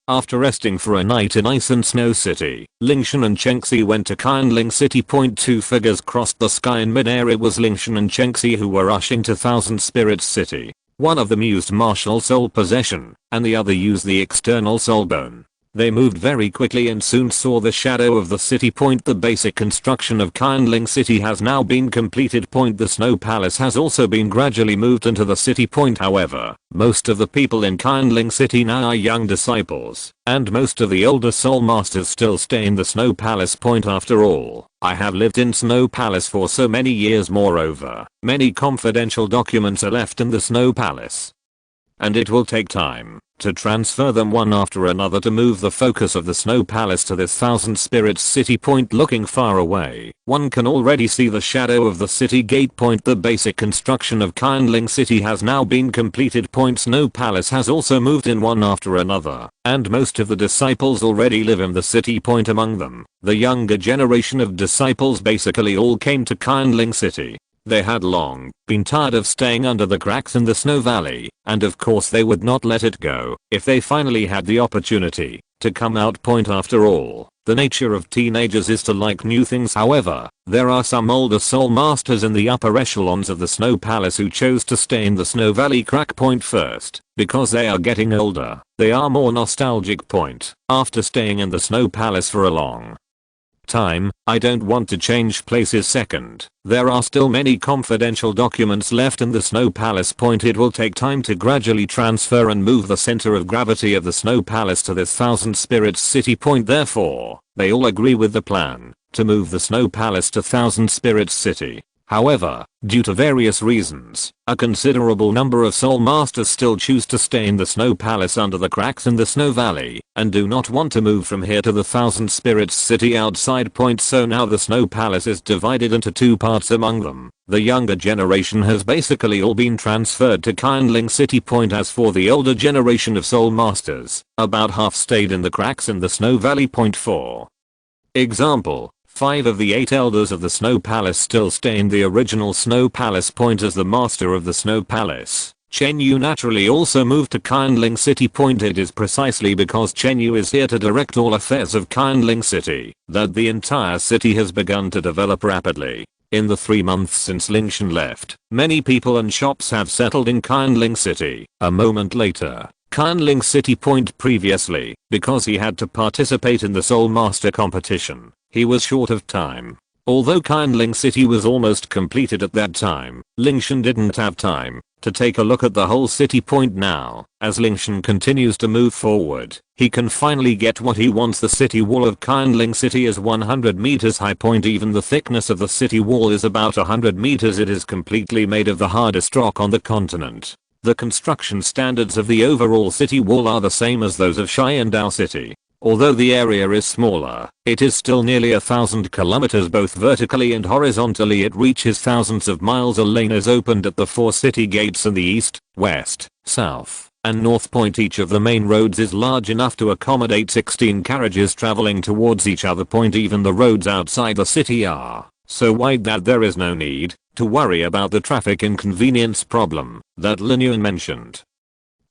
After resting for a night in Ice and Snow City, Lingtian and Chengxi went to Qian City. 2 figures crossed the sky in midair. It was Lingtian and Chengxi who were rushing to 1000 Spirits City. One of them used martial soul possession, and the other used the external soul bone. They moved very quickly and soon saw the shadow of the city. The basic construction of Qian City has now been completed. The Snow Palace has also been gradually moved into the city. However, most of the people in Qian City now are young disciples, and most of the older soul masters still stay in the Snow Palace. After all, I have lived in Snow Palace for so many years. Moreover, many confidential documents are left in the Snow Palace, and it will take time to transfer them one after another to move the focus of the snow palace to this thousand spirits city point. Looking far away, one can already see the shadow of the city gate point. The basic construction of Qian city has now been completed. Snow palace has also moved in one after another, and most of the disciples already live in the city point. Among them, the younger generation of disciples basically all came to Qian city. They had long been tired of staying under the cracks in the snow valley, and of course they would not let it go if they finally had the opportunity to come out. After all, the nature of teenagers is to like new things. However, there are some older soul masters in the upper echelons of the snow palace who chose to stay in the snow valley crack first, because they are getting older. They are more nostalgic. After staying in the snow palace for a long time, I don't want to change places. Second, there are still many confidential documents left in the snow palace. It will take time to gradually transfer and move the center of gravity of the snow palace to this thousand spirits city point. Therefore, they all agree with the plan to move the snow palace to thousand spirits city. However, due to various reasons, a considerable number of soul masters still choose to stay in the snow palace under the cracks in the snow valley, and do not want to move from here to the thousand spirits city outside. So now the snow palace is divided into two parts. Among them, the younger generation has basically all been transferred to Qian city. As for the older generation of soul masters, about half stayed in the cracks in the snow valley. For example, 5 of the 8 elders of the Snow Palace still stay in the original Snow Palace. As the master of the Snow Palace, Chen Yu naturally also moved to Qian city. It is precisely because Chen Yu is here to direct all affairs of Qian city that the entire city has begun to develop rapidly. In the 3 months since Lingtian left, many people and shops have settled in Qian city. A moment later, Qian city. Previously, because he had to participate in the Soul Master competition, he was short of time. Although Qian city was almost completed at that time, Lingtian didn't have time to take a look at the whole city. Now, as Lingtian continues to move forward, he can finally get what he wants. The city wall of Qian city is 100 meters high. Even the thickness of the city wall is about 100 meters. It is completely made of the hardest rock on the continent. The construction standards of the overall city wall are the same as those of Qian Dou city. Although the area is smaller, it is still nearly 1,000 kilometers both vertically and horizontally. It reaches thousands of miles. A lane is opened at the 4 city gates in the east, west, south, and north. Each of the main roads is large enough to accommodate 16 carriages traveling towards each other. Even the roads outside the city are so wide that there is no need to worry about the traffic inconvenience problem that Lingtian mentioned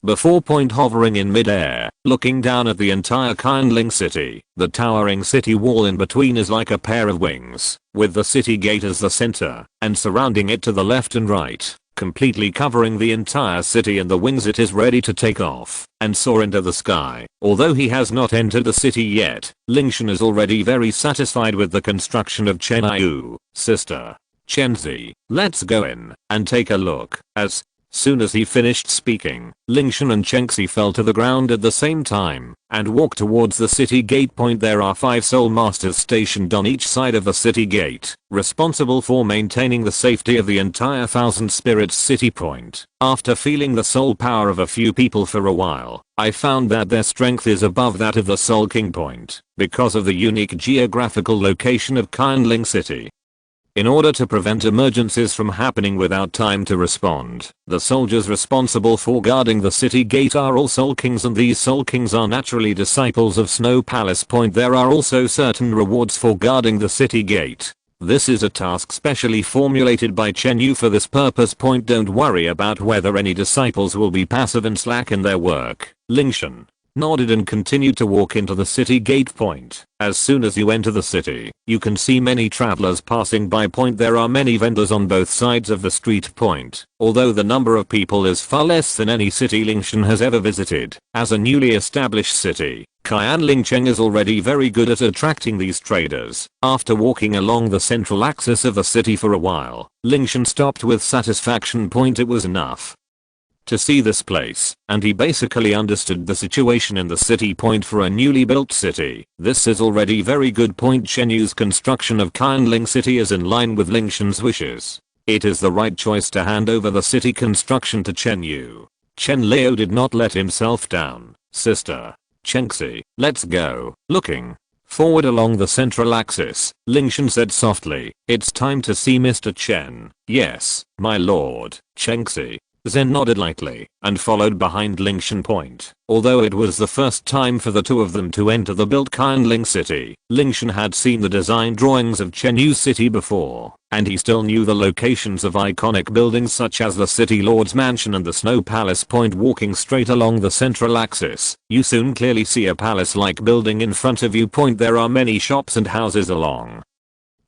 before. Hovering in mid-air, looking down at the entire Qian city, the towering city wall in between is like a pair of wings, with the city gate as the center, and surrounding it to the left and right, completely covering the entire city and the wings. It is ready to take off and soar into the sky. Although he has not entered the city yet, Lingtian is already very satisfied with the construction of Chen Yu. Sister Chenzi, let's go in and take a look. As soon as he finished speaking, Lingtian and Chenxi fell to the ground at the same time and walked towards the city gate. There are 5 soul masters stationed on each side of the city gate, responsible for maintaining the safety of the entire thousand spirits city. After feeling the soul power of a few people for a while, I found that their strength is above that of the Soul King because of the unique geographical location of Qian city. In order to prevent emergencies from happening without time to respond, the soldiers responsible for guarding the city gate are all Soul Kings, and these Soul Kings are naturally disciples of Snow Palace. There are also certain rewards for guarding the city gate. This is a task specially formulated by Chen Yu for this purpose. Don't worry about whether any disciples will be passive and slack in their work. Lingtian nodded and continued to walk into the city gate. As soon as you enter the city, you can see many travelers passing by. There are many vendors on both sides of the street. Although the number of people is far less than any city Lingtian has ever visited, as a newly established city, Qian is already very good at attracting these traders. After walking along the central axis of the city for a while, Lingtian stopped with satisfaction. It was enough to see this place, and he basically understood the situation in the city. For a newly built city, this is already very good. Chen Yu's construction of Qian city is in line with Lingtian's wishes. It is the right choice to hand over the city construction to Chen Yu. Chen Leo did not let himself down. Sister Chenxi, let's go. Looking forward along the central axis, Lingtian said softly, it's time to see Mr. Chen. Yes, my lord. Chenxi Zen nodded lightly and followed behind Lingtian point. Although it was the first time for the two of them to enter the built Qianling city, Lingtian had seen the design drawings of Chenyu city before, and he still knew the locations of iconic buildings such as the City Lord's Mansion and the Snow Palace. Walking straight along the central axis, you soon clearly see a palace-like building in front of you. There are many shops and houses along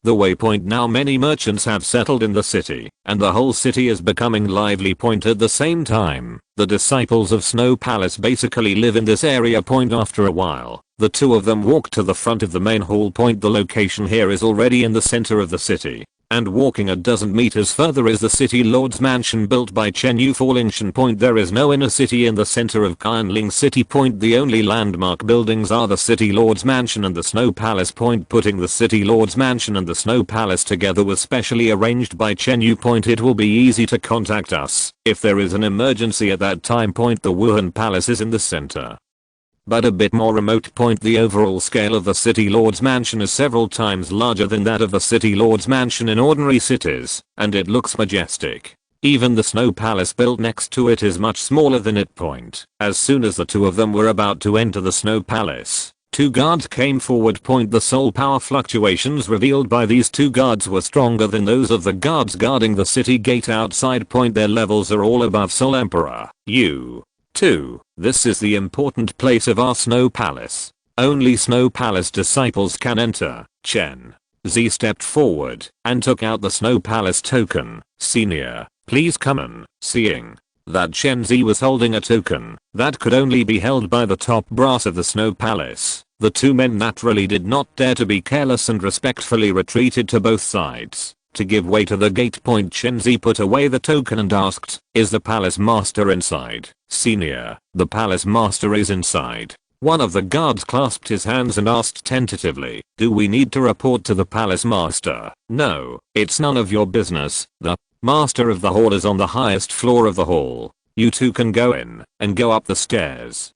the waypoint. Now many merchants have settled in the city, and the whole city is becoming lively. At the same time, the disciples of Snow Palace basically live in this area. After a while, the two of them walk to the front of the main hall. The location here is already in the center of the city, and walking a dozen meters further is the City Lord's Mansion built by Chen Yu for Lingtian. There is no inner city in the center of Qianling City. The only landmark buildings are the City Lord's Mansion and the Snow Palace. Putting the City Lord's Mansion and the Snow Palace together was specially arranged by Chen Yu. It will be easy to contact us if there is an emergency at that time. The Wuhan Palace is in the center, but a bit more remote. The overall scale of the City Lord's Mansion is several times larger than that of the City Lord's Mansion in ordinary cities, and it looks majestic. Even the Snow Palace built next to it is much smaller than it. As soon as the two of them were about to enter the Snow Palace, two guards came forward. The soul power fluctuations revealed by these two guards were stronger than those of the guards guarding the city gate outside. Their levels are all above Soul Emperor. You 2. This is the important place of our Snow Palace. Only Snow Palace disciples can enter. Chen Z stepped forward and took out the Snow Palace token. Senior, please come in. Seeing that Chen Z was holding a token that could only be held by the top brass of the Snow Palace, the two men naturally did not dare to be careless and respectfully retreated to both sides to give way to the gate. Chen Z put away the token and asked, is the palace master inside? Senior, the palace master is inside. One of the guards clasped his hands and asked tentatively, do we need to report to the palace master? No, it's none of your business. The master of the hall is on the highest floor of the hall. You two can go in and go up the stairs.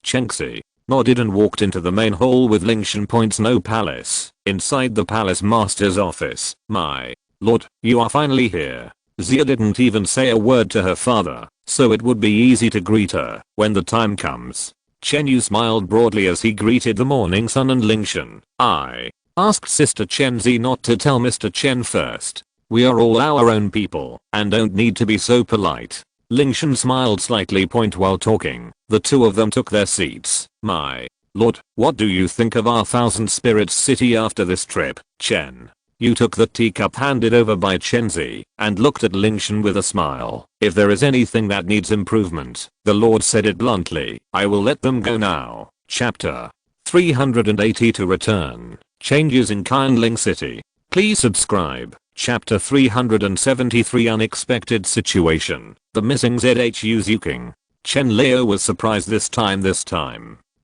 Chenxi nodded and walked into the main hall with Lingtian. Snow Palace. Inside the palace master's office. My lord, you are finally here. Zia didn't even say a word to her father, so it would be easy to greet her when the time comes. Chen Yu smiled broadly as he greeted the morning sun and Lingtian. I asked Sister Chen Z not to tell Mr. Chen first. We are all our own people and don't need to be so polite. Lingtian smiled slightly. While talking, the two of them took their seats. My lord, what do you think of our Thousand Spirits city after this trip? Chen Yu took the teacup handed over by Chen Z and looked at Lingtian with a smile. If there is anything that needs improvement, the lord said it bluntly. I will let them go now. Chapter 380 to return. Changes in Qianling city. Please subscribe. Chapter 373 Unexpected Situation. The missing ZHU Zuking. Chen Leo was surprised this time.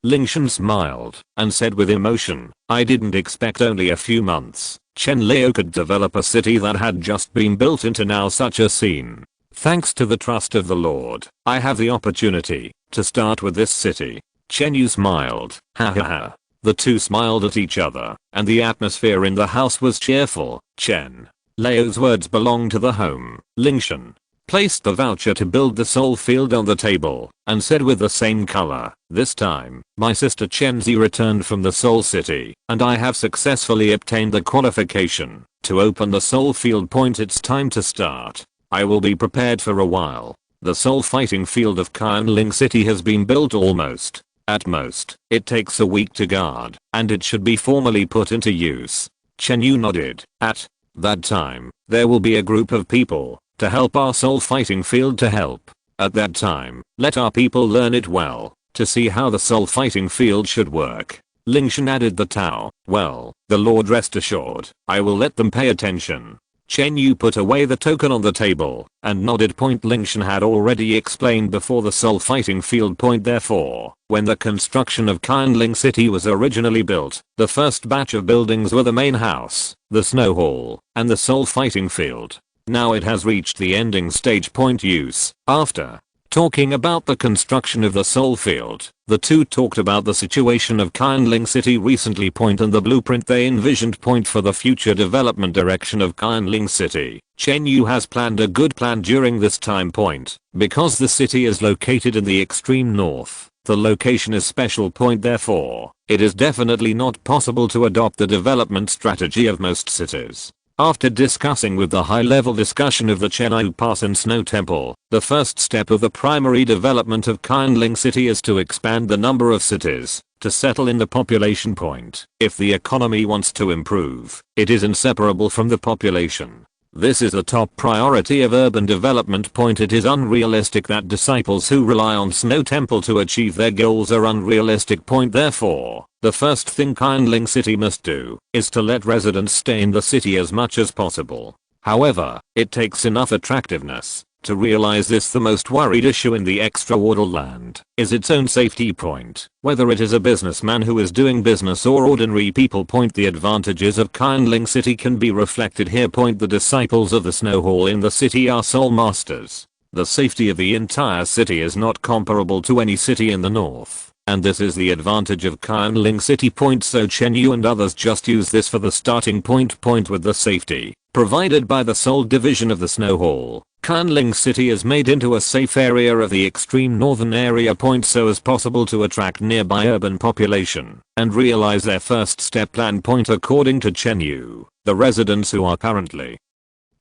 Lingtian smiled and said with emotion, I didn't expect only a few months Chen Leo could develop a city that had just been built into now such a scene. Thanks to the trust of the Lord, I have the opportunity to start with this city. Chen Yu smiled. Ha ha ha. The two smiled at each other, and the atmosphere in the house was cheerful. Chen Leo's words belonged to the home. Lingtian placed the voucher to build the soul field on the table and said with the same color, this time, my sister Chen Z returned from the soul city and I have successfully obtained the qualification to open the soul field. It's time to start. I will be prepared for a while. The soul fighting field of Qianling city has been built almost. At most, it takes a week to guard, and it should be formally put into use. Chen Yu nodded. At that time, there will be a group of people to help our soul fighting field to help. At that time, let our people learn it well, to see how the soul fighting field should work. Lingtian added the Tao. Well, the Lord rest assured, I will let them pay attention. Chen Yu put away the token on the table and nodded. Lingtian had already explained before the soul fighting field. Therefore, when the construction of Qianling city was originally built, the first batch of buildings were the main house, the snow hall, and the soul fighting field. Now it has reached the ending stage. Use. After Talking about the construction of the Soul Field, the two talked about the situation of Qian City recently and the blueprint they envisioned for the future development direction of Qian City. Chen Yu has planned a good plan during this time point, because the city is located in the extreme north. The location is special therefore, it is definitely not possible to adopt the development strategy of most cities. After discussing with the high-level discussion of the Qian Pass and Snow Temple, the first step of the primary development of Qian City is to expand the number of cities, to settle in the population point. If the economy wants to improve, it is inseparable from the population. This is the top priority of urban development. It is unrealistic that disciples who rely on Snow Temple to achieve their goals are unrealistic. Therefore, the first thing Qian City must do is to let residents stay in the city as much as possible. However, it takes enough attractiveness to realize this. The most worried issue in the extra-world land is its own safety. Whether it is a businessman who is doing business or ordinary people. The advantages of Qian City can be reflected here. The disciples of the Snow Hall in the city are soul masters. The safety of the entire city is not comparable to any city in the north. And this is the advantage of Qian City. So Chen Yu and others just use this for the starting point. With the safety provided by the Soul Division of the Snow Hall, Qian City is made into a safe area of the extreme northern area. So as possible to attract nearby urban population and realize their first step plan. According to Chen Yu, the residents who are currently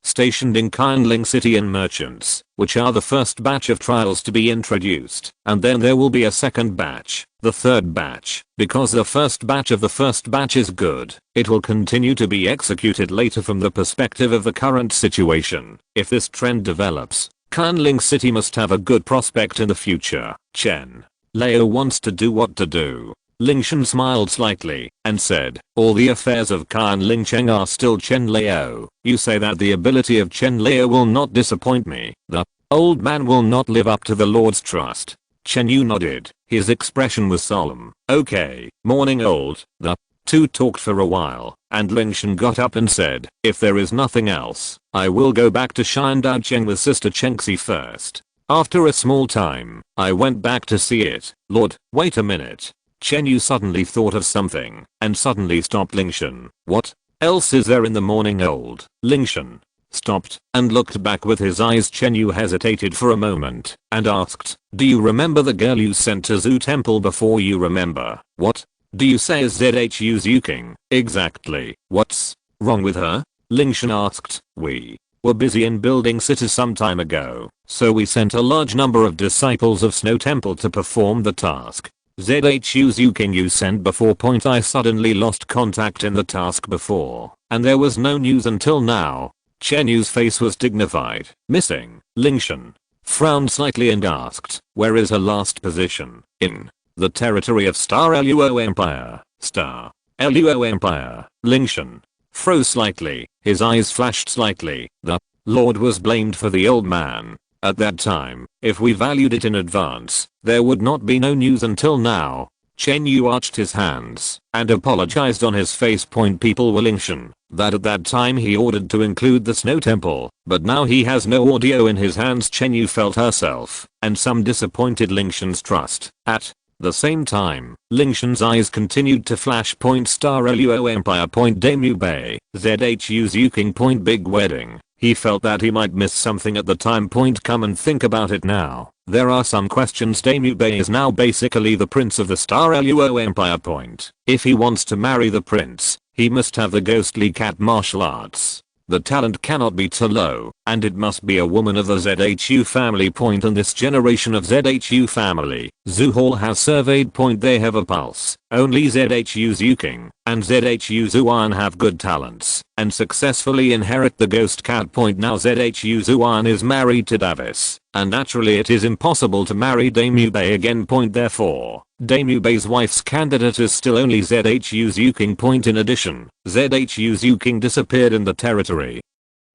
stationed in Qian City and merchants, which are the first batch of trials to be introduced, and then there will be a second batch, the third batch. Because the first batch of the first batch is good, it will continue to be executed later from the perspective of the current situation. If this trend develops, Qian City must have a good prospect in the future. Chen Leo wants to do what to do. Lingtian smiled slightly and said, all the affairs of Qian are still Chen Leo. You say that the ability of Chen Leo will not disappoint me. The old man will not live up to the Lord's trust. Chen Yu nodded. His expression was solemn. Okay, morning old. The two talked for a while, and Lingtian got up and said, if there is nothing else, I will go back to Shandao with Sister Chengxi first. After a small time, I went back to see it. Lord, wait a minute. Chen Yu suddenly thought of something, and suddenly stopped Lingtian. What else is there in the morning old? Lingtian stopped and looked back with his eyes. Chen Yu hesitated for a moment and asked, do you remember the girl you sent to Zoo Temple before? You remember? What do you say is ZHU Zuking? Exactly. What's wrong with her? Lingtian asked. We were busy in building city some time ago, so we sent a large number of disciples of Snow Temple to perform the task. ZHU Zuking you sent before. I suddenly lost contact in the task before, and there was no news until now. Chen Yu's face was dignified. Missing. Lingtian frowned slightly and asked, where is her last position? In the territory of Star Luo Empire. Star Luo Empire. Lingtian froze slightly. His eyes flashed slightly. The Lord was blamed for the old man. At that time, if we valued it in advance, there would not be no news until now. Chen Yu arched his hands and apologized on his face. People were Lingtian that at that time he ordered to include the Snow Temple, but now he has no audio in his hands. Chen Yu felt herself and some disappointed Lingtian's trust. At the same time, Lingtian's eyes continued to flash. Star Luo Empire. Damu Bay. ZHU Zuking. Big wedding. He felt that he might miss something at the time. Come and think about it now. There are some questions. Damu Bay is now basically the prince of the Star Luo Empire. If he wants to marry the prince, he must have the ghostly cat martial arts. The talent cannot be too low, and it must be a woman of the ZHU family. In this generation of ZHU family, Zoo Hall has surveyed. They have a pulse. Only ZHU Zuking and ZHU Zuan have good talents and successfully inherit the ghost cat. Now ZHU Zuan is married to Davis, and naturally it is impossible to marry Damu Bay again. Therefore, Damu Bay's wife's candidate is still only ZHU Zuking. In addition, ZHU Zuking disappeared in the territory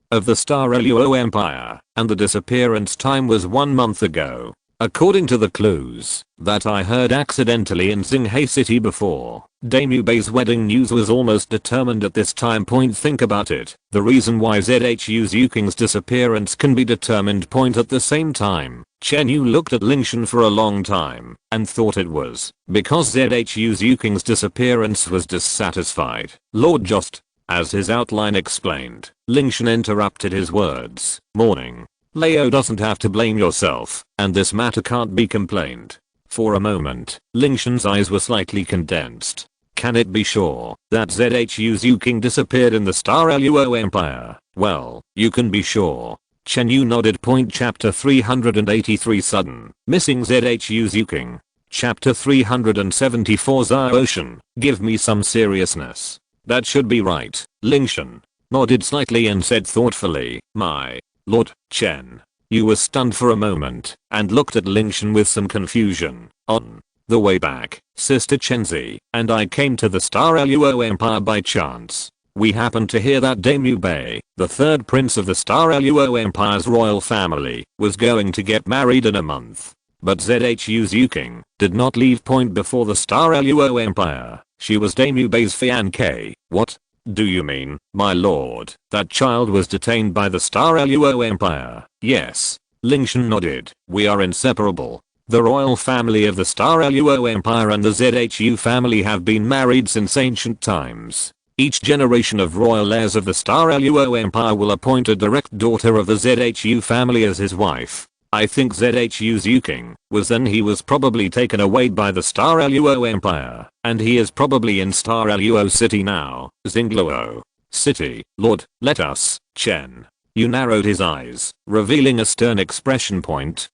of the Star Luo Empire, and the disappearance time was 1 month ago. According to the clues that I heard accidentally in Xinghai City before, Daimyo Bei's wedding news was almost determined at this time. Think about it. The reason why ZHU Zhuking's disappearance can be determined. At the same time, Chen Yu looked at Lingtian for a long time and thought it was because ZHU Zhuking's disappearance was dissatisfied. Lord Jost. As his outline explained, Lingtian interrupted his words. Morning. Leo doesn't have to blame yourself, and this matter can't be complained. For a moment, Lingtian's eyes were slightly condensed. Can it be sure that ZHU Zhuking disappeared in the Star Luo Empire? Well, you can be sure. Chen Yu nodded. Chapter 383 Sudden Missing ZHU Zhuking. Chapter 374 Zao Ocean. Give me some seriousness. That should be right. Lingtian nodded slightly and said thoughtfully, my lord, Chen. Yu was stunned for a moment and looked at Lingtian with some confusion. On the way back, Sister Chenzi and I came to the Star Luo Empire by chance. We happened to hear that Daimyo Bei, the third prince of the Star Luo Empire's royal family, was going to get married in a month. But ZHU Zhuking did not leave before the Star Luo Empire. She was Daimyo Bei's fiancée. What do you mean, my lord? That child was detained by the Star Luo Empire? Yes. Lingtian nodded. We are inseparable. The royal family of the Star Luo Empire and the ZHU family have been married since ancient times. Each generation of royal heirs of the Star Luo Empire will appoint a direct daughter of the ZHU family as his wife. I think ZHU Zhuking he was probably taken away by the Star Luo Empire, and he is probably in Star Luo City now. Xingluo City. Lord, let us. Chen Yu narrowed his eyes, revealing a stern expression.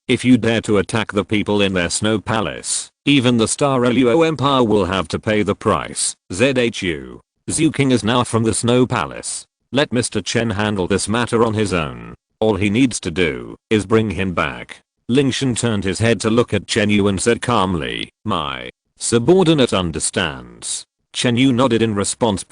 If you dare to attack the people in their snow palace, even the Star Luo Empire will have to pay the price. ZHU Zhuking is now from the snow palace. Let Mr. Chen handle this matter on his own. All he needs to do is bring him back. Lingtian turned his head to look at Chen Yu and said calmly, my subordinate understands. Chen Yu nodded in response.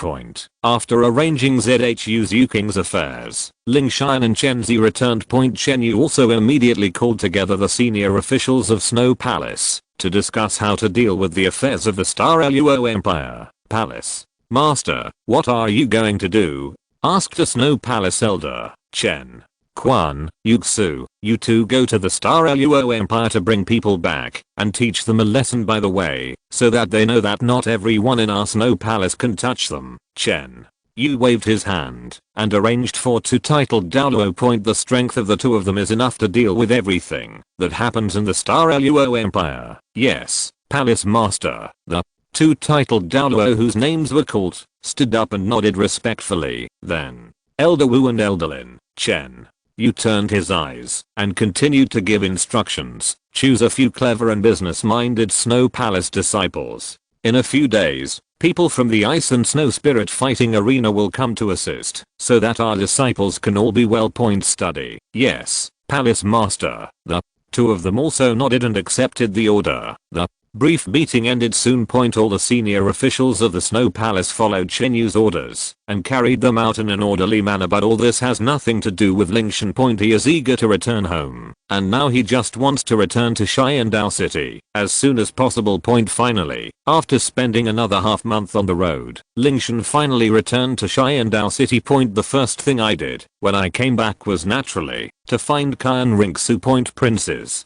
After arranging ZHU Zhuking's affairs, Lingtian and Chenzi returned. Chen Yu also immediately called together the senior officials of Snow Palace to discuss how to deal with the affairs of the Star Luo Empire. Palace. Master, what are you going to do? Asked a Snow Palace elder. Chen Quan, Yuxu, you two go to the Star Luo Empire to bring people back and teach them a lesson by the way, so that they know that not everyone in our Snow Palace can touch them. Chen Yu waved his hand and arranged for two titled Douluo. The strength of the two of them is enough to deal with everything that happens in the Star Luo Empire. Yes, Palace Master. The two titled Douluo whose names were called stood up and nodded respectfully. Then Elder Wu and Elder Lin. Chen Yu turned his eyes and continued to give instructions. Choose a few clever and business-minded Snow Palace disciples. In a few days, people from the Ice and Snow Spirit fighting arena will come to assist, so that our disciples can all be well. Study. Yes, Palace Master. The two of them also nodded and accepted the order. The brief meeting ended soon. All the senior officials of the Snow Palace followed Chen Yu's orders and carried them out in an orderly manner, but all this has nothing to do with Lingtian. He is eager to return home, and now he just wants to return to Qian Dou City as soon as possible. Finally, after spending another half month on the road, Lingtian finally returned to Qian Dou City. The first thing I did when I came back was naturally to find Qian Renxue. Prince's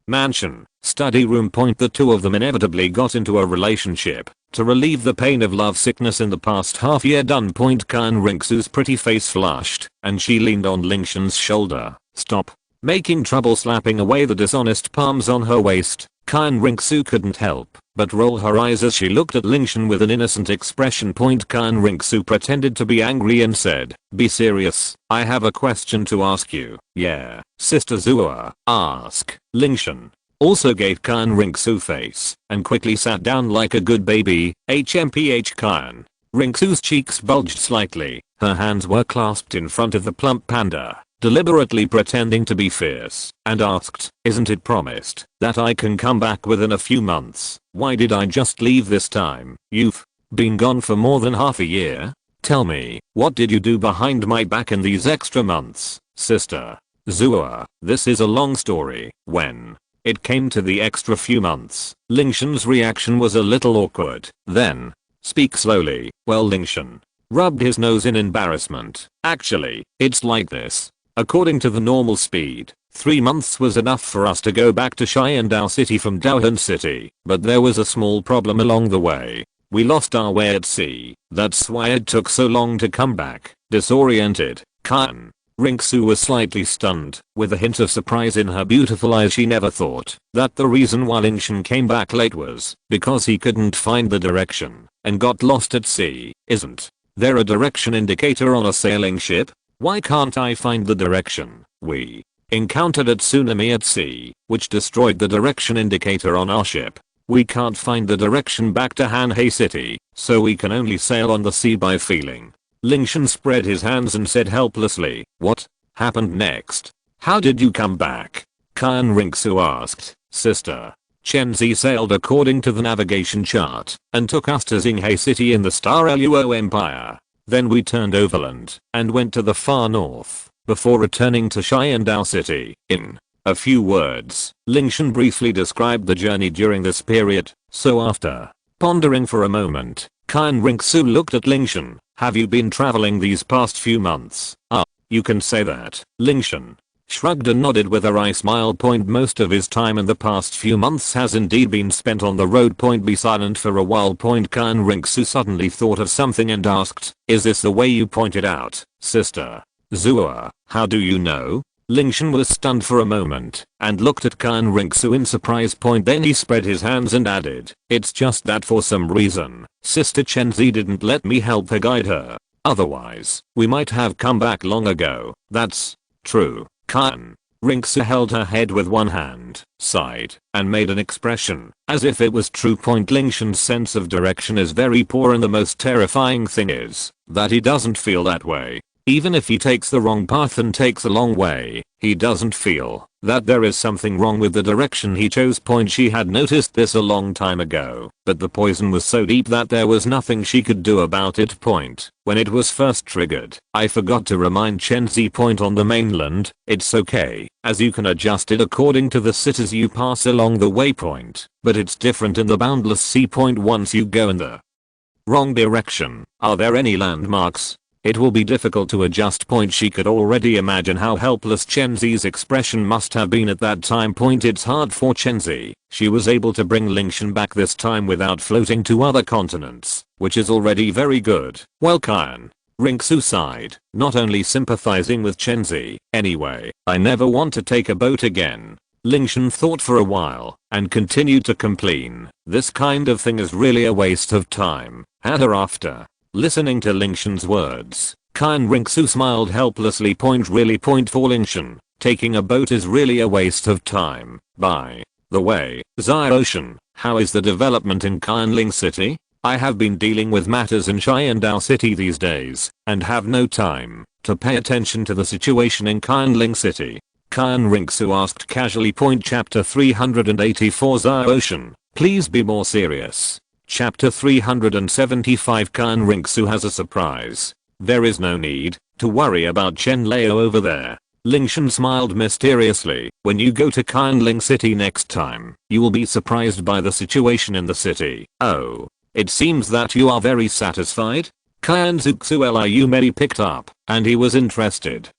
mansion, study room. The two of them inevitably got into a relationship to relieve the pain of love sickness in the past half year. Done. Qian Renxue's pretty face flushed and she leaned on Lingtian's shoulder. Stop making trouble. Slapping away the dishonest palms on her waist, Qian Renxue couldn't help but roll her eyes as she looked at Lingtian with an innocent expression. Qian Renxue pretended to be angry and said, be serious, I have a question to ask you. Yeah, Sister Zua, ask. Lingtian also gave Qian Renxue face and quickly sat down like a good baby. HMPH. Qian Renxue's cheeks bulged slightly. Her hands were clasped in front of the plump panda, deliberately pretending to be fierce, and asked, isn't it promised that I can come back within a few months? Why did I just leave this time? You've been gone for more than half a year? Tell me, what did you do behind my back in these extra months? Sister Zua, this is a long story. When it came to the extra few months, Lingtian's reaction was a little awkward. Then Speak slowly. Well, Lingtian rubbed his nose in embarrassment. Actually, it's like this. According to the normal speed, 3 months was enough for us to go back to Qian Dou City from Douhan City, but there was a small problem along the way. We lost our way at sea. That's why it took so long to come back. Disoriented, Qian Renxue was slightly stunned, with a hint of surprise in her beautiful eyes. She never thought that the reason why Lingtian came back late was because he couldn't find the direction and got lost at sea. Isn't there a direction indicator on a sailing ship? Why can't I find the direction? We encountered a tsunami at sea, which destroyed the direction indicator on our ship. We can't find the direction back to Renxue City, so we can only sail on the sea by feeling. Lingtian spread his hands and said helplessly, "What happened next? How did you come back?" Qian Renxue asked. "Sister Chenzi sailed according to the navigation chart and took us to Renxue City in the Star Luo Empire. Then we turned overland and went to the far north before returning to Qian Dou City." In a few words, Lingtian briefly described the journey during this period. So after pondering for a moment, Qian Renxue looked at Lingtian. "Have you been traveling these past few months?" You can say that." Lingtian shrugged and nodded with a wry smile. Most of his time in the past few months has indeed been spent on the road. Be silent for a while. Qian Renxue suddenly thought of something and asked, "Is this the way you pointed out, Sister Zua? How do you know?" Lingtian was stunned for a moment and looked at Qian Renxue in surprise. Then he spread his hands and added, "It's just that for some reason, Sister Chenzi didn't let me help her guide her. Otherwise, we might have come back long ago." "That's true." Qian Renxue held her head with one hand, sighed, and made an expression as if it was true. Lingtian's sense of direction is very poor, and the most terrifying thing is that he doesn't feel that way. Even if he takes the wrong path and takes a long way, he doesn't feel that there is something wrong with the direction he chose. She had noticed this a long time ago, but the poison was so deep that there was nothing she could do about it. When it was first triggered, I forgot to remind Chenzi. On the mainland, it's okay, as you can adjust it according to the cities you pass along the way. But it's different in the boundless sea. Once you go in the wrong direction, are there any landmarks? It will be difficult to adjust. She could already imagine how helpless Chenzi's expression must have been at that time. It's hard for Chenzi. She was able to bring Lingtian back this time without floating to other continents, which is already very good. Well, Qian Renxue sighed, not only sympathizing with Chenzi. "Anyway, I never want to take a boat again." Lingtian thought for a while and continued to complain, "This kind of thing is really a waste of time." After listening to Lingtian's words, Qian Renxue smiled helplessly. Really for Lingtian, taking a boat is really a waste of time. By the way, Ocean, how is the development in Qianling City? I have been dealing with matters in Qian Dou City these days, and have no time to pay attention to the situation in Qianling City. Qian Renxue asked casually. Chapter 384 Ocean, please be more serious. Chapter 375 Qian Renxue has a surprise. There is no need to worry about Chen Lao over there. Lingtian smiled mysteriously. When you go to Qianling City next time, you will be surprised by the situation in the city. Oh, it seems that you are very satisfied? Qian Renxue Mary picked up, and he was interested.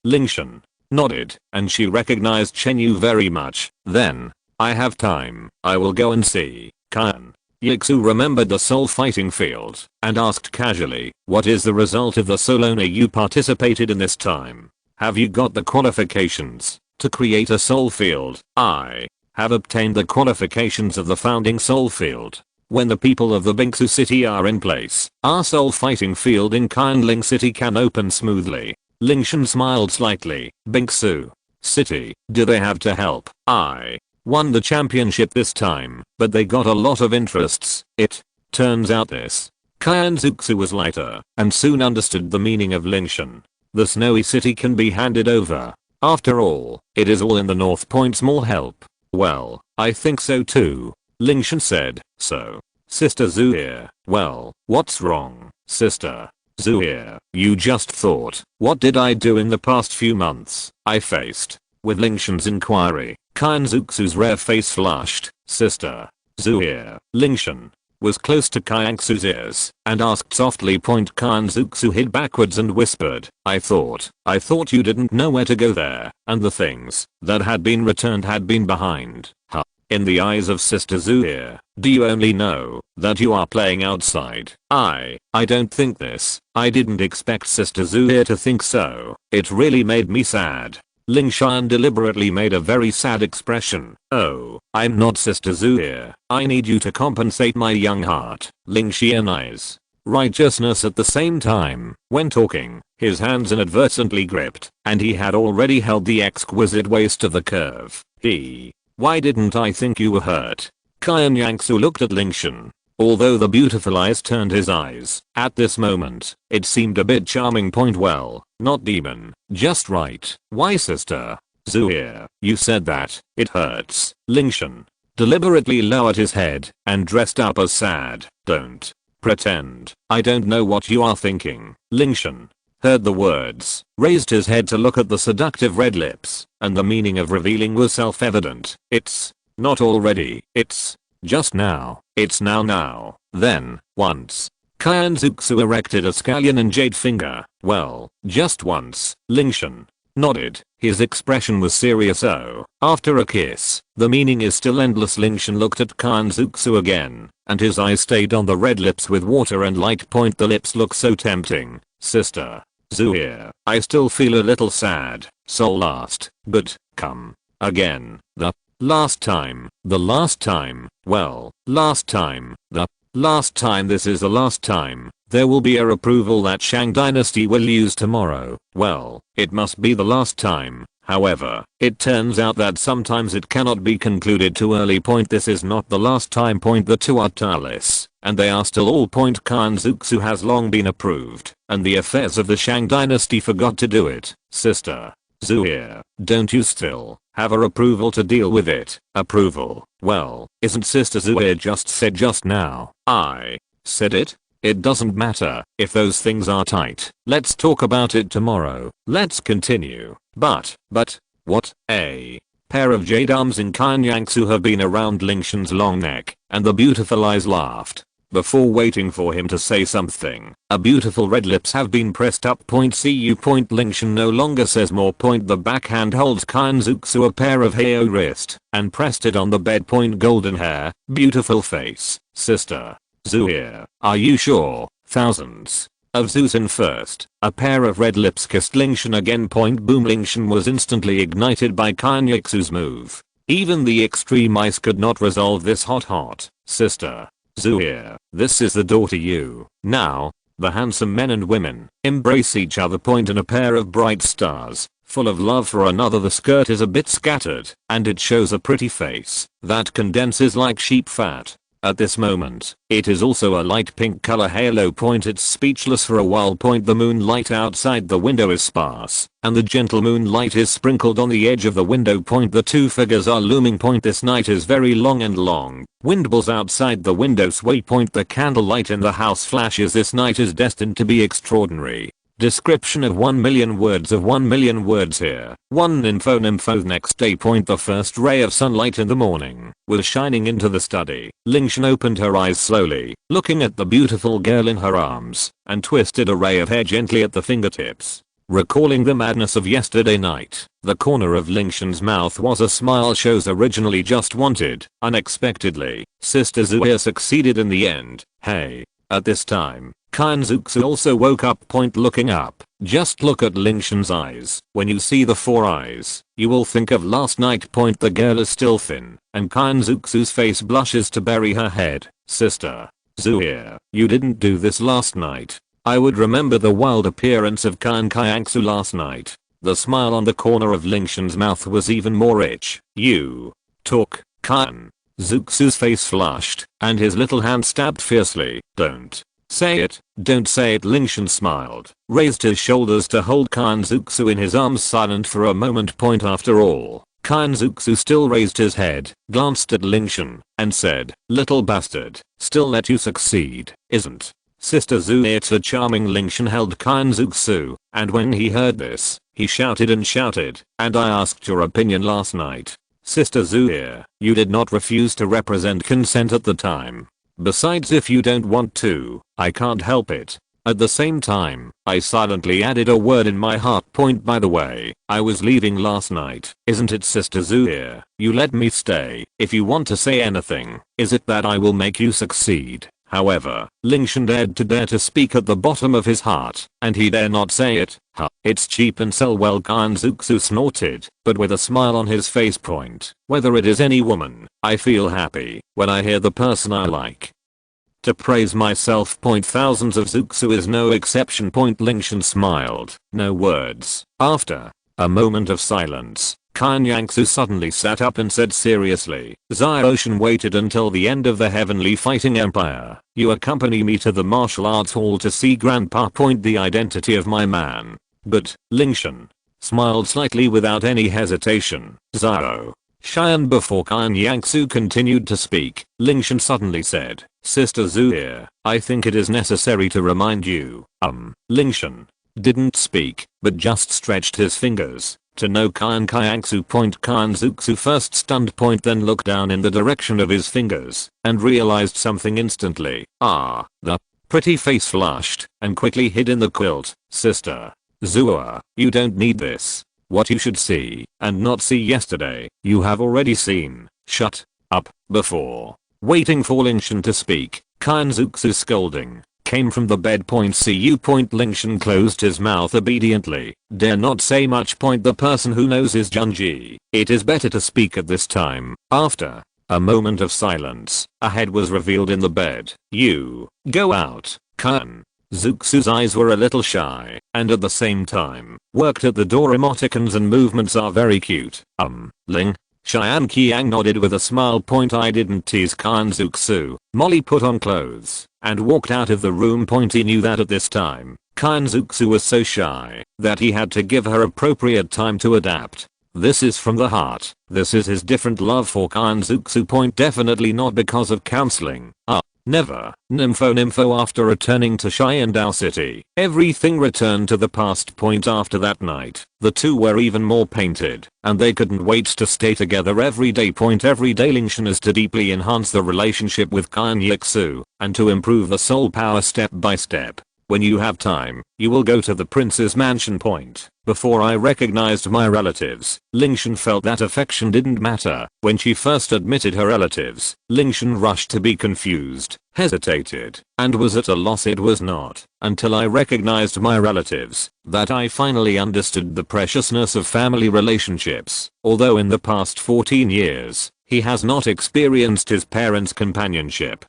Lingtian nodded, and she recognized Chen Yu very much. Then, I have time. I will go and see. Qian Renxue remembered the soul fighting field and asked casually, "What is the result of the Solona you participated in this time? Have you got the qualifications to create a soul field?" "I have obtained the qualifications of the founding soul field. When the people of the Bingsu city are in place, our soul fighting field in Qianling City can open smoothly." Lingtian smiled slightly. "Bingsu City, do they have to help? I won the championship this time, but they got a lot of interests. It turns out this." Qian Renxue was lighter and soon understood the meaning of Lingtian. The snowy city can be handed over. After all, it is all in the north. Small help. "Well, I think so too," Lingtian said. "So, Sister Zhu here. Well, what's wrong, Sister Zhu here? You just thought, what did I do in the past few months?" I faced with Lingtian's inquiry. Qian Renxue's rare face flushed. "Sister Zhu here." Lingtian was close to Qianxu's ears, and asked softly. Qianxu hid backwards and whispered, I thought you didn't know where to go there, and the things that had been returned had been behind. Huh. In the eyes of Sister Zhu, do you only know that you are playing outside? I don't think this. I didn't expect Sister Zhu to think so. It really made me sad. Lingtian deliberately made a very sad expression. Oh, I'm not Sister Zhu. I need you to compensate my young heart. Lingtian eyes righteousness at the same time. When talking, his hands inadvertently gripped, and he had already held the exquisite waist of the curve. Why didn't I think you were hurt? Qian Renxue looked at Lingtian. Although the beautiful eyes turned his eyes, at this moment, it seemed a bit charming. Well, not demon, just right. Why Sister Zhu, you said that, it hurts. Lingtian deliberately lowered his head and dressed up as sad. Don't pretend. I don't know what you are thinking. Lingtian heard the words, raised his head to look at the seductive red lips, and the meaning of revealing was self-evident. It's not already, it's just now. It's now. Then, once. Qianxu erected a scallion and jade finger. Well, just once. Lingtian nodded. His expression was serious. Oh, after a kiss, the meaning is still endless. Lingtian looked at Qianxu again, and his eyes stayed on the red lips with water and light. The lips look so tempting. Sister Zhu, I still feel a little sad. Soul last, but, come again. The last time, well, last time, the last time. This is the last time. There will be a approval that Shang Dynasty will use tomorrow. Well, it must be the last time. However, it turns out that sometimes it cannot be concluded too early. This is not the last time. The two are tireless, and they are still all. Qianxu has long been approved, and the affairs of the Shang Dynasty forgot to do it. Sister Zhu, don't you still have her approval to deal with it? Approval? Well, isn't Sister Zhu just said just now? I said it? It doesn't matter if those things are tight. Let's talk about it tomorrow. Let's continue. But, what? A pair of jade arms in Qian Renxue have been around Lingtian's long neck, and the beautiful eyes laughed. Before waiting for him to say something, a beautiful red lips have been pressed up. Lingtian no longer says more. The backhand holds Qianxu a pair of heir wrist, and pressed it on the bed. Golden hair, beautiful face. Sister Zhu, are you sure? Thousands of Zhus in first. A pair of red lips kissed Lingtian again. Boom. Lingtian was instantly ignited by Qian Renxue's move. Even the extreme ice could not resolve this hot. Sister Zhu, this is the door to you. Now, the handsome men and women embrace each other. In a pair of bright stars, full of love for another. The skirt is a bit scattered, and it shows a pretty face that condenses like sheep fat. At this moment, it is also a light pink color halo. It's speechless for a while. The moonlight outside the window is sparse, and the gentle moonlight is sprinkled on the edge of the window. The two figures are looming. This night is very long and long. Windmills outside the window sway. The candlelight in the house flashes. This night is destined to be extraordinary. Description of 1 million words of 1 million words here. 1 info. Next day. The first ray of sunlight in the morning was shining into the study. Lingtian opened her eyes slowly, looking at the beautiful girl in her arms, and twisted a ray of hair gently at the fingertips. Recalling the madness of yesterday night, the corner of Lingtian's mouth was a smile Shows originally just wanted. Unexpectedly, Sister Zhu succeeded in the end. Hey. At this time, Qianxu also woke up. Looking up, just look at Lingtian's eyes. When you see the 4 eyes, you will think of last night. The girl is still thin, and Qianxu's face blushes to bury her head. Sister Zhu, you didn't do this last night. I would remember the wild appearance of Qianxu last night. The smile on the corner of Lingtian's mouth was even more rich. You took Qianxu's face flushed, and his little hand stabbed fiercely. Don't say it. Don't say it. Lingtian smiled, raised his shoulders to hold Qianxu in his arms, silent for a moment. After all, Qianxu still raised his head, glanced at Lingtian, and said, little bastard, still let you succeed, isn't Sister Zhu? It's a charming. Lingtian held Qianxu, and when he heard this, he shouted and shouted, and I asked your opinion last night. Sister Zhu, you did not refuse to represent consent at the time. Besides, if you don't want to, I can't help it. At the same time, I silently added a word in my heart. By the way, I was leaving last night. Isn't it Sister Zhu here? You let me stay. If you want to say anything, is it that I will make you succeed? However, Lingtian dared to speak at the bottom of his heart, and he dare not say it. Huh. It's cheap and sell well, Qian Renxue snorted, but with a smile on his face. Whether it is any woman, I feel happy when I hear the person I like to praise myself. Thousands of Zuxu is no exception. Lingtian smiled. No words. After a moment of silence, Qian Renxue suddenly sat up and said seriously, Ziotian waited until the end of the Heavenly Fighting Empire. You accompany me to the martial arts hall to see Grandpa. The identity of my man. But, Lingtian smiled slightly without any hesitation. Zio. Qian. Before Qian Renxue continued to speak, Lingtian suddenly said, Sister Zhu here, I think it is necessary to remind you. Lingtian didn't speak, but just stretched his fingers to know Qian Renxue. Qian Renxue first stunned, then looked down in the direction of his fingers and realized something instantly. The pretty face flushed and quickly hid in the quilt. Sister Zhu, you don't need this. What you should see and not see yesterday, you have already seen. Shut up. Before waiting for Lingtian to speak, Qian Renxue's scolding came from the bed. See you. Lingtian closed his mouth obediently. Dare not say much. The person who knows is Junji. It is better to speak at this time. After a moment of silence, a head was revealed in the bed. You go out. Qian Renxue's eyes were a little shy, and at the same time, worked at the door. Emoticons and movements are very cute. Ling. Qian nodded with a smile. I didn't tease Qian Renxue. Molly put on clothes and walked out of the room. He knew that at this time, Qian Renxue was so shy that he had to give her appropriate time to adapt. This is from the heart. This is his different love for Qian Renxue. Definitely not because of counseling. Never. Nympho. After returning to Qian Dou City, everything returned to the past. After that night, the two were even more painted, and they couldn't wait to stay together every day. Every day Lingtian is to deeply enhance the relationship with Qian Renxue, and to improve the soul power step by step. When you have time, you will go to the prince's mansion. Before I recognized my relatives, Lingtian felt that affection didn't matter. When she first admitted her relatives, Lingtian rushed to be confused, hesitated, and was at a loss. It was not until I recognized my relatives that I finally understood the preciousness of family relationships. Although in the past 14 years, he has not experienced his parents' companionship.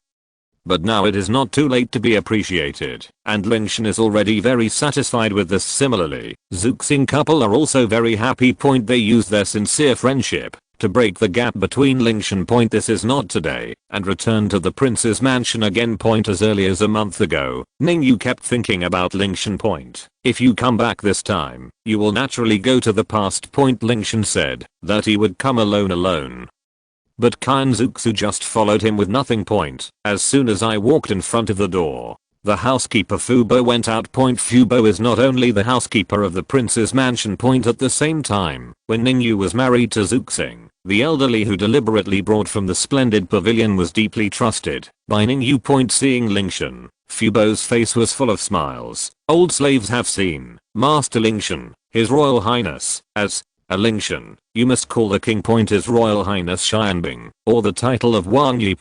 But now it is not too late to be appreciated, and Lingtian is already very satisfied with this. Similarly, Zuxing couple are also very happy. They use their sincere friendship to break the gap between Lingtian. This is not today, and return to the prince's mansion again. As early as a month ago, Ningyu kept thinking about Lingtian. If you come back this time, you will naturally go to the past. Lingtian said that he would come alone. But Qian Renxue just followed him with nothing. As soon as I walked in front of the door, the housekeeper Fubo went out. Fubo is not only the housekeeper of the prince's mansion. At the same time, when Ningyu was married to Zuxing, the elderly who deliberately brought from the splendid pavilion was deeply trusted by Ningyu. Seeing Lingtian, Fubo's face was full of smiles. Old slaves have seen Master Lingtian, His Royal Highness, as a Lingtian, you must call the king. His Royal Highness Xianbing, or the title of Wang Yi.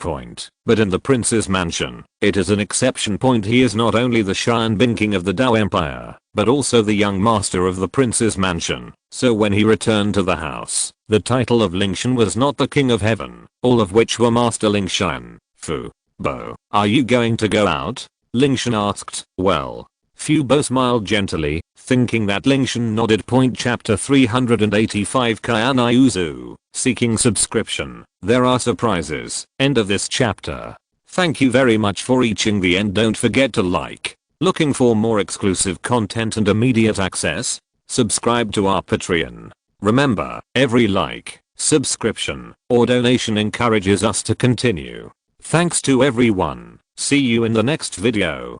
But in the prince's mansion, it is an exception. He is not only the Xianbing king of the Dou Empire, but also the young master of the prince's mansion. So when he returned to the house, the title of Lingtian was not the king of heaven, all of which were Master Lingtian. Fu Bo, are you going to go out? Lingtian asked. Well, Fu Bo smiled gently, thinking that Lingtian nodded. Chapter 385 Qian Renxue, seeking subscription. There are surprises. End of this chapter. Thank you very much for reaching the end. Don't forget to like. Looking for more exclusive content and immediate access? Subscribe to our Patreon. Remember, every like, subscription, or donation encourages us to continue. Thanks to everyone. See you in the next video.